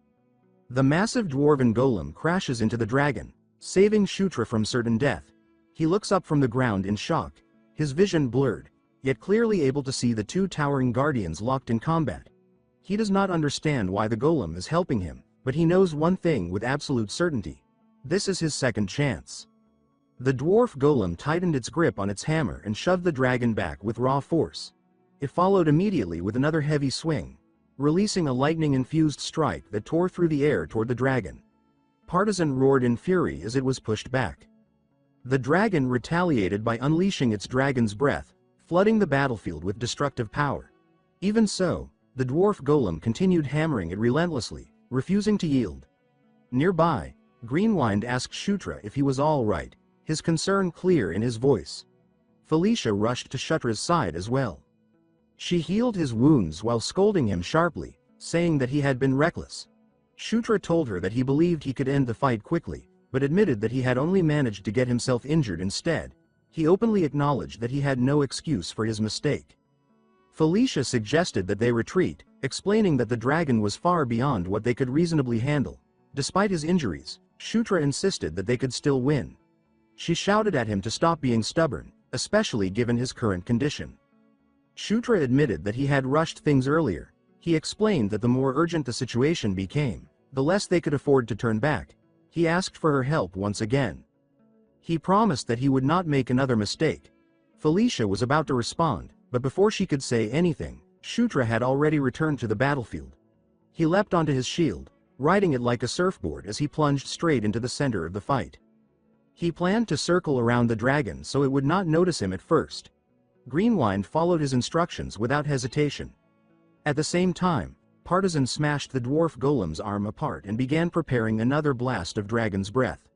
The massive dwarven golem crashes into the dragon, saving Shutra from certain death. He looks up from the ground in shock, his vision blurred, yet clearly able to see the two towering guardians locked in combat. He does not understand why the golem is helping him, but he knows one thing with absolute certainty. This is his second chance. The dwarf golem tightened its grip on its hammer and shoved the dragon back with raw force. It followed immediately with another heavy swing, releasing a lightning-infused strike that tore through the air toward the dragon. Partisan roared in fury as it was pushed back. The dragon retaliated by unleashing its dragon's breath, flooding the battlefield with destructive power. Even so, the dwarf golem continued hammering it relentlessly, refusing to yield. Nearby, Greenwind asked Shutra if he was all right, his concern clear in his voice. Felicia rushed to Shutra's side as well. She healed his wounds while scolding him sharply, saying that he had been reckless. Shutra told her that he believed he could end the fight quickly, but admitted that he had only managed to get himself injured instead. He openly acknowledged that he had no excuse for his mistake. Felicia suggested that they retreat, explaining that the dragon was far beyond what they could reasonably handle. Despite his injuries, Shutra insisted that they could still win. She shouted at him to stop being stubborn, especially given his current condition. Shutra admitted that he had rushed things earlier. He explained that the more urgent the situation became, the less they could afford to turn back. He asked for her help once again. He promised that he would not make another mistake. Felicia was about to respond, but before she could say anything, Shutra had already returned to the battlefield. He leapt onto his shield, riding it like a surfboard as he plunged straight into the center of the fight. He planned to circle around the dragon so it would not notice him at first. Greenwind followed his instructions without hesitation. At the same time, Partisan smashed the dwarf golem's arm apart and began preparing another blast of dragon's breath.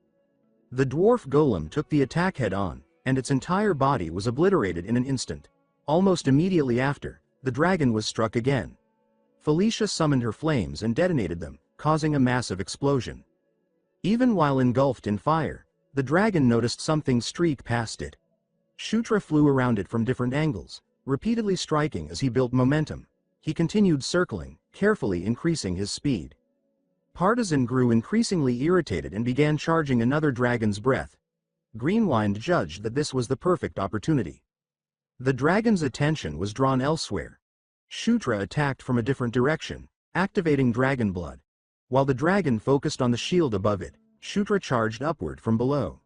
The dwarf golem took the attack head-on, and its entire body was obliterated in an instant. Almost immediately after, the dragon was struck again. Felicia summoned her flames and detonated them, causing a massive explosion. Even while engulfed in fire, the dragon noticed something streak past it. Shutra flew around it from different angles, repeatedly striking as he built momentum. He continued circling, carefully increasing his speed. Partisan grew increasingly irritated and began charging another dragon's breath. Greenwind judged that this was the perfect opportunity. The dragon's attention was drawn elsewhere. Shutra attacked from a different direction, activating dragon blood. While the dragon focused on the shield above it, Shutra charged upward from below.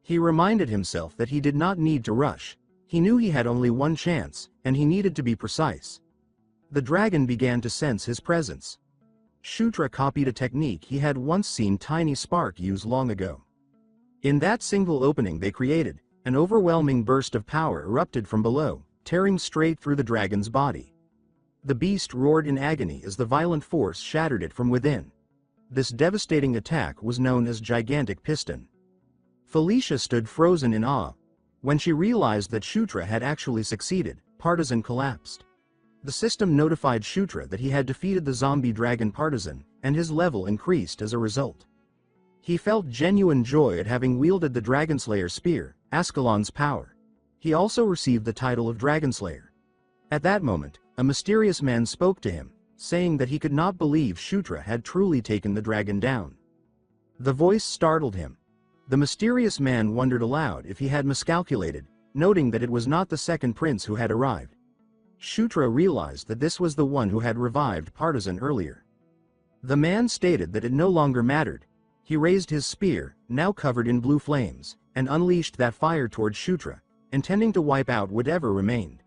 He reminded himself that he did not need to rush. He knew he had only one chance, and he needed to be precise. The dragon began to sense his presence. Shutra copied a technique he had once seen Tiny Spark use long ago. In that single opening they created, an overwhelming burst of power erupted from below, tearing straight through the dragon's body. The beast roared in agony as the violent force shattered it from within. This devastating attack was known as Gigantic Piston. Felicia stood frozen in awe. When she realized that Shutra had actually succeeded, Partisan collapsed. The system notified Shutra that he had defeated the zombie dragon Partisan, and his level increased as a result. He felt genuine joy at having wielded the Dragonslayer spear, Ascalon's power. He also received the title of Dragonslayer. At that moment, a mysterious man spoke to him, saying that he could not believe Shutra had truly taken the dragon down. The voice startled him. The mysterious man wondered aloud if he had miscalculated, noting that it was not the second prince who had arrived. Shutra realized that this was the one who had revived Partisan earlier. The man stated that it no longer mattered. He raised his spear, now covered in blue flames, and unleashed that fire toward Shutra, intending to wipe out whatever remained.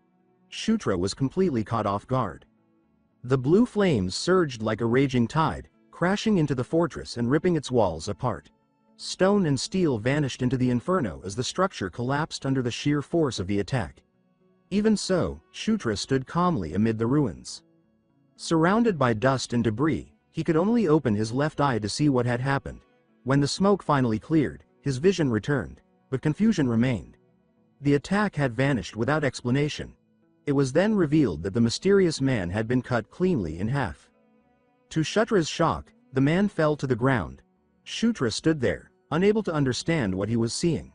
Shutra was completely caught off guard. The blue flames surged like a raging tide, crashing into the fortress and ripping its walls apart. Stone and steel vanished into the inferno as the structure collapsed under the sheer force of the attack. Even so, Shutra stood calmly amid the ruins. Surrounded by dust and debris, he could only open his left eye to see what had happened. When the smoke finally cleared, his vision returned, but confusion remained. The attack had vanished without explanation. It was then revealed that the mysterious man had been cut cleanly in half. To Shutra's shock, the man fell to the ground. Shutra stood there, unable to understand what he was seeing.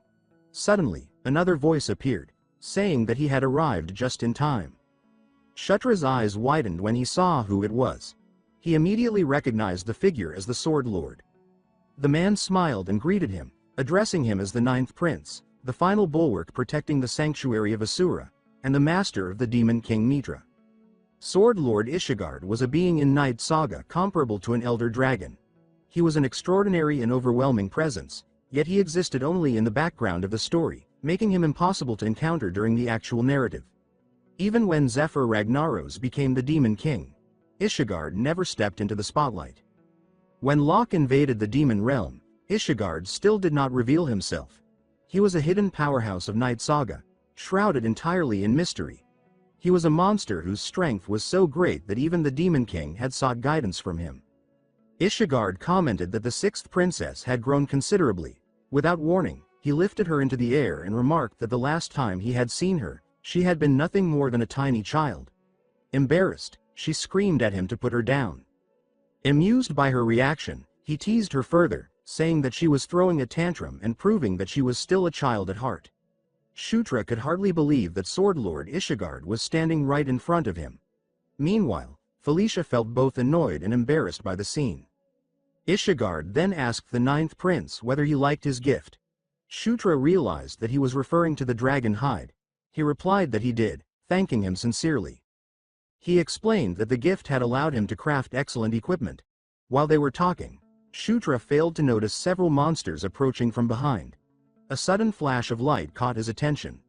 Suddenly, another voice appeared, saying that he had arrived just in time. Shutra's eyes widened when he saw who it was. He immediately recognized the figure as the Sword Lord. The man smiled and greeted him, addressing him as the Ninth Prince, the final bulwark protecting the sanctuary of Asura, and the master of the Demon King Mitra. Sword Lord Ishigard was a being in Night Saga comparable to an elder dragon. He was an extraordinary and overwhelming presence, yet he existed only in the background of the story, making him impossible to encounter during the actual narrative. Even when Zephyr Ragnaros became the Demon King, Ishigard never stepped into the spotlight. When Loch invaded the demon realm, Ishigard still did not reveal himself. He was a hidden powerhouse of Night Saga, shrouded entirely in mystery. He was a monster whose strength was so great that even the Demon King had sought guidance from him. Ishigard commented that the sixth princess had grown considerably. Without warning, he lifted her into the air and remarked that the last time he had seen her, she had been nothing more than a tiny child. Embarrassed, she screamed at him to put her down. Amused by her reaction, he teased her further, saying that she was throwing a tantrum and proving that she was still a child at heart. Shutra could hardly believe that Sword Lord Ishigard was standing right in front of him. Meanwhile, Felicia felt both annoyed and embarrassed by the scene. Ishigard then asked the Ninth Prince whether he liked his gift. Shutra realized that he was referring to the dragon hide. He replied that he did, thanking him sincerely. He explained that the gift had allowed him to craft excellent equipment. While they were talking, Shutra failed to notice several monsters approaching from behind. A sudden flash of light caught his attention.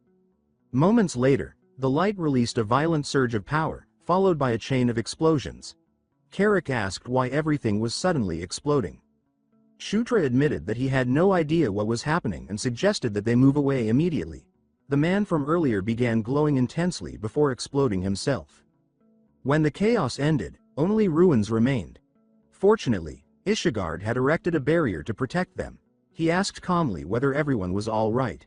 Moments later, the light released a violent surge of power, followed by a chain of explosions. Carrick asked why everything was suddenly exploding. Shutra admitted that he had no idea what was happening and suggested that they move away immediately. The man from earlier began glowing intensely before exploding himself. When the chaos ended, only ruins remained. Fortunately, Ishigard had erected a barrier to protect them. He asked calmly whether everyone was all right.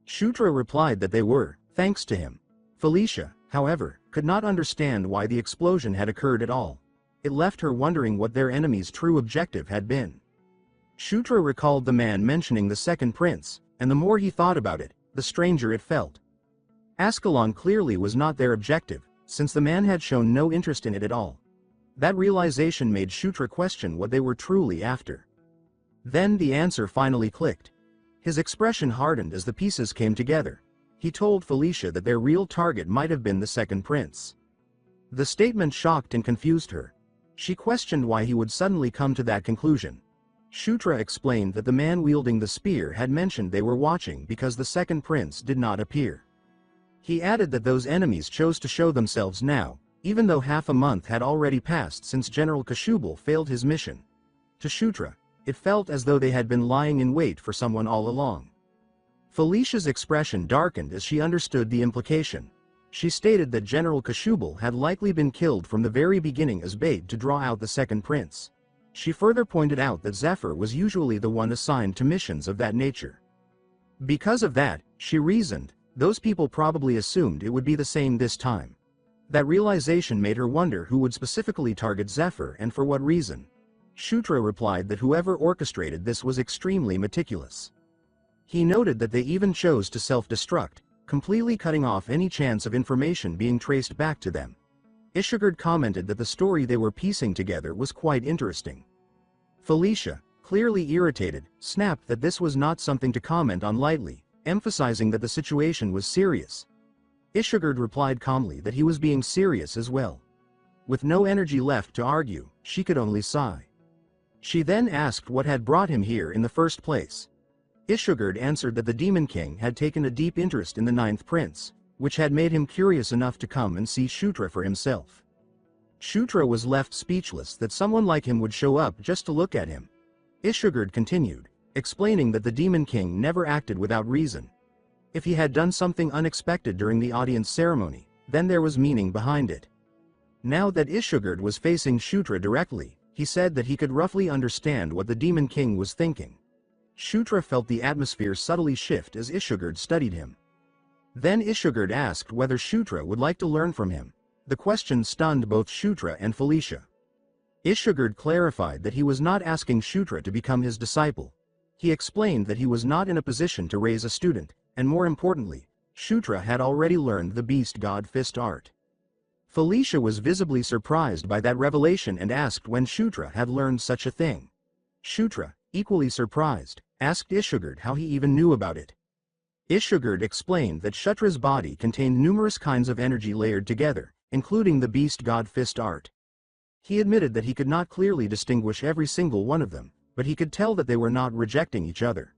Shutra replied that they were, thanks to him. Felicia, however, could not understand why the explosion had occurred at all. It left her wondering what their enemy's true objective had been. Shutra recalled the man mentioning the second prince, and the more he thought about it, the stranger it felt. Ascalon clearly was not their objective, since the man had shown no interest in it at all. That realization made Shutra question what they were truly after. Then the answer finally clicked. His expression hardened as the pieces came together. He told Felicia that their real target might have been the second prince. The statement shocked and confused her. She questioned why he would suddenly come to that conclusion. Shutra explained that the man wielding the spear had mentioned they were watching because the second prince did not appear. He added that those enemies chose to show themselves now, even though half a month had already passed since General Kashubal failed his mission. To Shutra, it felt as though they had been lying in wait for someone all along. Felicia's expression darkened as she understood the implication. She stated that General Kashubal had likely been killed from the very beginning as bait to draw out the second prince. She further pointed out that Zephyr was usually the one assigned to missions of that nature. Because of that, she reasoned, those people probably assumed it would be the same this time. That realization made her wonder who would specifically target Zephyr and for what reason. Shutra replied that whoever orchestrated this was extremely meticulous. He noted that they even chose to self-destruct, completely cutting off any chance of information being traced back to them. Ishigard commented that the story they were piecing together was quite interesting. Felicia, clearly irritated, snapped that this was not something to comment on lightly, emphasizing that the situation was serious. Ishigard replied calmly that he was being serious as well. With no energy left to argue, she could only sigh. She then asked what had brought him here in the first place. Ishigard answered that the Demon King had taken a deep interest in the ninth prince, which had made him curious enough to come and see Shutra for himself. Shutra was left speechless that someone like him would show up just to look at him. Ishigard continued, explaining that the Demon King never acted without reason. If he had done something unexpected during the audience ceremony, then there was meaning behind it. Now that Ishigard was facing Shutra directly, he said that he could roughly understand what the Demon King was thinking. Shutra felt the atmosphere subtly shift as Ishigard studied him. Then Ishigard asked whether Shutra would like to learn from him. The question stunned both Shutra and Felicia. Ishigard clarified that he was not asking Shutra to become his disciple. He explained that he was not in a position to raise a student, and more importantly, Shutra had already learned the beast god fist art. Felicia was visibly surprised by that revelation and asked when Shutra had learned such a thing. Shutra, equally surprised, asked Ishigard how he even knew about it. Ishigard explained that Shutra's body contained numerous kinds of energy layered together, including the beast god fist art. He admitted that he could not clearly distinguish every single one of them, but he could tell that they were not rejecting each other.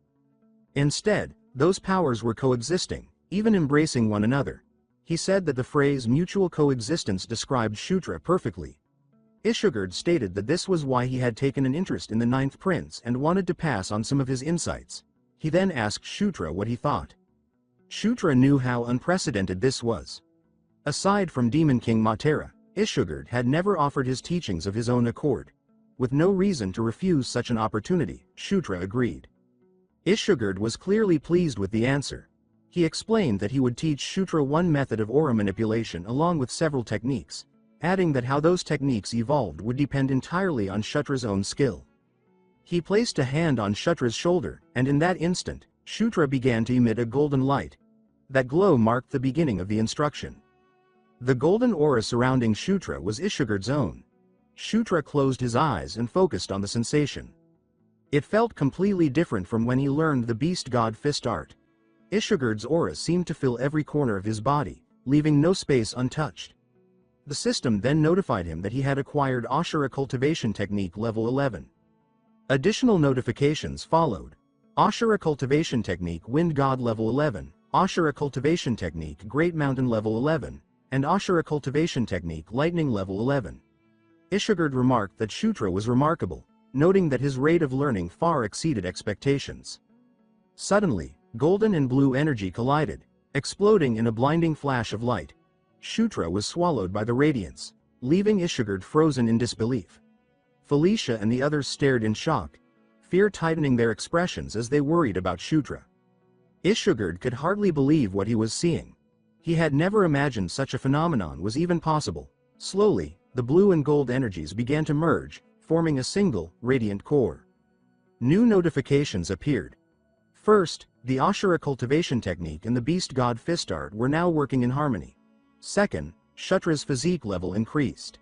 Instead, those powers were coexisting, even embracing one another. He said that the phrase mutual coexistence described Shutra perfectly. Ishigard stated that this was why he had taken an interest in the ninth prince and wanted to pass on some of his insights. He then asked Shutra what he thought. Shutra knew how unprecedented this was. Aside from Demon King Matera, Ishigard had never offered his teachings of his own accord. With no reason to refuse such an opportunity, Shutra agreed. Ishigard was clearly pleased with the answer. He explained that he would teach Shutra one method of aura manipulation along with several techniques, adding that how those techniques evolved would depend entirely on Shutra's own skill. He placed a hand on Shutra's shoulder, and in that instant, Shutra began to emit a golden light. That glow marked the beginning of the instruction. The golden aura surrounding Shutra was Ishigard's own. Shutra closed his eyes and focused on the sensation. It felt completely different from when he learned the beast god fist art. Ishigard's aura seemed to fill every corner of his body, leaving no space untouched. The system then notified him that he had acquired Ashura Cultivation Technique level 11. Additional notifications followed. Ashura Cultivation Technique Wind God level 11, Ashura Cultivation Technique Great Mountain level 11, and Ashura Cultivation Technique Lightning level 11. Ishigard remarked that Shutra was remarkable, noting that his rate of learning far exceeded expectations. Suddenly, golden and blue energy collided, exploding in a blinding flash of light. Shutra was swallowed by the radiance, leaving Ishigard frozen in disbelief. Felicia and the others stared in shock, fear tightening their expressions as they worried about Shutra. Ishigard could hardly believe what he was seeing. He had never imagined such a phenomenon was even possible. Slowly, the blue and gold energies began to merge, forming a single, radiant core. New notifications appeared. First, the Ashura Cultivation Technique and the Beast God Fist Art were now working in harmony. Second, Shutra's physique level increased.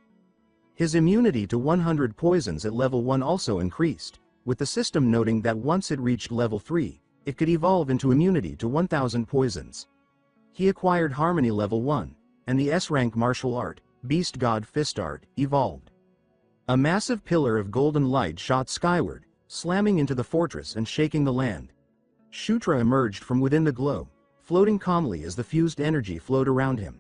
His immunity to 100 poisons at level 1 also increased, with the system noting that once it reached level 3, it could evolve into immunity to 1000 poisons. He acquired Harmony level 1, and the S-rank martial art, Beast God Fist Art, evolved. A massive pillar of golden light shot skyward, slamming into the fortress and shaking the land. Shutra emerged from within the glow, floating calmly as the fused energy flowed around him.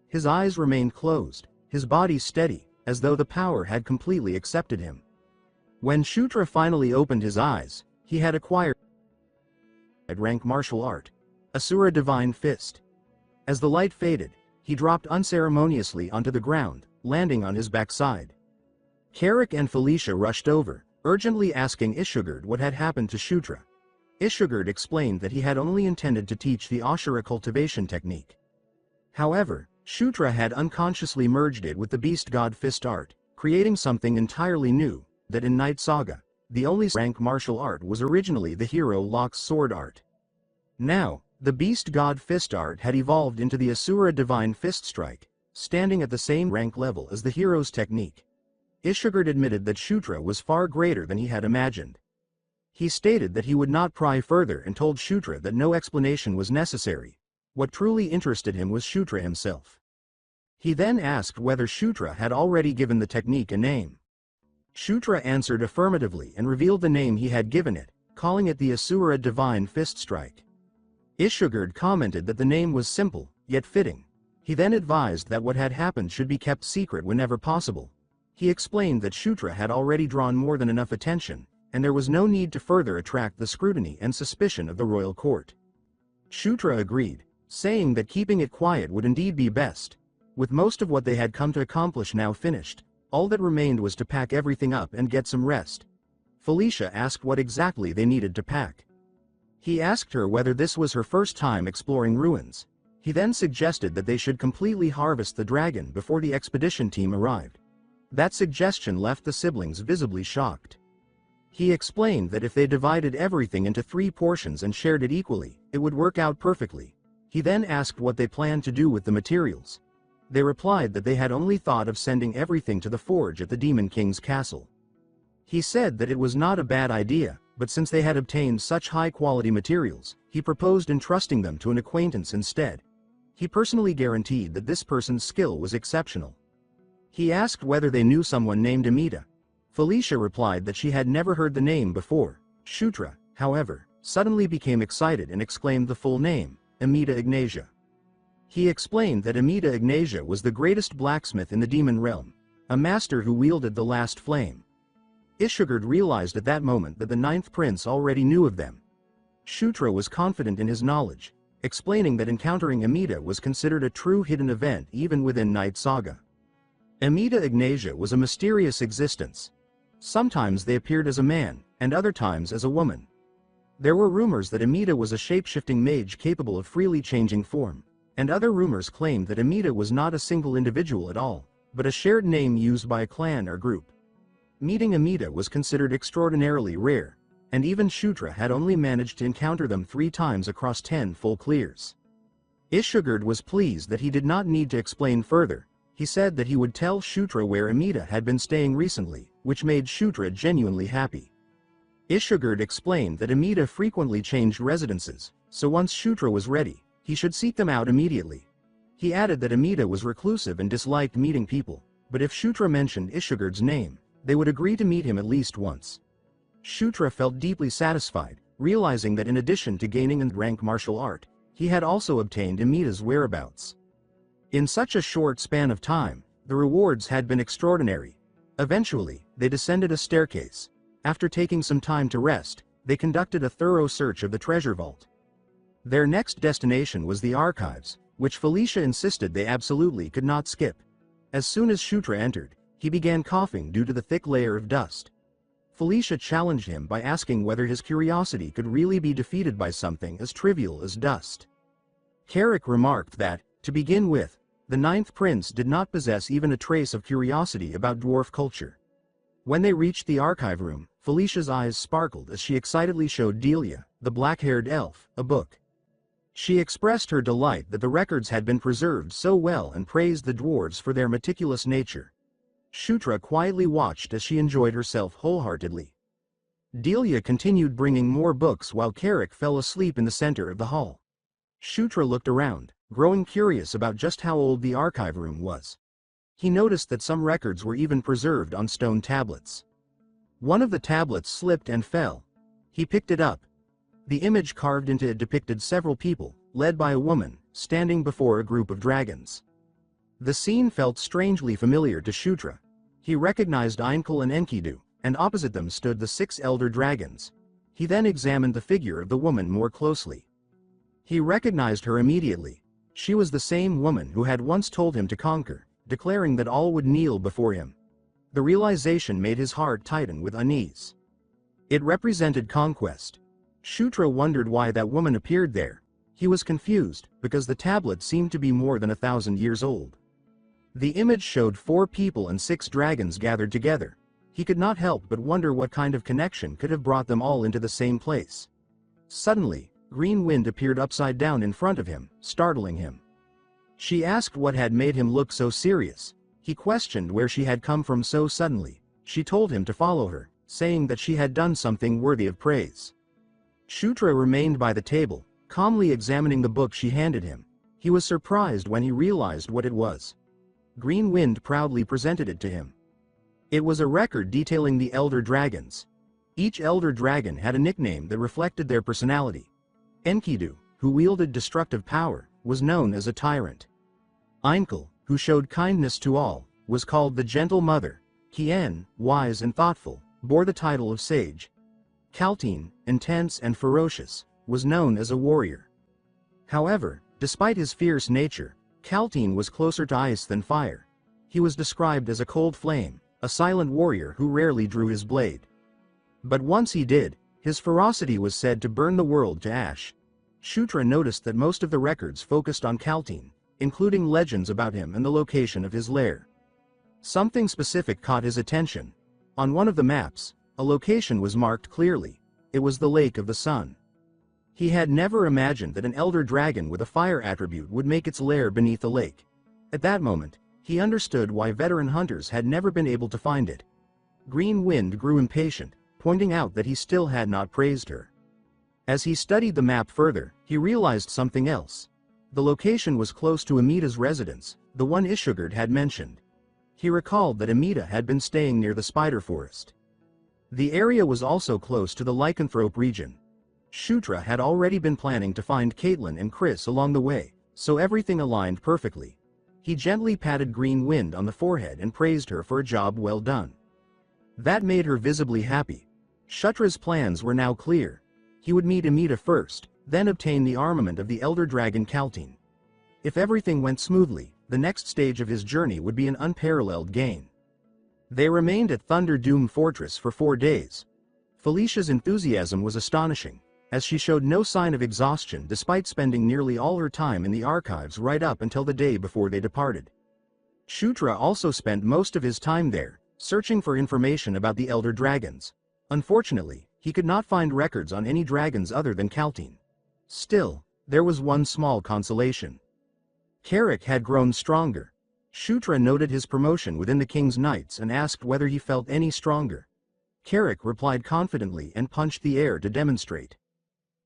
His eyes remained closed, his body steady, as though the power had completely accepted him. When Shutra finally opened his eyes, he had acquired rank martial art, Asura Divine Fist. As the light faded, he dropped unceremoniously onto the ground, landing on his backside. Carrick and Felicia rushed over, urgently asking Ishugard what had happened to Shutra. Ishugard explained that he had only intended to teach the Ashura cultivation technique. However, Shutra had unconsciously merged it with the Beast God Fist art, creating something entirely new, that in Night Saga, the only rank martial art was originally the hero Loch's sword art. Now, the Beast God Fist art had evolved into the Asura Divine Fist Strike, standing at the same rank level as the hero's technique. Ishugard admitted that Shutra was far greater than he had imagined. He stated that he would not pry further and told Shutra that no explanation was necessary. What truly interested him was Shutra himself. He then asked whether Shutra had already given the technique a name. Shutra answered affirmatively and revealed the name he had given it, calling it the Asura Divine Fist Strike. Ishugard commented that the name was simple, yet fitting. He then advised that what had happened should be kept secret whenever possible. He explained that Shutra had already drawn more than enough attention, and there was no need to further attract the scrutiny and suspicion of the royal court. Shutra agreed, saying that keeping it quiet would indeed be best. With most of what they had come to accomplish now finished, all that remained was to pack everything up and get some rest. Felicia asked what exactly they needed to pack. He asked her whether this was her first time exploring ruins. He then suggested that they should completely harvest the dragon before the expedition team arrived. That suggestion left the siblings visibly shocked. He explained that if they divided everything into 3 portions and shared it equally, it would work out perfectly. He then asked what they planned to do with the materials. They replied that they had only thought of sending everything to the forge at the Demon King's castle. He said that it was not a bad idea, but since they had obtained such high-quality materials, he proposed entrusting them to an acquaintance instead. He personally guaranteed that this person's skill was exceptional. He asked whether they knew someone named Amita. Felicia replied that she had never heard the name before. Shutra, however, suddenly became excited and exclaimed the full name, Amita Ignatia. He explained that Amita Ignatia was the greatest blacksmith in the demon realm, a master who wielded the last flame. Ishugard realized at that moment that the 9th prince already knew of them. Shutra was confident in his knowledge, explaining that encountering Amita was considered a true hidden event even within Night Saga. Amita Ignatia was a mysterious existence. Sometimes they appeared as a man, and other times as a woman. There were rumors that Amita was a shape-shifting mage capable of freely changing form, and other rumors claimed that Amita was not a single individual at all, but a shared name used by a clan or group. Meeting Amita was considered extraordinarily rare, and even Shutra had only managed to encounter them 3 times across 10 full clears. Ishugard was pleased that he did not need to explain further. He said that he would tell Shutra where Amita had been staying recently, which made Shutra genuinely happy. Ishugard explained that Amita frequently changed residences, so once Shutra was ready, he should seek them out immediately. He added that Amita was reclusive and disliked meeting people, but if Shutra mentioned Ishugard's name, they would agree to meet him at least once. Shutra felt deeply satisfied, realizing that in addition to gaining a rank martial art, he had also obtained Amita's whereabouts. In such a short span of time, the rewards had been extraordinary. Eventually, they descended a staircase. After taking some time to rest, they conducted a thorough search of the treasure vault. Their next destination was the archives, which Felicia insisted they absolutely could not skip. As soon as Shutra entered, he began coughing due to the thick layer of dust. Felicia challenged him by asking whether his curiosity could really be defeated by something as trivial as dust. Carrick remarked that, to begin with, the 9th prince did not possess even a trace of curiosity about dwarf culture. When they reached the archive room, Felicia's eyes sparkled as she excitedly showed Delia, the black-haired elf, a book. She expressed her delight that the records had been preserved so well and praised the dwarves for their meticulous nature. Shutra quietly watched as she enjoyed herself wholeheartedly. Delia continued bringing more books while Carrick fell asleep in the center of the hall. Shutra looked around, growing curious about just how old the archive room was. He noticed that some records were even preserved on stone tablets. One of the tablets slipped and fell. He picked it up. The image carved into it depicted several people, led by a woman, standing before a group of dragons. The scene felt strangely familiar to Shutra. He recognized Ainkel and Enkidu, and opposite them stood the 6 elder dragons. He then examined the figure of the woman more closely. He recognized her immediately. She was the same woman who had once told him to conquer, declaring that all would kneel before him. The realization made his heart tighten with unease. It represented Conquest. Shutra wondered why that woman appeared there. He was confused, because the tablet seemed to be more than 1,000 years old. The image showed 4 people and 6 dragons gathered together. He could not help but wonder what kind of connection could have brought them all into the same place. Suddenly, Green Wind appeared upside down in front of him, startling him. She asked what had made him look so serious. He questioned where she had come from so suddenly. She told him to follow her, saying that she had done something worthy of praise. Shutra remained by the table, calmly examining the book she handed him. He was surprised when he realized what it was. Green Wind proudly presented it to him. It was a record detailing the elder dragons. Each elder dragon had a nickname that reflected their personality. Enkidu, who wielded destructive power, was known as a tyrant. Ainkel, who showed kindness to all, was called the Gentle Mother. Kien, wise and thoughtful, bore the title of Sage. Kaltine, intense and ferocious, was known as a warrior. However, despite his fierce nature, Kaltine was closer to ice than fire. He was described as a cold flame, a silent warrior who rarely drew his blade. But once he did, his ferocity was said to burn the world to ash. Shutra noticed that most of the records focused on Kaltine, including legends about him and the location of his lair. Something specific caught his attention. On one of the maps, a location was marked clearly. It was the Lake of the Sun. He had never imagined that an elder dragon with a fire attribute would make its lair beneath a lake. At that moment, he understood why veteran hunters had never been able to find it. Green Wind grew impatient, pointing out that he still had not praised her. As he studied the map further, he realized something else. The location was close to Amida's residence, the one Ishugard had mentioned. He recalled that Amida had been staying near the spider forest. The area was also close to the lycanthrope region. Shutra had already been planning to find Caitlin and Chris along the way, so everything aligned perfectly. He gently patted Green Wind on the forehead and praised her for a job well done. That made her visibly happy. Shutra's plans were now clear. He would meet Amida first, then obtain the armament of the elder dragon Kaltine. If everything went smoothly, the next stage of his journey would be an unparalleled gain. They remained at Thunder Doom Fortress for 4 days. Felicia's enthusiasm was astonishing, as she showed no sign of exhaustion despite spending nearly all her time in the archives right up until the day before they departed. Shutra also spent most of his time there, searching for information about the elder dragons. Unfortunately, he could not find records on any dragons other than Kaltine. Still, there was one small consolation. Carrick had grown stronger. Shutra noted his promotion within the King's Knights and asked whether he felt any stronger. Carrick replied confidently and punched the air to demonstrate.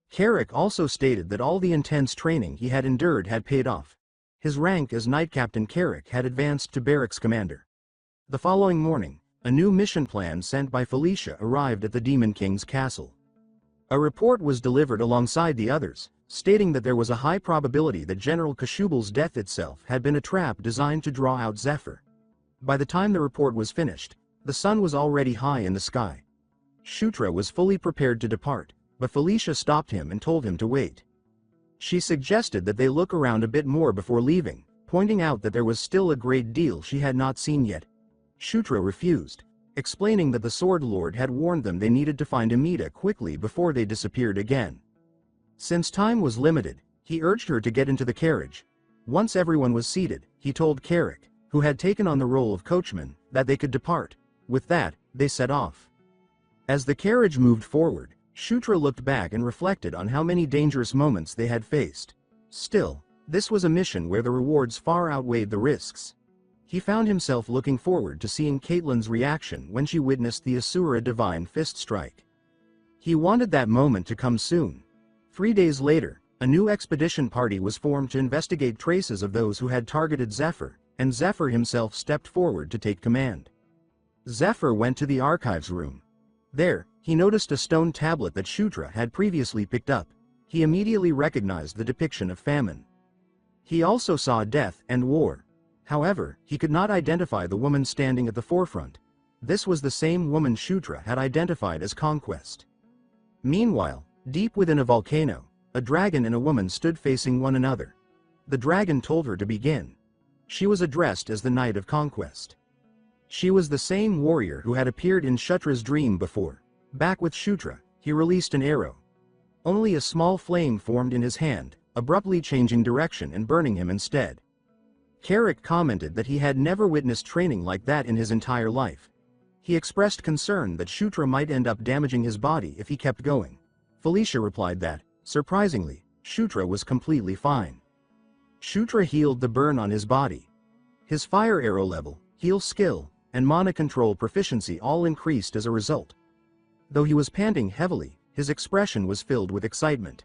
Carrick also stated that all the intense training he had endured had paid off. His rank as Knight Captain Carrick had advanced to Barracks Commander. The following morning, a new mission plan sent by Felicia arrived at the Demon King's castle. A report was delivered alongside the others, stating that there was a high probability that General Kashubal's death itself had been a trap designed to draw out Zephyr. By the time the report was finished, the sun was already high in the sky. Shutra was fully prepared to depart, but Felicia stopped him and told him to wait. She suggested that they look around a bit more before leaving, pointing out that there was still a great deal she had not seen yet. Shutra refused, explaining that the Sword Lord had warned them they needed to find Amida quickly before they disappeared again. Since time was limited, he urged her to get into the carriage. Once everyone was seated, he told Carrick, who had taken on the role of coachman, that they could depart. With that, they set off. As the carriage moved forward, Shutra looked back and reflected on how many dangerous moments they had faced. Still, this was a mission where the rewards far outweighed the risks. He found himself looking forward to seeing Caitlin's reaction when she witnessed the Asura Divine Fist strike. He wanted that moment to come soon. 3 days later, a new expedition party was formed to investigate traces of those who had targeted Zephyr, and Zephyr himself stepped forward to take command. Zephyr went to the archives room. There, he noticed a stone tablet that Shutra had previously picked up. He immediately recognized the depiction of famine. He also saw death and war. However, he could not identify the woman standing at the forefront. This was the same woman Shutra had identified as Conquest. Meanwhile, deep within a volcano, a dragon and a woman stood facing one another. The dragon told her to begin. She was addressed as the Knight of Conquest. She was the same warrior who had appeared in Shutra's dream before. Back with Shutra, he released an arrow. Only a small flame formed in his hand, abruptly changing direction and burning him instead. Carrick commented that he had never witnessed training like that in his entire life. He expressed concern that Shutra might end up damaging his body if he kept going. Felicia replied that, surprisingly, Shutra was completely fine. Shutra healed the burn on his body. His fire arrow level, heal skill, and mana control proficiency all increased as a result. Though he was panting heavily, his expression was filled with excitement.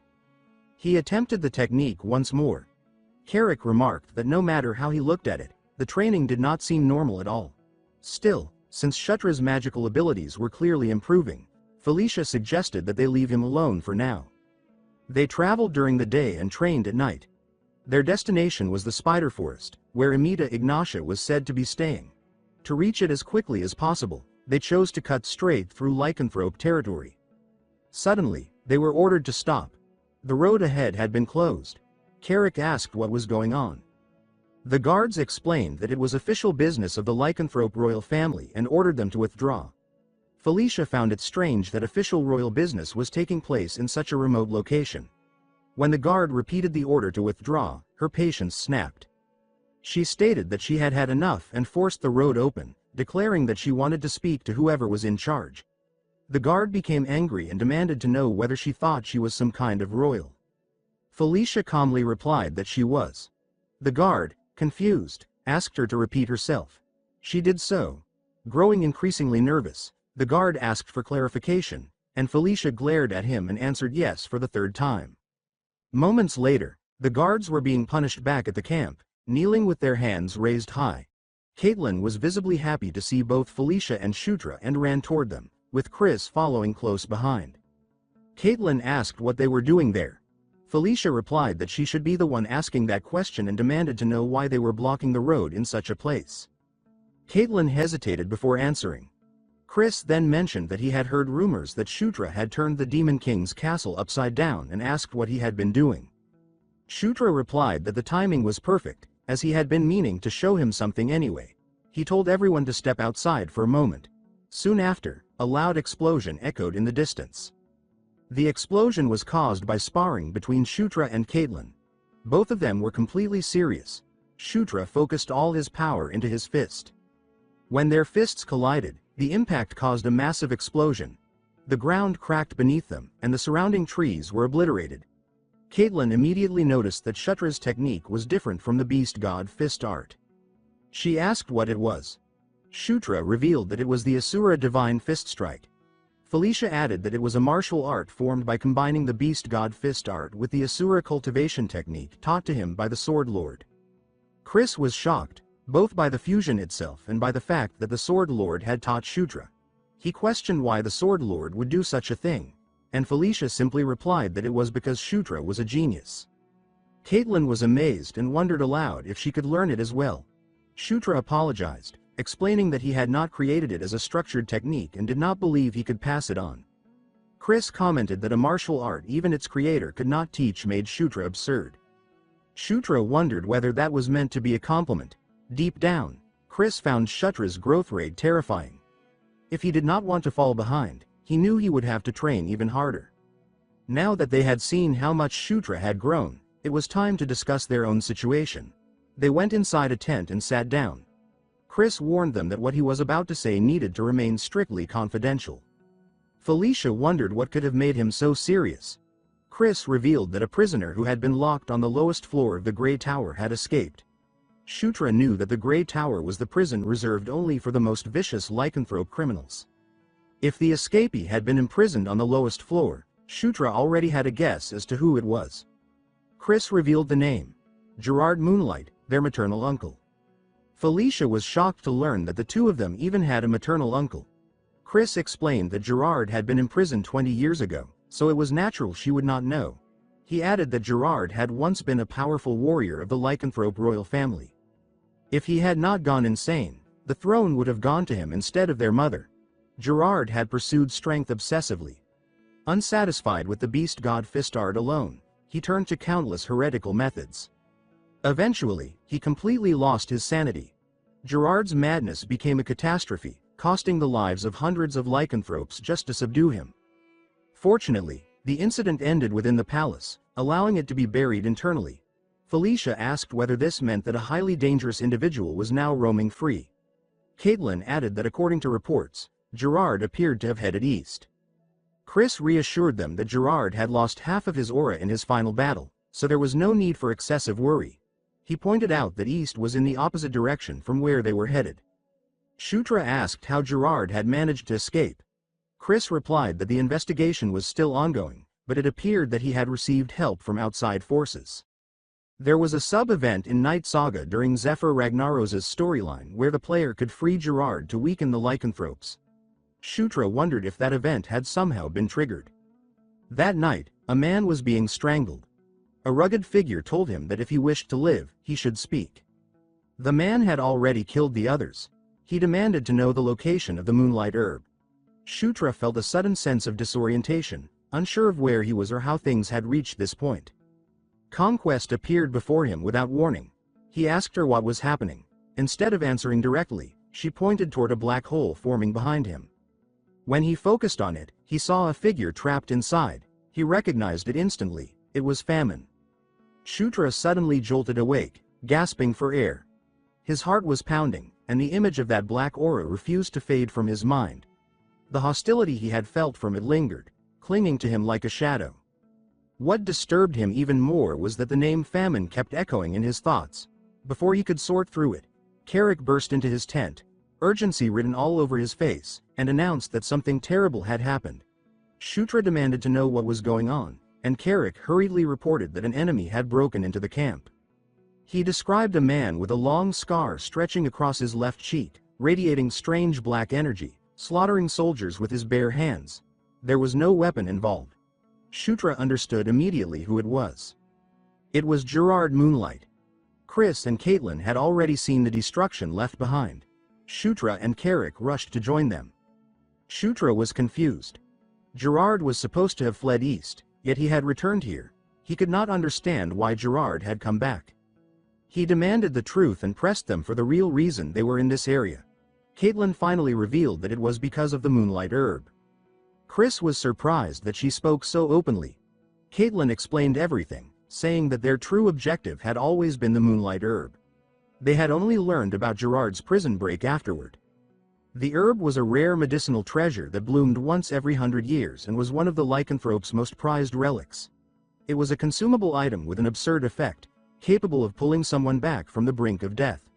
He attempted the technique once more. Carrick remarked that no matter how he looked at it, the training did not seem normal at all. Still, since Shutra's magical abilities were clearly improving, Felicia suggested that they leave him alone for now. They traveled during the day and trained at night. Their destination was the Spider Forest, where Amita Ignatia was said to be staying. To reach it as quickly as possible, they chose to cut straight through lycanthrope territory. Suddenly, they were ordered to stop. The road ahead had been closed. Carrick asked what was going on. The guards explained that it was official business of the lycanthrope royal family and ordered them to withdraw. Felicia found it strange that official royal business was taking place in such a remote location. When the guard repeated the order to withdraw, her patience snapped. She stated that she had had enough and forced the road open, declaring that she wanted to speak to whoever was in charge. The guard became angry and demanded to know whether she thought she was some kind of royal. Felicia calmly replied that she was. The guard, confused, asked her to repeat herself. She did so. Growing increasingly nervous, the guard asked for clarification, and Felicia glared at him and answered yes for the third time. Moments later, the guards were being punished back at the camp, kneeling with their hands raised high. Caitlin was visibly happy to see both Felicia and Shutra and ran toward them, with Chris following close behind. Caitlin asked what they were doing there. Felicia replied that she should be the one asking that question and demanded to know why they were blocking the road in such a place. Caitlin hesitated before answering. Chris then mentioned that he had heard rumors that Shutra had turned the Demon King's castle upside down and asked what he had been doing. Shutra replied that the timing was perfect, as he had been meaning to show him something anyway. He told everyone to step outside for a moment. Soon after, a loud explosion echoed in the distance. The explosion was caused by sparring between Shutra and Caitlin. Both of them were completely serious. Shutra focused all his power into his fist. When their fists collided, the impact caused a massive explosion. The ground cracked beneath them, and the surrounding trees were obliterated. Caitlin immediately noticed that Shutra's technique was different from the beast god fist art. She asked what it was. Shutra revealed that it was the Asura divine fist strike. Felicia added that it was a martial art formed by combining the beast god fist art with the Asura cultivation technique taught to him by the Sword Lord. Chris was shocked, both by the fusion itself and by the fact that the Sword Lord had taught Shutra. He questioned why the Sword Lord would do such a thing, and Felicia simply replied that it was because Shutra was a genius. Caitlin was amazed and wondered aloud if she could learn it as well. Shutra apologized, explaining that he had not created it as a structured technique and did not believe he could pass it on. Chris commented that a martial art even its creator could not teach made Shutra absurd. Shutra wondered whether that was meant to be a compliment. Deep down, Chris found Shutra's growth rate terrifying. If he did not want to fall behind, he knew he would have to train even harder. Now that they had seen how much Shutra had grown, it was time to discuss their own situation. They went inside a tent and sat down. Chris warned them that what he was about to say needed to remain strictly confidential. Felicia wondered what could have made him so serious. Chris revealed that a prisoner who had been locked on the lowest floor of the Grey Tower had escaped. Shutra knew that the Grey Tower was the prison reserved only for the most vicious lycanthrope criminals. If the escapee had been imprisoned on the lowest floor, Shutra already had a guess as to who it was. Chris revealed the name: Gerard Moonlight, their maternal uncle. Felicia was shocked to learn that the two of them even had a maternal uncle. Chris explained that Gerard had been imprisoned 20 years ago, so it was natural she would not know. He added that Gerard had once been a powerful warrior of the lycanthrope royal family. If he had not gone insane, the throne would have gone to him instead of their mother. Gerard had pursued strength obsessively. Unsatisfied with the beast god Fistard alone, he turned to countless heretical methods. Eventually, he completely lost his sanity. Gerard's madness became a catastrophe, costing the lives of hundreds of lycanthropes just to subdue him. Fortunately, the incident ended within the palace, allowing it to be buried internally. Felicia asked whether this meant that a highly dangerous individual was now roaming free. Caitlin added that according to reports, Gerard appeared to have headed east. Chris reassured them that Gerard had lost half of his aura in his final battle, so there was no need for excessive worry. He pointed out that east was in the opposite direction from where they were headed. Shutra asked how Gerard had managed to escape. Chris replied that the investigation was still ongoing, but it appeared that he had received help from outside forces. There was a sub-event in Night Saga during Zephyr Ragnaros's storyline where the player could free Gerard to weaken the lycanthropes. Shutra wondered if that event had somehow been triggered. That night, a man was being strangled. A rugged figure told him that if he wished to live, he should speak. The man had already killed the others. He demanded to know the location of the moonlight herb. Shutra felt a sudden sense of disorientation, unsure of where he was or how things had reached this point. Conquest appeared before him without warning. He asked her what was happening. Instead of answering directly, she pointed toward a black hole forming behind him. When he focused on it, he saw a figure trapped inside. He recognized it instantly. It was Famine. Shutra suddenly jolted awake, gasping for air. His heart was pounding, and the image of that black aura refused to fade from his mind. The hostility he had felt from it lingered, clinging to him like a shadow. What disturbed him even more was that the name Famine kept echoing in his thoughts. Before he could sort through it, Carrick burst into his tent, urgency written all over his face, and announced that something terrible had happened. Shutra demanded to know what was going on, and Carrick hurriedly reported that an enemy had broken into the camp. He described a man with a long scar stretching across his left cheek, radiating strange black energy, slaughtering soldiers with his bare hands. There was no weapon involved. Shutra understood immediately who it was. It was Gerard Moonlight. Chris and Caitlin had already seen the destruction left behind. Shutra and Carrick rushed to join them. Shutra was confused. Gerard was supposed to have fled east, yet he had returned here. He could not understand why Gerard had come back. He demanded the truth and pressed them for the real reason they were in this area. Caitlin finally revealed that it was because of the moonlight herb. Chris was surprised that she spoke so openly. Caitlin explained everything, saying that their true objective had always been the moonlight herb. They had only learned about Gerard's prison break afterward. The herb was a rare medicinal treasure that bloomed once every 100 years and was one of the lycanthrope's most prized relics. It was a consumable item with an absurd effect, capable of pulling someone back from the brink of death.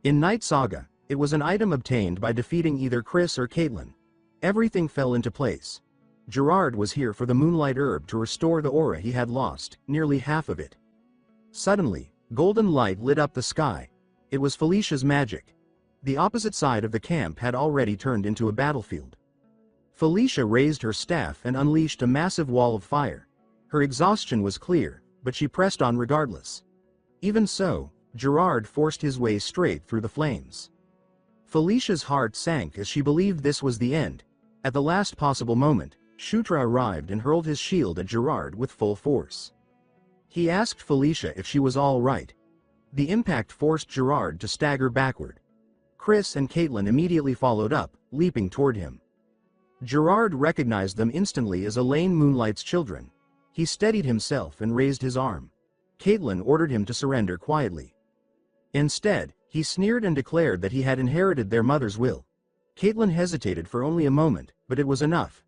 In Night Saga, it was an item obtained by defeating either Chris or Caitlin. Everything fell into place. Gerard was here for the moonlight herb to restore the aura he had lost, nearly half of it. Suddenly, golden light lit up the sky. It was Felicia's magic. The opposite side of the camp had already turned into a battlefield. Felicia raised her staff and unleashed a massive wall of fire. Her exhaustion was clear, but she pressed on regardless. Even so, Gerard forced his way straight through the flames. Felicia's heart sank as she believed this was the end. At the last possible moment, Shutra arrived and hurled his shield at Gerard with full force. He asked Felicia if she was all right. The impact forced Gerard to stagger backward. Chris and Caitlin immediately followed up, leaping toward him. Gerard recognized them instantly as Elaine Moonlight's children. He steadied himself and raised his arm. Caitlin ordered him to surrender quietly. Instead, he sneered and declared that he had inherited their mother's will. Caitlin hesitated for only a moment, but it was enough.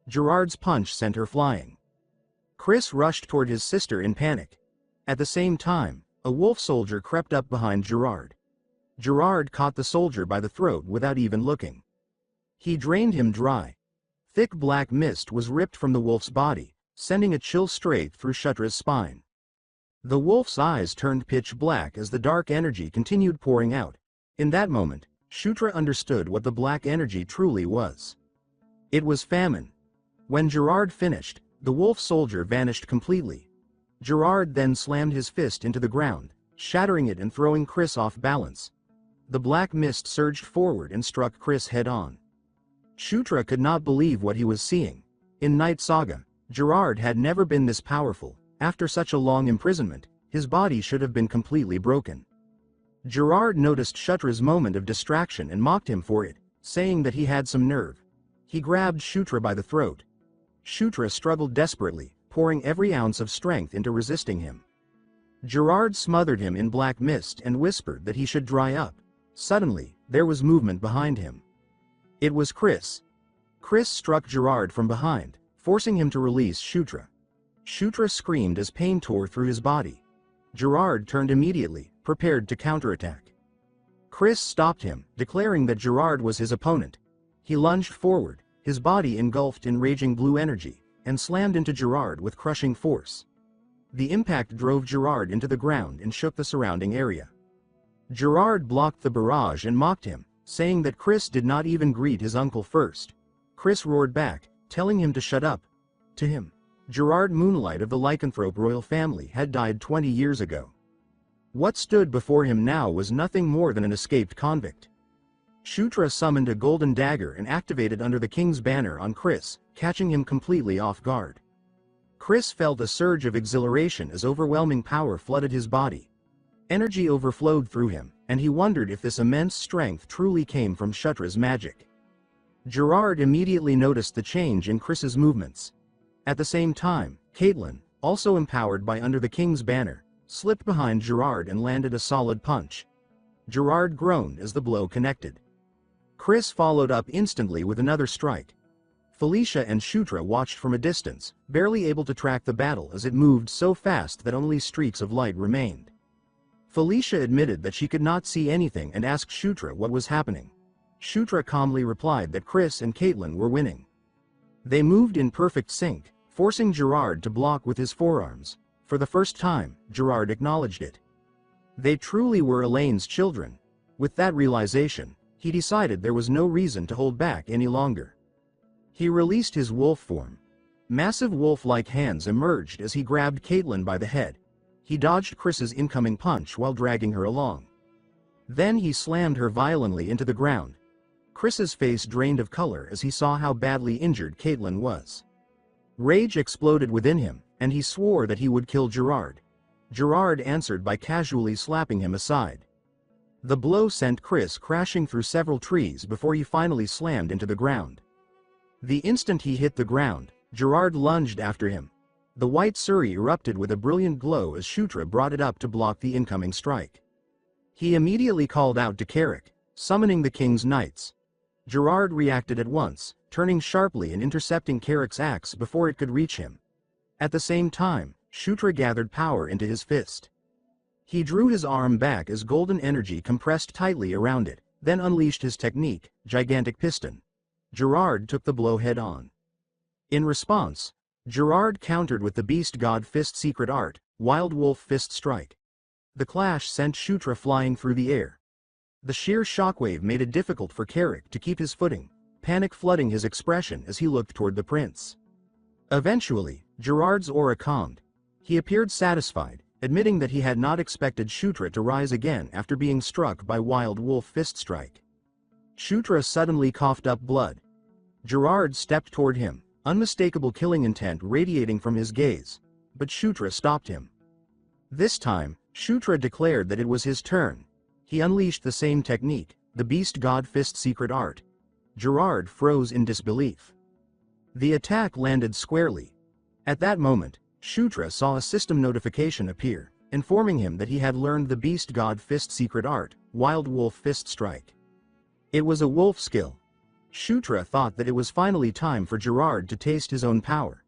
Gerard's punch sent her flying. Chris rushed toward his sister in panic. At the same time, a wolf soldier crept up behind Gerard. Gerard caught the soldier by the throat without even looking. He drained him dry. Thick black mist was ripped from the wolf's body, sending a chill straight through Shutra's spine. The wolf's eyes turned pitch black as the dark energy continued pouring out. In that moment, Shutra understood what the black energy truly was. It was famine. When Gerard finished, the wolf soldier vanished completely. Gerard then slammed his fist into the ground, shattering it and throwing Chris off balance. The black mist surged forward and struck Chris head-on. Shutra could not believe what he was seeing. In Night Saga, Gerard had never been this powerful. After such a long imprisonment, his body should have been completely broken. Gerard noticed Shutra's moment of distraction and mocked him for it, saying that he had some nerve. He grabbed Shutra by the throat. Shutra struggled desperately, pouring every ounce of strength into resisting him. Gerard smothered him in black mist and whispered that he should dry up. Suddenly, there was movement behind him. It was Chris. Chris struck Gerard from behind, forcing him to release Shutra. Shutra screamed as pain tore through his body. Gerard turned immediately, prepared to counterattack. Chris stopped him, declaring that Gerard was his opponent. He lunged forward, his body engulfed in raging blue energy, and slammed into Gerard with crushing force. The impact drove Gerard into the ground and shook the surrounding area. Gerard blocked the barrage and mocked him, saying that Chris did not even greet his uncle first. Chris roared back, telling him to shut up. To him, Gerard Moonlight of the lycanthrope royal family had died 20 years ago. What stood before him now was nothing more than an escaped convict. Shutra summoned a golden dagger and activated under the king's banner on Chris, catching him completely off guard. Chris felt a surge of exhilaration as overwhelming power flooded his body. Energy overflowed through him, and he wondered if this immense strength truly came from Shutra's magic. Gerard immediately noticed the change in Chris's movements. At the same time, Caitlin, also empowered by Under the King's banner, slipped behind Gerard and landed a solid punch. Gerard groaned as the blow connected. Chris followed up instantly with another strike. Felicia and Shutra watched from a distance, barely able to track the battle as it moved so fast that only streaks of light remained. Felicia admitted that she could not see anything and asked Shutra what was happening. Shutra calmly replied that Chris and Caitlin were winning. They moved in perfect sync, forcing Gerard to block with his forearms. For the first time, Gerard acknowledged it. They truly were Elaine's children. With that realization, he decided there was no reason to hold back any longer. He released his wolf form. Massive wolf-like hands emerged as he grabbed Caitlin by the head. He dodged Chris's incoming punch while dragging her along. Then he slammed her violently into the ground. Chris's face drained of color as he saw how badly injured Caitlin was. Rage exploded within him, and he swore that he would kill Gerard. Gerard answered by casually slapping him aside. The blow sent Chris crashing through several trees before he finally slammed into the ground. The instant he hit the ground, Gerard lunged after him. The white Suri erupted with a brilliant glow as Shutra brought it up to block the incoming strike. He immediately called out to Carrick, summoning the king's knights. Gerard reacted at once, turning sharply and intercepting Carrick's axe before it could reach him. At the same time, Shutra gathered power into his fist. He drew his arm back as golden energy compressed tightly around it, then unleashed his technique, Gigantic Piston. Gerard took the blow head-on. In response, Gerard countered with the Beast God Fist secret art, Wild Wolf Fist Strike. The clash sent Shutra flying through the air. The sheer shockwave made it difficult for Carrick to keep his footing, panic flooding his expression as he looked toward the prince. Eventually, Gerard's aura calmed. He appeared satisfied, admitting that he had not expected Shutra to rise again after being struck by Wild Wolf Fist Strike. Shutra suddenly coughed up blood. Gerard stepped toward him, unmistakable killing intent radiating from his gaze, but Shutra stopped him. This time, Shutra declared that it was his turn. He unleashed the same technique, the Beast God Fist secret art. Gerard froze in disbelief. The attack landed squarely. At that moment, Shutra saw a system notification appear, informing him that he had learned the Beast God Fist secret art, Wild Wolf Fist Strike. It was a wolf skill. Shutra thought that it was finally time for Gerard to taste his own power.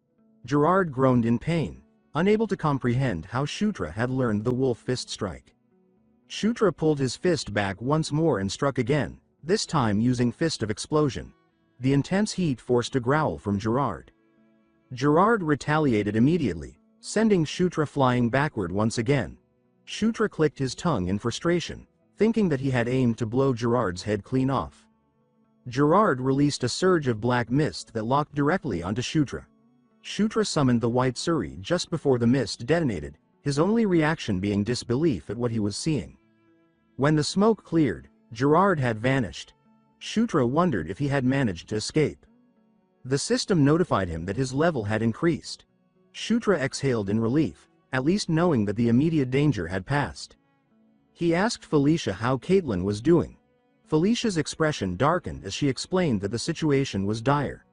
Gerard groaned in pain, unable to comprehend how Shutra had learned the wolf fist strike. Shutra pulled his fist back once more and struck again, this time using Fist of Explosion. The intense heat forced a growl from Gerard. Gerard retaliated immediately, sending Shutra flying backward once again. Shutra clicked his tongue in frustration, thinking that he had aimed to blow Gerard's head clean off. Gerard released a surge of black mist that locked directly onto Shutra. Shutra summoned the white Suri just before the mist detonated, his only reaction being disbelief at what he was seeing. When the smoke cleared, Gerard had vanished. Shutra wondered if he had managed to escape. The system notified him that his level had increased. Shutra exhaled in relief, at least knowing that the immediate danger had passed. He asked Felicia how Caitlin was doing. Felicia's expression darkened as she explained that the situation was dire.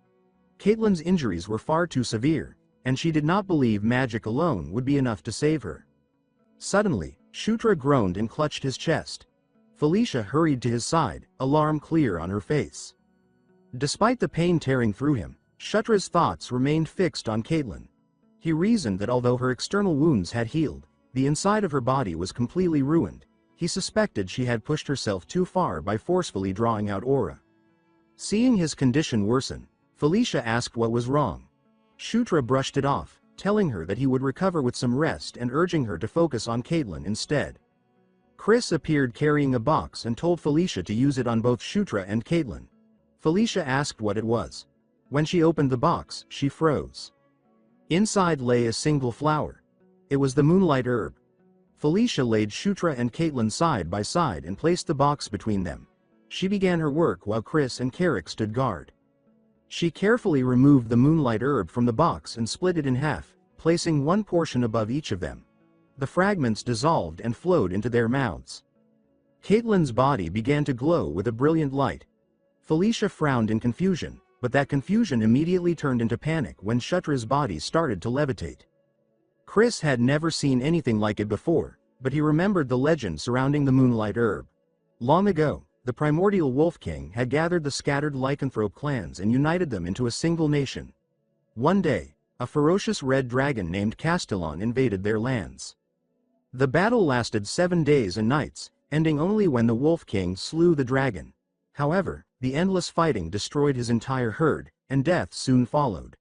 Caitlin's injuries were far too severe, and she did not believe magic alone would be enough to save her. Suddenly, Shutra groaned and clutched his chest. Felicia hurried to his side, alarm clear on her face. Despite the pain tearing through him, Shutra's thoughts remained fixed on Caitlin. He reasoned that although her external wounds had healed, the inside of her body was completely ruined. He suspected she had pushed herself too far by forcefully drawing out aura. Seeing his condition worsen, Felicia asked what was wrong. Shutra brushed it off, telling her that he would recover with some rest and urging her to focus on Caitlin instead. Chris appeared carrying a box and told Felicia to use it on both Shutra and Caitlin. Felicia asked what it was. When she opened the box, she froze. Inside lay a single flower. It was the moonlight herb. Felicia laid Shutra and Caitlin side by side and placed the box between them. She began her work while Chris and Carrick stood guard. She carefully removed the moonlight herb from the box and split it in half, placing one portion above each of them. The fragments dissolved and flowed into their mouths. Caitlin's body began to glow with a brilliant light. Felicia frowned in confusion, but that confusion immediately turned into panic when Shutra's body started to levitate. Chris had never seen anything like it before, but he remembered the legend surrounding the moonlight herb. Long ago, the primordial Wolf King had gathered the scattered lycanthrope clans and united them into a single nation. One day, a ferocious red dragon named Castellon invaded their lands. The battle lasted 7 days and nights, ending only when the Wolf King slew the dragon. However, the endless fighting destroyed his entire herd, and death soon followed.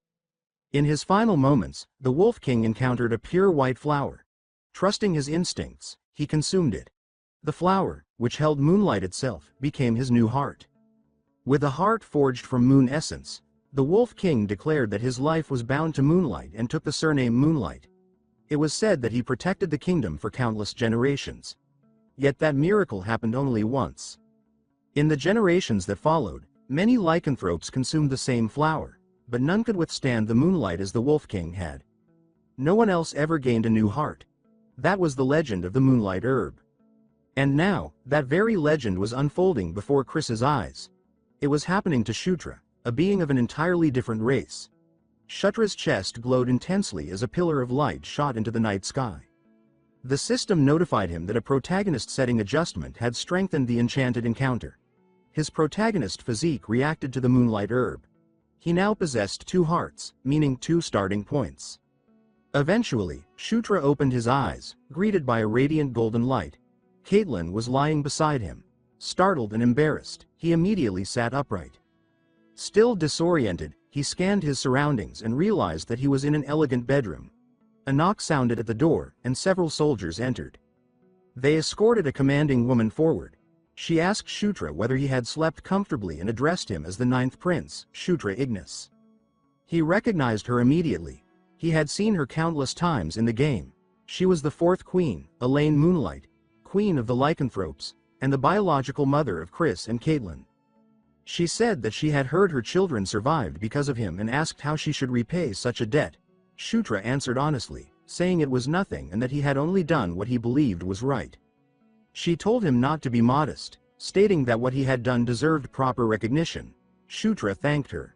In his final moments, the Wolf King encountered a pure white flower. Trusting his instincts, he consumed it. The flower, which held moonlight itself, became his new heart. With a heart forged from moon essence, the Wolf King declared that his life was bound to moonlight and took the surname Moonlight. It was said that he protected the kingdom for countless generations. Yet that miracle happened only once. In the generations that followed, many lycanthropes consumed the same flower, but none could withstand the moonlight as the Wolf King had. No one else ever gained a new heart. That was the legend of the moonlight herb. And now, that very legend was unfolding before Chris's eyes. It was happening to Shutra, a being of an entirely different race. Shutra's chest glowed intensely as a pillar of light shot into the night sky. The system notified him that a protagonist setting adjustment had strengthened the enchanted encounter. His protagonist physique reacted to the moonlight herb. He now possessed 2 hearts, meaning 2 starting points. Eventually, Shutra opened his eyes, greeted by a radiant golden light. Caitlin was lying beside him. Startled and embarrassed, he immediately sat upright. Still disoriented, he scanned his surroundings and realized that he was in an elegant bedroom. A knock sounded at the door, and several soldiers entered. They escorted a commanding woman forward. She asked Shutra whether he had slept comfortably and addressed him as the 9th prince, Shutra Ignis. He recognized her immediately. He had seen her countless times in the game. She was the 4th queen, Elaine Moonlight, queen of the lycanthropes, and the biological mother of Chris and Caitlin. She said that she had heard her children survived because of him and asked how she should repay such a debt. Shutra answered honestly, saying it was nothing and that he had only done what he believed was right. She told him not to be modest, stating that what he had done deserved proper recognition. Shutra thanked her.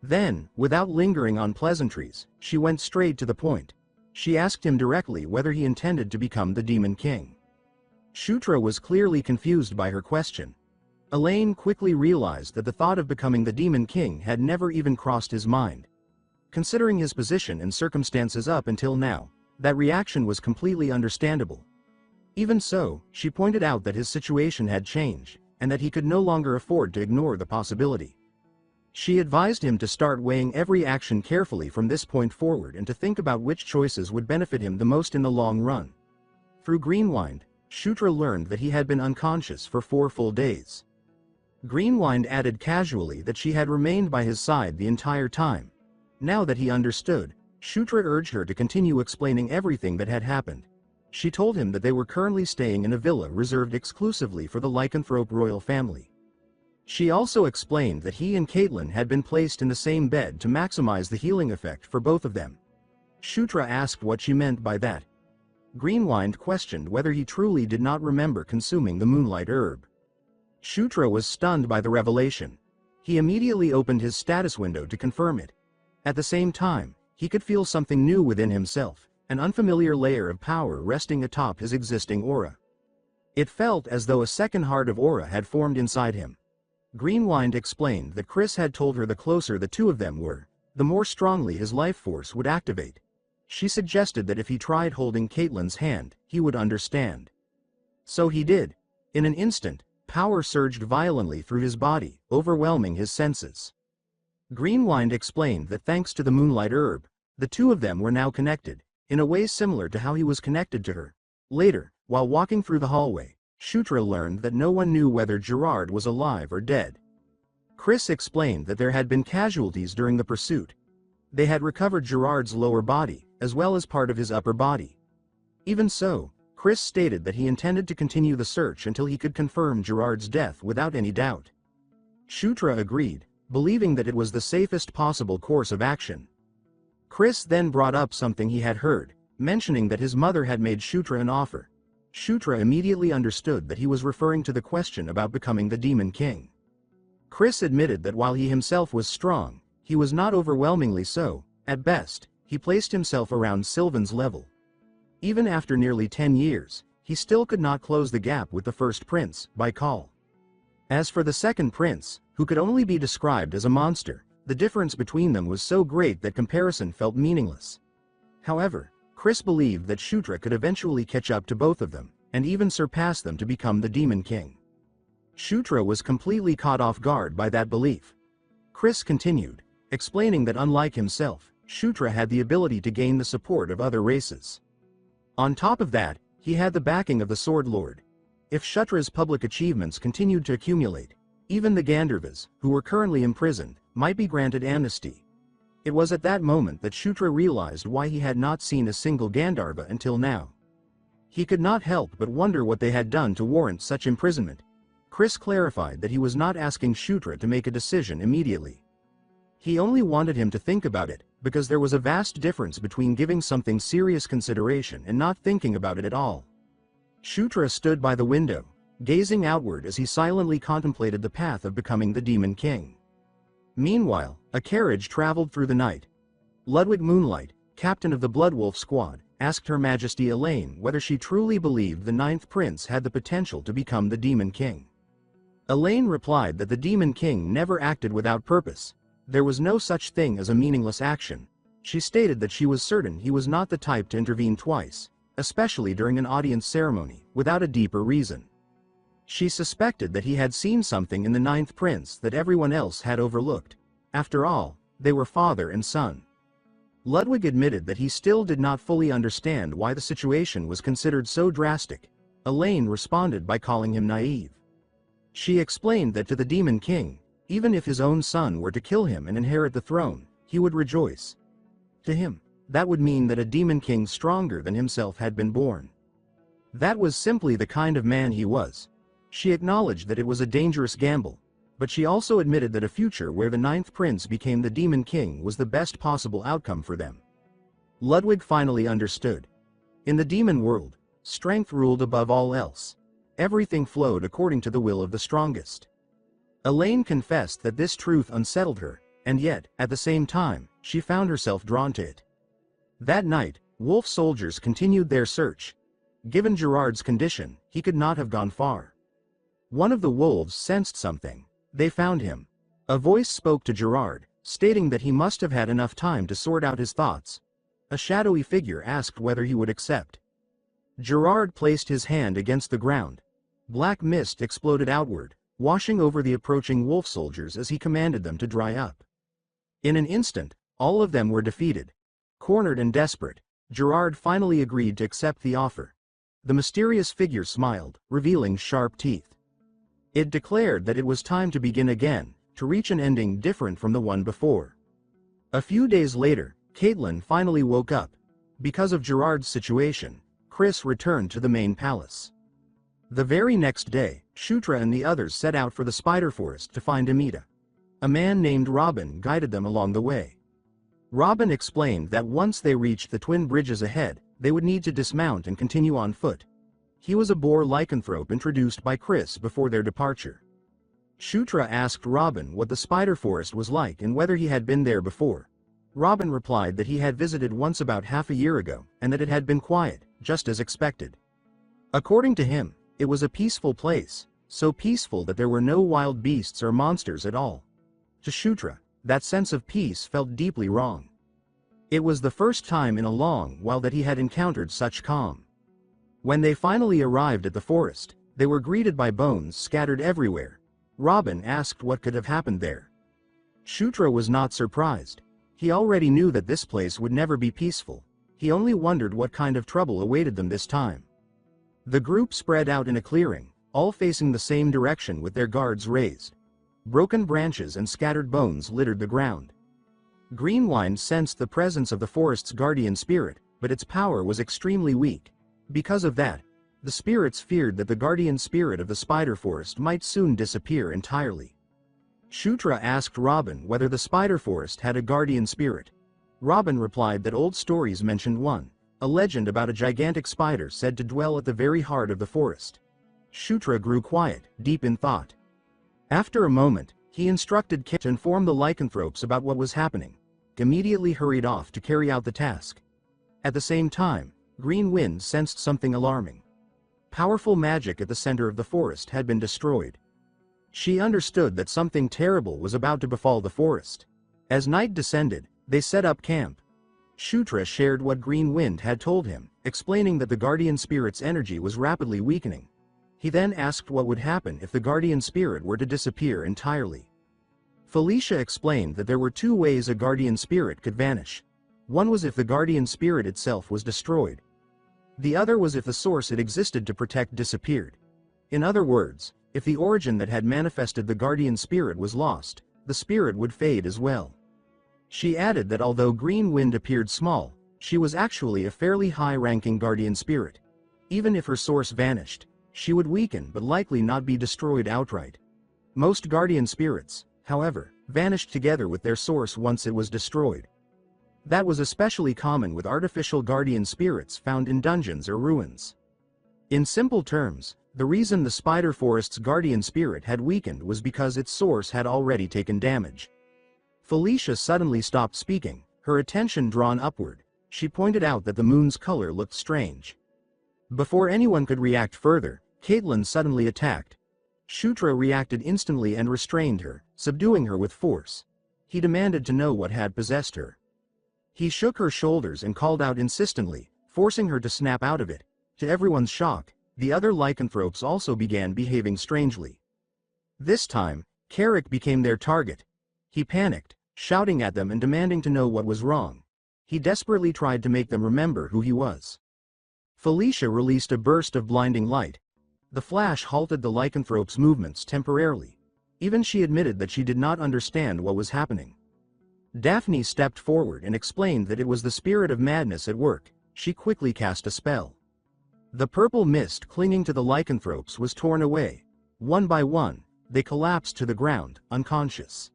Then, without lingering on pleasantries, she went straight to the point. She asked him directly whether he intended to become the Demon King. Shutra was clearly confused by her question. Elaine quickly realized that the thought of becoming the Demon King had never even crossed his mind. Considering his position and circumstances up until now, that reaction was completely understandable. Even so, she pointed out that his situation had changed, and that he could no longer afford to ignore the possibility. She advised him to start weighing every action carefully from this point forward and to think about which choices would benefit him the most in the long run. Through Greenwind, Shutra learned that he had been unconscious for 4 full days. Greenwind added casually that she had remained by his side the entire time. Now that he understood, Shutra urged her to continue explaining everything that had happened. She told him that they were currently staying in a villa reserved exclusively for the lycanthrope royal family. She also explained that he and Caitlin had been placed in the same bed to maximize the healing effect for both of them. Shutra asked what she meant by that. Greenwind questioned whether he truly did not remember consuming the moonlight herb. Shutra was stunned by the revelation. He immediately opened his status window to confirm it. At the same time, he could feel something new within himself, an unfamiliar layer of power resting atop his existing aura. It felt as though a second heart of aura had formed inside him. Greenwind explained that Chris had told her the closer the two of them were, the more strongly his life force would activate. She suggested that if he tried holding Caitlin's hand, he would understand. So he did. In an instant, power surged violently through his body, overwhelming his senses. Greenwind explained that thanks to the moonlight herb, the two of them were now connected, in a way similar to how he was connected to her. Later, while walking through the hallway, Shutra learned that no one knew whether Gerard was alive or dead. Chris explained that there had been casualties during the pursuit. They had recovered Gerard's lower body, as well as part of his upper body. Even so, Chris stated that he intended to continue the search until he could confirm Gerard's death without any doubt. Shutra agreed, believing that it was the safest possible course of action. Chris then brought up something he had heard, mentioning that his mother had made Shutra an offer. Shutra immediately understood that he was referring to the question about becoming the Demon King. Chris admitted that while he himself was strong, he was not overwhelmingly so. At best, he placed himself around Sylvan's level. Even after nearly 10 years, he still could not close the gap with the first prince, by call. As for the second prince, who could only be described as a monster, the difference between them was so great that comparison felt meaningless. However, Chris believed that Shutra could eventually catch up to both of them, and even surpass them to become the Demon King. Shutra was completely caught off guard by that belief. Chris continued, explaining that unlike himself, Shutra had the ability to gain the support of other races. On top of that, he had the backing of the Sword Lord. If Shutra's public achievements continued to accumulate, even the Gandharvas, who were currently imprisoned, might be granted amnesty. It was at that moment that Shutra realized why he had not seen a single Gandharva until now. He could not help but wonder what they had done to warrant such imprisonment. Chris clarified that he was not asking Shutra to make a decision immediately. He only wanted him to think about it, because there was a vast difference between giving something serious consideration and not thinking about it at all. Shutra stood by the window, gazing outward as he silently contemplated the path of becoming the Demon King. Meanwhile, a carriage traveled through the night. Ludwig Moonlight, captain of the Bloodwolf squad, asked Her Majesty Elaine whether she truly believed the ninth prince had the potential to become the Demon King. Elaine replied that the Demon King never acted without purpose. There was no such thing as a meaningless action. She stated that she was certain he was not the type to intervene twice, especially during an audience ceremony, without a deeper reason. She suspected that he had seen something in the ninth prince that everyone else had overlooked. After all, they were father and son. Ludwig admitted that he still did not fully understand why the situation was considered so drastic. Elaine responded by calling him naive. She explained that to the Demon King, even if his own son were to kill him and inherit the throne, he would rejoice. To him, that would mean that a Demon King stronger than himself had been born. That was simply the kind of man he was. She acknowledged that it was a dangerous gamble, but she also admitted that a future where the ninth prince became the Demon King was the best possible outcome for them. Ludwig finally understood. In the demon world, strength ruled above all else. Everything flowed according to the will of the strongest. Elaine confessed that this truth unsettled her, and yet, at the same time, she found herself drawn to it. That night, wolf soldiers continued their search. Given Gerard's condition, he could not have gone far. One of the wolves sensed something. They found him. A voice spoke to Gerard, stating that he must have had enough time to sort out his thoughts. A shadowy figure asked whether he would accept. Gerard placed his hand against the ground. Black mist exploded outward, washing over the approaching wolf soldiers as he commanded them to dry up. In an instant, all of them were defeated. Cornered and desperate, Gerard finally agreed to accept the offer. The mysterious figure smiled, revealing sharp teeth. It declared that it was time to begin again, to reach an ending different from the one before. A few days later, Caitlin finally woke up. Because of Gerard's situation, Chris returned to the main palace. The very next day, Shutra and the others set out for the spider forest to find Amita. A man named Robin guided them along the way. Robin explained that once they reached the twin bridges ahead, they would need to dismount and continue on foot. He was a boar lycanthrope introduced by Chris before their departure. Shutra asked Robin what the spider forest was like and whether he had been there before. Robin replied that he had visited once about half a year ago, and that it had been quiet, just as expected. According to him, it was a peaceful place, so peaceful that there were no wild beasts or monsters at all. To Shutra, that sense of peace felt deeply wrong. It was the first time in a long while that he had encountered such calm. When they finally arrived at the forest, they were greeted by bones scattered everywhere. Robin asked what could have happened there. Shutra was not surprised. He already knew that this place would never be peaceful. He only wondered what kind of trouble awaited them this time. The group spread out in a clearing, all facing the same direction with their guards raised. Broken branches and scattered bones littered the ground. Greenwind sensed the presence of the forest's guardian spirit, but its power was extremely weak. Because of that, the spirits feared that the guardian spirit of the spider forest might soon disappear entirely. Shutra asked Robin whether the spider forest had a guardian spirit. Robin replied that old stories mentioned one, a legend about a gigantic spider said to dwell at the very heart of the forest. Shutra grew quiet, deep in thought. After a moment, he instructed Kit to inform the lycanthropes about what was happening. Immediately hurried off to carry out the task. At the same time, Green Wind sensed something alarming. Powerful magic at the center of the forest had been destroyed. She understood that something terrible was about to befall the forest. As night descended, they set up camp. Shutra shared what Green Wind had told him, explaining that the guardian spirit's energy was rapidly weakening. He then asked what would happen if the guardian spirit were to disappear entirely. Felicia explained that there were two ways a guardian spirit could vanish. One was if the guardian spirit itself was destroyed. The other was if the source it existed to protect disappeared. In other words, if the origin that had manifested the guardian spirit was lost, the spirit would fade as well. She added that although Green Wind appeared small, she was actually a fairly high-ranking guardian spirit. Even if her source vanished, she would weaken but likely not be destroyed outright. Most guardian spirits, however, vanished together with their source once it was destroyed. That was especially common with artificial guardian spirits found in dungeons or ruins. In simple terms, the reason the spider forest's guardian spirit had weakened was because its source had already taken damage. Felicia suddenly stopped speaking, her attention drawn upward. She pointed out that the moon's color looked strange. Before anyone could react further, Caitlin suddenly attacked. Shutra reacted instantly and restrained her, subduing her with force. He demanded to know what had possessed her. He shook her shoulders and called out insistently, forcing her to snap out of it. To everyone's shock, the other lycanthropes also began behaving strangely. This time, Carrick became their target. He panicked, shouting at them and demanding to know what was wrong. He desperately tried to make them remember who he was. Felicia released a burst of blinding light. The flash halted the lycanthrope's movements temporarily. Even she admitted that she did not understand what was happening. Daphne stepped forward and explained that it was the spirit of madness at work. She quickly cast a spell. The purple mist clinging to the lycanthropes was torn away. One by one, they collapsed to the ground, unconscious.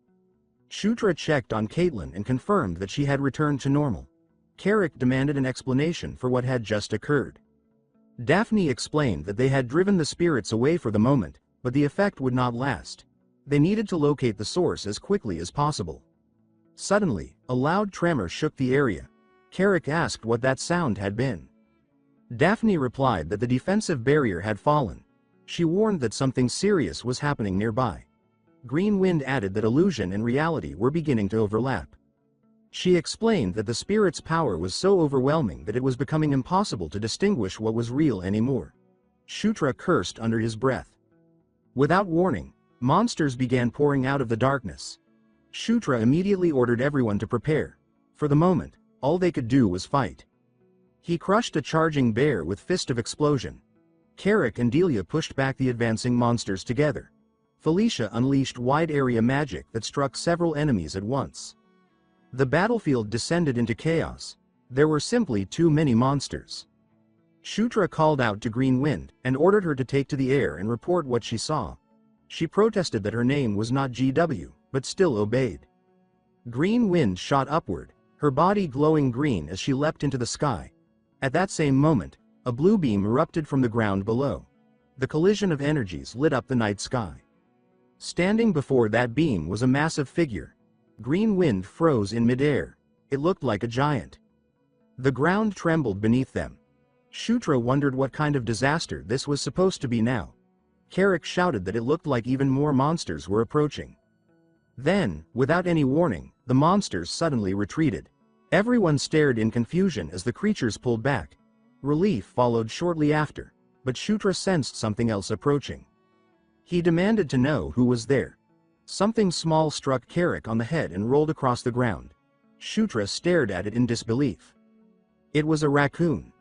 Shutra checked on Caitlin and confirmed that she had returned to normal. Carrick demanded an explanation for what had just occurred. Daphne explained that they had driven the spirits away for the moment, but the effect would not last. They needed to locate the source as quickly as possible. Suddenly, a loud tremor shook the area. Carrick asked what that sound had been. Daphne replied that the defensive barrier had fallen. She warned that something serious was happening nearby. Green Wind added that illusion and reality were beginning to overlap. She explained that the spirit's power was so overwhelming that it was becoming impossible to distinguish what was real anymore. Shutra cursed under his breath. Without warning, monsters began pouring out of the darkness. Shutra immediately ordered everyone to prepare. For the moment, all they could do was fight. He crushed a charging bear with Fist of Explosion. Carrick and Delia pushed back the advancing monsters together. Felicia unleashed wide-area magic that struck several enemies at once. The battlefield descended into chaos. There were simply too many monsters. Shutra called out to Green Wind and ordered her to take to the air and report what she saw. She protested that her name was not GW, but still obeyed. Green Wind shot upward, her body glowing green as she leapt into the sky. At that same moment, a blue beam erupted from the ground below. The collision of energies lit up the night sky. Standing before that beam was a massive figure. Green Wind froze in midair. It looked like a giant. The ground trembled beneath them. Shutra wondered what kind of disaster this was supposed to be now. Carrick shouted that it looked like even more monsters were approaching. Then, without any warning, the monsters suddenly retreated. Everyone stared in confusion as the creatures pulled back. Relief followed shortly after, but Shutra sensed something else approaching. He demanded to know who was there. Something small struck Carrick on the head and rolled across the ground. Shutra stared at it in disbelief. It was a raccoon.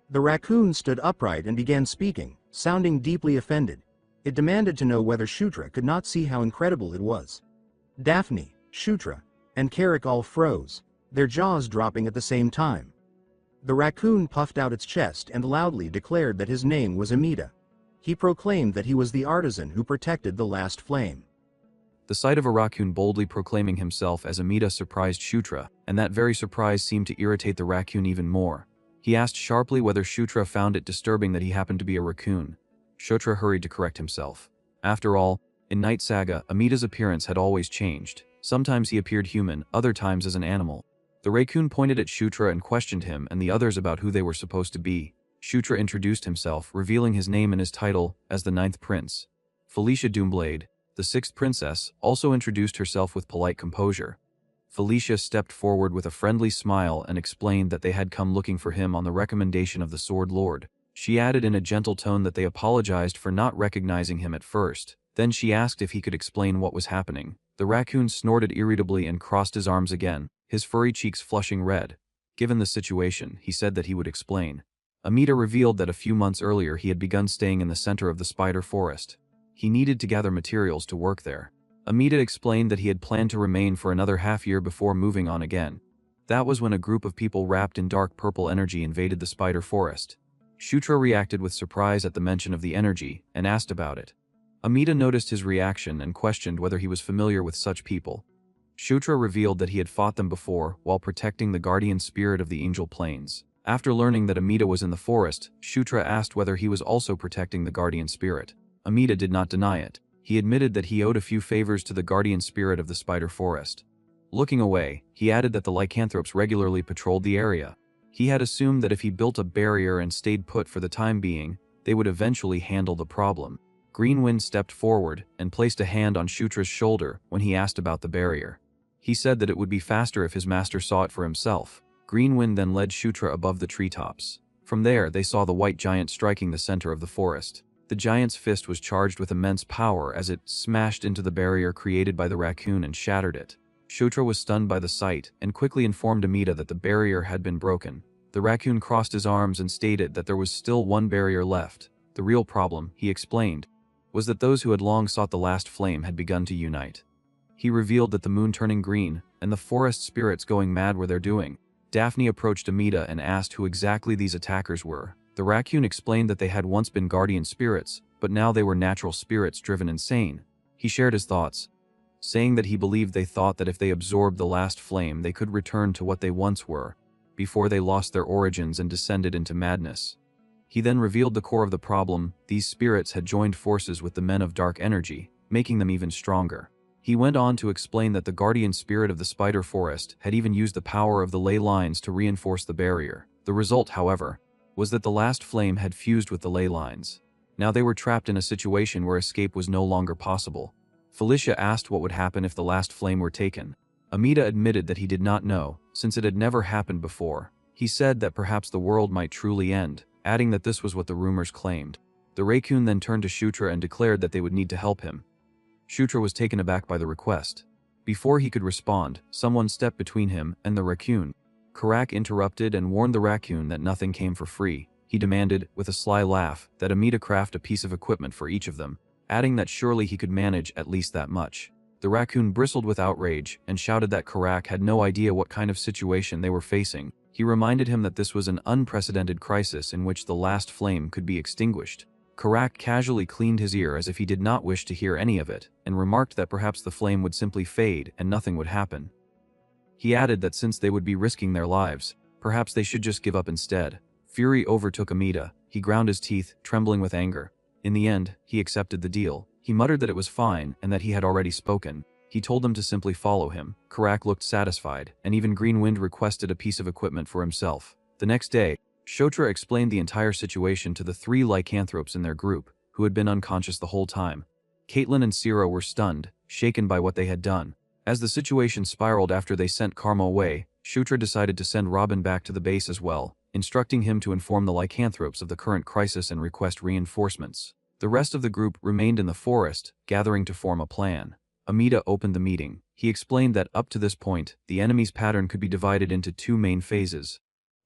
The raccoon stood upright and began speaking, sounding deeply offended. It demanded to know whether Shutra could not see how incredible it was. Daphne, Shutra, and Carrick all froze, their jaws dropping at the same time. The raccoon puffed out its chest and loudly declared that his name was Amida. He proclaimed that he was the artisan who protected the last flame. The sight of a raccoon boldly proclaiming himself as Amida surprised Shutra, and that very surprise seemed to irritate the raccoon even more. He asked sharply whether Shutra found it disturbing that he happened to be a raccoon. Shutra hurried to correct himself. After all, in Night Saga, Amida's appearance had always changed. Sometimes he appeared human, other times as an animal. The raccoon pointed at Shutra and questioned him and the others about who they were supposed to be. Shutra introduced himself, revealing his name and his title as the 9th Prince. Felicia Doomblade, the 6th Princess, also introduced herself with polite composure. Felicia stepped forward with a friendly smile and explained that they had come looking for him on the recommendation of the Sword Lord. She added in a gentle tone that they apologized for not recognizing him at first. Then she asked if he could explain what was happening. The raccoon snorted irritably and crossed his arms again, his furry cheeks flushing red. Given the situation, he said that he would explain. Amida revealed that a few months earlier he had begun staying in the center of the spider forest. He needed to gather materials to work there. Amida explained that he had planned to remain for another half-year before moving on again. That was when a group of people wrapped in dark purple energy invaded the spider forest. Shutra reacted with surprise at the mention of the energy and asked about it. Amida noticed his reaction and questioned whether he was familiar with such people. Shutra revealed that he had fought them before while protecting the guardian spirit of the angel planes. After learning that Amida was in the forest, Shutra asked whether he was also protecting the guardian spirit. Amida did not deny it. He admitted that he owed a few favors to the guardian spirit of the spider forest. Looking away, he added that the lycanthropes regularly patrolled the area. He had assumed that if he built a barrier and stayed put for the time being, they would eventually handle the problem. Greenwind stepped forward and placed a hand on Shutra's shoulder when he asked about the barrier. He said that it would be faster if his master saw it for himself. Greenwind then led Shutra above the treetops. From there, they saw the white giant striking the center of the forest. The giant's fist was charged with immense power as it smashed into the barrier created by the raccoon and shattered it. Shutra was stunned by the sight and quickly informed Amida that the barrier had been broken. The raccoon crossed his arms and stated that there was still one barrier left. The real problem, he explained, was that those who had long sought the last flame had begun to unite. He revealed that the moon turning green and the forest spirits going mad were their doing. Daphne approached Amida and asked who exactly these attackers were. The raccoon explained that they had once been guardian spirits, but now they were natural spirits driven insane. He shared his thoughts, saying that he believed they thought that if they absorbed the last flame they could return to what they once were, before they lost their origins and descended into madness. He then revealed the core of the problem: these spirits had joined forces with the men of dark energy, making them even stronger. He went on to explain that the guardian spirit of the spider forest had even used the power of the ley lines to reinforce the barrier. The result, however, was that the last flame had fused with the ley lines. Now they were trapped in a situation where escape was no longer possible. Felicia asked what would happen if the last flame were taken. Amida admitted that he did not know, since it had never happened before. He said that perhaps the world might truly end, adding that this was what the rumors claimed. The raccoon then turned to Shutra and declared that they would need to help him. Shutra was taken aback by the request. Before he could respond, someone stepped between him and the raccoon. Karak interrupted and warned the raccoon that nothing came for free. He demanded, with a sly laugh, that Amida craft a piece of equipment for each of them, adding that surely he could manage at least that much. The raccoon bristled with outrage and shouted that Karak had no idea what kind of situation they were facing. He reminded him that this was an unprecedented crisis in which the last flame could be extinguished. Karak casually cleaned his ear as if he did not wish to hear any of it, and remarked that perhaps the flame would simply fade and nothing would happen. He added that since they would be risking their lives, perhaps they should just give up instead. Fury overtook Amida. He ground his teeth, trembling with anger. In the end, he accepted the deal. He muttered that it was fine and that he had already spoken. He told them to simply follow him. Karak looked satisfied, and even Greenwind requested a piece of equipment for himself. The next day, Shutra explained the entire situation to the 3 lycanthropes in their group, who had been unconscious the whole time. Caitlin and Sierra were stunned, shaken by what they had done. As the situation spiraled after they sent Karma away, Shutra decided to send Robin back to the base as well, instructing him to inform the lycanthropes of the current crisis and request reinforcements. The rest of the group remained in the forest, gathering to form a plan. Amida opened the meeting. He explained that up to this point, the enemy's pattern could be divided into 2 main phases.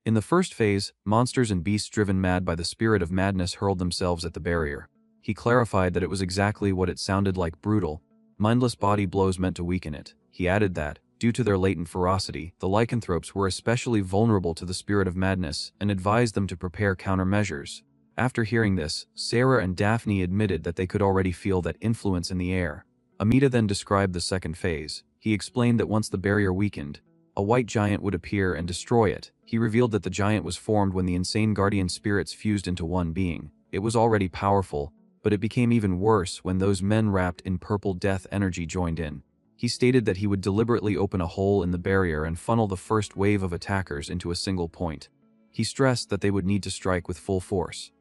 In the first phase, monsters and beasts driven mad by the spirit of madness hurled themselves at the barrier. He clarified that it was exactly what it sounded like: brutal, mindless body blows meant to weaken it. He added that, due to their latent ferocity, the lycanthropes were especially vulnerable to the spirit of madness and advised them to prepare countermeasures. After hearing this, Sarah and Daphne admitted that they could already feel that influence in the air. Amida then described the second phase. He explained that once the barrier weakened, a white giant would appear and destroy it. He revealed that the giant was formed when the insane guardian spirits fused into one being. It was already powerful, but it became even worse when those men wrapped in purple death energy joined in. He stated that he would deliberately open a hole in the barrier and funnel the first wave of attackers into a single point. He stressed that they would need to strike with full force.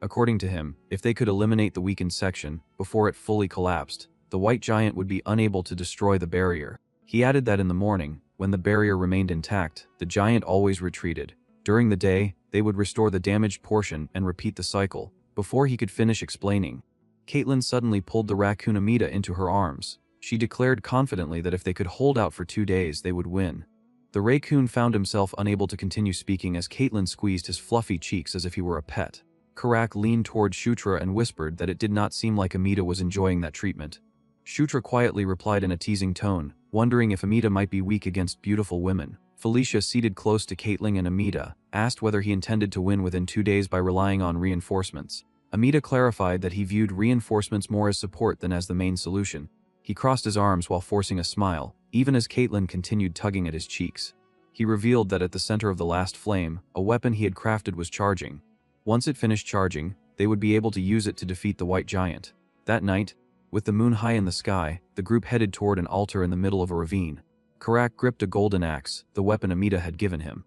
According to him, if they could eliminate the weakened section before it fully collapsed, the white giant would be unable to destroy the barrier. He added that in the morning, when the barrier remained intact, the giant always retreated. During the day, they would restore the damaged portion and repeat the cycle. Before he could finish explaining, Caitlin suddenly pulled the raccoon Amida into her arms. She declared confidently that if they could hold out for 2 days, they would win. The raccoon found himself unable to continue speaking as Caitlin squeezed his fluffy cheeks as if he were a pet. Karak leaned toward Shutra and whispered that it did not seem like Amida was enjoying that treatment. Shutra quietly replied in a teasing tone, wondering if Amida might be weak against beautiful women. Felicia, seated close to Caitlin and Amida, asked whether he intended to win within 2 days by relying on reinforcements. Amida clarified that he viewed reinforcements more as support than as the main solution. He crossed his arms while forcing a smile, even as Caitlin continued tugging at his cheeks. He revealed that at the center of the last flame, a weapon he had crafted was charging. Once it finished charging, they would be able to use it to defeat the white giant. That night, with the moon high in the sky, the group headed toward an altar in the middle of a ravine. Karak gripped a golden axe, the weapon Amida had given him.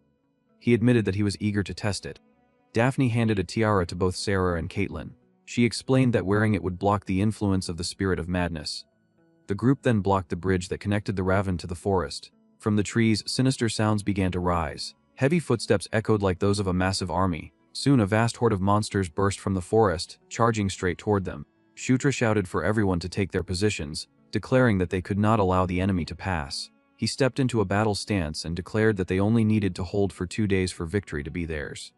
He admitted that he was eager to test it. Daphne handed a tiara to both Sarah and Caitlin. She explained that wearing it would block the influence of the spirit of madness. The group then blocked the bridge that connected the ravine to the forest. From the trees, sinister sounds began to rise. Heavy footsteps echoed like those of a massive army. Soon a vast horde of monsters burst from the forest, charging straight toward them. Shutra shouted for everyone to take their positions, declaring that they could not allow the enemy to pass. He stepped into a battle stance and declared that they only needed to hold for 2 days for victory to be theirs.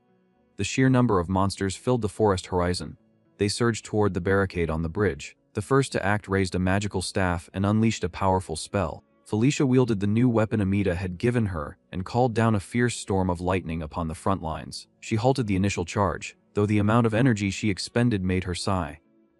The sheer number of monsters filled the forest horizon. They surged toward the barricade on the bridge. The first to act raised a magical staff and unleashed a powerful spell. Felicia wielded the new weapon Amida had given her and called down a fierce storm of lightning upon the front lines. She halted the initial charge, though the amount of energy she expended made her sigh.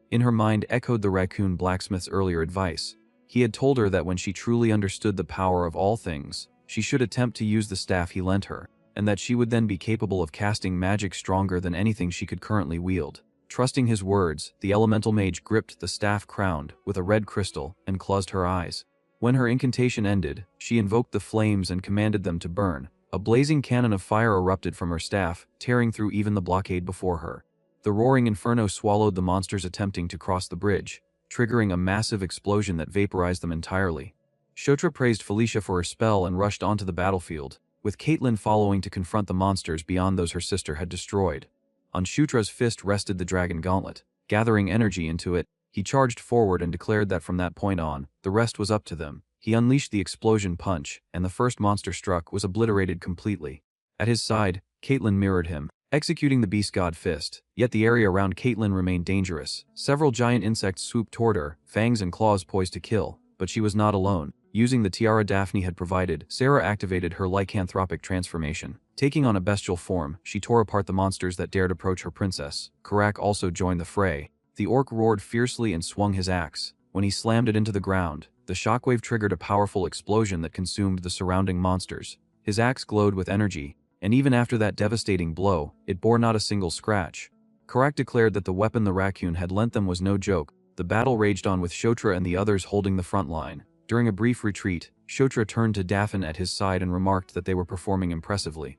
In her mind echoed the raccoon blacksmith's earlier advice. He had told her that when she truly understood the power of all things, she should attempt to use the staff he lent her, and that she would then be capable of casting magic stronger than anything she could currently wield. Trusting his words, the elemental mage gripped the staff crowned with a red crystal and closed her eyes. When her incantation ended, she invoked the flames and commanded them to burn. A blazing cannon of fire erupted from her staff, tearing through even the blockade before her. The roaring inferno swallowed the monsters attempting to cross the bridge, triggering a massive explosion that vaporized them entirely. Shutra praised Felicia for her spell and rushed onto the battlefield, with Caitlin following to confront the monsters beyond those her sister had destroyed. On Shutra's fist rested the dragon gauntlet. Gathering energy into it, he charged forward and declared that from that point on, the rest was up to them. He unleashed the explosion punch, and the first monster struck was obliterated completely. At his side, Caitlin mirrored him, executing the beast god fist. Yet the area around Caitlin remained dangerous. Several giant insects swooped toward her, fangs and claws poised to kill. But she was not alone. Using the tiara Daphne had provided, Sarah activated her lycanthropic transformation. Taking on a bestial form, she tore apart the monsters that dared approach her princess. Karak also joined the fray. The orc roared fiercely and swung his axe. When he slammed it into the ground, the shockwave triggered a powerful explosion that consumed the surrounding monsters. His axe glowed with energy, and even after that devastating blow, it bore not a single scratch. Karak declared that the weapon the raccoon had lent them was no joke. The battle raged on with Shutra and the others holding the front line. During a brief retreat, Shutra turned to Daphne at his side and remarked that they were performing impressively.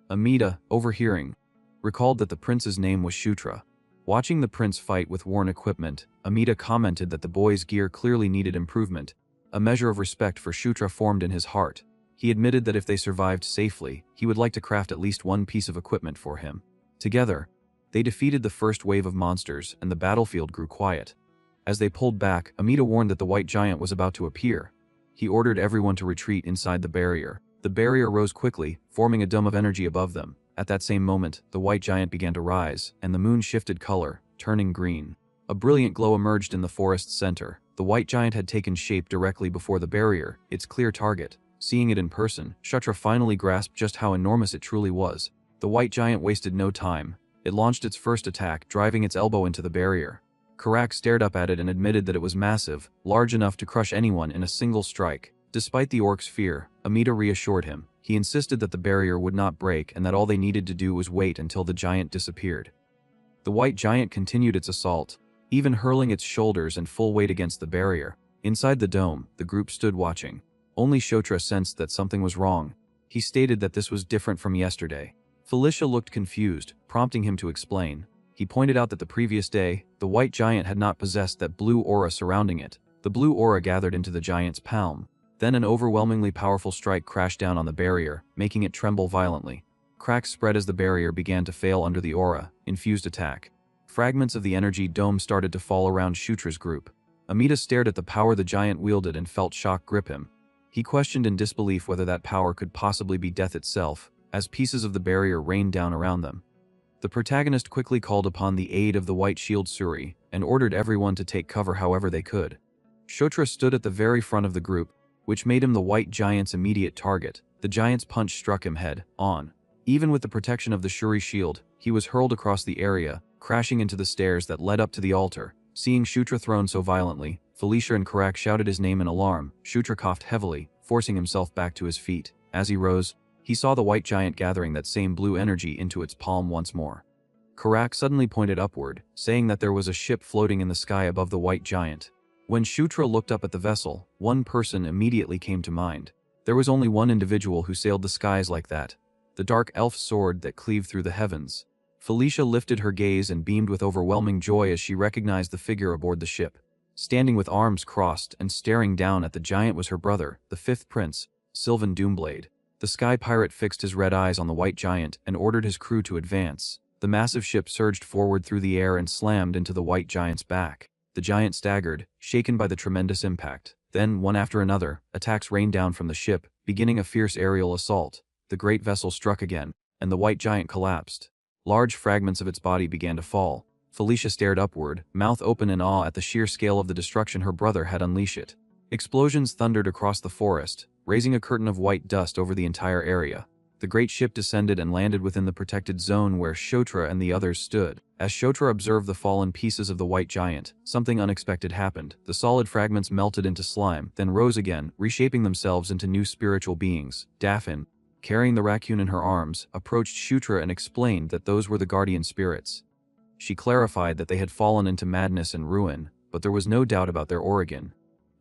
Amida, overhearing, recalled that the prince's name was Shutra. Watching the prince fight with worn equipment, Amida commented that the boy's gear clearly needed improvement. A measure of respect for Shutra formed in his heart. He admitted that if they survived safely, he would like to craft at least one piece of equipment for him. Together, they defeated the first wave of monsters and the battlefield grew quiet. As they pulled back, Amida warned that the white giant was about to appear. He ordered everyone to retreat inside the barrier. The barrier rose quickly, forming a dome of energy above them. At that same moment, the white giant began to rise, and the moon shifted color, turning green. A brilliant glow emerged in the forest's center. The white giant had taken shape directly before the barrier, its clear target. Seeing it in person, Shutra finally grasped just how enormous it truly was. The white giant wasted no time. It launched its first attack, driving its elbow into the barrier. Karak stared up at it and admitted that it was massive, large enough to crush anyone in a single strike. Despite the orc's fear, Amida reassured him. He insisted that the barrier would not break and that all they needed to do was wait until the giant disappeared. The white giant continued its assault, even hurling its shoulders and full weight against the barrier. Inside the dome, the group stood watching. Only Shutra sensed that something was wrong. He stated that this was different from yesterday. Felicia looked confused, prompting him to explain. He pointed out that the previous day, the white giant had not possessed that blue aura surrounding it. The blue aura gathered into the giant's palm. Then an overwhelmingly powerful strike crashed down on the barrier, making it tremble violently. Cracks spread as the barrier began to fail under the aura-infused attack. Fragments of the energy dome started to fall around Shutra's group. Amida stared at the power the giant wielded and felt shock grip him. He questioned in disbelief whether that power could possibly be death itself, as pieces of the barrier rained down around them. The protagonist quickly called upon the aid of the White Shield Suri and ordered everyone to take cover however they could. Shutra stood at the very front of the group, which made him the white giant's immediate target. The giant's punch struck him head on. Even with the protection of the Shuri shield, he was hurled across the area, crashing into the stairs that led up to the altar. Seeing Shutra thrown so violently, Felicia and Karak shouted his name in alarm. Shutra coughed heavily, forcing himself back to his feet. As he rose, he saw the white giant gathering that same blue energy into its palm once more. Karak suddenly pointed upward, saying that there was a ship floating in the sky above the white giant. When Shutra looked up at the vessel, one person immediately came to mind. There was only one individual who sailed the skies like that. The dark elf sword that cleaved through the heavens. Felicia lifted her gaze and beamed with overwhelming joy as she recognized the figure aboard the ship. Standing with arms crossed and staring down at the giant was her brother, the fifth prince, Sylvan Doomblade. The sky pirate fixed his red eyes on the white giant and ordered his crew to advance. The massive ship surged forward through the air and slammed into the white giant's back. The giant staggered, shaken by the tremendous impact. Then, one after another, attacks rained down from the ship, beginning a fierce aerial assault. The great vessel struck again, and the white giant collapsed. Large fragments of its body began to fall. Felicia stared upward, mouth open in awe at the sheer scale of the destruction her brother had unleashed. Explosions thundered across the forest, raising a curtain of white dust over the entire area. The great ship descended and landed within the protected zone where Shutra and the others stood. As Shutra observed the fallen pieces of the white giant, something unexpected happened. The solid fragments melted into slime, then rose again, reshaping themselves into new spiritual beings. Daphne, carrying the raccoon in her arms, approached Shutra and explained that those were the guardian spirits. She clarified that they had fallen into madness and ruin, but there was no doubt about their origin.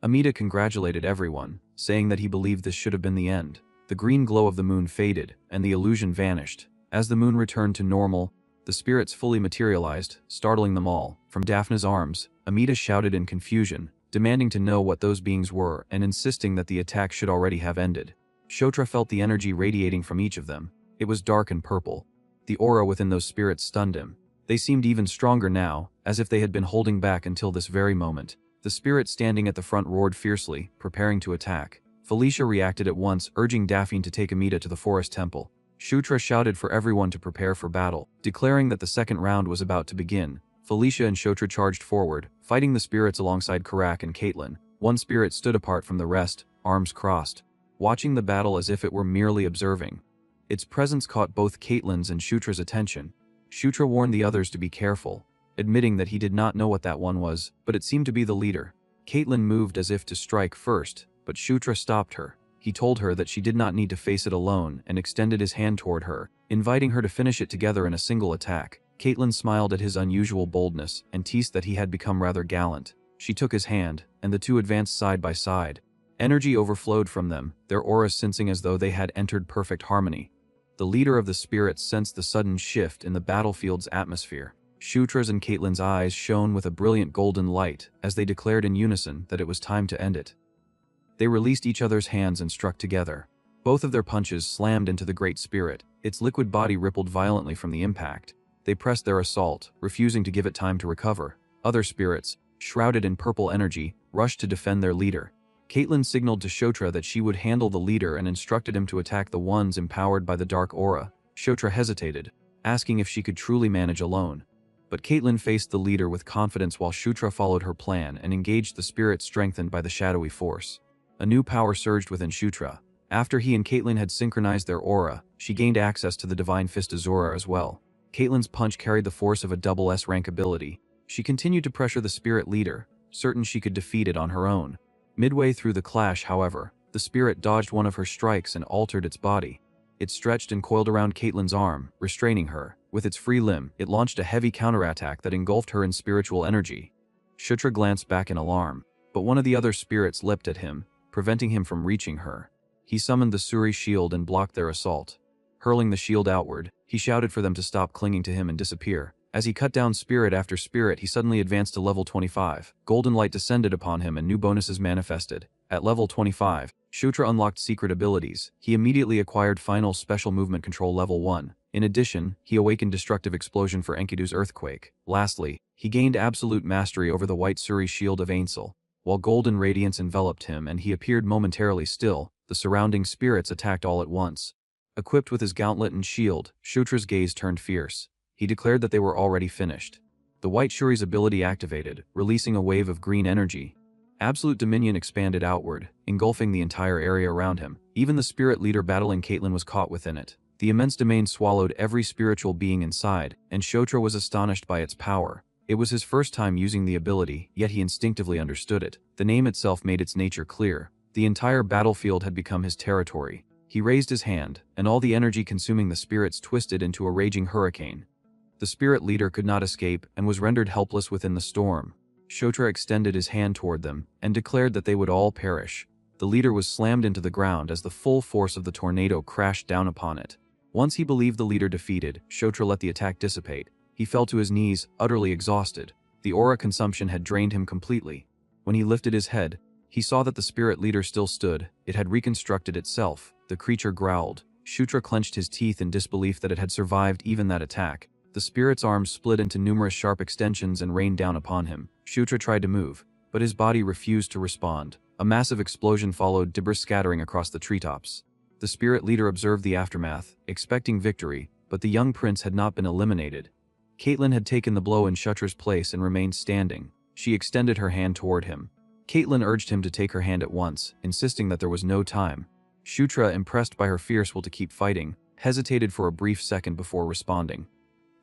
Amida congratulated everyone, saying that he believed this should have been the end. The green glow of the moon faded, and the illusion vanished. As the moon returned to normal, the spirits fully materialized, startling them all. From Daphne's arms, Amida shouted in confusion, demanding to know what those beings were and insisting that the attack should already have ended. Shutra felt the energy radiating from each of them. It was dark and purple. The aura within those spirits stunned him. They seemed even stronger now, as if they had been holding back until this very moment. The spirit standing at the front roared fiercely, preparing to attack. Felicia reacted at once, urging Daphne to take Amida to the forest temple. Shutra shouted for everyone to prepare for battle, declaring that the second round was about to begin. Felicia and Shutra charged forward, fighting the spirits alongside Karak and Caitlin. One spirit stood apart from the rest, arms crossed, watching the battle as if it were merely observing. Its presence caught both Caitlyn's and Shutra's attention. Shutra warned the others to be careful, admitting that he did not know what that one was, but it seemed to be the leader. Caitlyn moved as if to strike first, but Shutra stopped her. He told her that she did not need to face it alone and extended his hand toward her, inviting her to finish it together in a single attack. Caitlyn smiled at his unusual boldness and teased that he had become rather gallant. She took his hand, and the two advanced side by side. Energy overflowed from them, their auras sensing as though they had entered perfect harmony. The leader of the spirits sensed the sudden shift in the battlefield's atmosphere. Shutra's and Caitlyn's eyes shone with a brilliant golden light as they declared in unison that it was time to end it. They released each other's hands and struck together. Both of their punches slammed into the great spirit. Its liquid body rippled violently from the impact. They pressed their assault, refusing to give it time to recover. Other spirits, shrouded in purple energy, rushed to defend their leader. Caitlyn signaled to Shutra that she would handle the leader and instructed him to attack the ones empowered by the dark aura. Shutra hesitated, asking if she could truly manage alone. But Caitlyn faced the leader with confidence while Shutra followed her plan and engaged the spirit strengthened by the shadowy force. A new power surged within Shutra. After he and Caitlyn had synchronized their aura, she gained access to the Divine Fist Azura as well. Caitlyn's punch carried the force of a double S-rank ability. She continued to pressure the spirit leader, certain she could defeat it on her own. Midway through the clash, however, the spirit dodged one of her strikes and altered its body. It stretched and coiled around Caitlyn's arm, restraining her. With its free limb, it launched a heavy counterattack that engulfed her in spiritual energy. Shutra glanced back in alarm, but one of the other spirits leapt at him, preventing him from reaching her. He summoned the Suri shield and blocked their assault. Hurling the shield outward, he shouted for them to stop clinging to him and disappear. As he cut down spirit after spirit, he suddenly advanced to level 25. Golden light descended upon him and new bonuses manifested. At level 25, Shutra unlocked secret abilities. He immediately acquired final special movement control level 1. In addition, he awakened destructive explosion for Enkidu's earthquake. Lastly, he gained absolute mastery over the white Suri shield of Ainsel. While golden radiance enveloped him and he appeared momentarily still, the surrounding spirits attacked all at once. Equipped with his gauntlet and shield, Shutra's gaze turned fierce. He declared that they were already finished. The white Shuri's ability activated, releasing a wave of green energy. Absolute dominion expanded outward, engulfing the entire area around him. Even the spirit leader battling Caitlyn was caught within it. The immense domain swallowed every spiritual being inside, and Shutra was astonished by its power. It was his first time using the ability, yet he instinctively understood it. The name itself made its nature clear. The entire battlefield had become his territory. He raised his hand, and all the energy consuming the spirits twisted into a raging hurricane. The spirit leader could not escape and was rendered helpless within the storm. Shutra extended his hand toward them and declared that they would all perish. The leader was slammed into the ground as the full force of the tornado crashed down upon it. Once he believed the leader defeated, Shutra let the attack dissipate. He fell to his knees, utterly exhausted. The aura consumption had drained him completely. When he lifted his head, he saw that the spirit leader still stood. It had reconstructed itself. The creature growled. Shutra clenched his teeth in disbelief that it had survived even that attack. The spirit's arms split into numerous sharp extensions and rained down upon him. Shutra tried to move, but his body refused to respond. A massive explosion followed, debris scattering across the treetops. The spirit leader observed the aftermath, expecting victory, but the young prince had not been eliminated. Caitlyn had taken the blow in Shutra's place and remained standing. She extended her hand toward him. Caitlyn urged him to take her hand at once, insisting that there was no time. Shutra, impressed by her fierce will to keep fighting, hesitated for a brief second before responding.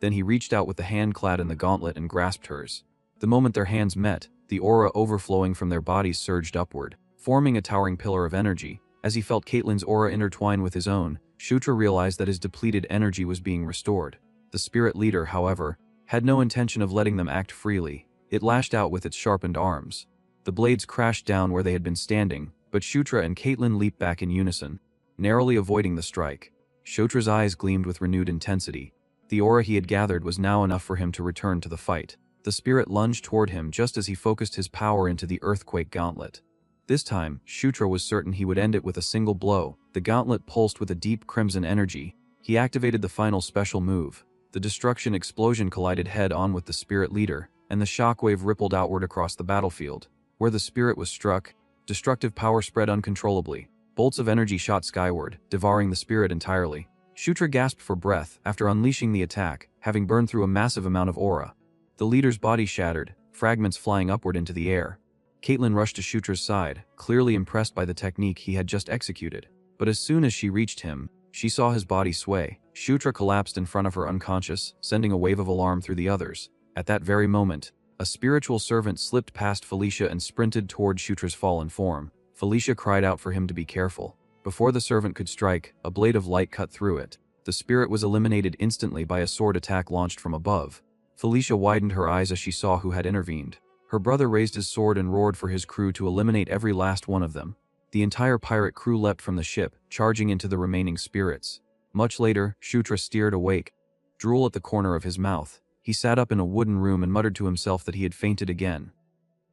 Then he reached out with the hand clad in the gauntlet and grasped hers. The moment their hands met, the aura overflowing from their bodies surged upward, forming a towering pillar of energy. As he felt Caitlyn's aura intertwine with his own, Shutra realized that his depleted energy was being restored. The spirit leader, however, had no intention of letting them act freely. It lashed out with its sharpened arms. The blades crashed down where they had been standing, but Shutra and Caitlyn leaped back in unison, narrowly avoiding the strike. Shutra's eyes gleamed with renewed intensity. The aura he had gathered was now enough for him to return to the fight. The spirit lunged toward him just as he focused his power into the earthquake gauntlet. This time, Shutra was certain he would end it with a single blow. The gauntlet pulsed with a deep crimson energy. He activated the final special move. The destruction explosion collided head-on with the spirit leader, and the shockwave rippled outward across the battlefield. Where the spirit was struck, destructive power spread uncontrollably. Bolts of energy shot skyward, devouring the spirit entirely. Shutra gasped for breath after unleashing the attack, having burned through a massive amount of aura. The leader's body shattered, fragments flying upward into the air. Caitlin rushed to Shutra's side, clearly impressed by the technique he had just executed. But as soon as she reached him, she saw his body sway. Shutra collapsed in front of her unconscious, sending a wave of alarm through the others. At that very moment, a spiritual servant slipped past Felicia and sprinted toward Shutra's fallen form. Felicia cried out for him to be careful. Before the servant could strike, a blade of light cut through it. The spirit was eliminated instantly by a sword attack launched from above. Felicia widened her eyes as she saw who had intervened. Her brother raised his sword and roared for his crew to eliminate every last one of them. The entire pirate crew leapt from the ship, charging into the remaining spirits. Much later, Shutra steered awake, drool at the corner of his mouth. He sat up in a wooden room and muttered to himself that he had fainted again.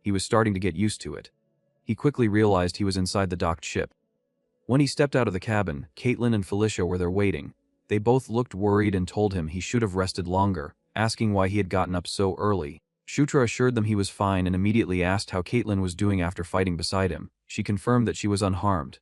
He was starting to get used to it. He quickly realized he was inside the docked ship. When he stepped out of the cabin, Caitlin and Felicia were there waiting. They both looked worried and told him he should have rested longer, asking why he had gotten up so early. Shutra assured them he was fine and immediately asked how Caitlin was doing after fighting beside him. She confirmed that she was unharmed.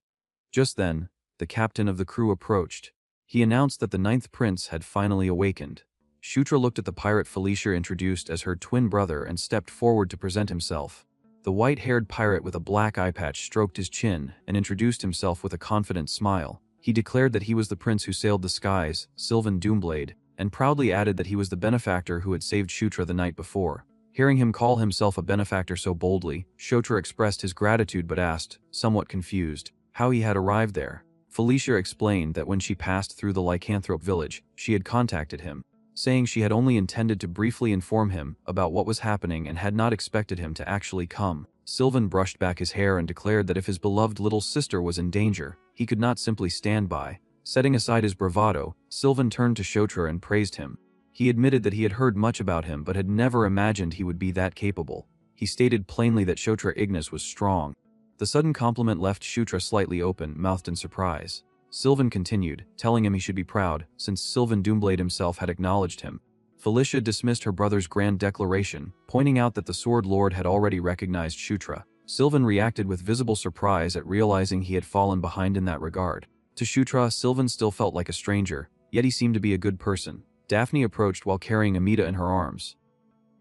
Just then, the captain of the crew approached. He announced that the 9th prince had finally awakened. Shutra looked at the pirate Felicia introduced as her twin brother and stepped forward to present himself. The white-haired pirate with a black eye patch stroked his chin and introduced himself with a confident smile. He declared that he was the prince who sailed the skies, Sylvan Doomblade, and proudly added that he was the benefactor who had saved Shutra the night before. Hearing him call himself a benefactor so boldly, Shutra expressed his gratitude but asked, somewhat confused, how he had arrived there. Felicia explained that when she passed through the lycanthrope village, she had contacted him, saying she had only intended to briefly inform him about what was happening and had not expected him to actually come. Sylvan brushed back his hair and declared that if his beloved little sister was in danger, he could not simply stand by. Setting aside his bravado, Sylvan turned to Shutra and praised him. He admitted that he had heard much about him but had never imagined he would be that capable. He stated plainly that Shutra Ignis was strong. The sudden compliment left Shutra slightly open-mouthed in surprise. Sylvan continued, telling him he should be proud, since Sylvan Doomblade himself had acknowledged him. Felicia dismissed her brother's grand declaration, pointing out that the Sword Lord had already recognized Shutra. Sylvan reacted with visible surprise at realizing he had fallen behind in that regard. To Shutra, Sylvan still felt like a stranger, yet he seemed to be a good person. Daphne approached while carrying Amita in her arms.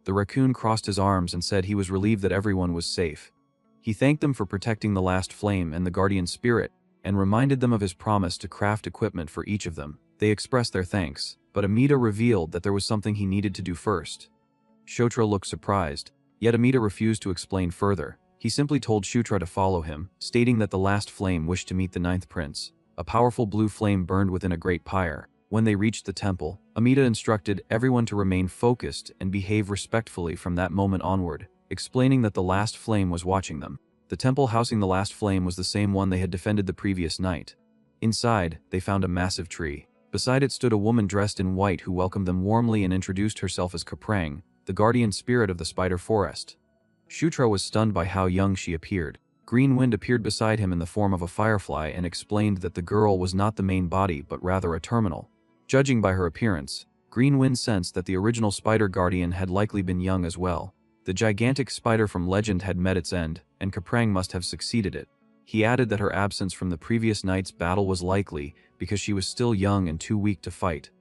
The raccoon crossed his arms and said he was relieved that everyone was safe. He thanked them for protecting the last flame and the guardian spirit, and reminded them of his promise to craft equipment for each of them. They expressed their thanks, but Amita revealed that there was something he needed to do first. Shutra looked surprised, yet Amita refused to explain further. He simply told Shutra to follow him, stating that the last flame wished to meet the 9th prince. A powerful blue flame burned within a great pyre. When they reached the temple, Amita instructed everyone to remain focused and behave respectfully from that moment onward, explaining that the last flame was watching them. The temple housing the last flame was the same one they had defended the previous night. Inside, they found a massive tree. Beside it stood a woman dressed in white who welcomed them warmly and introduced herself as Kaprang, the guardian spirit of the spider forest. Shutra was stunned by how young she appeared. Green Wind appeared beside him in the form of a firefly and explained that the girl was not the main body but rather a terminal. Judging by her appearance, Green Wind sensed that the original spider guardian had likely been young as well. The gigantic spider from legend had met its end, and Kaprang must have succeeded it. He added that her absence from the previous night's battle was likely because she was still young and too weak to fight.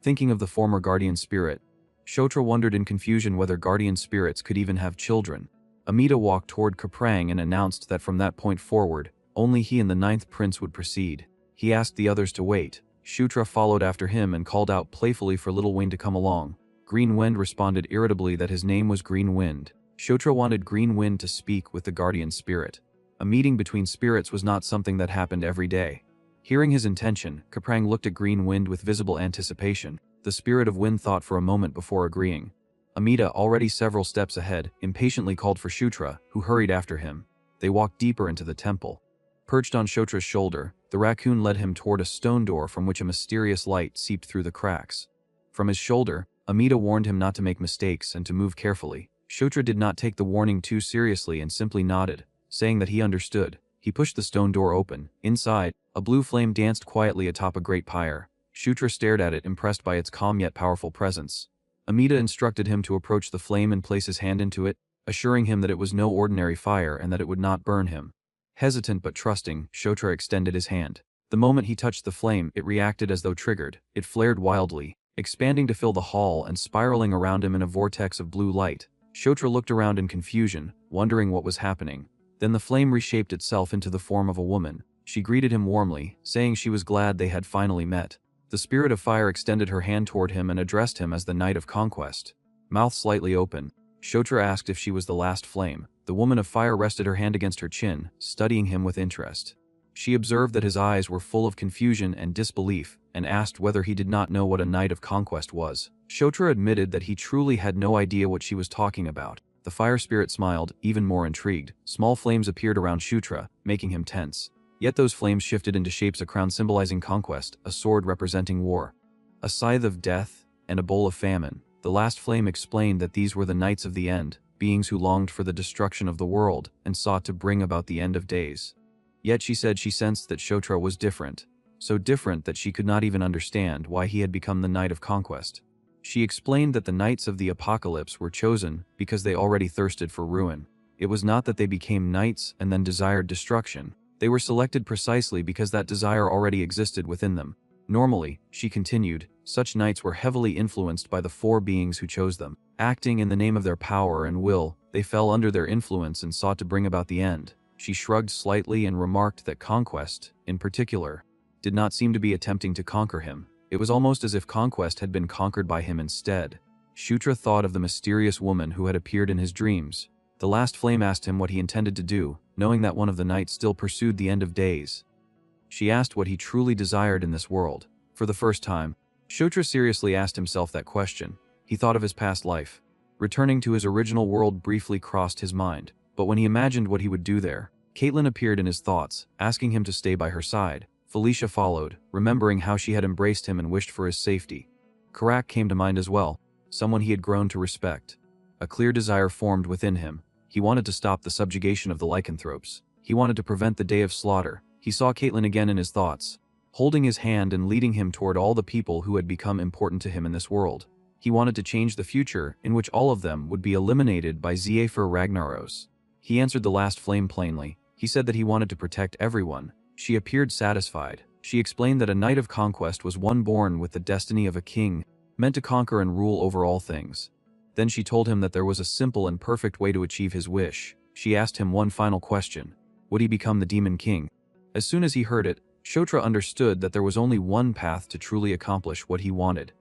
Thinking of the former guardian spirit, Shutra wondered in confusion whether guardian spirits could even have children. Amita walked toward Kaprang and announced that from that point forward, only he and the 9th prince would proceed. He asked the others to wait. Shutra followed after him and called out playfully for Little Wayne to come along. Green Wind responded irritably that his name was Green Wind. Shutra wanted Green Wind to speak with the guardian spirit. A meeting between spirits was not something that happened every day. Hearing his intention, Kaprang looked at Green Wind with visible anticipation. The spirit of wind thought for a moment before agreeing. Amita, already several steps ahead, impatiently called for Shutra, who hurried after him. They walked deeper into the temple. Perched on Shutra's shoulder, the raccoon led him toward a stone door from which a mysterious light seeped through the cracks. From his shoulder, Amita warned him not to make mistakes and to move carefully. Shutra did not take the warning too seriously and simply nodded, saying that he understood. He pushed the stone door open. Inside, a blue flame danced quietly atop a great pyre. Shutra stared at it, impressed by its calm yet powerful presence. Amita instructed him to approach the flame and place his hand into it, assuring him that it was no ordinary fire and that it would not burn him. Hesitant but trusting, Shutra extended his hand. The moment he touched the flame, it reacted as though triggered. It flared wildly, expanding to fill the hall and spiraling around him in a vortex of blue light. Shutra looked around in confusion, wondering what was happening. Then the flame reshaped itself into the form of a woman. She greeted him warmly, saying she was glad they had finally met. The spirit of fire extended her hand toward him and addressed him as the Knight of Conquest. Mouth slightly open, Shutra asked if she was the last flame. The woman of fire rested her hand against her chin, studying him with interest. She observed that his eyes were full of confusion and disbelief, and asked whether he did not know what a Knight of Conquest was. Shutra admitted that he truly had no idea what she was talking about. The fire spirit smiled, even more intrigued. Small flames appeared around Shutra, making him tense. Yet those flames shifted into shapes: a crown symbolizing conquest, a sword representing war, a scythe of death, and a bowl of famine. The last flame explained that these were the Knights of the End, beings who longed for the destruction of the world and sought to bring about the end of days. Yet she said she sensed that Shutra was different, so different that she could not even understand why he had become the Knight of Conquest. She explained that the Knights of the Apocalypse were chosen because they already thirsted for ruin. It was not that they became knights and then desired destruction. They were selected precisely because that desire already existed within them. Normally, she continued, such knights were heavily influenced by the four beings who chose them. Acting in the name of their power and will, they fell under their influence and sought to bring about the end. She shrugged slightly and remarked that Conquest, in particular, did not seem to be attempting to conquer him. It was almost as if Conquest had been conquered by him instead. Shutra thought of the mysterious woman who had appeared in his dreams. The last flame asked him what he intended to do, knowing that one of the knights still pursued the end of days. She asked what he truly desired in this world. For the first time, Shutra seriously asked himself that question. He thought of his past life. Returning to his original world briefly crossed his mind, but when he imagined what he would do there, Caitlin appeared in his thoughts, asking him to stay by her side. Felicia followed, remembering how she had embraced him and wished for his safety. Karak came to mind as well, someone he had grown to respect. A clear desire formed within him. He wanted to stop the subjugation of the lycanthropes. He wanted to prevent the day of slaughter. He saw Caitlin again in his thoughts, holding his hand and leading him toward all the people who had become important to him in this world. He wanted to change the future in which all of them would be eliminated by Zephyr Ragnaros. He answered the last flame plainly. He said that he wanted to protect everyone. She appeared satisfied. She explained that a Knight of Conquest was one born with the destiny of a king, meant to conquer and rule over all things. Then she told him that there was a simple and perfect way to achieve his wish. She asked him one final question. Would he become the Demon King? As soon as he heard it, Shutra understood that there was only one path to truly accomplish what he wanted.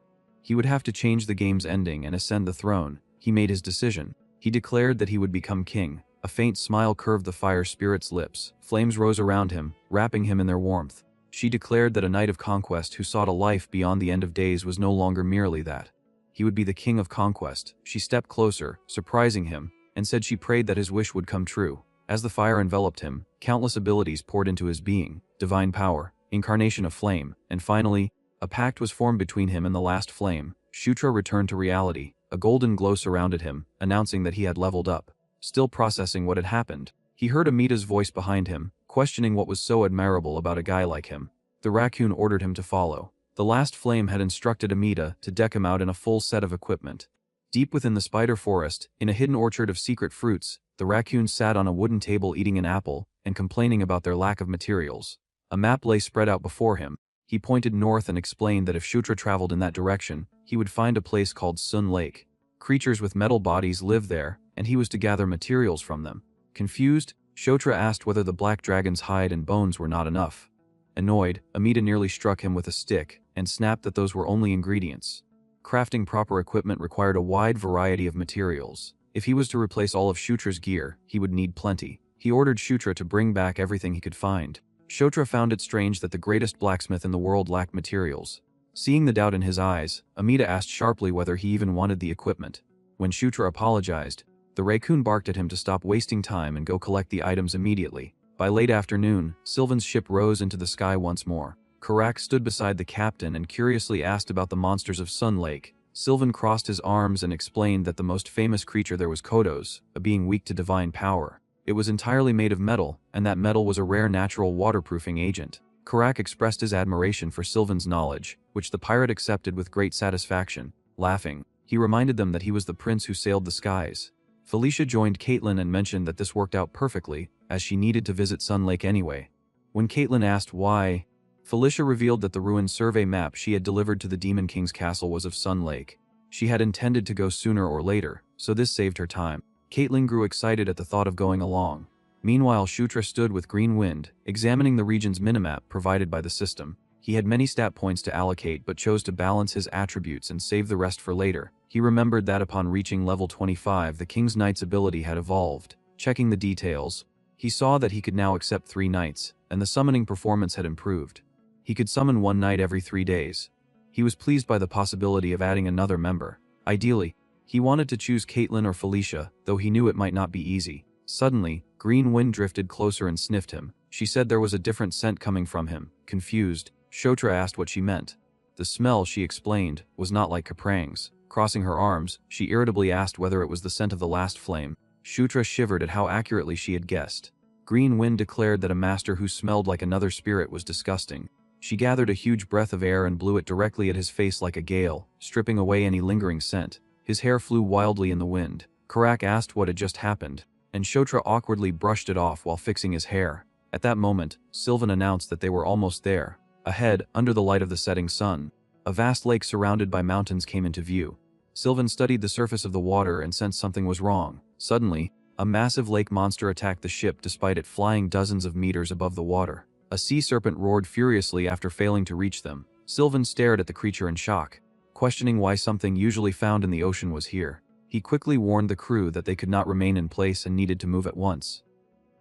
He would have to change the game's ending and ascend the throne. He made his decision. He declared that he would become king. A faint smile curved the fire spirit's lips. Flames rose around him, wrapping him in their warmth. She declared that a Knight of Conquest who sought a life beyond the end of days was no longer merely that. He would be the King of Conquest. She stepped closer, surprising him, and said she prayed that his wish would come true. As the fire enveloped him, countless abilities poured into his being: divine power, incarnation of flame, and finally, a pact was formed between him and the last flame. Shutra returned to reality. A golden glow surrounded him, announcing that he had leveled up. Still processing what had happened, he heard Amita's voice behind him, questioning what was so admirable about a guy like him. The raccoon ordered him to follow. The last flame had instructed Amita to deck him out in a full set of equipment. Deep within the spider forest, in a hidden orchard of secret fruits, the raccoon sat on a wooden table eating an apple and complaining about their lack of materials. A map lay spread out before him. He pointed north and explained that if Shutra traveled in that direction, he would find a place called Sun Lake. Creatures with metal bodies lived there, and he was to gather materials from them. Confused, Shutra asked whether the black dragon's hide and bones were not enough. Annoyed, Amita nearly struck him with a stick and snapped that those were only ingredients. Crafting proper equipment required a wide variety of materials. If he was to replace all of Shutra's gear, he would need plenty. He ordered Shutra to bring back everything he could find. Shutra found it strange that the greatest blacksmith in the world lacked materials. Seeing the doubt in his eyes, Amita asked sharply whether he even wanted the equipment. When Shutra apologized, the raccoon barked at him to stop wasting time and go collect the items immediately. By late afternoon, Sylvan's ship rose into the sky once more. Karak stood beside the captain and curiously asked about the monsters of Sun Lake. Sylvan crossed his arms and explained that the most famous creature there was Kodos, a being weak to divine power. It was entirely made of metal, and that metal was a rare natural waterproofing agent. Karak expressed his admiration for Sylvan's knowledge, which the pirate accepted with great satisfaction. Laughing, he reminded them that he was the prince who sailed the skies. Felicia joined Caitlin and mentioned that this worked out perfectly, as she needed to visit Sun Lake anyway. When Caitlin asked why, Felicia revealed that the ruined survey map she had delivered to the Demon King's castle was of Sun Lake. She had intended to go sooner or later, so this saved her time. Caitlin grew excited at the thought of going along. Meanwhile, Shutra stood with Green Wind, examining the region's minimap provided by the system. He had many stat points to allocate but chose to balance his attributes and save the rest for later. He remembered that upon reaching level 25, the King's Knight's ability had evolved. Checking the details, he saw that he could now accept 3 knights, and the summoning performance had improved. He could summon 1 knight every 3 days. He was pleased by the possibility of adding another member. Ideally, he wanted to choose Caitlin or Felicia, though he knew it might not be easy. Suddenly, Green Wind drifted closer and sniffed him. She said there was a different scent coming from him. Confused, Shutra asked what she meant. The smell, she explained, was not like Kaprang's. Crossing her arms, she irritably asked whether it was the scent of the last flame. Shutra shivered at how accurately she had guessed. Green Wind declared that a master who smelled like another spirit was disgusting. She gathered a huge breath of air and blew it directly at his face like a gale, stripping away any lingering scent. His hair flew wildly in the wind. Karak asked what had just happened, and Shutra awkwardly brushed it off while fixing his hair. At that moment, Sylvan announced that they were almost there. Ahead, under the light of the setting sun, a vast lake surrounded by mountains came into view. Sylvan studied the surface of the water and sensed something was wrong. Suddenly, a massive lake monster attacked the ship despite it flying dozens of meters above the water. A sea serpent roared furiously after failing to reach them. Sylvan stared at the creature in shock, questioning why something usually found in the ocean was here. He quickly warned the crew that they could not remain in place and needed to move at once.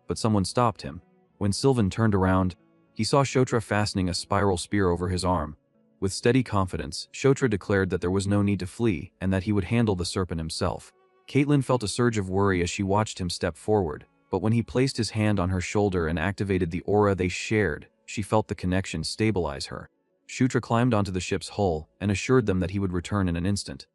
But someone stopped him. When Sylvan turned around, he saw Shutra fastening a spiral spear over his arm. With steady confidence, Shutra declared that there was no need to flee and that he would handle the serpent himself. Caitlin felt a surge of worry as she watched him step forward, but when he placed his hand on her shoulder and activated the aura they shared, she felt the connection stabilize her. Shutra climbed onto the ship's hull and assured them that he would return in an instant.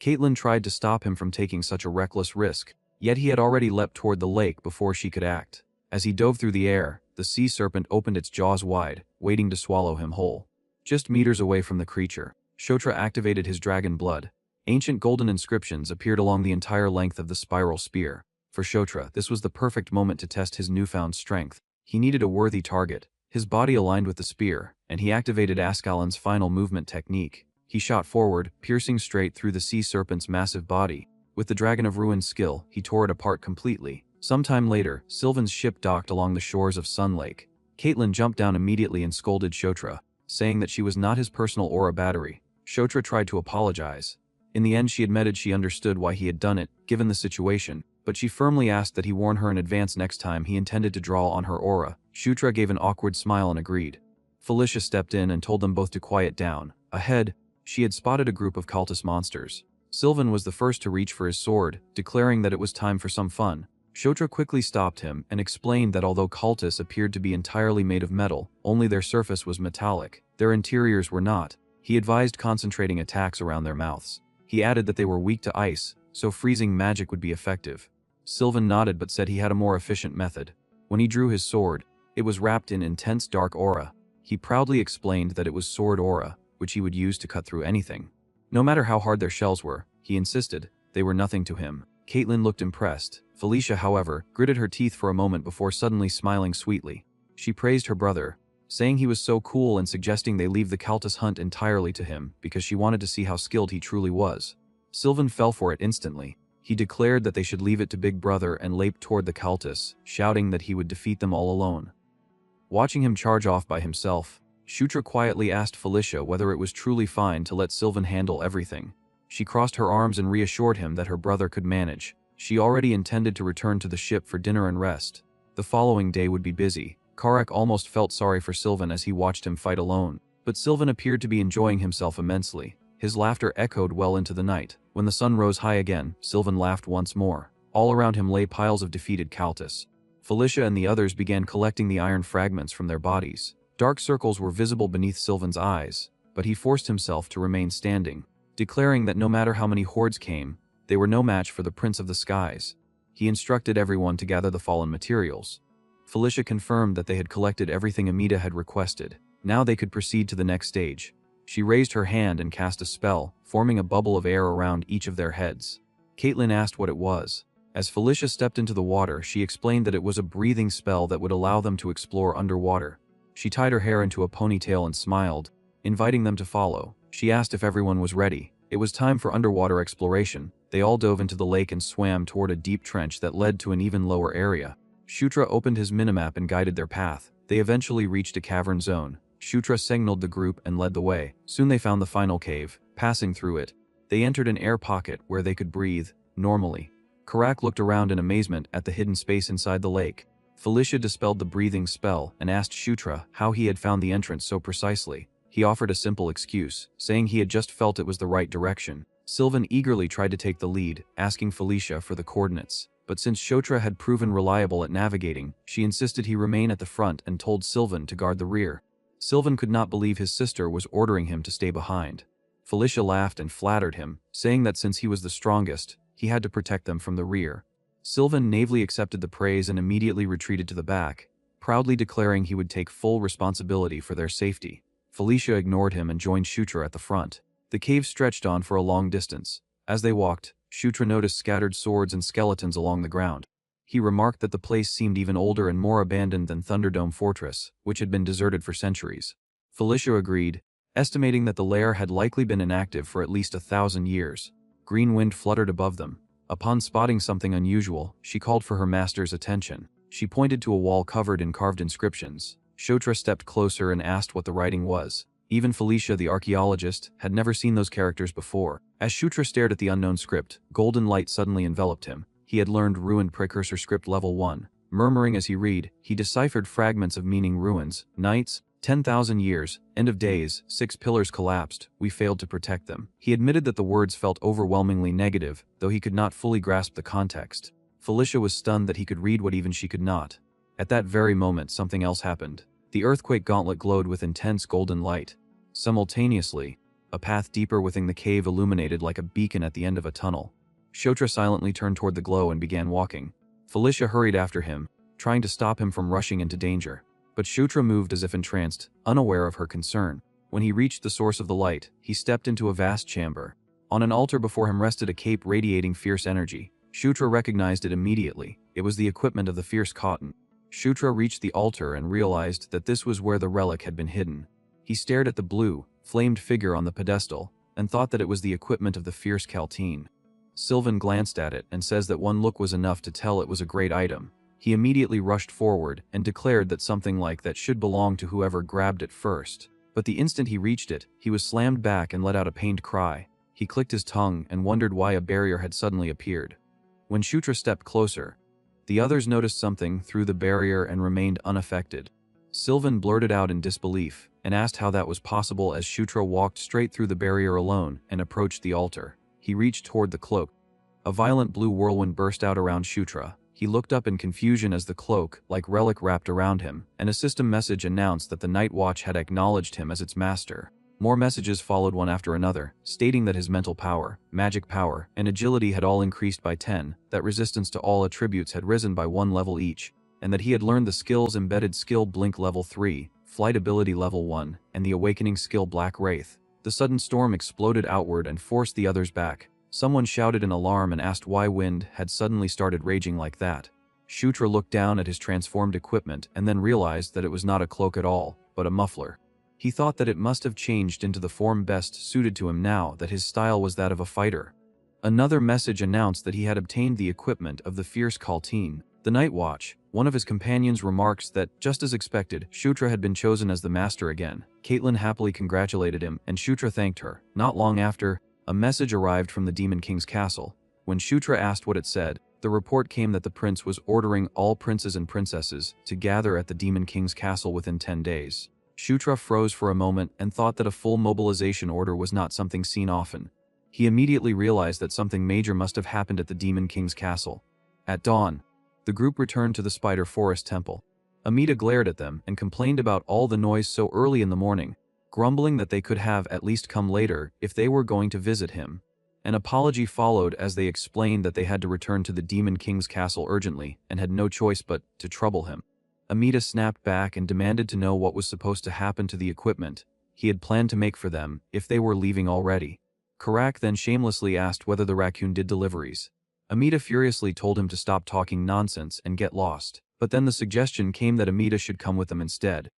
Caitlin tried to stop him from taking such a reckless risk, yet he had already leapt toward the lake before she could act. As he dove through the air, the sea serpent opened its jaws wide, waiting to swallow him whole. Just meters away from the creature, Shutra activated his dragon blood. Ancient golden inscriptions appeared along the entire length of the spiral spear. For Shutra, this was the perfect moment to test his newfound strength. He needed a worthy target. His body aligned with the spear, and he activated Ascalon's final movement technique. He shot forward, piercing straight through the sea serpent's massive body. With the Dragon of Ruin's skill, he tore it apart completely. Sometime later, Sylvan's ship docked along the shores of Sun Lake. Caitlin jumped down immediately and scolded Shutra, saying that she was not his personal aura battery. Shutra tried to apologize. In the end, she admitted she understood why he had done it, given the situation, but she firmly asked that he warn her in advance next time he intended to draw on her aura. Shutra gave an awkward smile and agreed. Felicia stepped in and told them both to quiet down. Ahead, she had spotted a group of cultist monsters. Sylvan was the first to reach for his sword, declaring that it was time for some fun. Shutra quickly stopped him and explained that although cultists appeared to be entirely made of metal, only their surface was metallic. Their interiors were not. He advised concentrating attacks around their mouths. He added that they were weak to ice, so freezing magic would be effective. Sylvan nodded but said he had a more efficient method. When he drew his sword, it was wrapped in intense dark aura. He proudly explained that it was sword aura, which he would use to cut through anything. No matter how hard their shells were, he insisted, they were nothing to him. Caitlin looked impressed. Felicia, however, gritted her teeth for a moment before suddenly smiling sweetly. She praised her brother, saying he was so cool and suggesting they leave the cultist hunt entirely to him because she wanted to see how skilled he truly was. Sylvan fell for it instantly. He declared that they should leave it to Big Brother and leaped toward the cultists, shouting that he would defeat them all alone. Watching him charge off by himself, Shutra quietly asked Felicia whether it was truly fine to let Sylvan handle everything. She crossed her arms and reassured him that her brother could manage. She already intended to return to the ship for dinner and rest. The following day would be busy. Karak almost felt sorry for Sylvan as he watched him fight alone, but Sylvan appeared to be enjoying himself immensely. His laughter echoed well into the night. When the sun rose high again, Sylvan laughed once more. All around him lay piles of defeated cultists. Felicia and the others began collecting the iron fragments from their bodies. Dark circles were visible beneath Sylvan's eyes, but he forced himself to remain standing, declaring that no matter how many hordes came, they were no match for the Prince of the Skies. He instructed everyone to gather the fallen materials. Felicia confirmed that they had collected everything Amita had requested. Now they could proceed to the next stage. She raised her hand and cast a spell, forming a bubble of air around each of their heads. Caitlin asked what it was. As Felicia stepped into the water, she explained that it was a breathing spell that would allow them to explore underwater. She tied her hair into a ponytail and smiled, inviting them to follow. She asked if everyone was ready. It was time for underwater exploration. They all dove into the lake and swam toward a deep trench that led to an even lower area. Shutra opened his minimap and guided their path. They eventually reached a cavern zone. Shutra signaled the group and led the way. Soon they found the final cave. Passing through it, they entered an air pocket where they could breathe normally. Karak looked around in amazement at the hidden space inside the lake. Felicia dispelled the breathing spell and asked Shutra how he had found the entrance so precisely. He offered a simple excuse, saying he had just felt it was the right direction. Sylvan eagerly tried to take the lead, asking Felicia for the coordinates. But since Shutra had proven reliable at navigating, she insisted he remain at the front and told Sylvan to guard the rear. Sylvan could not believe his sister was ordering him to stay behind. Felicia laughed and flattered him, saying that since he was the strongest, he had to protect them from the rear. Sylvan naively accepted the praise and immediately retreated to the back, proudly declaring he would take full responsibility for their safety. Felicia ignored him and joined Shutra at the front. The cave stretched on for a long distance. As they walked, Shutra noticed scattered swords and skeletons along the ground. He remarked that the place seemed even older and more abandoned than Thunderdome Fortress, which had been deserted for centuries. Felicia agreed, estimating that the lair had likely been inactive for at least 1,000 years. Green wind fluttered above them. Upon spotting something unusual, she called for her master's attention. She pointed to a wall covered in carved inscriptions. Shutra stepped closer and asked what the writing was. Even Felicia, the archaeologist, had never seen those characters before. As Shutra stared at the unknown script, golden light suddenly enveloped him. He had learned Ruined Precursor Script Level 1. Murmuring as he read, he deciphered fragments of meaning: ruins, nights, 10,000 years, end of days, 6 pillars collapsed, we failed to protect them. He admitted that the words felt overwhelmingly negative, though he could not fully grasp the context. Felicia was stunned that he could read what even she could not. At that very moment, something else happened. The earthquake gauntlet glowed with intense golden light. Simultaneously, a path deeper within the cave illuminated like a beacon at the end of a tunnel. Shutra silently turned toward the glow and began walking. Felicia hurried after him, trying to stop him from rushing into danger. But Shutra moved as if entranced, unaware of her concern. When he reached the source of the light, he stepped into a vast chamber. On an altar before him rested a cape radiating fierce energy. Shutra recognized it immediately. It was the equipment of the fierce cotton. Shutra reached the altar and realized that this was where the relic had been hidden. He stared at the blue, flamed figure on the pedestal, and thought that it was the equipment of the fierce Kalteen. Sylvan glanced at it and says that one look was enough to tell it was a great item. He immediately rushed forward and declared that something like that should belong to whoever grabbed it first. But the instant he reached it, he was slammed back and let out a pained cry. He clicked his tongue and wondered why a barrier had suddenly appeared. When Shutra stepped closer, the others noticed something through the barrier and remained unaffected. Sylvan blurted out in disbelief and asked how that was possible as Shutra walked straight through the barrier alone and approached the altar. He reached toward the cloak. A violent blue whirlwind burst out around Shutra. He looked up in confusion as the cloak, like relic, wrapped around him, and a system message announced that the Night Watch had acknowledged him as its master. More messages followed one after another, stating that his mental power, magic power, and agility had all increased by 10, that resistance to all attributes had risen by 1 level each, and that he had learned the skills embedded skill Blink Level 3, Flight Ability Level 1, and the awakening skill Black Wraith. The sudden storm exploded outward and forced the others back. Someone shouted in alarm and asked why wind had suddenly started raging like that. Shutra looked down at his transformed equipment and then realized that it was not a cloak at all, but a muffler. He thought that it must have changed into the form best suited to him now that his style was that of a fighter. Another message announced that he had obtained the equipment of the fierce Kalteen, the Night Watch. One of his companions remarks that, just as expected, Shutra had been chosen as the master again. Caitlin happily congratulated him, and Shutra thanked her. Not long after, a message arrived from the Demon King's castle. When Shutra asked what it said, the report came that the prince was ordering all princes and princesses to gather at the Demon King's castle within 10 days. Shutra froze for a moment and thought that a full mobilization order was not something seen often. He immediately realized that something major must have happened at the Demon King's castle. At dawn, the group returned to the Spider Forest Temple. Amita glared at them and complained about all the noise so early in the morning, grumbling that they could have at least come later if they were going to visit him. An apology followed as they explained that they had to return to the Demon King's castle urgently and had no choice but to trouble him. Amita snapped back and demanded to know what was supposed to happen to the equipment he had planned to make for them if they were leaving already. Karak then shamelessly asked whether the raccoon did deliveries. Amita furiously told him to stop talking nonsense and get lost, but then the suggestion came that Amita should come with them instead.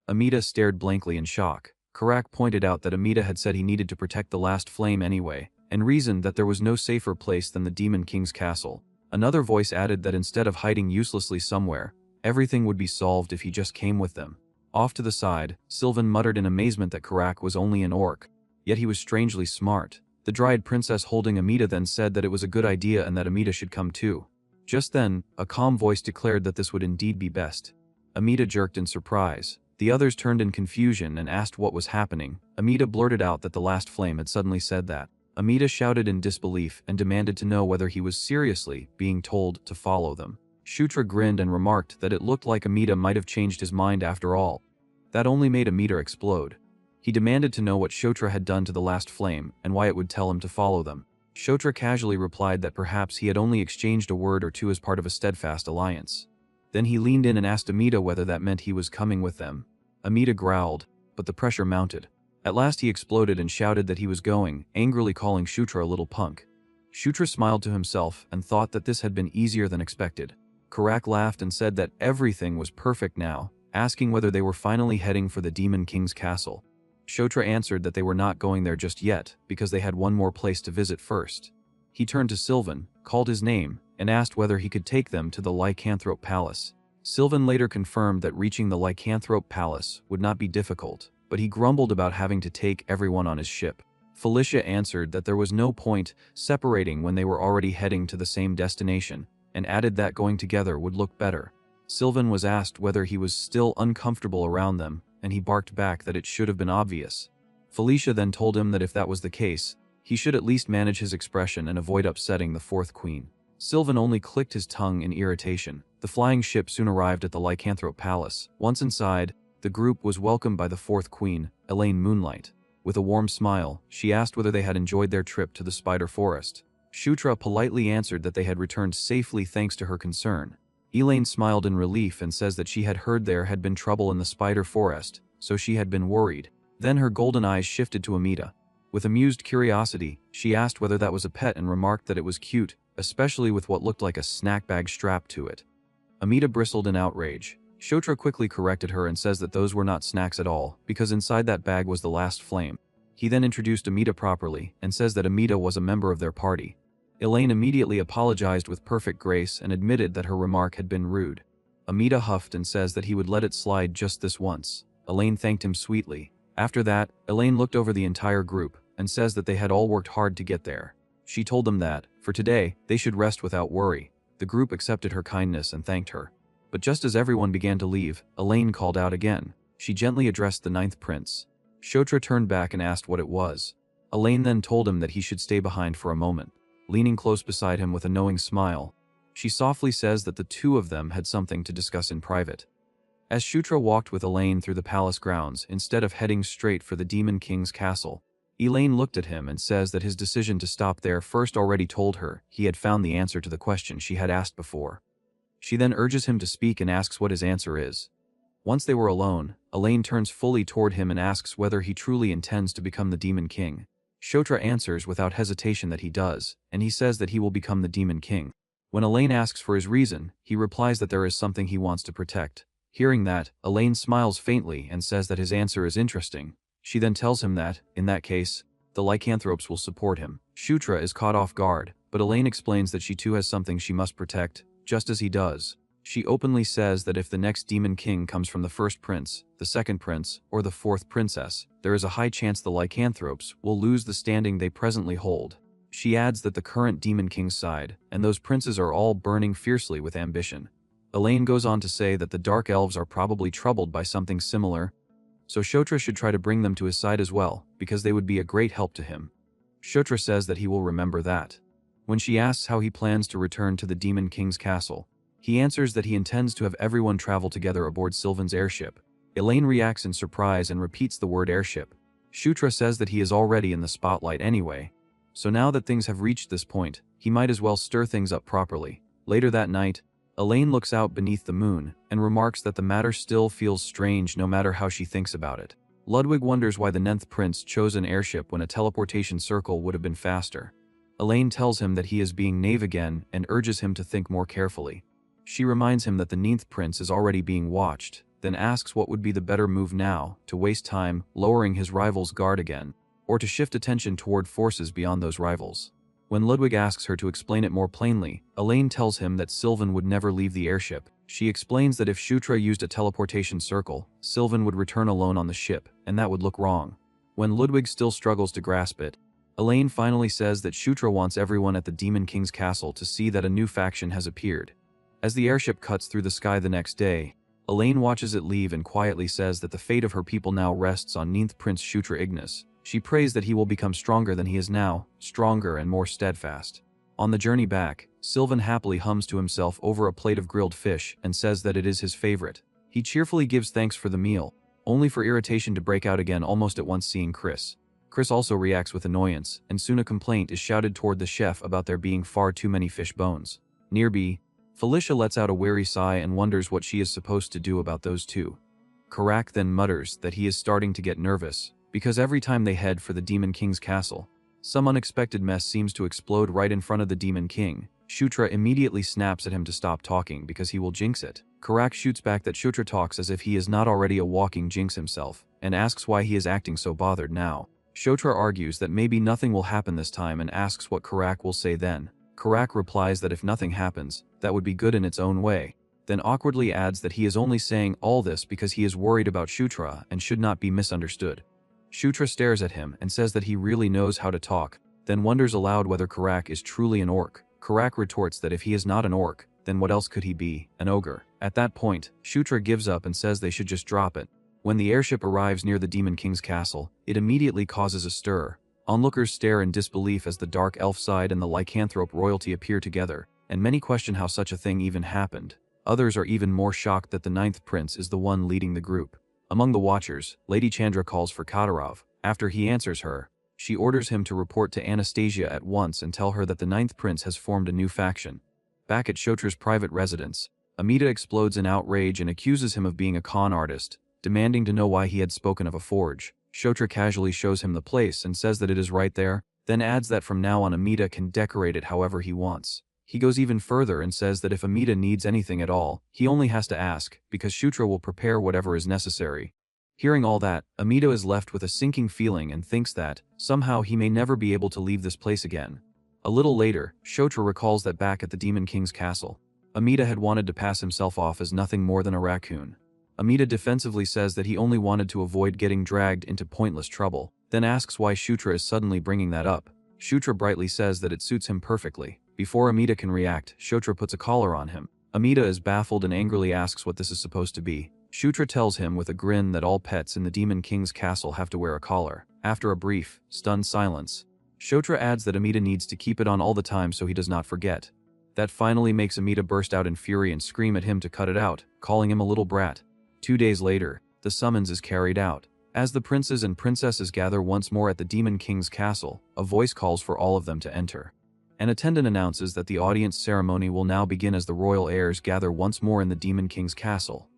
Amita stared blankly in shock. Karak pointed out that Amida had said he needed to protect the last flame anyway, and reasoned that there was no safer place than the Demon King's castle. Another voice added that instead of hiding uselessly somewhere, everything would be solved if he just came with them. Off to the side, Sylvan muttered in amazement that Karak was only an orc, yet he was strangely smart. The Dryad Princess holding Amida then said that it was a good idea and that Amida should come too. Just then, a calm voice declared that this would indeed be best. Amida jerked in surprise. The others turned in confusion and asked what was happening. Amida blurted out that the last flame had suddenly said that. Amida shouted in disbelief and demanded to know whether he was seriously being told to follow them. Shutra grinned and remarked that it looked like Amida might have changed his mind after all. That only made Amida explode. He demanded to know what Shutra had done to the last flame and why it would tell him to follow them. Shutra casually replied that perhaps he had only exchanged a word or two as part of a steadfast alliance. Then he leaned in and asked Amida whether that meant he was coming with them. Amida growled, but the pressure mounted. At last he exploded and shouted that he was going, angrily calling Shutra a little punk. Shutra smiled to himself and thought that this had been easier than expected. Karak laughed and said that everything was perfect now, asking whether they were finally heading for the Demon King's castle. Shutra answered that they were not going there just yet, because they had one more place to visit first. He turned to Sylvan, called his name, and asked whether he could take them to the Lycanthrope Palace. Sylvan later confirmed that reaching the Lycanthrope Palace would not be difficult, but he grumbled about having to take everyone on his ship. Felicia answered that there was no point separating when they were already heading to the same destination, and added that going together would look better. Sylvan was asked whether he was still uncomfortable around them, and he barked back that it should have been obvious. Felicia then told him that if that was the case, he should at least manage his expression and avoid upsetting the fourth queen. Sylvan only clicked his tongue in irritation. The flying ship soon arrived at the Lycanthrope Palace. Once inside, the group was welcomed by the fourth queen, Elaine Moonlight. With a warm smile, she asked whether they had enjoyed their trip to the Spider Forest. Shutra politely answered that they had returned safely thanks to her concern. Elaine smiled in relief and says that she had heard there had been trouble in the Spider Forest, so she had been worried. Then her golden eyes shifted to Amida. With amused curiosity, she asked whether that was a pet and remarked that it was cute, especially with what looked like a snack bag strapped to it. Amida bristled in outrage. Shutra quickly corrected her and says that those were not snacks at all, because inside that bag was the last flame. He then introduced Amida properly, and says that Amida was a member of their party. Elaine immediately apologized with perfect grace and admitted that her remark had been rude. Amida huffed and says that he would let it slide just this once. Elaine thanked him sweetly. After that, Elaine looked over the entire group, and says that they had all worked hard to get there. She told them that, for today, they should rest without worry. The group accepted her kindness and thanked her. But just as everyone began to leave, Elaine called out again. She gently addressed the ninth prince. Shutra turned back and asked what it was. Elaine then told him that he should stay behind for a moment. Leaning close beside him with a knowing smile, she softly says that the two of them had something to discuss in private. As Shutra walked with Elaine through the palace grounds, instead of heading straight for the Demon King's castle, Elaine looked at him and says that his decision to stop there first already told her he had found the answer to the question she had asked before. She then urges him to speak and asks what his answer is. Once they were alone, Elaine turns fully toward him and asks whether he truly intends to become the Demon King. Shutra answers without hesitation that he does, and he says that he will become the Demon King. When Elaine asks for his reason, he replies that there is something he wants to protect. Hearing that, Elaine smiles faintly and says that his answer is interesting. She then tells him that, in that case, the lycanthropes will support him. Shutra is caught off guard, but Elaine explains that she too has something she must protect, just as he does. She openly says that if the next Demon King comes from the first prince, the second prince, or the fourth princess, there is a high chance the lycanthropes will lose the standing they presently hold. She adds that the current Demon King's side, and those princes are all burning fiercely with ambition. Elaine goes on to say that the Dark Elves are probably troubled by something similar, so Shutra should try to bring them to his side as well, because they would be a great help to him. Shutra says that he will remember that. When she asks how he plans to return to the Demon King's castle, he answers that he intends to have everyone travel together aboard Sylvan's airship. Elaine reacts in surprise and repeats the word airship. Shutra says that he is already in the spotlight anyway, so now that things have reached this point, he might as well stir things up properly. Later that night, Elaine looks out beneath the moon and remarks that the matter still feels strange no matter how she thinks about it. Ludwig wonders why the 9th prince chose an airship when a teleportation circle would have been faster. Elaine tells him that he is being naive again and urges him to think more carefully. She reminds him that the 9th prince is already being watched, then asks what would be the better move now, to waste time lowering his rival's guard again, or to shift attention toward forces beyond those rivals. When Ludwig asks her to explain it more plainly, Elaine tells him that Sylvan would never leave the airship. She explains that if Shutra used a teleportation circle, Sylvan would return alone on the ship, and that would look wrong. When Ludwig still struggles to grasp it, Elaine finally says that Shutra wants everyone at the Demon King's castle to see that a new faction has appeared. As the airship cuts through the sky the next day, Elaine watches it leave and quietly says that the fate of her people now rests on Ninth Prince Shutra Ignis. She prays that he will become stronger than he is now, stronger and more steadfast. On the journey back, Sylvan happily hums to himself over a plate of grilled fish and says that it is his favorite. He cheerfully gives thanks for the meal, only for irritation to break out again almost at once seeing Chris. Chris also reacts with annoyance, and soon a complaint is shouted toward the chef about there being far too many fish bones. Nearby, Felicia lets out a weary sigh and wonders what she is supposed to do about those two. Karak then mutters that he is starting to get nervous, because every time they head for the Demon King's castle, some unexpected mess seems to explode right in front of the Demon King. Shutra immediately snaps at him to stop talking because he will jinx it. Karak shoots back that Shutra talks as if he is not already a walking jinx himself, and asks why he is acting so bothered now. Shutra argues that maybe nothing will happen this time and asks what Karak will say then. Karak replies that if nothing happens, that would be good in its own way, then awkwardly adds that he is only saying all this because he is worried about Shutra and should not be misunderstood. Shutra stares at him and says that he really knows how to talk, then wonders aloud whether Karak is truly an orc. Karak retorts that if he is not an orc, then what else could he be, an ogre? At that point, Shutra gives up and says they should just drop it. When the airship arrives near the Demon King's castle, it immediately causes a stir. Onlookers stare in disbelief as the Dark Elf side and the lycanthrope royalty appear together, and many question how such a thing even happened. Others are even more shocked that the Ninth Prince is the one leading the group. Among the watchers, Lady Chandra calls for Katarov. After he answers her, she orders him to report to Anastasia at once and tell her that the Ninth Prince has formed a new faction. Back at Shutra's private residence, Amita explodes in outrage and accuses him of being a con artist, demanding to know why he had spoken of a forge. Shutra casually shows him the place and says that it is right there, then adds that from now on Amita can decorate it however he wants. He goes even further and says that if Amita needs anything at all, he only has to ask, because Shutra will prepare whatever is necessary. Hearing all that, Amita is left with a sinking feeling and thinks that, somehow he may never be able to leave this place again. A little later, Shutra recalls that back at the Demon King's castle, Amita had wanted to pass himself off as nothing more than a raccoon. Amita defensively says that he only wanted to avoid getting dragged into pointless trouble, then asks why Shutra is suddenly bringing that up. Shutra brightly says that it suits him perfectly. Before Amita can react, Shutra puts a collar on him. Amita is baffled and angrily asks what this is supposed to be. Shutra tells him with a grin that all pets in the Demon King's castle have to wear a collar. After a brief, stunned silence, Shutra adds that Amita needs to keep it on all the time so he does not forget. That finally makes Amita burst out in fury and scream at him to cut it out, calling him a little brat. 2 days later, the summons is carried out. As the princes and princesses gather once more at the Demon King's castle, a voice calls for all of them to enter. An attendant announces that the audience ceremony will now begin as the royal heirs gather once more in the Demon King's castle.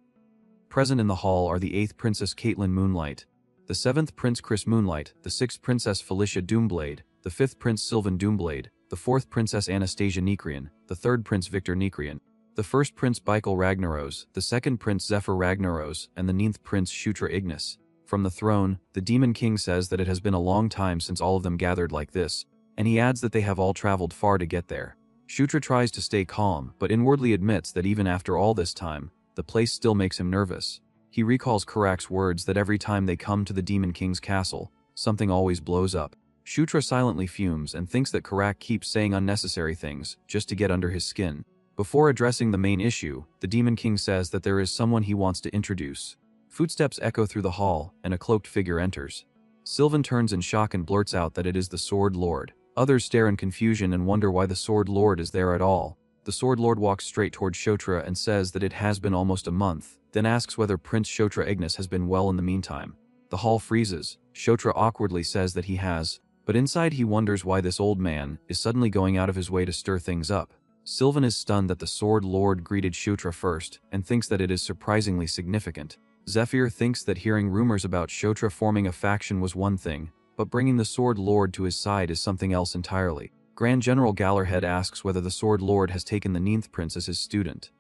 Present in the hall are the 8th Princess Caitlin Moonlight, the 7th Prince Chris Moonlight, the 6th Princess Felicia Doomblade, the 5th Prince Sylvan Doomblade, the 4th Princess Anastasia Nikrian, the 3rd Prince Victor Nikrian, the 1st Prince Baikel Ragnaros, the 2nd Prince Zephyr Ragnaros, and the 9th Prince Shutra Ignis. From the throne, the Demon King says that it has been a long time since all of them gathered like this, and he adds that they have all traveled far to get there. Shutra tries to stay calm, but inwardly admits that even after all this time, the place still makes him nervous. He recalls Karak's words that every time they come to the Demon King's castle, something always blows up. Shutra silently fumes and thinks that Karak keeps saying unnecessary things, just to get under his skin. Before addressing the main issue, the Demon King says that there is someone he wants to introduce. Footsteps echo through the hall, and a cloaked figure enters. Sylvan turns in shock and blurts out that it is the Sword Lord. Others stare in confusion and wonder why the Sword Lord is there at all. The Sword Lord walks straight toward Shutra and says that it has been almost a month, then asks whether Prince Shutra Ignis has been well in the meantime. The hall freezes. Shutra awkwardly says that he has, but inside he wonders why this old man is suddenly going out of his way to stir things up. Sylvan is stunned that the Sword Lord greeted Shutra first and thinks that it is surprisingly significant. Zephyr thinks that hearing rumors about Shutra forming a faction was one thing, but bringing the Sword Lord to his side is something else entirely. Grand General Gallerhead asks whether the Sword Lord has taken the 9th Prince as his student.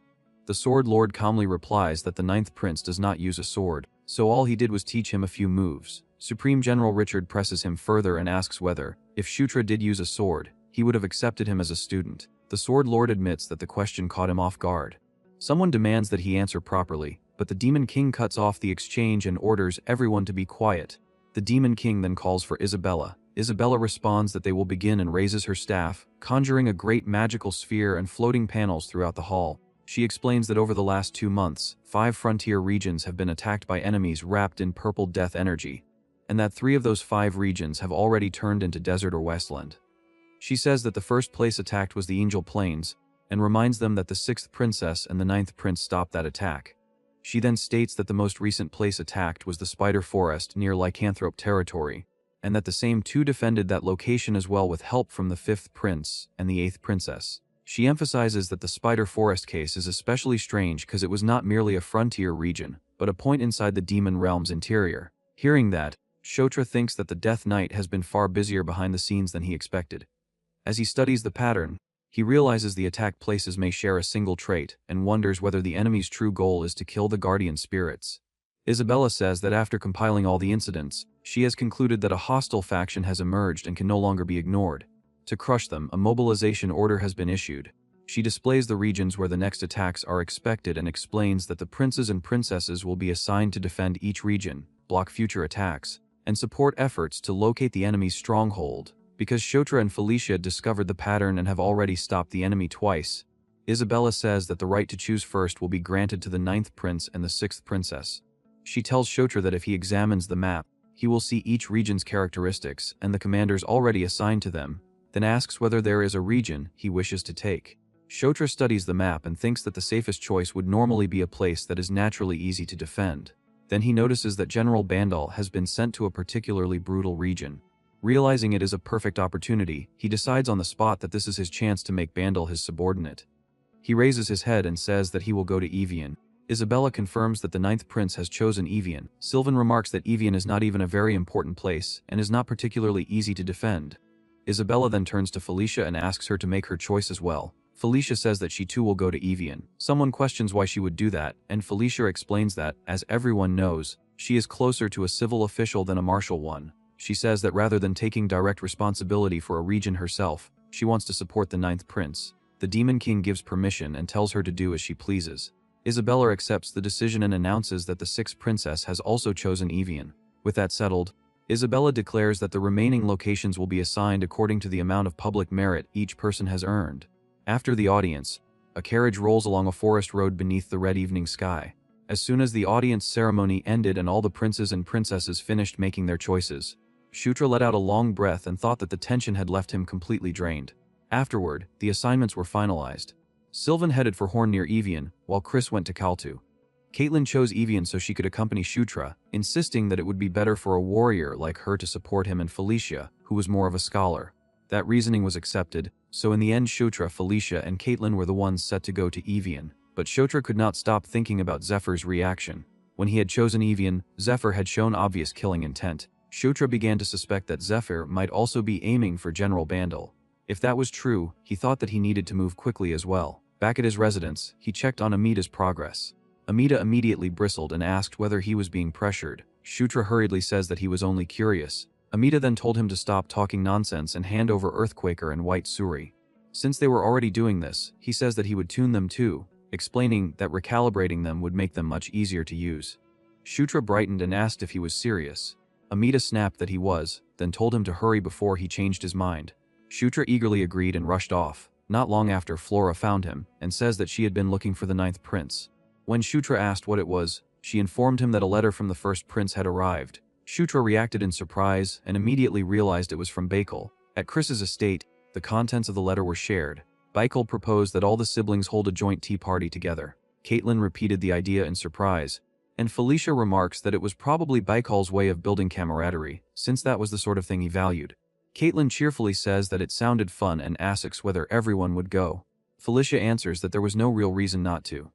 The Sword Lord calmly replies that the ninth prince does not use a sword, so all he did was teach him a few moves. Supreme General Richard presses him further and asks whether, if Shutra did use a sword, he would have accepted him as a student. The Sword Lord admits that the question caught him off guard. Someone demands that he answer properly, but the Demon King cuts off the exchange and orders everyone to be quiet. The Demon King then calls for Isabella. Isabella responds that they will begin and raises her staff, conjuring a great magical sphere and floating panels throughout the hall. She explains that over the last 2 months, 5 frontier regions have been attacked by enemies wrapped in purple death energy, and that 3 of those 5 regions have already turned into desert or wasteland. She says that the first place attacked was the Angel Plains, and reminds them that the 6th princess and the 9th prince stopped that attack. She then states that the most recent place attacked was the Spider Forest near Lycanthrope territory, and that the same 2 defended that location as well with help from the 5th prince and the 8th princess. She emphasizes that the Spider Forest case is especially strange because it was not merely a frontier region, but a point inside the demon realm's interior. Hearing that, Shutra thinks that the Death Knight has been far busier behind the scenes than he expected. As he studies the pattern, he realizes the attacked places may share a single trait, and wonders whether the enemy's true goal is to kill the guardian spirits. Isabella says that after compiling all the incidents, she has concluded that a hostile faction has emerged and can no longer be ignored. To crush them, a mobilization order has been issued. She displays the regions where the next attacks are expected and explains that the princes and princesses will be assigned to defend each region, block future attacks, and support efforts to locate the enemy's stronghold. Because Shutra and Felicia discovered the pattern and have already stopped the enemy twice, Isabella says that the right to choose first will be granted to the 9th prince and the 6th princess. She tells Shutra that if he examines the map, he will see each region's characteristics and the commanders already assigned to them, then asks whether there is a region he wishes to take. Shutra studies the map and thinks that the safest choice would normally be a place that is naturally easy to defend. Then he notices that General Bandal has been sent to a particularly brutal region. Realizing it is a perfect opportunity, he decides on the spot that this is his chance to make Bandal his subordinate. He raises his head and says that he will go to Evian. Isabella confirms that the 9th prince has chosen Evian. Sylvan remarks that Evian is not even a very important place and is not particularly easy to defend. Isabella then turns to Felicia and asks her to make her choice as well. Felicia says that she too will go to Evian. Someone questions why she would do that, and Felicia explains that, as everyone knows, she is closer to a civil official than a martial one. She says that rather than taking direct responsibility for a region herself, she wants to support the 9th prince. The Demon King gives permission and tells her to do as she pleases. Isabella accepts the decision and announces that the 6th princess has also chosen Evian. With that settled, Isabella declares that the remaining locations will be assigned according to the amount of public merit each person has earned. After the audience, a carriage rolls along a forest road beneath the red evening sky. As soon as the audience ceremony ended and all the princes and princesses finished making their choices, Shutra let out a long breath and thought that the tension had left him completely drained. Afterward, the assignments were finalized. Sylvan headed for Horn near Evian, while Chris went to Kaltu. Caitlin chose Evian so she could accompany Shutra, insisting that it would be better for a warrior like her to support him and Felicia, who was more of a scholar. That reasoning was accepted, so in the end Shutra, Felicia, and Caitlin were the ones set to go to Evian. But Shutra could not stop thinking about Zephyr's reaction. When he had chosen Evian, Zephyr had shown obvious killing intent. Shutra began to suspect that Zephyr might also be aiming for General Bandal. If that was true, he thought that he needed to move quickly as well. Back at his residence, he checked on Amida's progress. Amida immediately bristled and asked whether he was being pressured. Shutra hurriedly says that he was only curious. Amida then told him to stop talking nonsense and hand over Earthquaker and White Suri. Since they were already doing this, he says that he would tune them too, explaining that recalibrating them would make them much easier to use. Shutra brightened and asked if he was serious. Amida snapped that he was, then told him to hurry before he changed his mind. Shutra eagerly agreed and rushed off. Not long after, Flora found him, and says that she had been looking for the 9th prince. When Shutra asked what it was, she informed him that a letter from the 1st prince had arrived. Shutra reacted in surprise and immediately realized it was from Baikal. At Chris's estate, the contents of the letter were shared. Baikal proposed that all the siblings hold a joint tea party together. Caitlin repeated the idea in surprise, and Felicia remarks that it was probably Baikal's way of building camaraderie, since that was the sort of thing he valued. Caitlin cheerfully says that it sounded fun and asks whether everyone would go. Felicia answers that there was no real reason not to.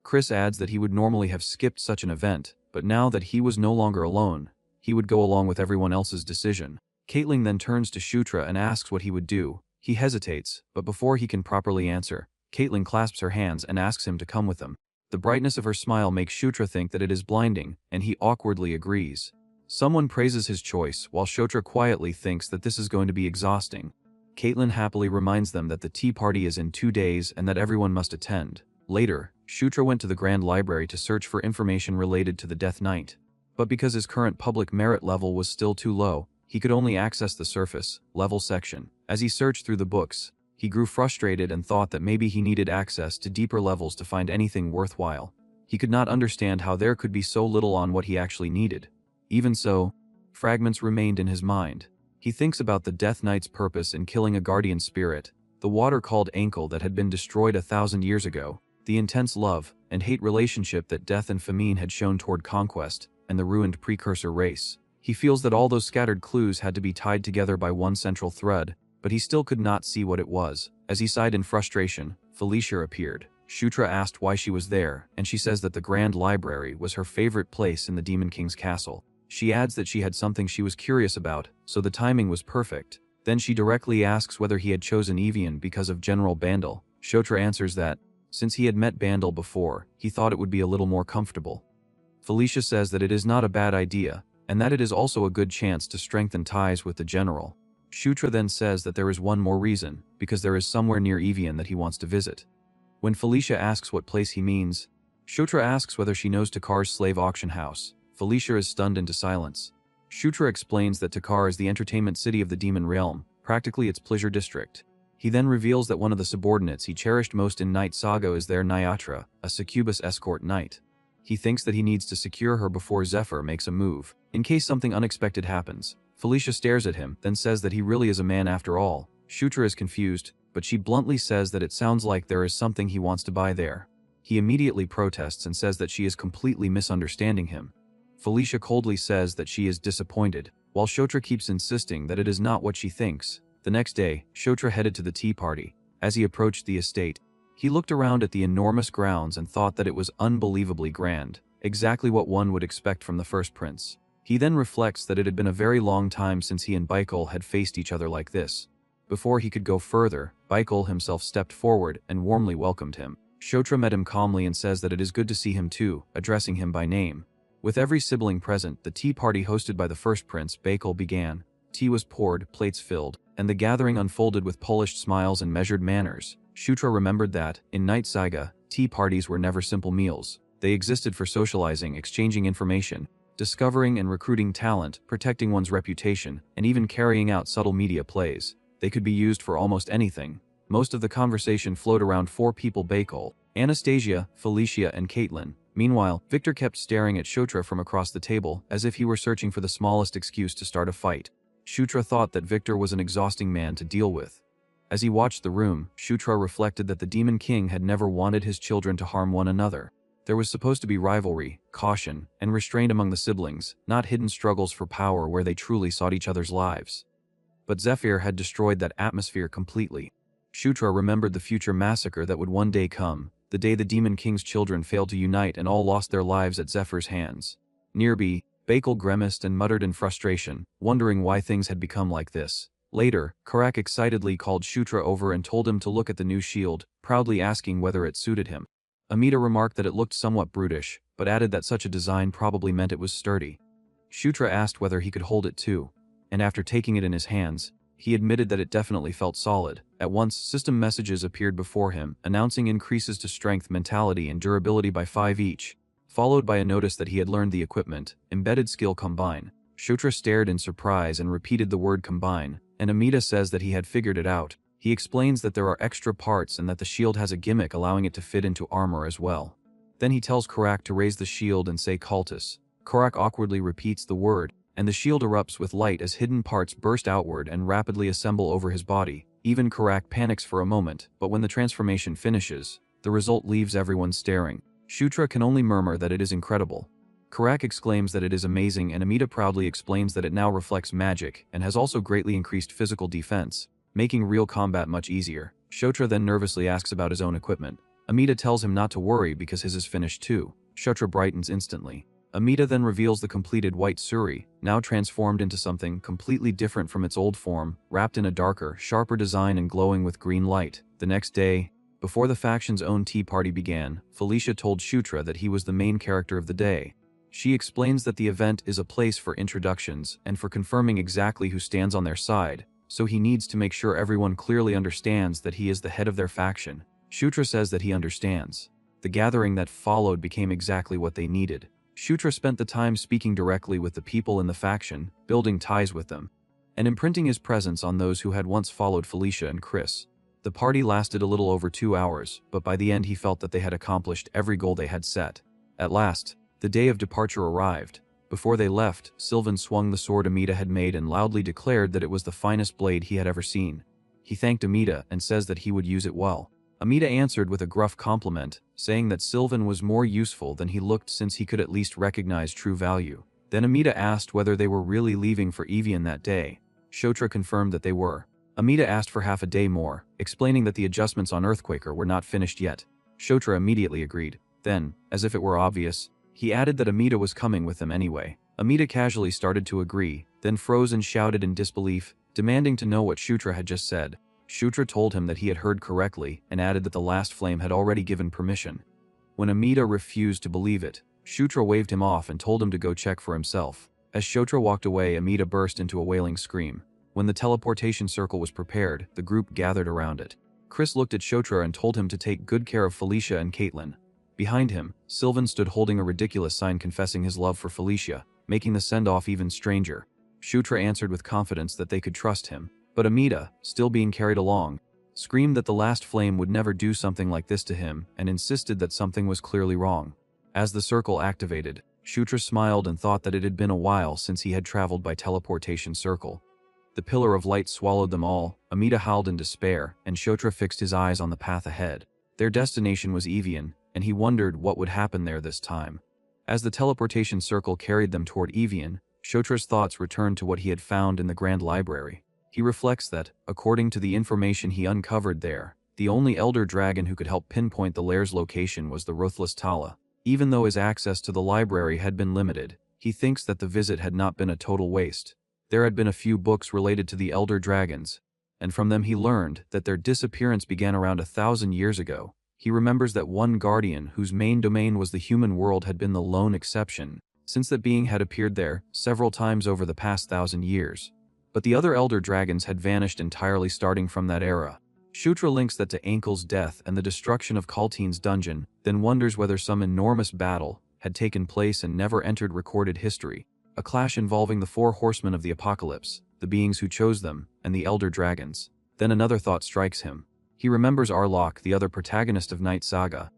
Chris adds that he would normally have skipped such an event, but now that he was no longer alone, he would go along with everyone else's decision. Caitlin then turns to Shutra and asks what he would do. He hesitates, but before he can properly answer, Caitlin clasps her hands and asks him to come with them. The brightness of her smile makes Shutra think that it is blinding, and he awkwardly agrees. Someone praises his choice, while Shutra quietly thinks that this is going to be exhausting. Caitlin happily reminds them that the tea party is in 2 days and that everyone must attend. Later, Shutra went to the Grand Library to search for information related to the Death Knight. But because his current public merit level was still too low, he could only access the surface level section. As he searched through the books, he grew frustrated and thought that maybe he needed access to deeper levels to find anything worthwhile. He could not understand how there could be so little on what he actually needed. Even so, fragments remained in his mind. He thinks about the Death Knight's purpose in killing a guardian spirit, the water called Ankle that had been destroyed 1,000 years ago, the intense love and hate relationship that Death and Famine had shown toward Conquest, and the ruined precursor race. He feels that all those scattered clues had to be tied together by one central thread, but he still could not see what it was. As he sighed in frustration, Felicia appeared. Shutra asked why she was there, and she says that the Grand Library was her favorite place in the Demon King's castle. She adds that she had something she was curious about, so the timing was perfect. Then she directly asks whether he had chosen Evian because of General Bandel. Shutra answers that, since he had met Bandel before, he thought it would be a little more comfortable. Felicia says that it is not a bad idea, and that it is also a good chance to strengthen ties with the general. Shutra then says that there is one more reason, because there is somewhere near Evian that he wants to visit. When Felicia asks what place he means, Shutra asks whether she knows Takar's slave auction house. Felicia is stunned into silence. Shutra explains that Takar is the entertainment city of the demon realm, practically its pleasure district. He then reveals that one of the subordinates he cherished most in Night Saga is their Nyatra, a succubus escort knight. He thinks that he needs to secure her before Zephyr makes a move, in case something unexpected happens. Felicia stares at him, then says that he really is a man after all. Shutra is confused, but she bluntly says that it sounds like there is something he wants to buy there. He immediately protests and says that she is completely misunderstanding him. Felicia coldly says that she is disappointed, while Shutra keeps insisting that it is not what she thinks. The next day, Shutra headed to the tea party. As he approached the estate, he looked around at the enormous grounds and thought that it was unbelievably grand, exactly what one would expect from the first prince. He then reflects that it had been a very long time since he and Baikal had faced each other like this. Before he could go further, Baikal himself stepped forward and warmly welcomed him. Shutra met him calmly and says that it is good to see him too, addressing him by name. With every sibling present, the tea party hosted by the first prince, Baikal, began. Tea was poured, plates filled, and the gathering unfolded with polished smiles and measured manners. Shutra remembered that, in Night Saga, tea parties were never simple meals. They existed for socializing, exchanging information, discovering and recruiting talent, protecting one's reputation, and even carrying out subtle media plays. They could be used for almost anything. Most of the conversation flowed around 4 people: Baikal, Anastasia, Felicia, and Caitlin. Meanwhile, Victor kept staring at Shutra from across the table, as if he were searching for the smallest excuse to start a fight. Shutra thought that Victor was an exhausting man to deal with. As he watched the room, Shutra reflected that the Demon King had never wanted his children to harm one another. There was supposed to be rivalry, caution, and restraint among the siblings, not hidden struggles for power where they truly sought each other's lives. But Zephyr had destroyed that atmosphere completely. Shutra remembered the future massacre that would one day come, the day the Demon King's children failed to unite and all lost their lives at Zephyr's hands. Nearby, Baikal grimaced and muttered in frustration, wondering why things had become like this. Later, Karak excitedly called Shutra over and told him to look at the new shield, proudly asking whether it suited him. Amita remarked that it looked somewhat brutish, but added that such a design probably meant it was sturdy. Shutra asked whether he could hold it too, and after taking it in his hands, he admitted that it definitely felt solid. At once, system messages appeared before him, announcing increases to strength, mentality, and durability by 5 each, followed by a notice that he had learned the equipment, embedded skill combine. Shutra stared in surprise and repeated the word combine, and Amita says that he had figured it out. He explains that there are extra parts and that the shield has a gimmick allowing it to fit into armor as well. Then he tells Karak to raise the shield and say cultus. Karak awkwardly repeats the word, and the shield erupts with light as hidden parts burst outward and rapidly assemble over his body. Even Karak panics for a moment, but when the transformation finishes, the result leaves everyone staring. Shutra can only murmur that it is incredible. Karak exclaims that it is amazing, and Amita proudly explains that it now reflects magic and has also greatly increased physical defense, making real combat much easier. Shutra then nervously asks about his own equipment. Amita tells him not to worry because his is finished too. Shutra brightens instantly. Amita then reveals the completed white suri, now transformed into something completely different from its old form, wrapped in a darker, sharper design and glowing with green light. The next day, Before the faction's own tea party began, Felicia told Shutra that he was the main character of the day. She explains that the event is a place for introductions and for confirming exactly who stands on their side, so he needs to make sure everyone clearly understands that he is the head of their faction. Shutra says that he understands. The gathering that followed became exactly what they needed. Shutra spent the time speaking directly with the people in the faction, building ties with them, and imprinting his presence on those who had once followed Felicia and Chris. The party lasted a little over 2 hours, but by the end he felt that they had accomplished every goal they had set. At last, the day of departure arrived. Before they left, Sylvan swung the sword Amita had made and loudly declared that it was the finest blade he had ever seen. He thanked Amita and says that he would use it well. Amita answered with a gruff compliment, saying that Sylvan was more useful than he looked since he could at least recognize true value. Then Amita asked whether they were really leaving for Evian that day. Shutra confirmed that they were. Amita asked for half a day more, explaining that the adjustments on Earthquaker were not finished yet. Shutra immediately agreed. Then, as if it were obvious, he added that Amita was coming with them anyway. Amita casually started to agree, then froze and shouted in disbelief, demanding to know what Shutra had just said. Shutra told him that he had heard correctly and added that the last flame had already given permission. When Amita refused to believe it, Shutra waved him off and told him to go check for himself. As Shutra walked away, Amita burst into a wailing scream. When the teleportation circle was prepared, the group gathered around it. Chris looked at Shutra and told him to take good care of Felicia and Caitlin. Behind him, Sylvan stood holding a ridiculous sign confessing his love for Felicia, making the send-off even stranger. Shutra answered with confidence that they could trust him, but Amita, still being carried along, screamed that the last flame would never do something like this to him and insisted that something was clearly wrong. As the circle activated, Shutra smiled and thought that it had been a while since he had traveled by teleportation circle. The pillar of light swallowed them all. Amita howled in despair, and Shutra fixed his eyes on the path ahead. Their destination was Evian, and he wondered what would happen there this time. As the teleportation circle carried them toward Evian, Shutra's thoughts returned to what he had found in the Grand Library. He reflects that, according to the information he uncovered there, the only elder dragon who could help pinpoint the lair's location was the ruthless Tala. Even though his access to the library had been limited, he thinks that the visit had not been a total waste. There had been a few books related to the elder dragons, and from them he learned that their disappearance began around 1,000 years ago. He remembers that one guardian whose main domain was the human world had been the lone exception, since that being had appeared there several times over the past 1,000 years. But the other elder dragons had vanished entirely starting from that era. Shutra links that to Ankel's death and the destruction of Kalteen's dungeon, then wonders whether some enormous battle had taken place and never entered recorded history. A clash involving the 4 horsemen of the apocalypse, the beings who chose them, and the elder dragons. Then another thought strikes him. He remembers Loch, the other protagonist of Night Saga,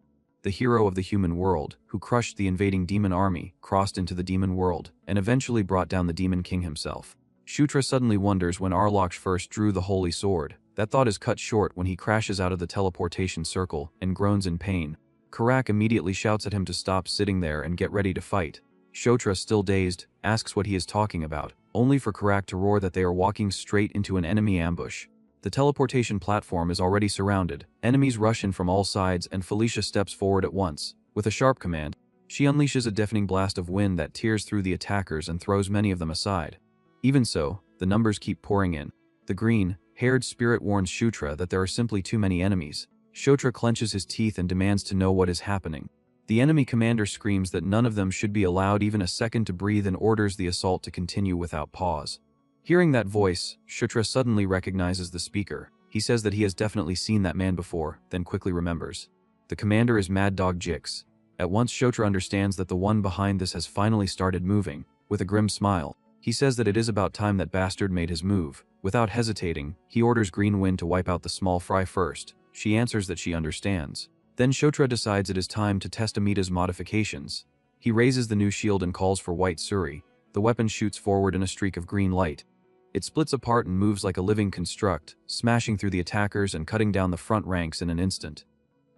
the hero of the human world, who crushed the invading demon army, crossed into the demon world, and eventually brought down the demon king himself. Shutra suddenly wonders when Loch first drew the holy sword. That thought is cut short when he crashes out of the teleportation circle and groans in pain. Karak immediately shouts at him to stop sitting there and get ready to fight. Shutra, still dazed, asks what he is talking about, only for Karak to roar that they are walking straight into an enemy ambush. The teleportation platform is already surrounded. Enemies rush in from all sides and Felicia steps forward at once. With a sharp command, she unleashes a deafening blast of wind that tears through the attackers and throws many of them aside. Even so, the numbers keep pouring in. The green-haired spirit warns Shutra that there are simply too many enemies. Shutra clenches his teeth and demands to know what is happening. The enemy commander screams that none of them should be allowed even a second to breathe and orders the assault to continue without pause. Hearing that voice, Shutra suddenly recognizes the speaker. He says that he has definitely seen that man before, then quickly remembers. The commander is Mad Dog Jix. At once Shutra understands that the one behind this has finally started moving. With a grim smile, he says that it is about time that bastard made his move. Without hesitating, he orders Green Wind to wipe out the small fry first. She answers that she understands. Then Shutra decides it is time to test Amita's modifications. He raises the new shield and calls for White Suri. The weapon shoots forward in a streak of green light. It splits apart and moves like a living construct, smashing through the attackers and cutting down the front ranks in an instant.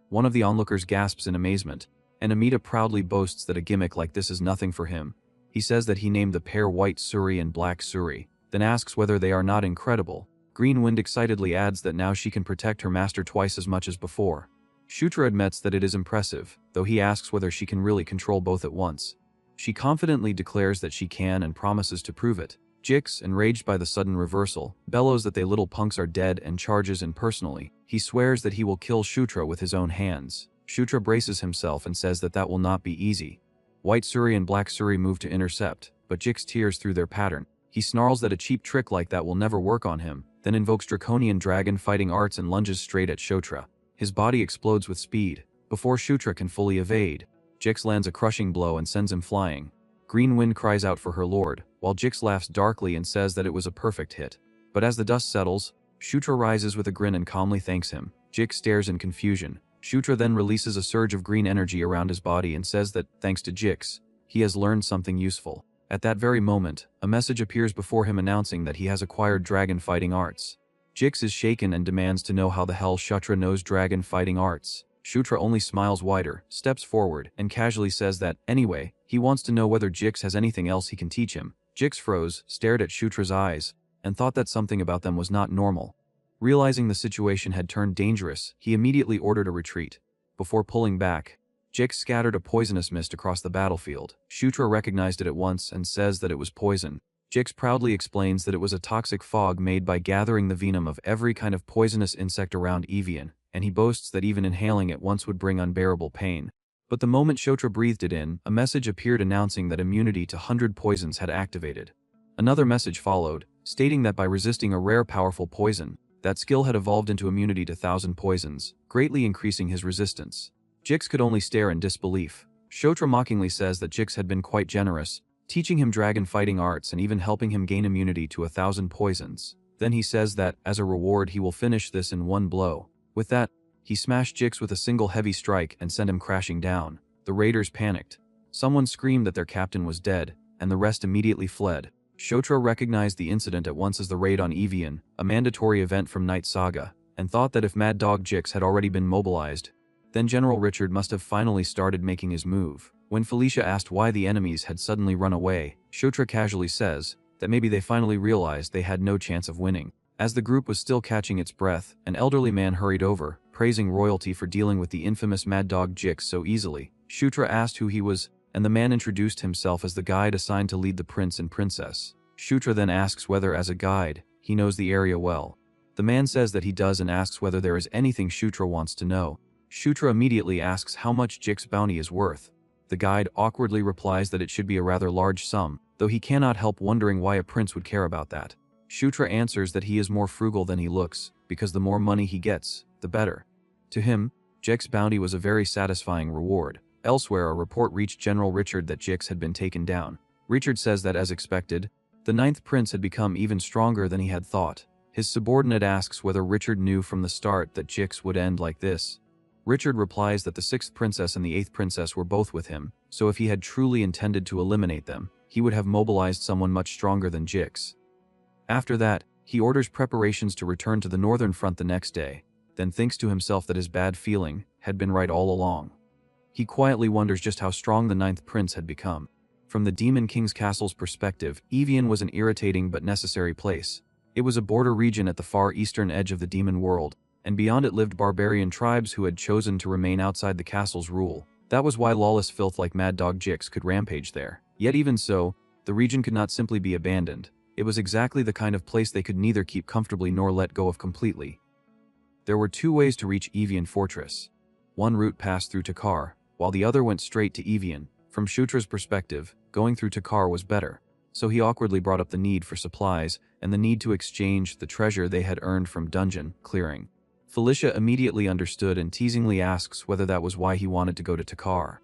One of the onlookers gasps in amazement, and Amita proudly boasts that a gimmick like this is nothing for him. He says that he named the pair White Suri and Black Suri, then asks whether they are not incredible. Green Wind excitedly adds that now she can protect her master twice as much as before. Shutra admits that it is impressive, though he asks whether she can really control both at once. She confidently declares that she can and promises to prove it. Jix, enraged by the sudden reversal, bellows that they little punks are dead and charges in personally. He swears that he will kill Shutra with his own hands. Shutra braces himself and says that that will not be easy. White Suri and Black Suri move to intercept, but Jix tears through their pattern. He snarls that a cheap trick like that will never work on him, then invokes draconian dragon fighting arts and lunges straight at Shutra. His body explodes with speed. Before Shutra can fully evade, Jix lands a crushing blow and sends him flying. Green Wind cries out for her lord, while Jix laughs darkly and says that it was a perfect hit. But as the dust settles, Shutra rises with a grin and calmly thanks him. Jix stares in confusion. Shutra then releases a surge of green energy around his body and says that, thanks to Jix, he has learned something useful. At that very moment, a message appears before him announcing that he has acquired dragon fighting arts. Jix is shaken and demands to know how the hell Shutra knows dragon fighting arts. Shutra only smiles wider, steps forward, and casually says that, anyway, he wants to know whether Jix has anything else he can teach him. Jix froze, stared at Shutra's eyes, and thought that something about them was not normal. Realizing the situation had turned dangerous, he immediately ordered a retreat. Before pulling back, Jix scattered a poisonous mist across the battlefield. Shutra recognized it at once and says that it was poison. Jix proudly explains that it was a toxic fog made by gathering the venom of every kind of poisonous insect around Evian, and he boasts that even inhaling it once would bring unbearable pain. But the moment Shutra breathed it in, a message appeared announcing that immunity to 100 poisons had activated. Another message followed, stating that by resisting a rare powerful poison, that skill had evolved into immunity to 1,000 poisons, greatly increasing his resistance. Jix could only stare in disbelief. Shutra mockingly says that Jix had been quite generous, teaching him dragon fighting arts and even helping him gain immunity to 1,000 poisons. Then he says that, as a reward, he will finish this in one blow. With that, he smashed Jix with a single heavy strike and sent him crashing down. The raiders panicked. Someone screamed that their captain was dead, and the rest immediately fled. Shutra recognized the incident at once as the raid on Evian, a mandatory event from Night Saga, and thought that if Mad Dog Jix had already been mobilized, then General Richard must have finally started making his move. When Felicia asked why the enemies had suddenly run away, Shutra casually says that maybe they finally realized they had no chance of winning. As the group was still catching its breath, an elderly man hurried over, praising royalty for dealing with the infamous Mad Dog Jix so easily. Shutra asked who he was, and the man introduced himself as the guide assigned to lead the prince and princess. Shutra then asks whether, as a guide, he knows the area well. The man says that he does and asks whether there is anything Shutra wants to know. Shutra immediately asks how much Jix bounty is worth. The guide awkwardly replies that it should be a rather large sum, though he cannot help wondering why a prince would care about that. Shutra answers that he is more frugal than he looks, because the more money he gets, the better. To him, Jix bounty was a very satisfying reward. Elsewhere, a report reached General Richard that Jix had been taken down. Richard says that, as expected, the 9th prince had become even stronger than he had thought. His subordinate asks whether Richard knew from the start that Jix would end like this. Richard replies that the 6th princess and the 8th princess were both with him, so if he had truly intended to eliminate them, he would have mobilized someone much stronger than Jix. After that, he orders preparations to return to the northern front the next day, then thinks to himself that his bad feeling had been right all along. He quietly wonders just how strong the 9th prince had become. From the Demon King's castle's perspective, Evian was an irritating but necessary place. It was a border region at the far eastern edge of the demon world, and beyond it lived barbarian tribes who had chosen to remain outside the castle's rule. That was why lawless filth like Mad Dog Jix could rampage there. Yet even so, the region could not simply be abandoned. It was exactly the kind of place they could neither keep comfortably nor let go of completely. There were 2 ways to reach Evian Fortress. One route passed through Takar, while the other went straight to Evian. From Shutra's perspective, going through Takar was better, so he awkwardly brought up the need for supplies and the need to exchange the treasure they had earned from dungeon clearing. Felicia immediately understood and teasingly asks whether that was why he wanted to go to Takar.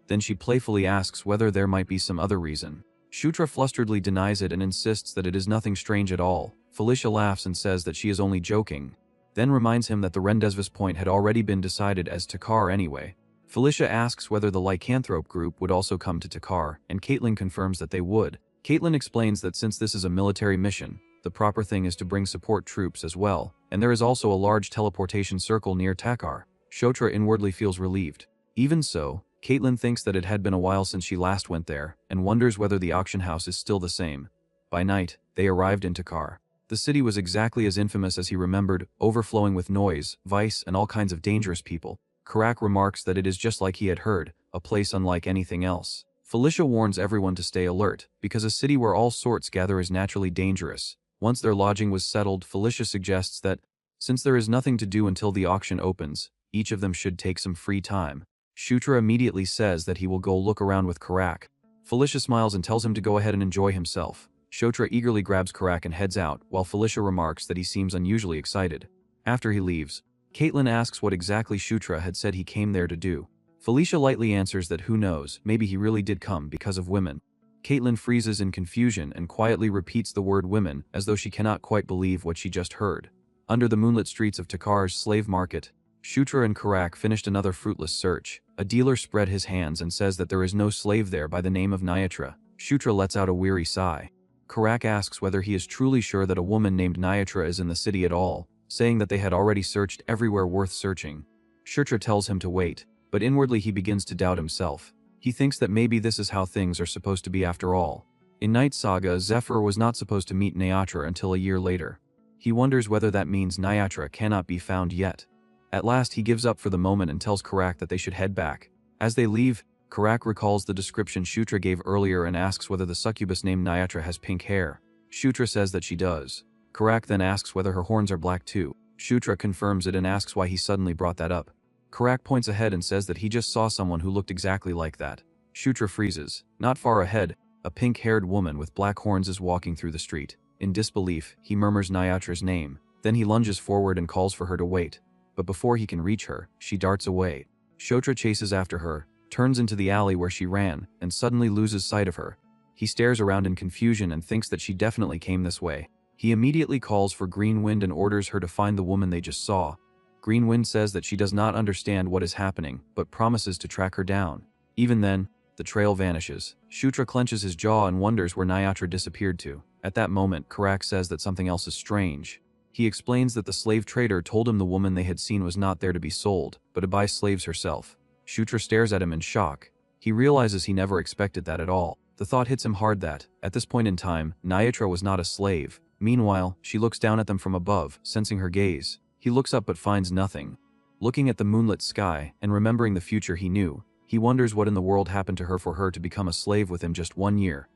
Then she playfully asks whether there might be some other reason. Shutra flusteredly denies it and insists that it is nothing strange at all. Felicia laughs and says that she is only joking, then reminds him that the Rendezvous point had already been decided as Takar anyway. Felicia asks whether the Lycanthrope group would also come to Takar, and Caitlin confirms that they would. Caitlin explains that since this is a military mission, the proper thing is to bring support troops as well, and there is also a large teleportation circle near Takar. Shutra inwardly feels relieved. Even so, Caitlin thinks that it had been a while since she last went there, and wonders whether the auction house is still the same. By night, they arrived in Takar. The city was exactly as infamous as he remembered, overflowing with noise, vice, and all kinds of dangerous people. Karak remarks that it is just like he had heard, a place unlike anything else. Felicia warns everyone to stay alert, because a city where all sorts gather is naturally dangerous. Once their lodging was settled, Felicia suggests that, since there is nothing to do until the auction opens, each of them should take some free time. Shutra immediately says that he will go look around with Karak. Felicia smiles and tells him to go ahead and enjoy himself. Shutra eagerly grabs Karak and heads out, while Felicia remarks that he seems unusually excited. After he leaves, Caitlin asks what exactly Shutra had said he came there to do. Felicia lightly answers that who knows, maybe he really did come because of women. Caitlin freezes in confusion and quietly repeats the word women as though she cannot quite believe what she just heard. Under the moonlit streets of Takar's slave market, Shutra and Karak finished another fruitless search. A dealer spread his hands and says that there is no slave there by the name of Nyatra. Shutra lets out a weary sigh. Karak asks whether he is truly sure that a woman named Nyatra is in the city at all, saying that they had already searched everywhere worth searching. Shutra tells him to wait, but inwardly he begins to doubt himself. He thinks that maybe this is how things are supposed to be after all. In Night Saga, Zephyr was not supposed to meet Nyatra until a year later. He wonders whether that means Nyatra cannot be found yet. At last he gives up for the moment and tells Karak that they should head back. As they leave, Karak recalls the description Shutra gave earlier and asks whether the succubus named Nyatra has pink hair. Shutra says that she does. Karak then asks whether her horns are black too. Shutra confirms it and asks why he suddenly brought that up. Karak points ahead and says that he just saw someone who looked exactly like that. Shutra freezes. Not far ahead, a pink-haired woman with black horns is walking through the street. In disbelief, he murmurs Nyatra's name. Then he lunges forward and calls for her to wait. But before he can reach her, she darts away. Shutra chases after her, turns into the alley where she ran, and suddenly loses sight of her. He stares around in confusion and thinks that she definitely came this way. He immediately calls for Green Wind and orders her to find the woman they just saw. Green Wind says that she does not understand what is happening, but promises to track her down. Even then, the trail vanishes. Shutra clenches his jaw and wonders where Nyatra disappeared to. At that moment, Karak says that something else is strange. He explains that the slave trader told him the woman they had seen was not there to be sold, but to buy slaves herself. Shutra stares at him in shock. He realizes he never expected that at all. The thought hits him hard that, at this point in time, Nyatra was not a slave. Meanwhile, she looks down at them from above, sensing her gaze. He looks up but finds nothing. Looking at the moonlit sky, and remembering the future he knew, he wonders what in the world happened to her for her to become a slave within just 1 year.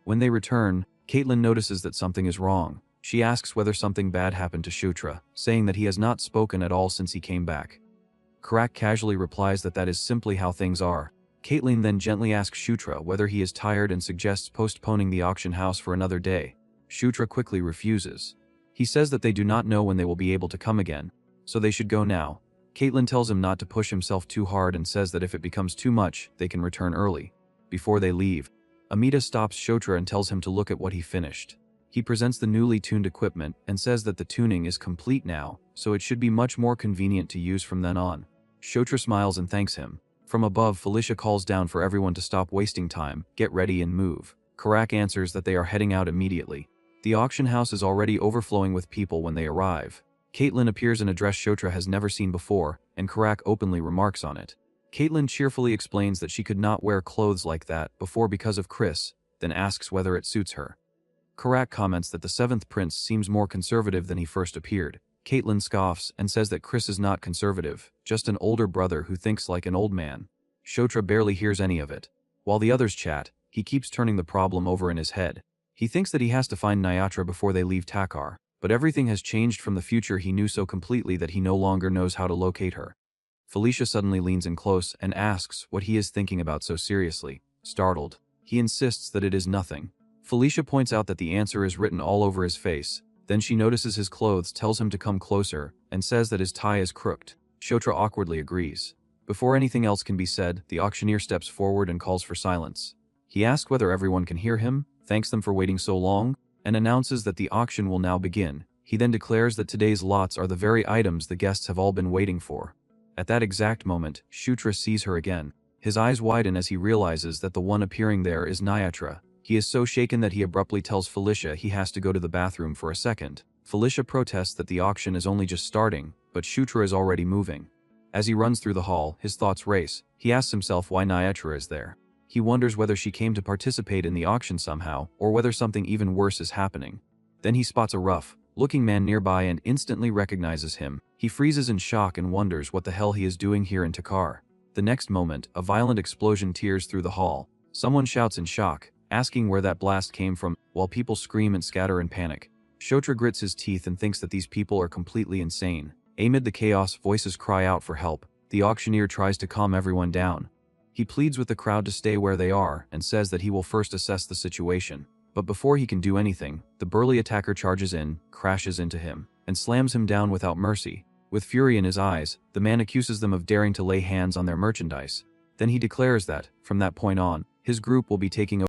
When they return, Caitlin notices that something is wrong. She asks whether something bad happened to Shutra, saying that he has not spoken at all since he came back. Karak casually replies that that is simply how things are. Caitlin then gently asks Shutra whether he is tired and suggests postponing the auction house for another day. Shutra quickly refuses. He says that they do not know when they will be able to come again, so they should go now. Caitlin tells him not to push himself too hard and says that if it becomes too much, they can return early. Before they leave, Amita stops Shutra and tells him to look at what he finished. He presents the newly tuned equipment and says that the tuning is complete now, so it should be much more convenient to use from then on. Shutra smiles and thanks him. From above, Felicia calls down for everyone to stop wasting time, get ready and move. Karak answers that they are heading out immediately. The auction house is already overflowing with people when they arrive. Caitlin appears in a dress Shutra has never seen before, and Karak openly remarks on it. Caitlin cheerfully explains that she could not wear clothes like that before because of Chris, then asks whether it suits her. Karak comments that the 7th prince seems more conservative than he first appeared. Caitlin scoffs and says that Chris is not conservative, just an older brother who thinks like an old man. Shutra barely hears any of it. While the others chat, he keeps turning the problem over in his head. He thinks that he has to find Nyatra before they leave Takar, but everything has changed from the future he knew so completely that he no longer knows how to locate her. Felicia suddenly leans in close and asks what he is thinking about so seriously. Startled, he insists that it is nothing. Felicia points out that the answer is written all over his face. Then she notices his clothes, tells him to come closer, and says that his tie is crooked. Shutra awkwardly agrees. Before anything else can be said, the auctioneer steps forward and calls for silence. He asks whether everyone can hear him, thanks them for waiting so long, and announces that the auction will now begin. He then declares that today's lots are the very items the guests have all been waiting for. At that exact moment, Shutra sees her again. His eyes widen as he realizes that the one appearing there is Nyatra. He is so shaken that he abruptly tells Felicia he has to go to the bathroom for a second. Felicia protests that the auction is only just starting, but Shutra is already moving. As he runs through the hall, his thoughts race. He asks himself why Nyatra is there. He wonders whether she came to participate in the auction somehow, or whether something even worse is happening. Then he spots a rough-looking man nearby and instantly recognizes him. He freezes in shock and wonders what the hell he is doing here in Takar. The next moment, a violent explosion tears through the hall. Someone shouts in shock, asking where that blast came from, while people scream and scatter in panic. Shutra grits his teeth and thinks that these people are completely insane. Amid the chaos, voices cry out for help. The auctioneer tries to calm everyone down. He pleads with the crowd to stay where they are and says that he will first assess the situation. But before he can do anything, the burly attacker charges in, crashes into him, and slams him down without mercy. With fury in his eyes, the man accuses them of daring to lay hands on their merchandise. Then he declares that, from that point on, his group will be taking